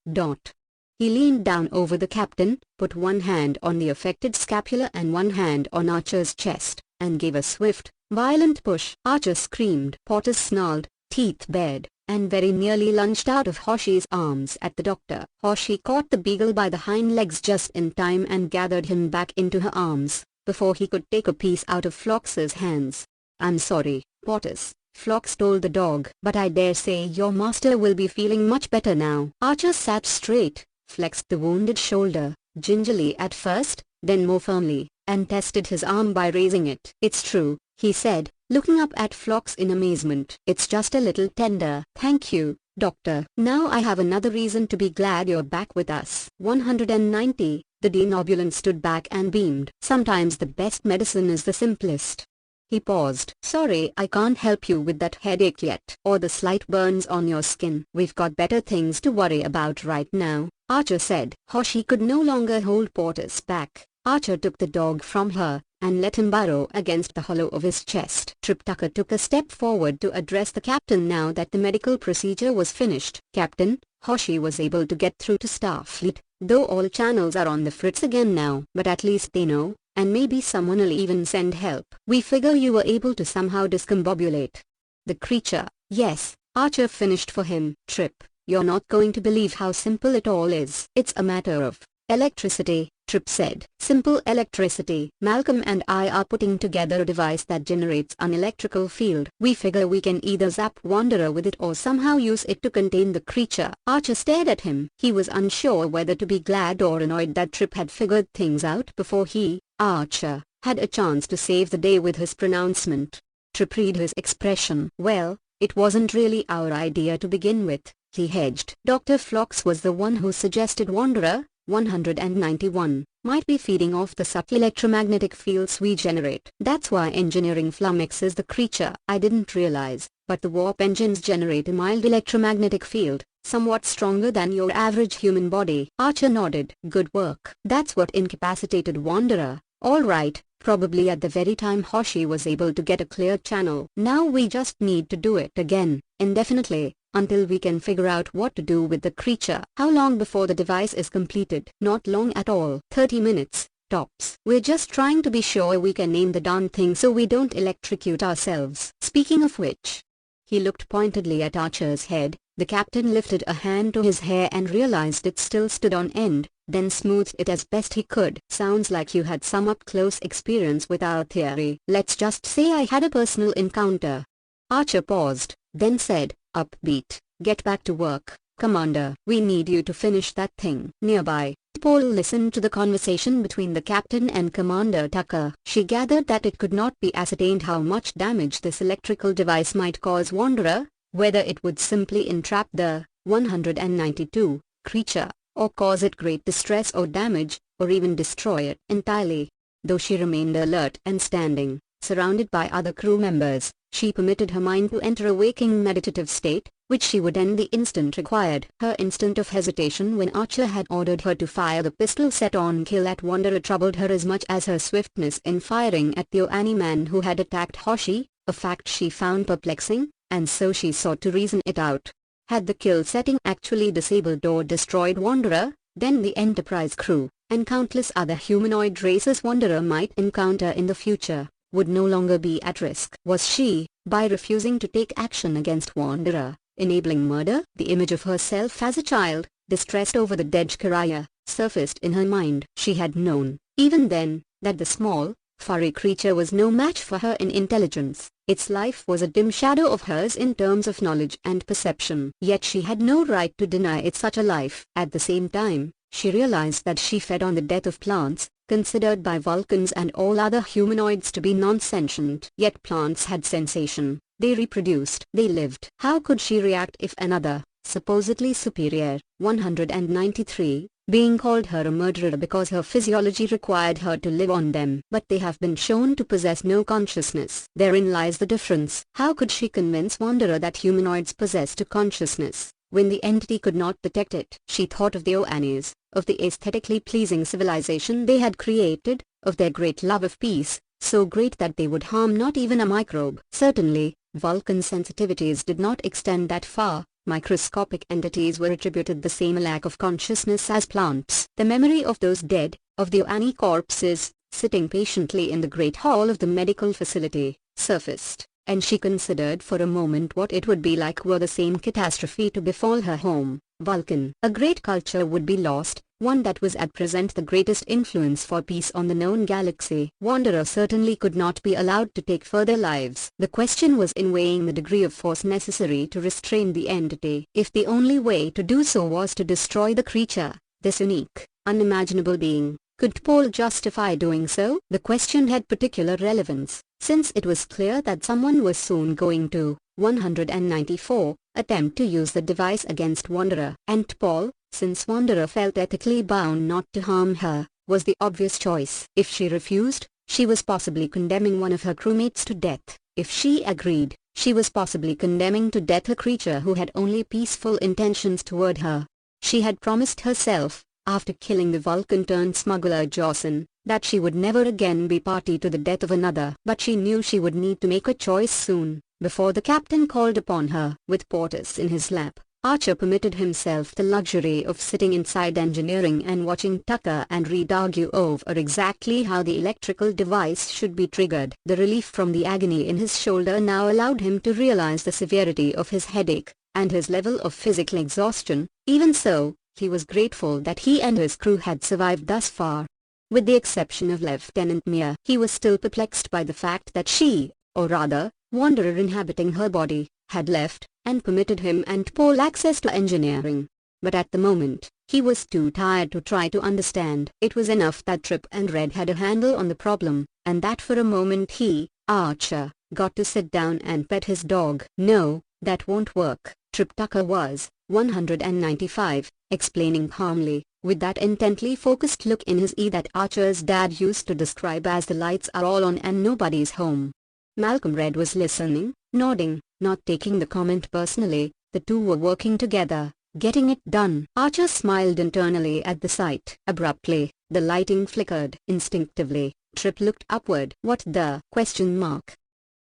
He leaned down over the captain, put one hand on the affected scapula and one hand on Archer's chest, and gave a swift, violent push. Archer screamed. Portis snarled, teeth bared, and very nearly lunged out of Hoshi's arms at the doctor. Hoshi caught the beagle by the hind legs just in time and gathered him back into her arms, before he could take a piece out of Phlox's hands. "I'm sorry, Portis," Phlox told the dog, "but I dare say your master will be feeling much better now." Archer sat straight, flexed the wounded shoulder, gingerly at first, then more firmly, and tested his arm by raising it. "It's true," he said, looking up at Phlox in amazement. "It's just a little tender." "Thank you, doctor. Now I have another reason to be glad you're back with us." 190. The denobulant stood back and beamed. "Sometimes the best medicine is the simplest." He paused. "Sorry I can't help you with that headache yet, or the slight burns on your skin. We've got better things to worry about right now," Archer said. Hoshi could no longer hold Portis back. Archer took the dog from her, and let him burrow against the hollow of his chest. Trip Tucker took a step forward to address the captain now that the medical procedure was finished. "Captain, Hoshi was able to get through to Starfleet, though all channels are on the fritz again now. But at least they know, and maybe someone'll even send help. We figure you were able to somehow discombobulate the creature." "Yes," Archer finished for him. "Trip, you're not going to believe how simple it all is." "It's a matter of electricity," Trip said. "Simple electricity. Malcolm and I are putting together a device that generates an electrical field. We figure we can either zap Wanderer with it or somehow use it to contain the creature." Archer stared at him. He was unsure whether to be glad or annoyed that Trip had figured things out before he, Archer, had a chance to save the day with his pronouncement. Trip read his expression. "Well, it wasn't really our idea to begin with," he hedged. Dr. Phlox was the one who suggested Wanderer, 191, might be feeding off the subtle electromagnetic fields we generate. That's why engineering flummoxes the creature. I didn't realize, but the warp engines generate a mild electromagnetic field, somewhat stronger than your average human body. Archer nodded. Good work. That's what incapacitated Wanderer. All right, probably at the very time Hoshi was able to get a clear channel. Now we just need to do it again, indefinitely, until we can figure out what to do with the creature. How long before the device is completed? Not long at all. 30 minutes, tops. We're just trying to be sure we can name the darn thing so we don't electrocute ourselves. Speaking of which, he looked pointedly at Archer's head. The captain lifted a hand to his hair and realized it still stood on end, then smoothed it as best he could. Sounds like you had some up-close experience with our theory. Let's just say I had a personal encounter. Archer paused, then said, upbeat, "Get back to work, Commander. We need you to finish that thing." Nearby, Paul listened to the conversation between the captain and Commander Tucker. She gathered that it could not be ascertained how much damage this electrical device might cause Wanderer, whether it would simply entrap the 192 creature, or cause it great distress or damage, or even destroy it entirely. Though she remained alert and standing, surrounded by other crew members, she permitted her mind to enter a waking meditative state, which she would end the instant required. Her instant of hesitation when Archer had ordered her to fire the pistol set on kill at Wanderer troubled her as much as her swiftness in firing at the Oani man who had attacked Hoshi, a fact she found perplexing, and so she sought to reason it out. Had the kill setting actually disabled or destroyed Wanderer, then the Enterprise crew, and countless other humanoid races Wanderer might encounter in the future, would no longer be at risk. Was she, by refusing to take action against Wanderer, enabling murder? The image of herself as a child, distressed over the dead Kiraya, surfaced in her mind. She had known, even then, that the small, furry creature was no match for her in intelligence. Its life was a dim shadow of hers in terms of knowledge and perception. Yet she had no right to deny it such a life. At the same time, she realized that she fed on the death of plants, considered by Vulcans and all other humanoids to be non-sentient. Yet plants had sensation. They reproduced. They lived. How could she react if another, supposedly superior, 193, being called her a murderer because her physiology required her to live on them? But they have been shown to possess no consciousness. Therein lies the difference. How could she convince Wanderer that humanoids possessed a consciousness, when the entity could not detect it? She thought of the Oanis, of the aesthetically pleasing civilization they had created, of their great love of peace, so great that they would harm not even a microbe. Certainly, Vulcan sensitivities did not extend that far. Microscopic entities were attributed the same lack of consciousness as plants. The memory of those dead, of the Oani corpses, sitting patiently in the great hall of the medical facility, surfaced, and she considered for a moment what it would be like were the same catastrophe to befall her home, Vulcan. A great culture would be lost, one that was at present the greatest influence for peace on the known galaxy. Wanderer certainly could not be allowed to take further lives. The question was in weighing the degree of force necessary to restrain the entity. If the only way to do so was to destroy the creature, this unique, unimaginable being, could Paul justify doing so? The question had particular relevance, since it was clear that someone was soon going to, 194, attempt to use the device against Wanderer. And Paul, since Wanderer felt ethically bound not to harm her, was the obvious choice. If she refused, she was possibly condemning one of her crewmates to death. If she agreed, she was possibly condemning to death a creature who had only peaceful intentions toward her. She had promised herself, after killing the Vulcan-turned-smuggler Jocelyn, that she would never again be party to the death of another. But she knew she would need to make a choice soon, before the captain called upon her. With Portis in his lap, Archer permitted himself the luxury of sitting inside engineering and watching Tucker and Reed argue over exactly how the electrical device should be triggered. The relief from the agony in his shoulder now allowed him to realize the severity of his headache, and his level of physical exhaustion. Even so, he was grateful that he and his crew had survived thus far. With the exception of Lieutenant Mia, he was still perplexed by the fact that she, or rather, Wanderer inhabiting her body, had left, and permitted him and Paul access to engineering. But at the moment, he was too tired to try to understand. It was enough that Trip and Red had a handle on the problem, and that for a moment he, Archer, got to sit down and pet his dog. No, that won't work, Trip Tucker was, 195, explaining calmly, with that intently focused look in his eye that Archer's dad used to describe as the lights are all on and nobody's home. Malcolm Red was listening, nodding, not taking the comment personally. The two were working together, getting it done. Archer smiled internally at the sight. Abruptly, the lighting flickered. Instinctively, Trip looked upward. What the? ?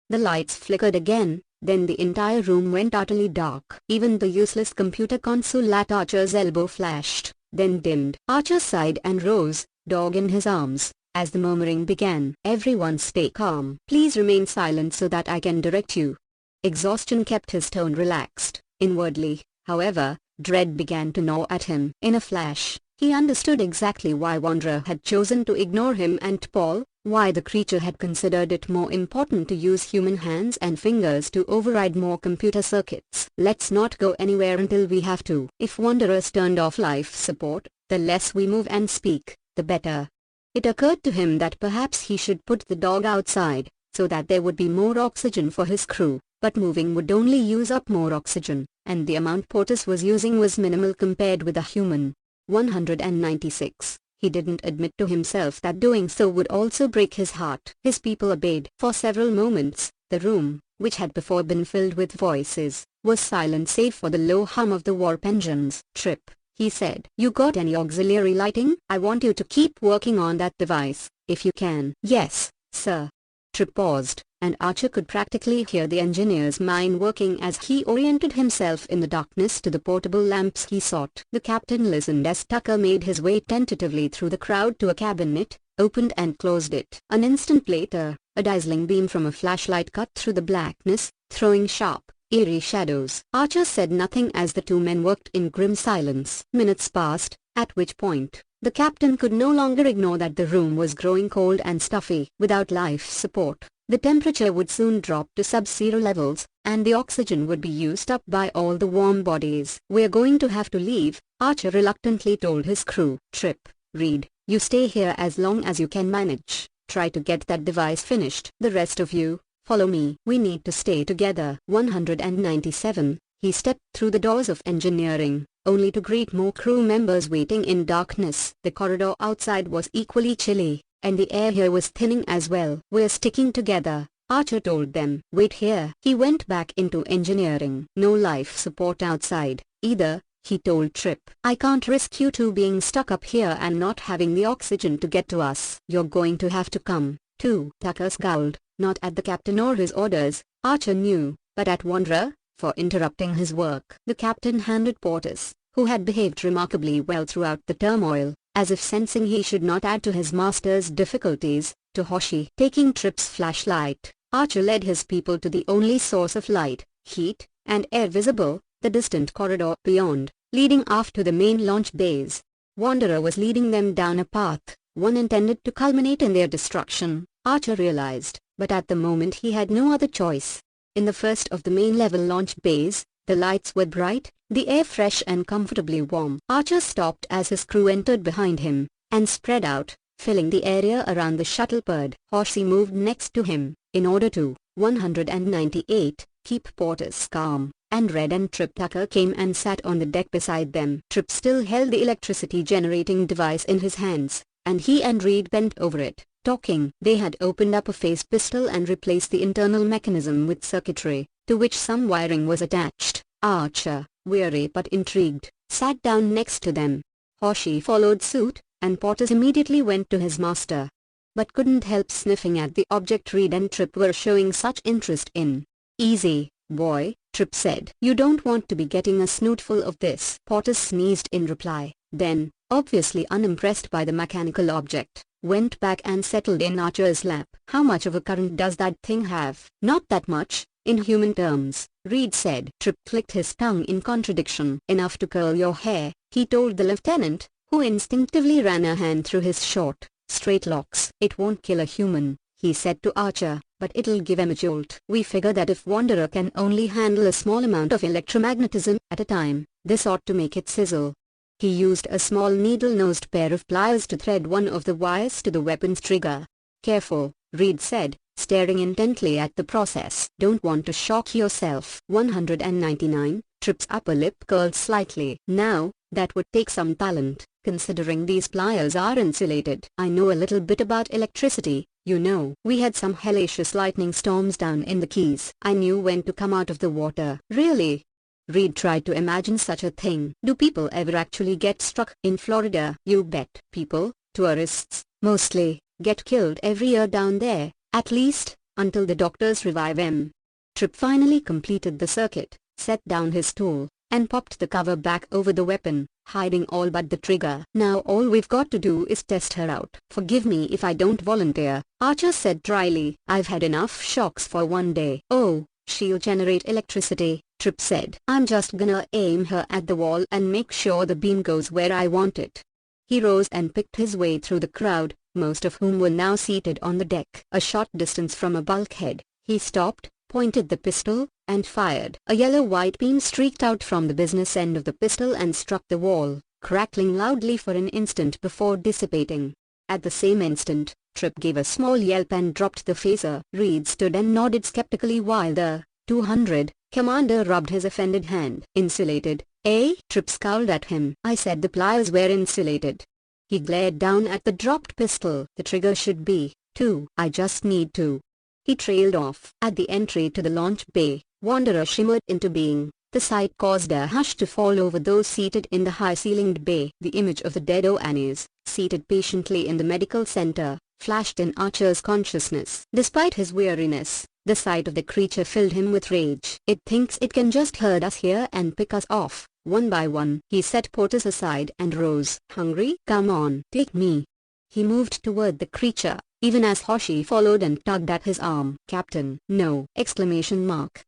The lights flickered again, then the entire room went utterly dark. Even the useless computer console at Archer's elbow flashed, then dimmed. Archer sighed and rose, dog in his arms, as the murmuring began. Everyone stay calm. Please remain silent so that I can direct you. Exhaustion kept his tone relaxed. Inwardly, however, dread began to gnaw at him. In a flash, he understood exactly why Wanderer had chosen to ignore him and Paul, why the creature had considered it more important to use human hands and fingers to override more computer circuits. Let's not go anywhere until we have to. If Wanderers turned off life support, the less we move and speak, the better. It occurred to him that perhaps he should put the dog outside, so that there would be more oxygen for his crew, but moving would only use up more oxygen, and the amount Portis was using was minimal compared with a human. 196. He didn't admit to himself that doing so would also break his heart. His people obeyed. For several moments, the room, which had before been filled with voices, was silent save for the low hum of the warp engines. Trip, he said. You got any auxiliary lighting? I want you to keep working on that device, if you can. Yes, sir. Trip paused, and Archer could practically hear the engineer's mind working as he oriented himself in the darkness to the portable lamps he sought. The captain listened as Tucker made his way tentatively through the crowd to a cabinet, opened and closed it. An instant later, a dazzling beam from a flashlight cut through the blackness, throwing sharp, eerie shadows. Archer said nothing as the two men worked in grim silence. Minutes passed, at which point, the captain could no longer ignore that the room was growing cold and stuffy. Without life support, the temperature would soon drop to sub-zero levels, and the oxygen would be used up by all the warm bodies. We're going to have to leave, Archer reluctantly told his crew. Trip, Reed, you stay here as long as you can manage. Try to get that device finished. The rest of you, follow me. We need to stay together. 197. He stepped through the doors of engineering, only to greet more crew members waiting in darkness. The corridor outside was equally chilly, and the air here was thinning as well. We're sticking together, Archer told them. Wait here. He went back into engineering. No life support outside, either, he told Trip. I can't risk you two being stuck up here and not having the oxygen to get to us. You're going to have to come, too. Tucker scowled, not at the captain or his orders, Archer knew, but at Wanderer, for interrupting his work. The captain handed Portis, who had behaved remarkably well throughout the turmoil, as if sensing he should not add to his master's difficulties, to Hoshi. Taking Trip's flashlight, Archer led his people to the only source of light, heat, and air visible, the distant corridor beyond, leading aft to the main launch bays. Wanderer was leading them down a path, one intended to culminate in their destruction, Archer realized, but at the moment he had no other choice. In the first of the main-level launch bays, the lights were bright, the air fresh and comfortably warm. Archer stopped as his crew entered behind him, and spread out, filling the area around the shuttlepod. Hoshi moved next to him, in order to, 198, keep Portis calm, and Red and Trip Tucker came and sat on the deck beside them. Trip still held the electricity-generating device in his hands, and he and Reed bent over it, talking. They had opened up a phase pistol and replaced the internal mechanism with circuitry, to which some wiring was attached. Archer, weary but intrigued, sat down next to them. Hoshi followed suit, and Portis immediately went to his master, but couldn't help sniffing at the object Reed and Trip were showing such interest in. Easy, boy, Trip said. You don't want to be getting a snootful of this. Portis sneezed in reply, then, obviously unimpressed by the mechanical object, went back and settled in Archer's lap. How much of a current does that thing have? Not that much, in human terms, Reed said. Trip clicked his tongue in contradiction. Enough to curl your hair, he told the lieutenant, who instinctively ran a hand through his short, straight locks. It won't kill a human, he said to Archer, but it'll give him a jolt. We figure that if Wanderer can only handle a small amount of electromagnetism at a time, this ought to make it sizzle. He used a small needle-nosed pair of pliers to thread one of the wires to the weapon's trigger. Careful, Reed said, staring intently at the process. Don't want to shock yourself. 199. Tripp's upper lip curled slightly. Now, that would take some talent, considering these pliers are insulated. I know a little bit about electricity, you know. We had some hellacious lightning storms down in the Keys. I knew when to come out of the water. Really? Reed tried to imagine such a thing. Do people ever actually get struck in Florida? You bet. People, tourists, mostly, get killed every year down there, at least, until the doctors revive them. Tripp finally completed the circuit, set down his tool, and popped the cover back over the weapon, hiding all but the trigger. Now all we've got to do is test her out. Forgive me if I don't volunteer, Archer said dryly. I've had enough shocks for one day. Oh, she'll generate electricity, Tripp said. I'm just gonna aim her at the wall and make sure the beam goes where I want it. He rose and picked his way through the crowd, most of whom were now seated on the deck. A short distance from a bulkhead, he stopped, pointed the pistol, and fired. A yellow-white beam streaked out from the business end of the pistol and struck the wall, crackling loudly for an instant before dissipating. At the same instant, Tripp gave a small yelp and dropped the phaser. Reed stood and nodded skeptically while the 200 commander rubbed his offended hand. Insulated, eh? Tripp scowled at him. I said the pliers were insulated. He glared down at the dropped pistol. The trigger should be, too. I just need to. He trailed off. At the entry to the launch bay, Wanderer shimmered into being. The sight caused a hush to fall over those seated in the high-ceilinged bay. The image of the dead Oannes, seated patiently in the medical center, flashed in Archer's consciousness. Despite his weariness, the sight of the creature filled him with rage. It thinks it can just herd us here and pick us off, one by one. He set Portis aside and rose. Hungry? Come on, take me. He moved toward the creature, even as Hoshi followed and tugged at his arm. Captain, no! Exclamation mark.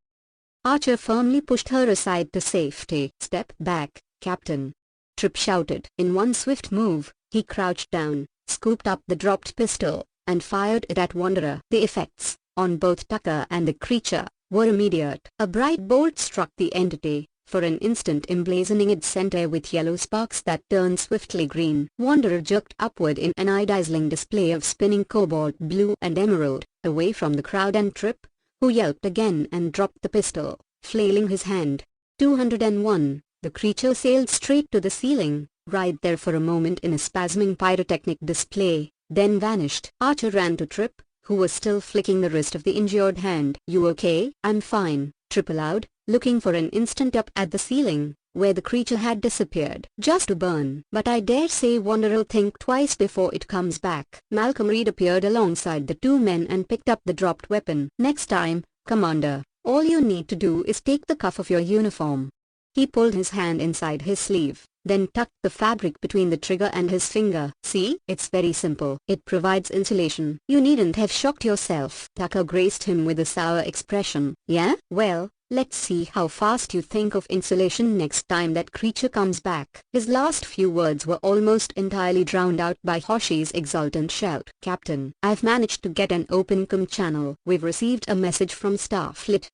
Archer firmly pushed her aside to safety. Step back, Captain. Tripp shouted. In one swift move, he crouched down, scooped up the dropped pistol, and fired it at Wanderer. The effects, on both Tucker and the creature, were immediate. A bright bolt struck the entity, for an instant emblazoning its center with yellow sparks that turned swiftly green. Wanderer jerked upward in an eye-dazzling display of spinning cobalt blue and emerald, away from the crowd and Tripp, who yelped again and dropped the pistol, flailing his hand. 201. The creature sailed straight to the ceiling, right there for a moment in a spasming pyrotechnic display, then vanished. Archer ran to Tripp, who was still flicking the wrist of the injured hand. You okay? I'm fine, Tripp allowed, looking for an instant up at the ceiling, where the creature had disappeared. Just to burn. But I dare say Wanderer'll think twice before it comes back. Malcolm Reed appeared alongside the two men and picked up the dropped weapon. Next time, Commander, all you need to do is take the cuff of your uniform. He pulled his hand inside his sleeve, then tucked the fabric between the trigger and his finger. See? It's very simple. It provides insulation. You needn't have shocked yourself. Tucker graced him with a sour expression. Yeah? Well, let's see how fast you think of insulation next time that creature comes back. His last few words were almost entirely drowned out by Hoshi's exultant shout. Captain, I've managed to get an open comm channel. We've received a message from Starfleet.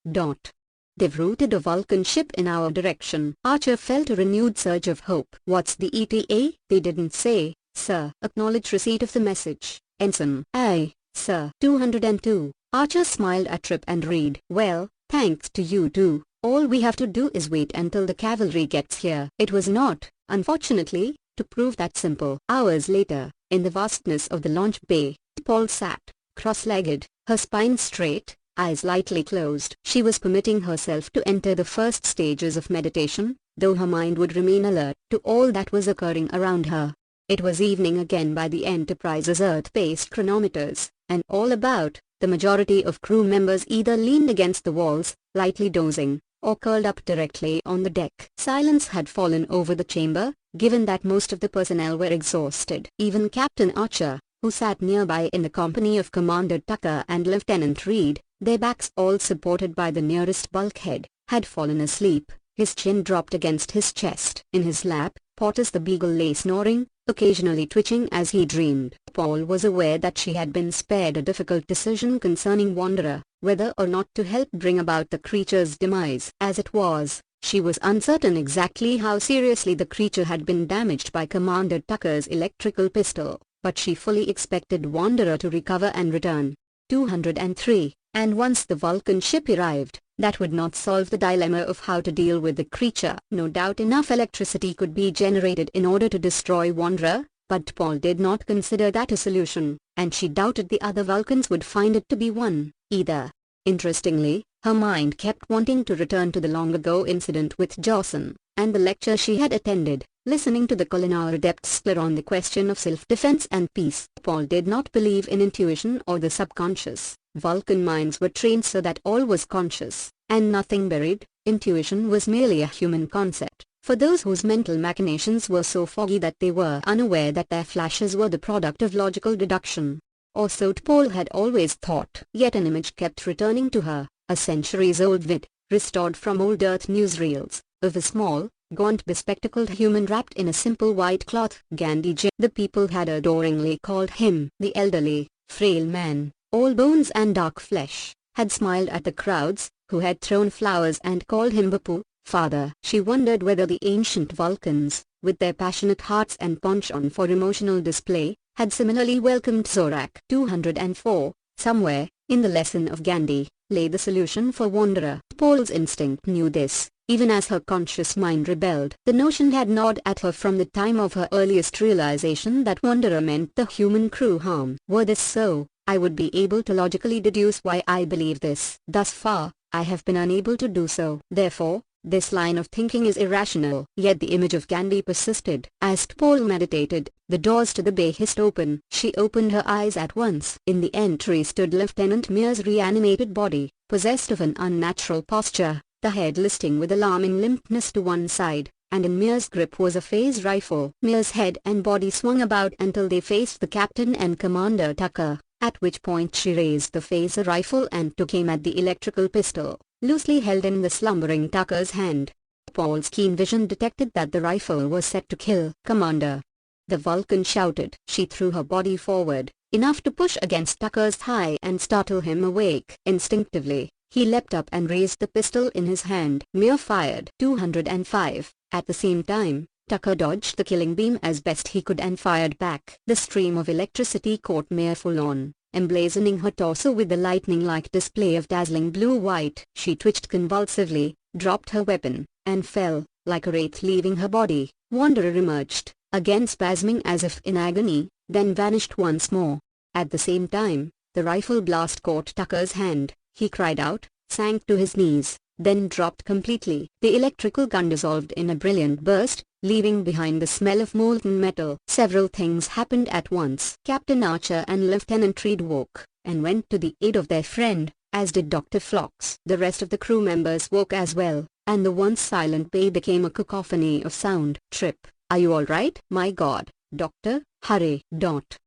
They've routed a Vulcan ship in our direction. Archer felt a renewed surge of hope. What's the ETA? They didn't say, sir. Acknowledge receipt of the message, Ensign. Aye, sir. 202. Archer smiled at Tripp and Reed. Well, thanks to you two, all we have to do is wait until the cavalry gets here. It was not, unfortunately, to prove that simple. Hours later, in the vastness of the launch bay, Paul sat, cross-legged, her spine straight, eyes lightly closed. She was permitting herself to enter the first stages of meditation, though her mind would remain alert to all that was occurring around her. It was evening again by the Enterprise's Earth-based chronometers, and all about, the majority of crew members either leaned against the walls, lightly dozing, or curled up directly on the deck. Silence had fallen over the chamber, given that most of the personnel were exhausted. Even Captain Archer, who sat nearby in the company of Commander Tucker and Lieutenant Reed, their backs all supported by the nearest bulkhead, had fallen asleep, his chin dropped against his chest. In his lap, Portis the beagle lay snoring, occasionally twitching as he dreamed. Paul was aware that she had been spared a difficult decision concerning Wanderer, whether or not to help bring about the creature's demise. As it was, she was uncertain exactly how seriously the creature had been damaged by Commander Tucker's electrical pistol, but she fully expected Wanderer to recover and return. 203, and once the Vulcan ship arrived, that would not solve the dilemma of how to deal with the creature. No doubt enough electricity could be generated in order to destroy Wanderer, but Paul did not consider that a solution, and she doubted the other Vulcans would find it to be one, either. Interestingly, her mind kept wanting to return to the long-ago incident with Jocelyn, and the lecture she had attended, listening to the Culinary Adepts slur on the question of self-defense and peace. Paul did not believe in intuition or the subconscious. Vulcan minds were trained so that all was conscious, and nothing buried. Intuition was merely a human concept, for those whose mental machinations were so foggy that they were unaware that their flashes were the product of logical deduction. Or so Paul had always thought. Yet an image kept returning to her, a centuries-old vid, restored from old Earth newsreels, of a small, gaunt bespectacled human wrapped in a simple white cloth. Gandhi Ji. The people had adoringly called him the elderly, frail man, all bones and dark flesh, had smiled at the crowds, who had thrown flowers and called him Bapu, father. She wondered whether the ancient Vulcans, with their passionate hearts and penchant for emotional display, had similarly welcomed Suraks. 204, somewhere, in the lesson of Gandhi, lay the solution for Wanderer. Paul's instinct knew this, even as her conscious mind rebelled. The notion had gnawed at her from the time of her earliest realization that Wanderer meant the human crew harm. Were this so, I would be able to logically deduce why I believe this. Thus far, I have been unable to do so. Therefore, this line of thinking is irrational. Yet the image of Gandhi persisted. As Paul meditated, the doors to the bay hissed open. She opened her eyes at once. In the entry stood Lieutenant Mears' reanimated body, possessed of an unnatural posture, the head listing with alarming limpness to one side, and in Mears' grip was a phase rifle. Mears' head and body swung about until they faced the captain and Commander Tucker, at which point she raised the phaser rifle and took aim at the electrical pistol, loosely held in the slumbering Tucker's hand. Paul's keen vision detected that the rifle was set to kill. Commander! The Vulcan shouted. She threw her body forward, enough to push against Tucker's thigh and startle him awake. Instinctively, he leapt up and raised the pistol in his hand. Mears fired. 205. At the same time, Tucker dodged the killing beam as best he could and fired back. The stream of electricity caught Mears full on, emblazoning her torso with a lightning-like display of dazzling blue-white. She twitched convulsively, dropped her weapon, and fell, like a wraith leaving her body. Wanderer emerged, again spasming as if in agony, then vanished once more. At the same time, the rifle blast caught Tucker's hand. He cried out, sank to his knees, then dropped completely. The electrical gun dissolved in a brilliant burst, leaving behind the smell of molten metal. Several things happened at once. Captain Archer and Lieutenant Reed woke, and went to the aid of their friend, as did Dr. Phlox. The rest of the crew members woke as well, and the once silent bay became a cacophony of sound. Trip, are you all right? My God, Doctor, hurry. Dot.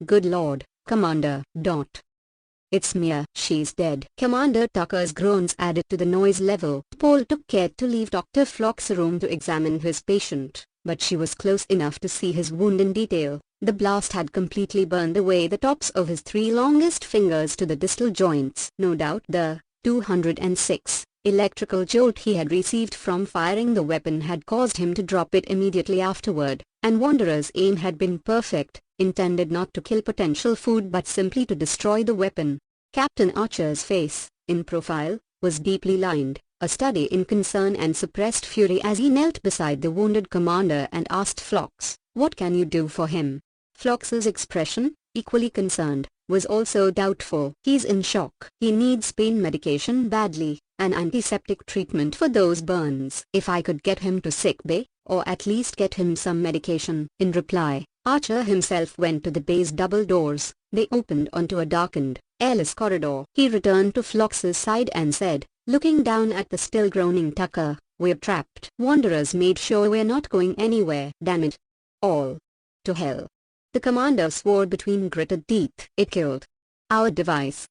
Good Lord, Commander. Dot. It's Mia. She's dead. Commander Tucker's groans added to the noise level. Paul took care to leave Dr. Phlox's room to examine his patient, but she was close enough to see his wound in detail. The blast had completely burned away the tops of his 3 longest fingers to the distal joints. No doubt the 206 electrical jolt he had received from firing the weapon had caused him to drop it immediately afterward, and Wanderer's aim had been perfect, intended not to kill potential food but simply to destroy the weapon. Captain Archer's face, in profile, was deeply lined, a study in concern and suppressed fury as he knelt beside the wounded commander and asked Phlox, "What can you do for him?" Phlox's expression, equally concerned, was also doubtful. "He's in shock. He needs pain medication badly, and antiseptic treatment for those burns. If I could get him to sick bay, or at least get him some medication." In reply, Archer himself went to the bay's double doors. They opened onto a darkened, airless corridor. He returned to Phlox's side and said, looking down at the still groaning Tucker, "We're trapped. Wanderers made sure we're not going anywhere. Damn it all. To hell." The commander swore between gritted teeth. "It killed our device."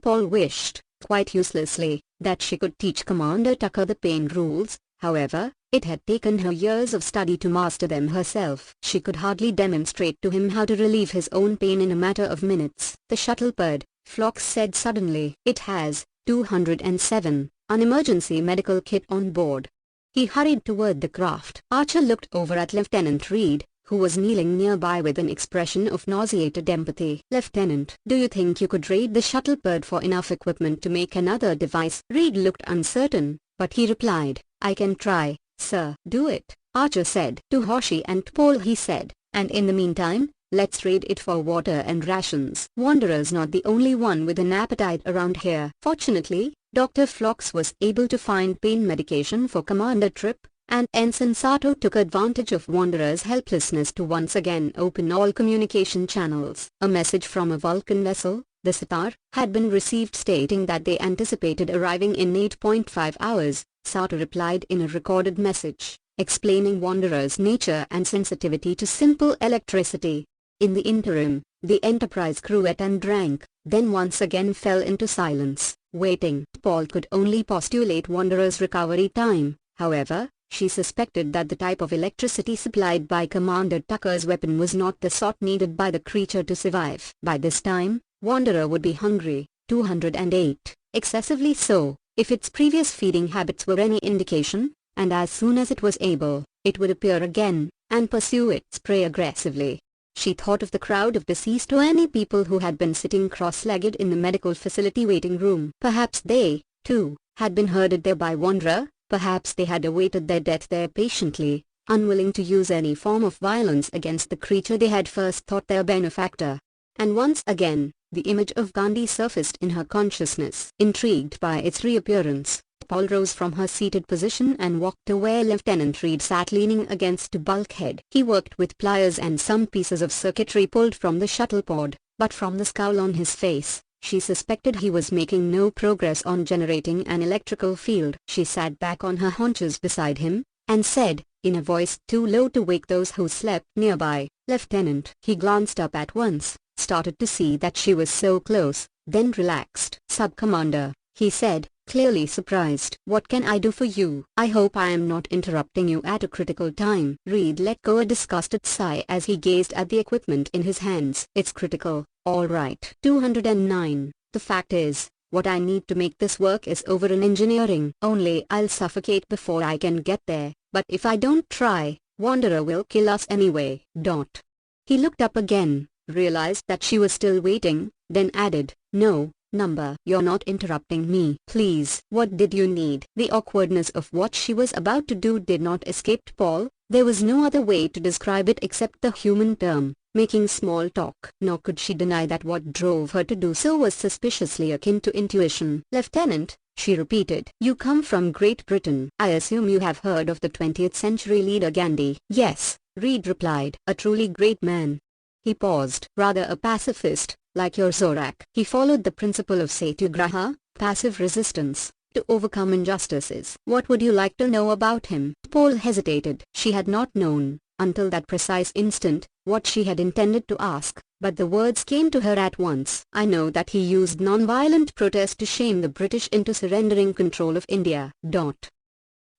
Paul wished, quite uselessly, that she could teach Commander Tucker the pain rules. However, it had taken her years of study to master them herself. She could hardly demonstrate to him how to relieve his own pain in a matter of minutes. "The shuttle purred," Phlox said suddenly. "It has 207, an emergency medical kit on board." He hurried toward the craft. Archer looked over at Lieutenant Reed, who was kneeling nearby with an expression of nauseated empathy. "Lieutenant, do you think you could raid the shuttlepod for enough equipment to make another device?" Reed looked uncertain, but he replied, "I can try, sir." "Do it," Archer said. "To Hoshi and Paul," he said, "and in the meantime, let's raid it for water and rations." Wanderer's not the only one with an appetite around here. Fortunately, Dr. Phlox was able to find pain medication for Commander Tripp, and Ensign Sato took advantage of Wanderer's helplessness to once again open all communication channels. A message from a Vulcan vessel, the Sitar, had been received stating that they anticipated arriving in 8.5 hours. Sato replied in a recorded message, explaining Wanderer's nature and sensitivity to simple electricity. In the interim, the Enterprise crew ate and drank, then once again fell into silence, waiting. Paul could only postulate Wanderer's recovery time. However, she suspected that the type of electricity supplied by Commander Tucker's weapon was not the sort needed by the creature to survive. By this time, Wanderer would be hungry, 208, excessively so, if its previous feeding habits were any indication, and as soon as it was able, it would appear again, and pursue its prey aggressively. She thought of the crowd of deceased or any people who had been sitting cross-legged in the medical facility waiting room. Perhaps they, too, had been herded there by Wanderer. Perhaps they had awaited their death there patiently, unwilling to use any form of violence against the creature they had first thought their benefactor. And once again, the image of Gandhi surfaced in her consciousness. Intrigued by its reappearance, Paul rose from her seated position and walked to where Lieutenant Reed sat leaning against a bulkhead. He worked with pliers and some pieces of circuitry pulled from the shuttlepod, but from the scowl on his face, she suspected he was making no progress on generating an electrical field. She sat back on her haunches beside him, and said, in a voice too low to wake those who slept nearby, "Lieutenant." He glanced up at once, started to see that she was so close, then relaxed. "Sub-Commander," he said, clearly surprised. "What can I do for you?" "I hope I am not interrupting you at a critical time." Reed let go a disgusted sigh as he gazed at the equipment in his hands. "It's critical, all right." 209. "The fact is, what I need to make this work is over in engineering. Only I'll suffocate before I can get there, but if I don't try, Wanderer will kill us anyway." He looked up again, realized that she was still waiting, then added, "No, Number, you're not interrupting me. Please." "What did you need?" The awkwardness of what she was about to do did not escape Paul. There was no other way to describe it except the human term, making small talk. Nor could she deny that what drove her to do so was suspiciously akin to intuition. "Lieutenant," she repeated, "you come from Great Britain. I assume you have heard of the 20th century leader Gandhi." "Yes," Reed replied. "A truly great man." He paused. "Rather a pacifist, like your Zorak. He followed the principle of satyagraha, passive resistance, to overcome injustices." "What would you like to know about him?" Paul hesitated. She had not known, until that precise instant, what she had intended to ask, but the words came to her at once. "I know that he used non-violent protest to shame the British into surrendering control of India."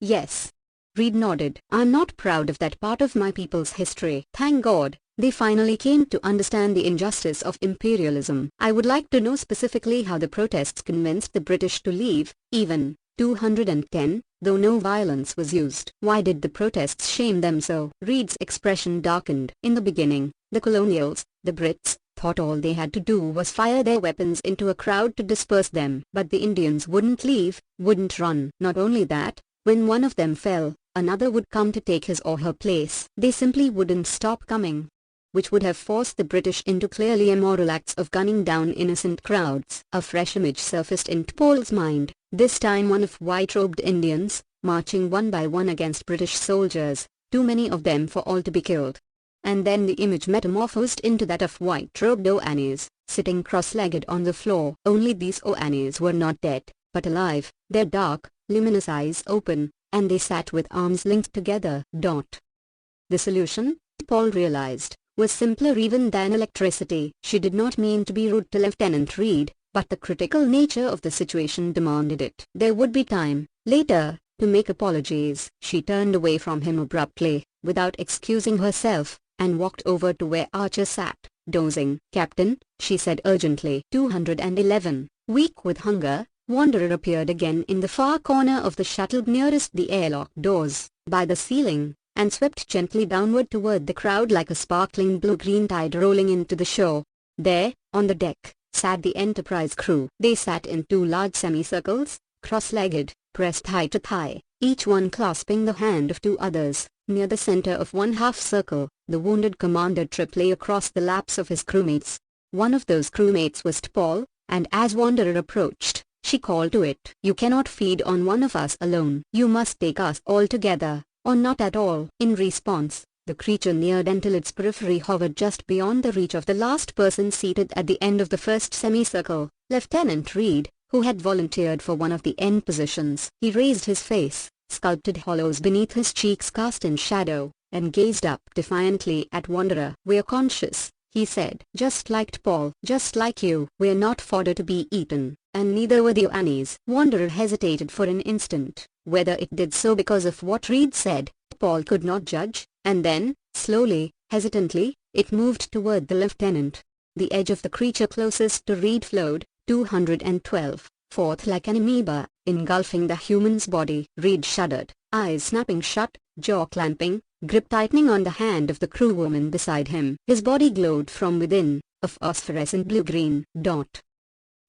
"Yes." Reed nodded. "I'm not proud of that part of my people's history. Thank God, they finally came to understand the injustice of imperialism. I would like to know specifically how the protests convinced the British to leave, even." 210, though no violence was used. "Why did the protests shame them so?" Reed's expression darkened. "In the beginning, the colonials, the Brits, thought all they had to do was fire their weapons into a crowd to disperse them. But the Indians wouldn't leave, wouldn't run. Not only that, when one of them fell, another would come to take his or her place. They simply wouldn't stop coming, which would have forced the British into clearly immoral acts of gunning down innocent crowds." A fresh image surfaced in Paul's mind, this time one of white-robed Indians, marching one by one against British soldiers, too many of them for all to be killed. And then the image metamorphosed into that of white-robed Oannes, sitting cross-legged on the floor. Only these Oannes were not dead, but alive, their dark, luminous eyes open, and they sat with arms linked together. The solution, Paul realized, was simpler even than electricity. She did not mean to be rude to Lieutenant Reed, but the critical nature of the situation demanded it. There would be time, later, to make apologies. She turned away from him abruptly, without excusing herself, and walked over to where Archer sat, dozing. "Captain," she said urgently. 211. Weak with hunger, Wanderer appeared again in the far corner of the shuttle nearest the airlock doors. By the ceiling, and swept gently downward toward the crowd like a sparkling blue-green tide rolling into the shore. There, on the deck, sat the Enterprise crew. They sat in two large semicircles, cross-legged, pressed thigh to thigh, each one clasping the hand of two others. Near the center of one half-circle, the wounded Commander Trip lay across the laps of his crewmates. One of those crewmates was T'Pol, and as Wanderer approached, she called to it. "You cannot feed on one of us alone. You must take us all together, or not at all." In response, the creature neared until its periphery hovered just beyond the reach of the last person seated at the end of the first semicircle, Lieutenant Reed, who had volunteered for one of the end positions. He raised his face, sculpted hollows beneath his cheeks cast in shadow, and gazed up defiantly at Wanderer. "We're conscious," he said. "Just like T'Pol. Just like you. We're not fodder to be eaten, and neither were the Annies." Wanderer hesitated for an instant. Whether it did so because of what Reed said, T'Pol could not judge, and then, slowly, hesitantly, it moved toward the lieutenant. The edge of the creature closest to Reed flowed, 212, forth like an amoeba, engulfing the human's body. Reed shuddered, eyes snapping shut, jaw clamping, grip tightening on the hand of the crewwoman beside him. His body glowed from within, a phosphorescent blue-green dot.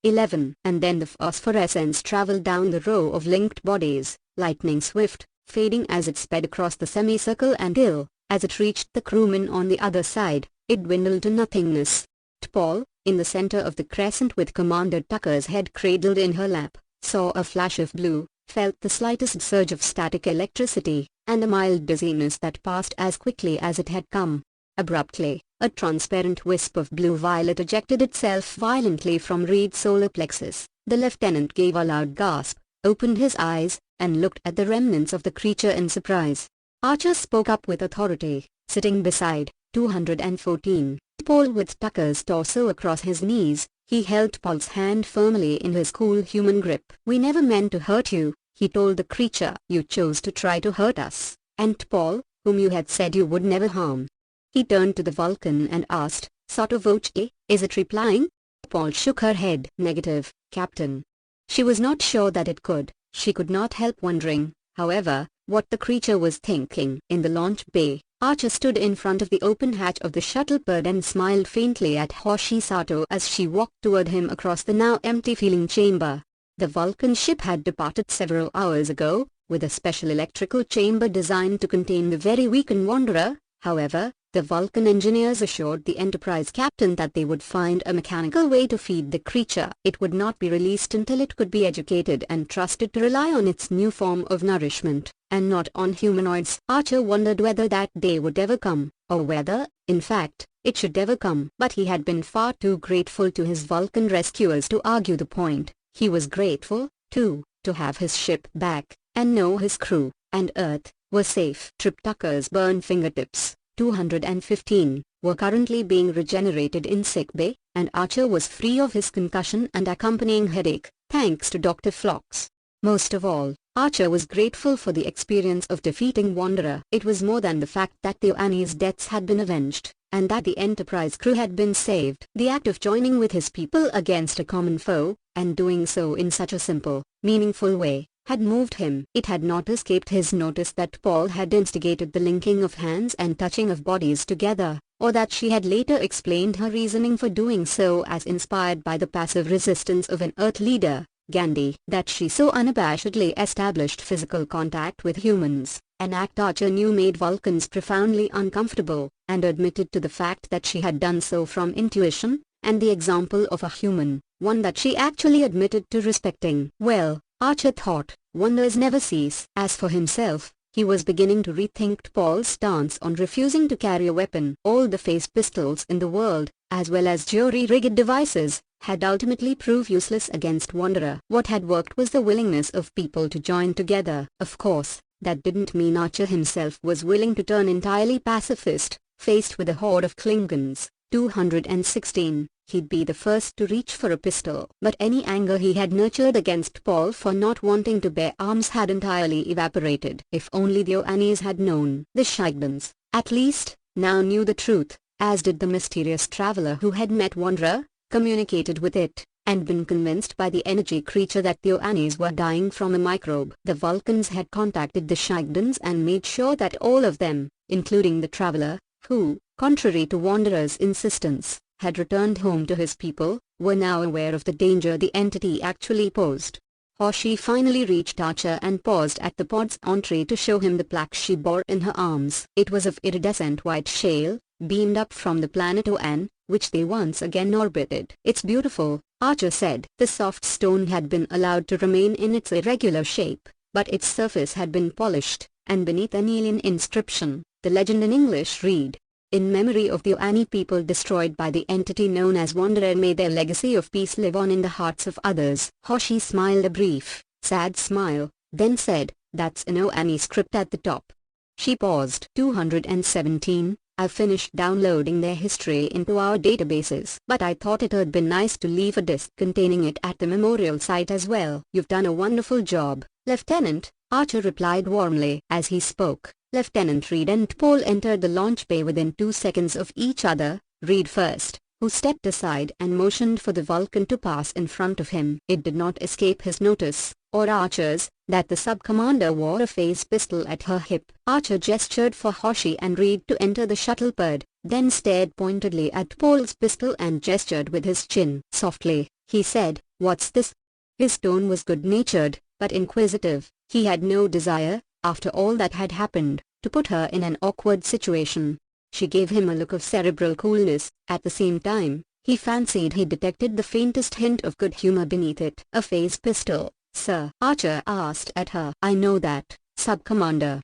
11. And then the phosphorescence traveled down the row of linked bodies, lightning swift, fading as it sped across the semicircle until, as it reached the crewman on the other side, it dwindled to nothingness. T'Pol, in the center of the crescent with Commander Tucker's head cradled in her lap, saw a flash of blue, felt the slightest surge of static electricity, and a mild dizziness that passed as quickly as it had come. Abruptly, a transparent wisp of blue-violet ejected itself violently from Reed's solar plexus. The lieutenant gave a loud gasp, opened his eyes, and looked at the remnants of the creature in surprise. Archer spoke up with authority, sitting beside 214. T'Pol with Tucker's torso across his knees, he held T'Pol's hand firmly in his cool human grip. "We never meant to hurt you," he told the creature. "You chose to try to hurt us, and T'Pol, whom you had said you would never harm." He turned to the Vulcan and asked, sotto voce, "Is it replying?" T'Pol shook her head. "Negative, Captain." She was not sure that it could. She could not help wondering, however, what the creature was thinking. In the launch bay, Archer stood in front of the open hatch of the shuttlepod and smiled faintly at Hoshi Sato as she walked toward him across the now empty fueling chamber. The Vulcan ship had departed several hours ago, with a special electrical chamber designed to contain the very weakened Wanderer. However, the Vulcan engineers assured the Enterprise captain that they would find a mechanical way to feed the creature. It would not be released until it could be educated and trusted to rely on its new form of nourishment, and not on humanoids. Archer wondered whether that day would ever come, or whether, in fact, it should ever come. But he had been far too grateful to his Vulcan rescuers to argue the point. He was grateful, too, to have his ship back, and know his crew, and Earth, were safe. Trip Tucker's burned fingertips, 215, were currently being regenerated in sickbay, and Archer was free of his concussion and accompanying headache, thanks to Dr. Phlox. Most of all, Archer was grateful for the experience of defeating Wanderer. It was more than the fact that the Annie's deaths had been avenged, and that the Enterprise crew had been saved. The act of joining with his people against a common foe, and doing so in such a simple, meaningful way, had moved him. It had not escaped his notice that Paul had instigated the linking of hands and touching of bodies together, or that she had later explained her reasoning for doing so as inspired by the passive resistance of an Earth leader, Gandhi. That she so unabashedly established physical contact with humans, an act Archer knew made Vulcans profoundly uncomfortable, and admitted to the fact that she had done so from intuition, and the example of a human, one that she actually admitted to respecting. Well, Archer thought, wonders never cease. As for himself, he was beginning to rethink Paul's stance on refusing to carry a weapon. All the phase pistols in the world, as well as jury-rigged devices, had ultimately proved useless against Wanderer. What had worked was the willingness of people to join together. Of course, that didn't mean Archer himself was willing to turn entirely pacifist, faced with a horde of Klingons. 216. He'd be the first to reach for a pistol. But any anger he had nurtured against Paul for not wanting to bear arms had entirely evaporated. If only the Oannes had known. The Shigdans, at least, now knew the truth, as did the mysterious traveler who had met Wanderer, communicated with it, and been convinced by the energy creature that the Oannes were dying from a microbe. The Vulcans had contacted the Shagdans and made sure that all of them, including the traveler, who, contrary to Wanderer's insistence, had returned home to his people, were now aware of the danger the entity actually posed. Hoshi finally reached Archer and paused at the pod's entree to show him the plaque she bore in her arms. It was of iridescent white shale, beamed up from the planet Oan, which they once again orbited. "It's beautiful," Archer said. The soft stone had been allowed to remain in its irregular shape, but its surface had been polished, and beneath an alien inscription, the legend in English read, "In memory of the Oanni people destroyed by the entity known as Wanderer, may their legacy of peace live on in the hearts of others." Hoshi smiled a brief, sad smile, then said, "That's an Oanni script at the top." She paused. 217. "I've finished downloading their history into our databases, but I thought it'd be nice to leave a disk containing it at the memorial site as well." "You've done a wonderful job, Lieutenant," Archer replied warmly. As he spoke, Lieutenant Reed and Paul entered the launch bay within 2 seconds of each other, Reed first, who stepped aside and motioned for the Vulcan to pass in front of him. It did not escape his notice, or Archer's, that the sub-commander wore a phase pistol at her hip. Archer gestured for Hoshi and Reed to enter the shuttle-pod, then stared pointedly at Paul's pistol and gestured with his chin. Softly, he said, "What's this?" His tone was good-natured, but inquisitive. He had no desire, after all that had happened, to put her in an awkward situation. She gave him a look of cerebral coolness. At the same time, he fancied he detected the faintest hint of good humor beneath it. "A phase pistol, sir?" Archer asked at her. "I know that, Sub-Commander.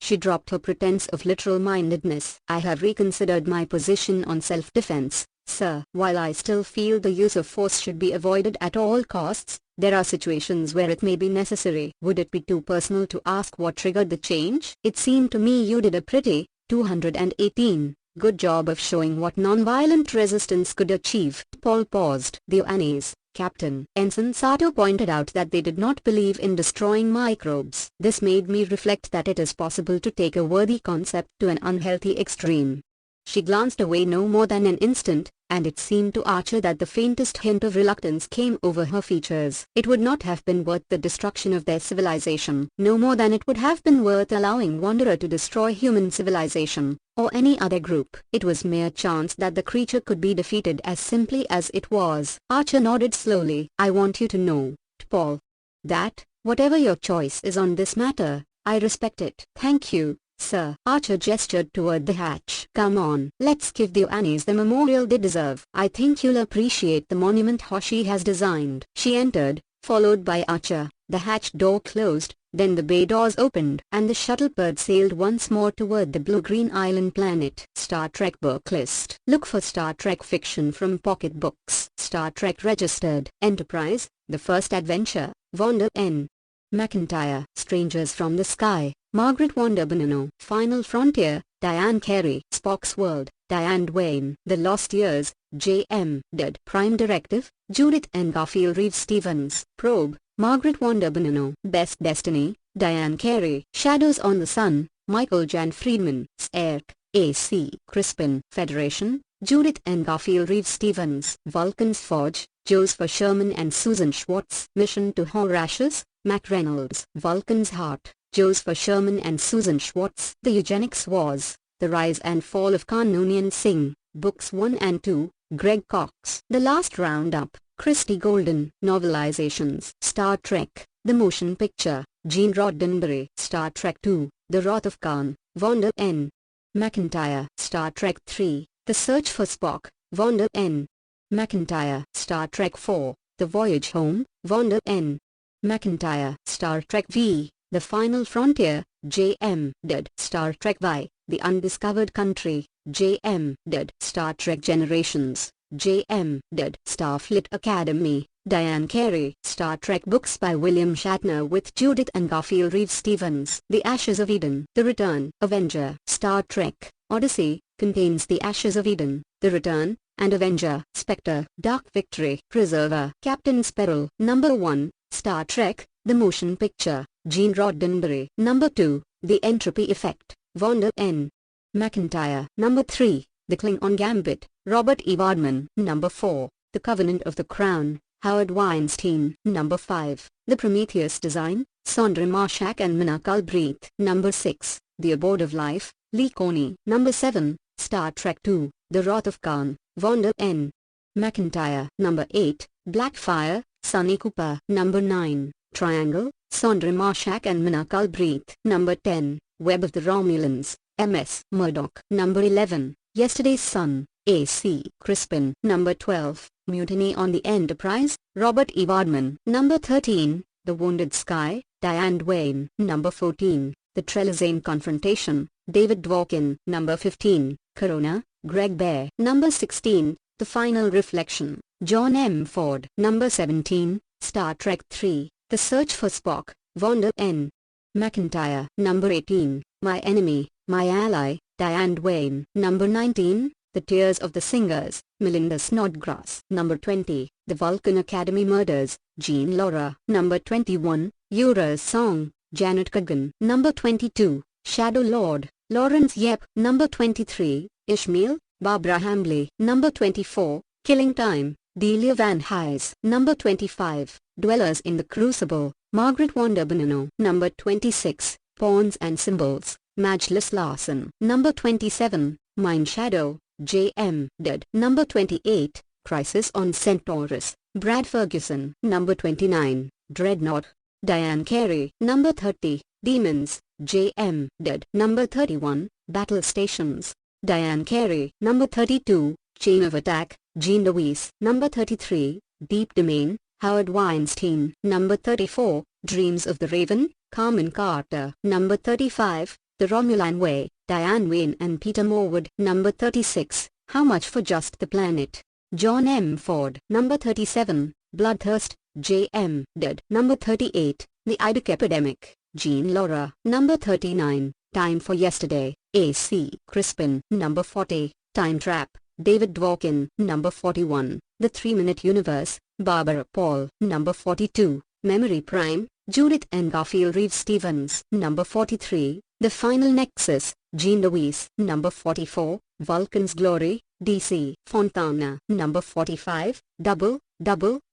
She dropped her pretense of literal-mindedness. "I have reconsidered my position on self-defense, sir. While I still feel the use of force should be avoided at all costs, there are situations where it may be necessary." "Would it be too personal to ask what triggered the change?" "It seemed to me you did a pretty, 218, good job of showing what non-violent resistance could achieve." Paul paused. "The Oannes, Captain." Ensign Sato pointed out that they did not believe in destroying microbes. This made me reflect that it is possible to take a worthy concept to an unhealthy extreme. She glanced away no more than an instant, and it seemed to Archer that the faintest hint of reluctance came over her features. It would not have been worth the destruction of their civilization, no more than it would have been worth allowing Wanderer to destroy human civilization, or any other group. It was mere chance that the creature could be defeated as simply as it was. Archer nodded slowly. "I want you to know, Paul, that, whatever your choice is on this matter, I respect it." "Thank you, sir." Archer gestured toward the hatch. "Come on, let's give the Oannes the memorial they deserve. I think you'll appreciate the monument Hoshi has designed." She entered, followed by Archer. The hatch door closed, then the bay doors opened, and the shuttle-pod sailed once more toward the blue-green island planet. Star Trek book list. Look for Star Trek fiction from Pocket Books. Star Trek Registered. Enterprise, The First Adventure, Vonda N. McIntyre. Strangers from the Sky, Margaret Wanda Bonanno. Final Frontier, Diane Carey. Spock's World, Diane Duane. The Lost Years, J.M. Did. Prime Directive, Judith N. Garfield Reeves Stevens. Probe, Margaret Wanda Bonanno. Best Destiny, Diane Carey. Shadows on the Sun, Michael Jan Friedman. Sierk, A.C. Crispin. Federation, Judith N. Garfield Reeves Stevens. Vulcan's Forge, Joseph Sherman and Susan Schwartz. Mission to Horatius, Mac Reynolds. Vulcan's Heart, Joseph Sherman and Susan Schwartz. The Eugenics Wars, The Rise and Fall of Khan Noonien Singh, Books 1 and 2, Greg Cox. The Last Roundup, Christy Golden. Novelizations. Star Trek, The Motion Picture, Gene Roddenberry. Star Trek II, The Wrath of Khan, Vonda N. McIntyre. Star Trek III, The Search for Spock, Vonda N. McIntyre. Star Trek IV, The Voyage Home, Vonda N. McIntyre. Star Trek V, The Final Frontier, J.M. Did. Star Trek Y, The Undiscovered Country, J.M. Did. Star Trek Generations, J.M. Did. Starfleet Academy, Diane Carey. Star Trek books by William Shatner with Judith and Garfield Reeves Stevens. The Ashes of Eden, The Return, Avenger. Star Trek Odyssey contains The Ashes of Eden, The Return, and Avenger. Spectre, Dark Victory. Preserver, Captain Sperrel. Number 1, Star Trek, The Motion Picture, Gene Roddenberry. Number 2, The Entropy Effect, Vonda N. McIntyre. Number 3, The Klingon Gambit, Robert E. Wardman. Number 4, The The Covenant of the Crown, Howard Weinstein. Number 5. The Prometheus Design, Sondre Marshak and Mina Culbreath. Number 6. The Abode of Life, Lee Coney. Number 7. Star Trek II, The Wrath of Khan, Vonda N. McIntyre. Number 8. Blackfire, Sonny Cooper. Number 9. Triangle, Sondre Marshak and Mina Culbreath. Number 10. Web of the Romulans, M.S. Murdoch. Number 11. Yesterday's Sun, A.C. Crispin. Number 12. Mutiny on the Enterprise, Robert E. Wardman. Number 13. The Wounded Sky, Diane Duane. Number 14. The Trelizane Confrontation, David Dworkin. Number 15. Corona, Greg Bear. Number 16. The Final Reflection, John M. Ford. Number 17. Star Trek III, The Search for Spock, Vonda N. McIntyre. Number 18. My Enemy, My Ally, Diane Duane. Number 19. The Tears of the Singers, Melinda Snodgrass. Number 20. The Vulcan Academy Murders, Jean Laura. Number 21. Ura's Song, Janet Kagan. Number 22. Shadow Lord, Lawrence Yep. Number 23. Ishmael, Barbara Hambley. Number 24. Killing Time, Delia Van Hise. Number 25. Dwellers in the Crucible, Margaret Wanda Bonanno. Number 26. Pawns and Symbols, Majlis Larson. Number 27. Mind Shadow, J.M. Dead. Number 28. Crisis on Centaurus, Brad Ferguson. Number 29. Dreadnought, Diane Carey. Number 30. Demons, J.M. Dead. Number 31. Battle Stations, Diane Carey. Number 32. Chain of Attack, Jean Louise. Number 33. Deep Domain, Howard Weinstein. Number 34. Dreams of the Raven, Carmen Carter. Number 35. The Romulan Way, Diane Wayne and Peter Morwood. Number 36. How Much for Just the Planet, John M. Ford. Number 37. Bloodthirst, J.M. Dead. Number 38. The Idic Epidemic, Jean Laura. Number 39. Time for Yesterday, A.C. Crispin. Number 40. Time Trap, David Dworkin. Number 41. The 3-Minute Universe, Barbara Paul. Number 42. Memory Prime, Judith N. Garfield Reeves Stevens. Number 43. The Final Nexus, Jean Louise. Number 44. Vulcan's Glory, D.C. Fontana. Number 45. Double,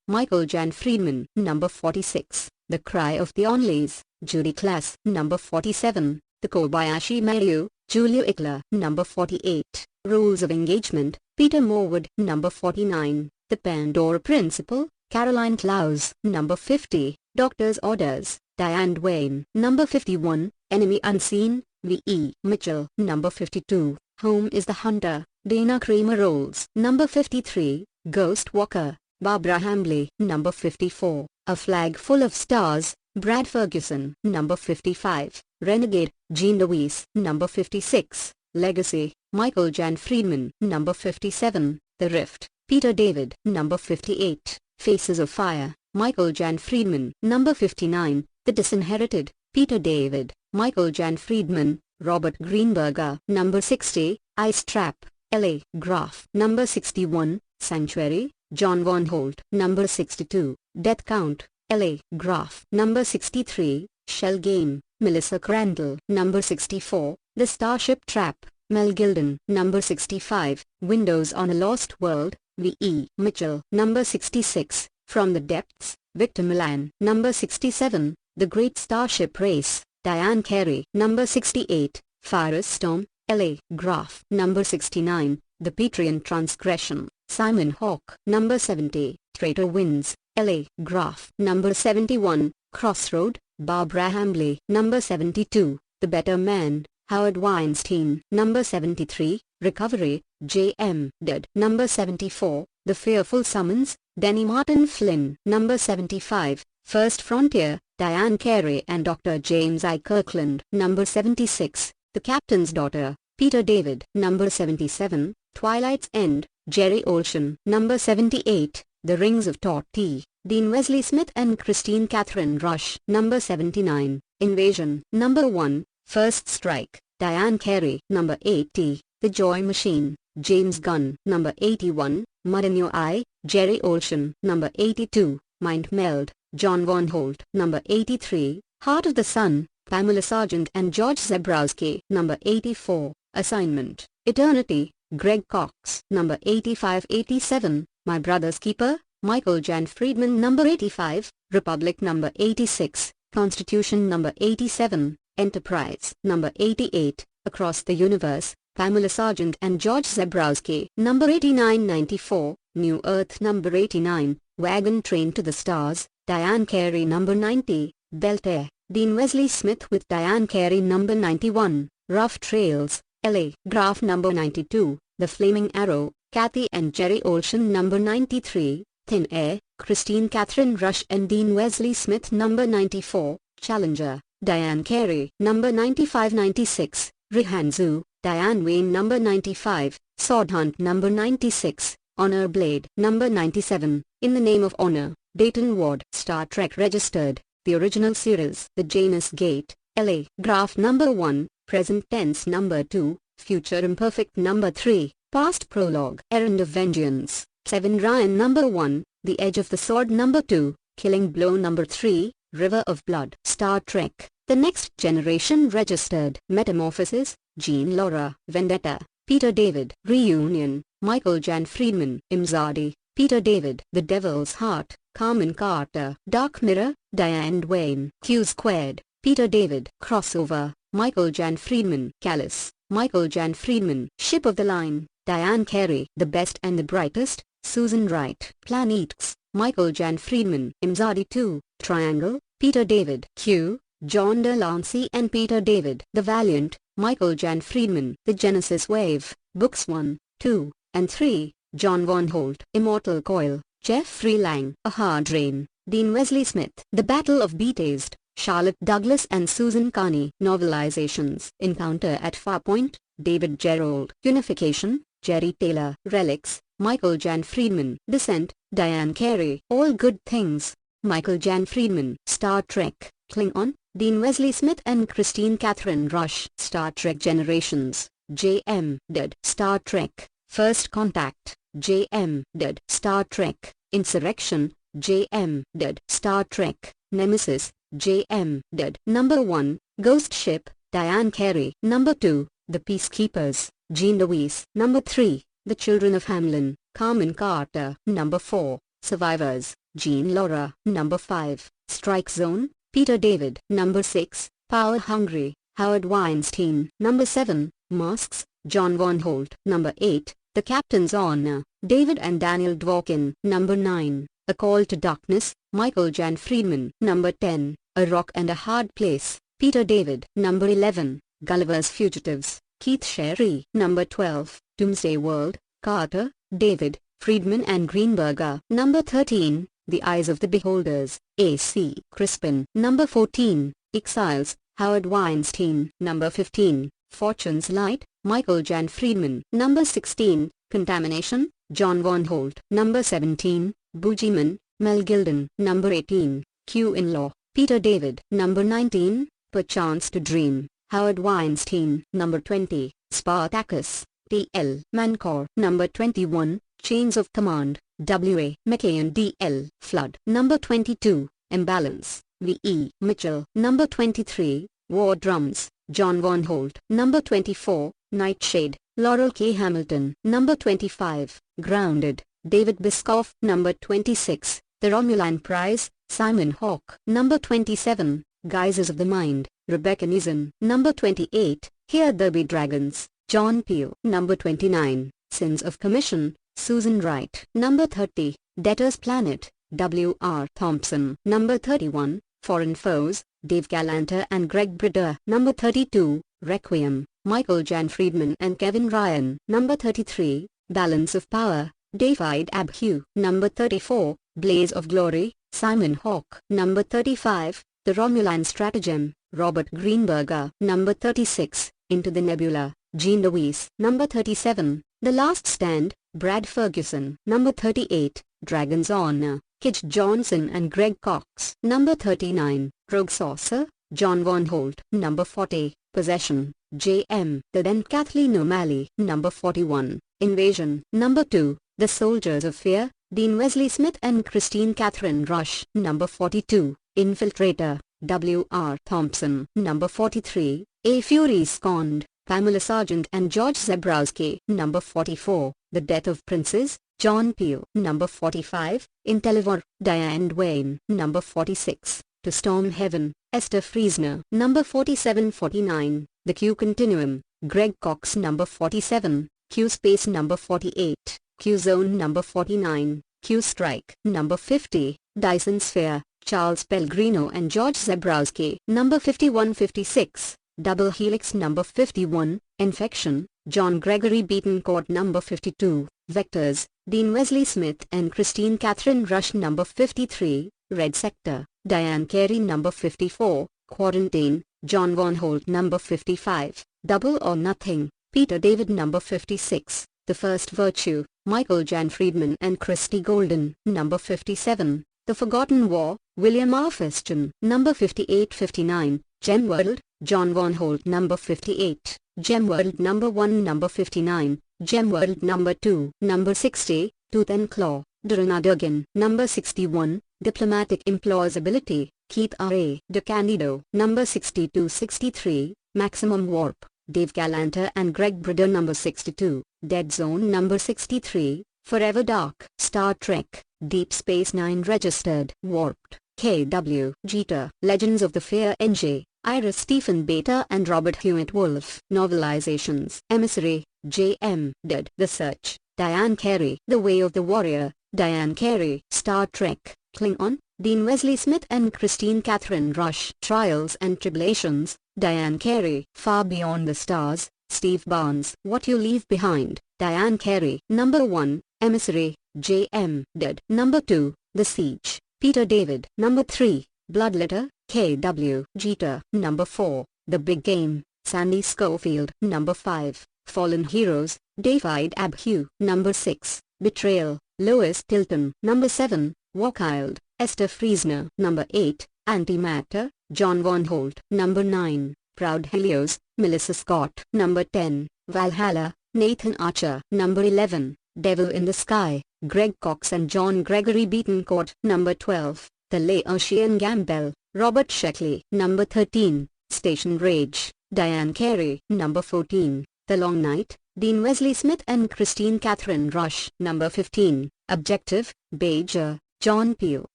Michael Jan Friedman. Number 46. The Cry of the Onlys, Judy Klass. Number 47. The Kobayashi Maru, Julia Ickler. Number 48. Rules of Engagement, Peter Morwood. Number 49. The Pandora Principle, Caroline Klaus. Number 50. Doctor's Orders, Diane Duane. Number 51. Enemy Unseen, V.E. Mitchell. Number 52. Home is the Hunter, Dana Kramer Rolls. Number 53. Ghost Walker, Barbara Hambley. Number 54. A Flag Full of Stars, Brad Ferguson. Number 55. Renegade, Jean Louise. Number 56. Legacy, Michael Jan Friedman. Number 57. The Rift, Peter David. Number 58. Faces of Fire, Michael Jan Friedman. Number 59. The Disinherited, Peter David, Michael Jan Friedman, Robert Greenberger. Number 60. Ice Trap, L.A. Graf. Number 61. Sanctuary, John Von Holt. Number 62. Death Count, L.A. Graf. Number 63. Shell Game, Melissa Crandall. Number 64. The Starship Trap, Mel Gilden. Number 65. Windows on a Lost World, V.E. Mitchell. Number 66. From the Depths, Victor Milan. Number 67. The Great Starship Race, Diane Carey. Number 68. Firestorm, L.A. Graf. Number 69. The Petrian Transgression, Simon Hawke. Number 70. Traitor Winds, L.A. Graf. Number 71. Crossroad, Barbara Hambley. Number 72. The Better Man, Howard Weinstein. Number 73. Recovery, J.M. Dead. Number 74. The Fearful Summons, Denny Martin Flynn. Number 75. First Frontier, Diane Carey and Dr. James I. Kirkland. Number 76. The Captain's Daughter, Peter David. Number 77. Twilight's End, Jerry Olson. Number 78. The Rings of Thoth, Dean Wesley Smith and Christine Catherine Rush. Number 79. Invasion. Number 1. First Strike, Diane Carey. Number 80. The Joy Machine, James Gunn. Number 81. Mud in Your Eye, Jerry Olson. Number 82. Mind Meld, John Von Holt. Number 83. Heart of the Sun, Pamela Sargent and George Zebrowski. Number 84. Assignment, Eternity, Greg Cox. Number 85-87. My Brother's Keeper, Michael Jan Friedman. Number 85, Republic. Number 86, Constitution. Number 87, Enterprise. Number 88, Across the Universe, Pamela Sargent and George Zebrowski. Number 89-94, New Earth. Number 89, Wagon Train to the Stars, Diane Carey. Number 90, Belter, Dean Wesley Smith with Diane Carey. Number 91, Rough Trails, L.A. Graph. Number 92, The Flaming Arrow, Kathy and Jerry Olsen. Number 93, Thin Air, Christine Catherine Rush and Dean Wesley Smith. Number 94, Challenger, Diane Carey. Number 95-96, Rihanzu, Diane Wayne. Number 95, Sword Hunt. Number 96, Honor Blade. Number 97, In the Name of Honor, Dayton Ward. Star Trek Registered, the original series. The Janus Gate, L.A. Graph. Number 1, Present Tense. Number 2, Future Imperfect. Number 3, Past Prologue. Errand of Vengeance, 7. Ryan. Number 1, The Edge of the Sword. Number 2, Killing Blow. Number 3, River of Blood. Star Trek, The Next Generation Registered. Metamorphosis, Jean Laura. Vendetta, Peter David. Reunion, Michael Jan Friedman. Imzadi, Peter David. The Devil's Heart, Carmen Carter. Dark Mirror, Diane Wayne. Q Squared, Peter David. Crossover, Michael Jan Friedman. Callus, Michael Jan Friedman. Ship of the Line, Diane Carey. The Best and the Brightest, Susan Wright. Planets, Michael Jan Friedman. Imzadi 2, Triangle, Peter David. Q, John Delancey and Peter David. The Valiant, Michael Jan Friedman. The Genesis Wave, Books 1, 2, and 3, John Von Holt. Immortal Coil, Jeffrey Lang. A Hard Rain, Dean Wesley Smith. The Battle of Beatazed, Charlotte Douglas and Susan Carney. Novelizations: Encounter at Farpoint, David Gerrold. Unification, Jerry Taylor. Relics, Michael Jan Friedman. Descent, Diane Carey. All Good Things, Michael Jan Friedman. Star Trek, Klingon, Dean Wesley Smith and Christine Catherine Rush. Star Trek Generations, J.M. Dead. Star Trek, First Contact, J.M. Dead. Star Trek, Insurrection, J.M. Dead. Star Trek, Nemesis, J.M. Dead. Number 1, Ghost Ship, Diane Carey. Number 2, The Peacekeepers, Jean Louise. Number 3, The Children of Hamelin, Carmen Carter. Number 4, Survivors, Jean Laura. Number 5, Strike Zone, Peter David. Number 6, Power Hungry, Howard Weinstein. Number 7, Masks, John Von Holt. Number 8, The Captain's Honor, David and Daniel Dworkin. Number 9, A Call to Darkness, Michael Jan Friedman. Number 10, A Rock and a Hard Place, Peter David. Number 11, Gulliver's Fugitives, Keith Sherry. Number 12, Doomsday World, Carter, David, Friedman and Greenberger. Number 13, The Eyes of the Beholders, A.C. Crispin. Number 14, Exiles, Howard Weinstein. Number 15, Fortune's Light, Michael Jan Friedman. Number 16, Contamination, John Von Holt. Number 17, Boogeyman, Mel Gilden. Number 18, Q-In-Law, Peter David. Number 19, Perchance to Dream, Howard Weinstein. Number 20, Spartacus, T.L. Mancor. Number 21, Chains of Command, W.A. McKay and D.L. Flood. Number 22, Imbalance, V.E. Mitchell. Number 23, War Drums, John Von Holt. Number 24, Nightshade, Laurel K. Hamilton. Number 25, Grounded, David Biscoff. Number 26, The Romulan Prize, Simon Hawke. Number 27, Geysers of the Mind, Rebecca Neeson. Number 28, Here There Be Dragons, John Peel. Number 29, Sins of Commission, Susan Wright. Number 30, Debtor's Planet, W.R. Thompson. Number 31, Foreign Foes, Dave Galanter and Greg Bridder. Number 32, Requiem, Michael Jan Friedman and Kevin Ryan. Number 33, Balance of Power, David Abhue. Number 34, Blaze of Glory, Simon Hawke. Number 35, The Romulan Stratagem, Robert Greenberger. Number 36, Into the Nebula, Jean Louise. Number 37, The Last Stand, Brad Ferguson. Number 38, Dragon's Honor, Kij Johnson and Greg Cox. Number 39, Rogue Saucer, John Von Holt. Number 40, Possession, J.M. Todd and Kathleen O'Malley. Number 41, Invasion. Number 2, The Soldiers of Fear, Dean Wesley Smith and Christine Catherine Rush. Number 42, Infiltrator, W.R. Thompson. Number 43, A Fury Scorned, Pamela Sargent and George Zebrowski. Number 44, The Death of Princes, John Peel. Number 45, Intellivore, Diane Duane. Number 46, To Storm Heaven, Esther Friesner. Number 47-49, The Q Continuum, Greg Cox. Number 47, Q Space. Number 48, Q Zone. Number 49, Q Strike. Number 50, Dyson Sphere, Charles Pellegrino and George Zebrowski. Number 51-56, Double Helix. Number 51, Infection, John Gregory Betancourt. Number 52, Vectors, Dean Wesley Smith and Christine Catherine Rush. Number 53, Red Sector, Diane Carey. Number 54, Quarantine, John Von Holt. Number 55, Double or Nothing, Peter David. Number 56, The First Virtue, Michael Jan Friedman and Christy Golden. Number 57, The Forgotten War, William R. Feston. Number 58-59, Gemworld, John Von Holt. Number 58, Gemworld Number 1. Number 59, Gemworld Number 2. Number 60, Tooth and Claw, Dorina Durgan. Number 61, Diplomatic Implausibility, Keith R.A. DeCandido. Number 62-63, Maximum Warp, Dave Galanter and Greg Bridder. Number 62, Dead Zone. Number 63, Forever Dark, Star Trek, Deep Space Nine. Registered, Warped, K.W. Jeter. Legends of the Fear. N.J. Iris Stephen Beta and Robert Hewitt Wolfe. Novelizations. Emissary, J.M. Dead. The Search, Diane Carey. The Way of the Warrior, Diane Carey. Star Trek, Klingon, Dean Wesley Smith and Christine Catherine Rush. Trials and Tribulations, Diane Carey. Far Beyond the Stars, Steve Barnes. What You Leave Behind, Diane Carey. Number 1, Emissary, J.M. Dead. Number 2, The Siege, Peter David. Number 3, Bloodletter, K.W. Jeter. Number 4, The Big Game, Sandy Schofield. Number 5, Fallen Heroes, David Abhue. Number 6, Betrayal, Lois Tilton. Number 7, Walkild, Esther Friesner. Number 8, Antimatter, John Von Holt. Number 9, Proud Helios, Melissa Scott. Number 10, Valhalla, Nathan Archer. Number 11, Devil in the Sky, Greg Cox and John Gregory Betancourt. Number 12, The Laotian Gamble, Robert Sheckley. Number 13, Station Rage, Diane Carey. Number 14, The Long Night, Dean Wesley Smith and Christine Catherine Rush. Number 15, Objective, Bejer, John Peel.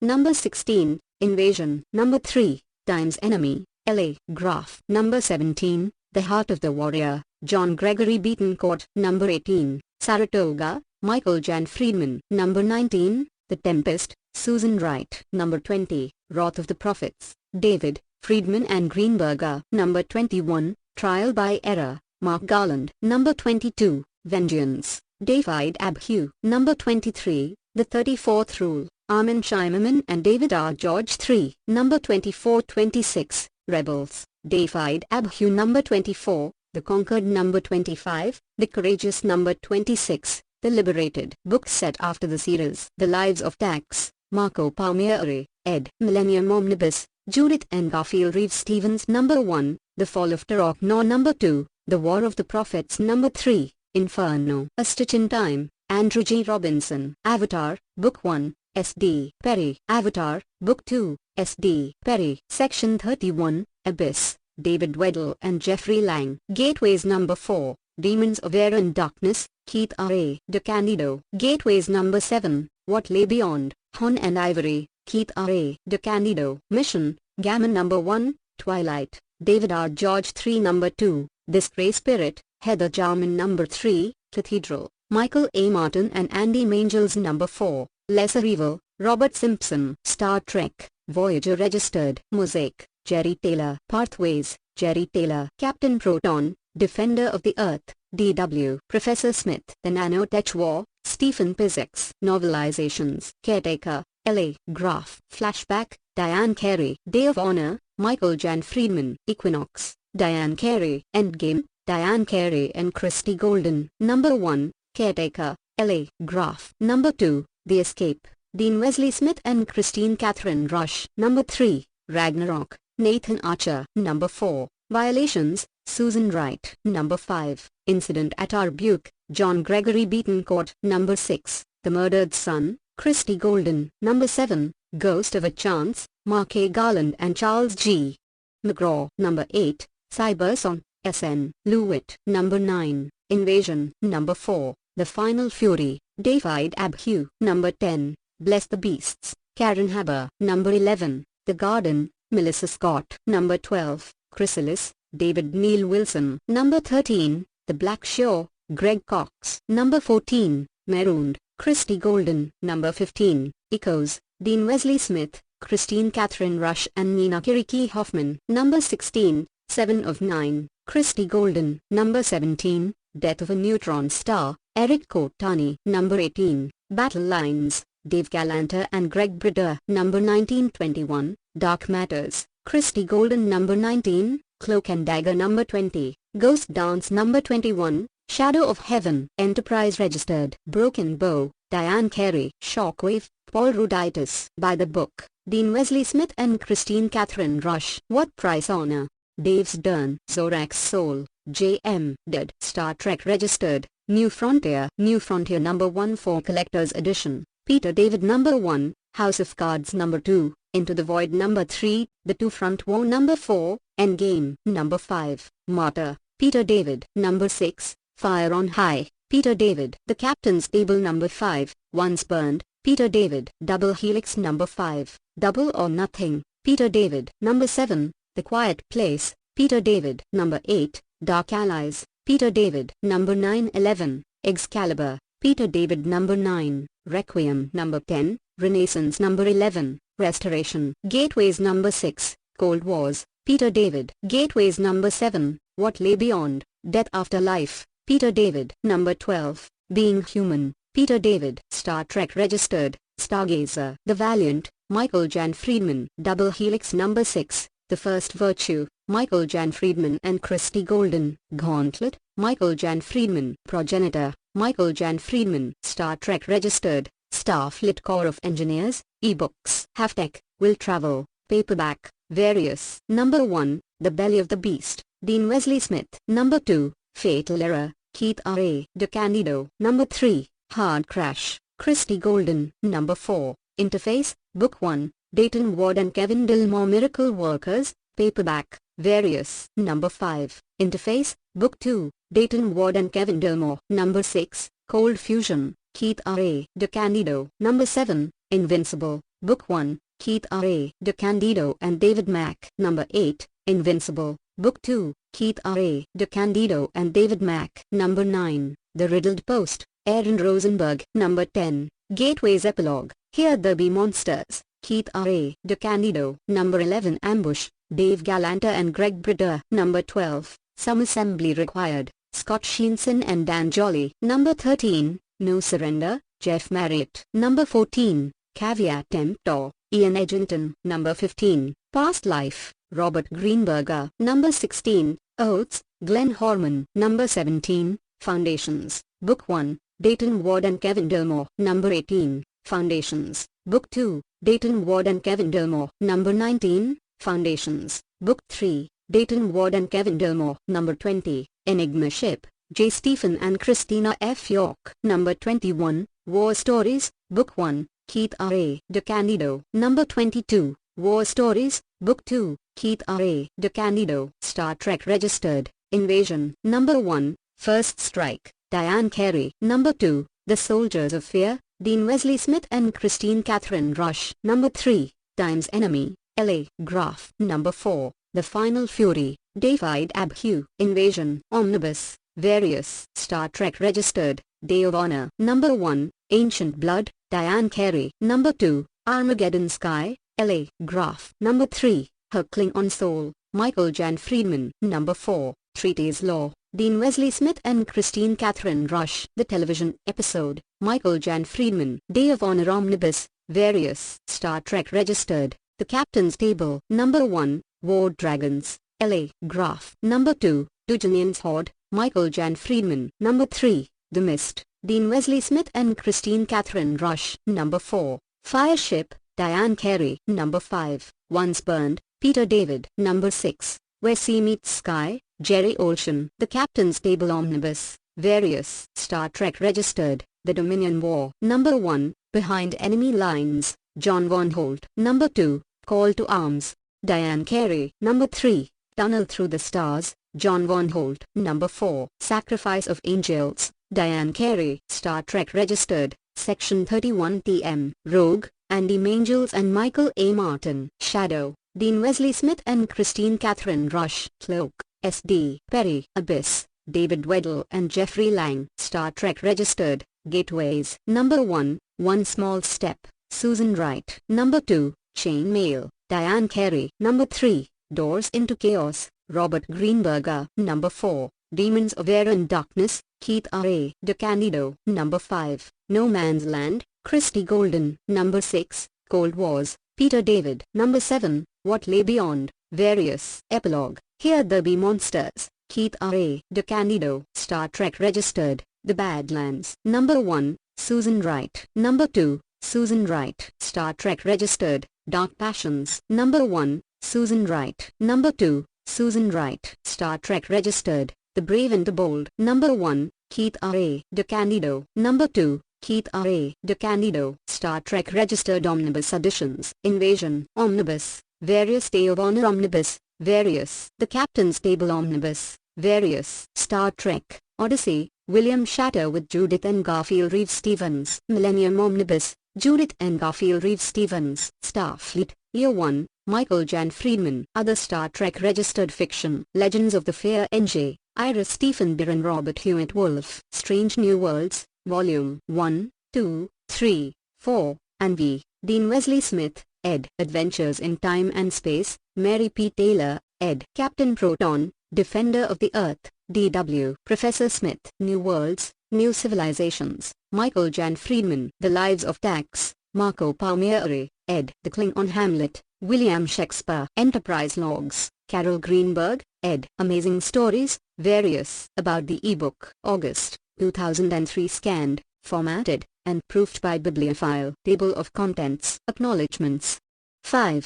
Number 16, Invasion. Number 3, Time's Enemy, L.A. Graf. Number 17, The Heart of the Warrior, John Gregory Betancourt. Number 18, Saratoga, Michael Jan Friedman. Number 19, The Tempest, Susan Wright. Number 20, Wrath of the Prophets, David, Friedman and Greenberger. Number 21, Trial by Error, Mark Garland. Number 22, Vengeance, David Abhue. Number 23, The 34th Rule, Armin Shimerman and David R. George. 3. Number 24-26, Rebels, David Abhue. Number 24, The Conquered. Number 25, The Courageous. Number 26, The Liberated. Book set after the series The Lives of Tax, Marco Palmieri, ed. Millennium Omnibus, Judith and Garfield Reeves Stevens. Number 1, The Fall of Turok Nor. Number 2, The War of the Prophets. Number 3, Inferno, A Stitch in Time, Andrew G. Robinson. Avatar, Book 1, S.D. Perry. Avatar, Book 2, S.D. Perry. Section 31, Abyss, David Weddell and Jeffrey Lang. Gateways. Number 4, Demons of Air and Darkness, Keith R.A. DeCandido. Gateways. Number 7, What Lay Beyond, Hon and Ivory, Keith R.A. DeCandido. Mission, Gammon. Number 1, Twilight, David R. George. 3. Number 2, This Grey Spirit, Heather Jarman. Number 3, Cathedral, Michael A. Martin and Andy Mangels. Number 4, Lesser Evil, Robert Simpson. Star Trek, Voyager. Registered, Mosaic, Jerry Taylor. Pathways, Jerry Taylor. Captain Proton, Defender of the Earth, D.W. Professor Smith. The Nanotech War, Stephen Pizzex. Novelizations. Caretaker, L.A. Graf. Flashback, Diane Carey. Day of Honor, Michael Jan Friedman. Equinox, Diane Carey. Endgame, Diane Carey and Christy Golden. Number 1, Caretaker, L.A. Graf. Number 2, The Escape, Dean Wesley Smith and Christine Catherine Rush. Number 3, Ragnarok, Nathan Archer. Number 4, Violations, Susan Wright. Number 5, Incident at Audiobook, John Gregory Betancourt. Number 6, The Murdered Son, Christy Golden. Number 7, Ghost of a Chance, Mark A. Garland and Charles G. McGraw. Number 8, Cybersong, S.N. Lewitt. Number 9, Invasion. Number 4, The Final Fury, David Abhue. Number 10, Bless the Beasts, Karen Haber. Number 11, The Garden, Melissa Scott. Number 12, Chrysalis, David Neil Wilson. Number 13, The Black Shore, Greg Cox. Number 14, Marooned, Christy Golden. Number 15, Echoes, Dean Wesley Smith, Christine Catherine Rush and Nina Kiriki Hoffman. Number 16, 7 of 9, Christy Golden. Number 17, Death of a Neutron Star, Eric Kotani. Number 18, Battle Lines, Dave Galanter and Greg Bridder. Number 1921, Dark Matters, Christy Golden. Number 19, Cloak and Dagger. Number 20, Ghost Dance. Number 21, Shadow of Heaven, Enterprise Registered, Broken Bow, Diane Carey. Shockwave, Paul Ruditis. By the Book, Dean Wesley Smith and Christine Catherine Rush. What Price Honor, Dave Stern. Suraks Soul, J.M. Dead. Star Trek Registered, New Frontier. New Frontier number 14 Collector's Edition, Peter David. Number 1, House of Cards. Number 2, Into the Void. Number 3, The Two Front War. Number 4, Endgame. Number 5, Martyr, Peter David. Number 6, Fire on High, Peter David. The Captain's Table. Number 5, Once Burned, Peter David. Double Helix. Number 5, Double or Nothing, Peter David. Number 7, The Quiet Place, Peter David. Number 8, Dark Allies, Peter David. Number 9-11, Excalibur, Peter David. Number 9, Requiem. Number 10, Renaissance. Number 11, Restoration. Gateways. Number 6, Cold Wars, Peter David. Gateways. Number 7, What Lay Beyond, Death After Life, Peter David. Number 12, Being Human, Peter David. Star Trek Registered, Stargazer. The Valiant, Michael Jan Friedman. Double Helix. Number 6, The First Virtue, Michael Jan Friedman and Christy Golden. Gauntlet, Michael Jan Friedman. Progenitor, Michael Jan Friedman. Star Trek Registered, Starfleet Corps of Engineers. Ebooks. Halftech, Will Travel, Paperback, Various. Number 1, The Belly of the Beast, Dean Wesley Smith. Number 2, Fatal Error, Keith R.A. DeCandido. Number 3, Hard Crash, Christy Golden. Number 4, Interface, Book 1, Dayton Ward and Kevin Dillmore. Miracle Workers, Paperback, Various. Number 5, Interface, Book 2, Dayton Ward and Kevin Dillmore. Number 6, Cold Fusion, Keith R.A. DeCandido. Number 7, Invincible, Book 1, Keith R.A. DeCandido and David Mack. Number 8, Invincible, Book 2, Keith R.A. DeCandido and David Mack. Number 9, The Riddled Post, Aaron Rosenberg. Number 10, Gateways Epilogue, Here There Be Monsters, Keith R.A. DeCandido. Number 11, Ambush, Dave Galanter and Greg Bridder. Number 12, Some Assembly Required, Scott Sheenson and Dan Jolly. Number 13, No Surrender, Jeff Marriott. Number 14, Caveat Emptor, Ian Edginton. Number 15, Past Life, Robert Greenberger. Number 16, Oaths, Glenn Horman. Number 17, Foundations, Book 1, Dayton Ward and Kevin Dillmore. Number 18, Foundations, Book 2, Dayton Ward and Kevin Dillmore. Number 19, Foundations, Book 3, Dayton Ward and Kevin Dillmore. Number 20, Enigma Ship, J. Stephen and Christina F. York. Number 21, War Stories, Book 1, Keith R.A. DeCandido. Number 22, War Stories, Book 2, Keith R.A. DeCandido. Star Trek Registered, Invasion. Number 1, First Strike, Diane Carey. Number 2, The Soldiers of Fear, Dean Wesley Smith and Christine Catherine Rush. Number 3, Time's Enemy, L.A. Graf. Number 4, The Final Fury, David Abhue. Invasion Omnibus, Various. Star Trek Registered, Day of Honor. Number 1, Ancient Blood, Diane Carey. Number 2, Armageddon Sky, L.A. Graf. Number 3, Her Klingon Soul, Michael Jan Friedman. Number 4, Treaties Law, Dean Wesley Smith and Christine Catherine Rush. The television episode, Michael Jan Friedman. Day of Honor Omnibus, Various. Star Trek Registered, The Captain's Table. Number 1, War Dragons, L.A. Graf. Number 2, Dugenian's Horde, Michael Jan Friedman. Number 3, The Mist, Dean Wesley Smith and Christine Catherine Rush. Number 4, Fireship, Diane Carey. Number 5, Once Burned, Peter David. Number 6, Where Sea Meets Sky, Jerry Olshan. The Captain's Table Omnibus, Various. Star Trek Registered, The Dominion War. Number 1, Behind Enemy Lines, John Von Holt. Number 2, Call to Arms, Diane Carey. Number 3, Tunnel Through the Stars, John Von Holt. Number 4, Sacrifice of Angels, Diane Carey, Star Trek Registered, Section 31 TM, Rogue, Andy Mangels and Michael A. Martin, Shadow, Dean Wesley Smith and Christine Catherine Rush, Cloak, S.D. Perry, Abyss, David Weddle and Jeffrey Lang, Star Trek Registered, Gateways. Number 1, One Small Step, Susan Wright. Number 2, Chain Mail, Diane Carey. Number 3, Doors into Chaos, Robert Greenberger. Number 4, Demons of Air and Darkness, Keith R.A. DeCandido. Number 5, No Man's Land, Christy Golden. Number 6, Cold Wars, Peter David. Number 7, What Lay Beyond, Various. Epilogue, Here There Be Monsters, Keith R.A. DeCandido. Star Trek Registered, The Badlands. Number 1, Susan Wright. Number 2, Susan Wright. Star Trek Registered, Dark Passions. Number 1, Susan Wright. Number 2, Susan Wright. Star Trek Registered, The Brave and the Bold. Number 1, Keith R.A. DeCandido. Number 2, Keith R.A. DeCandido. Star Trek Registered Omnibus Editions. Invasion Omnibus, Various. Day of Honor Omnibus, Various. The Captain's Table Omnibus, Various. Star Trek Odyssey, William Shatner with Judith and Garfield Reeves Stevens. Millennium Omnibus, Judith and Garfield Reeves Stevens. Starfleet, Year 1, Michael Jan Friedman. Other Star Trek Registered Fiction. Legends of the Fair N.J., Ira Stephen Beer and Robert Hewitt Wolf. Strange New Worlds, Volume 1, 2, 3, 4, and V. Dean Wesley Smith, ed. Adventures in Time and Space, Mary P. Taylor, ed. Captain Proton, Defender of the Earth, D.W. Professor Smith. New Worlds, New Civilizations, Michael Jan Friedman. The Lives of Dax, Marco Palmieri, ed. The Klingon Hamlet, William Shakespeare. Enterprise Logs, Carol Greenberg, ed. Amazing Stories, Various. About the ebook, August 2003. Scanned, formatted, and proofed by Bibliophile. Table of Contents. Acknowledgements. 5.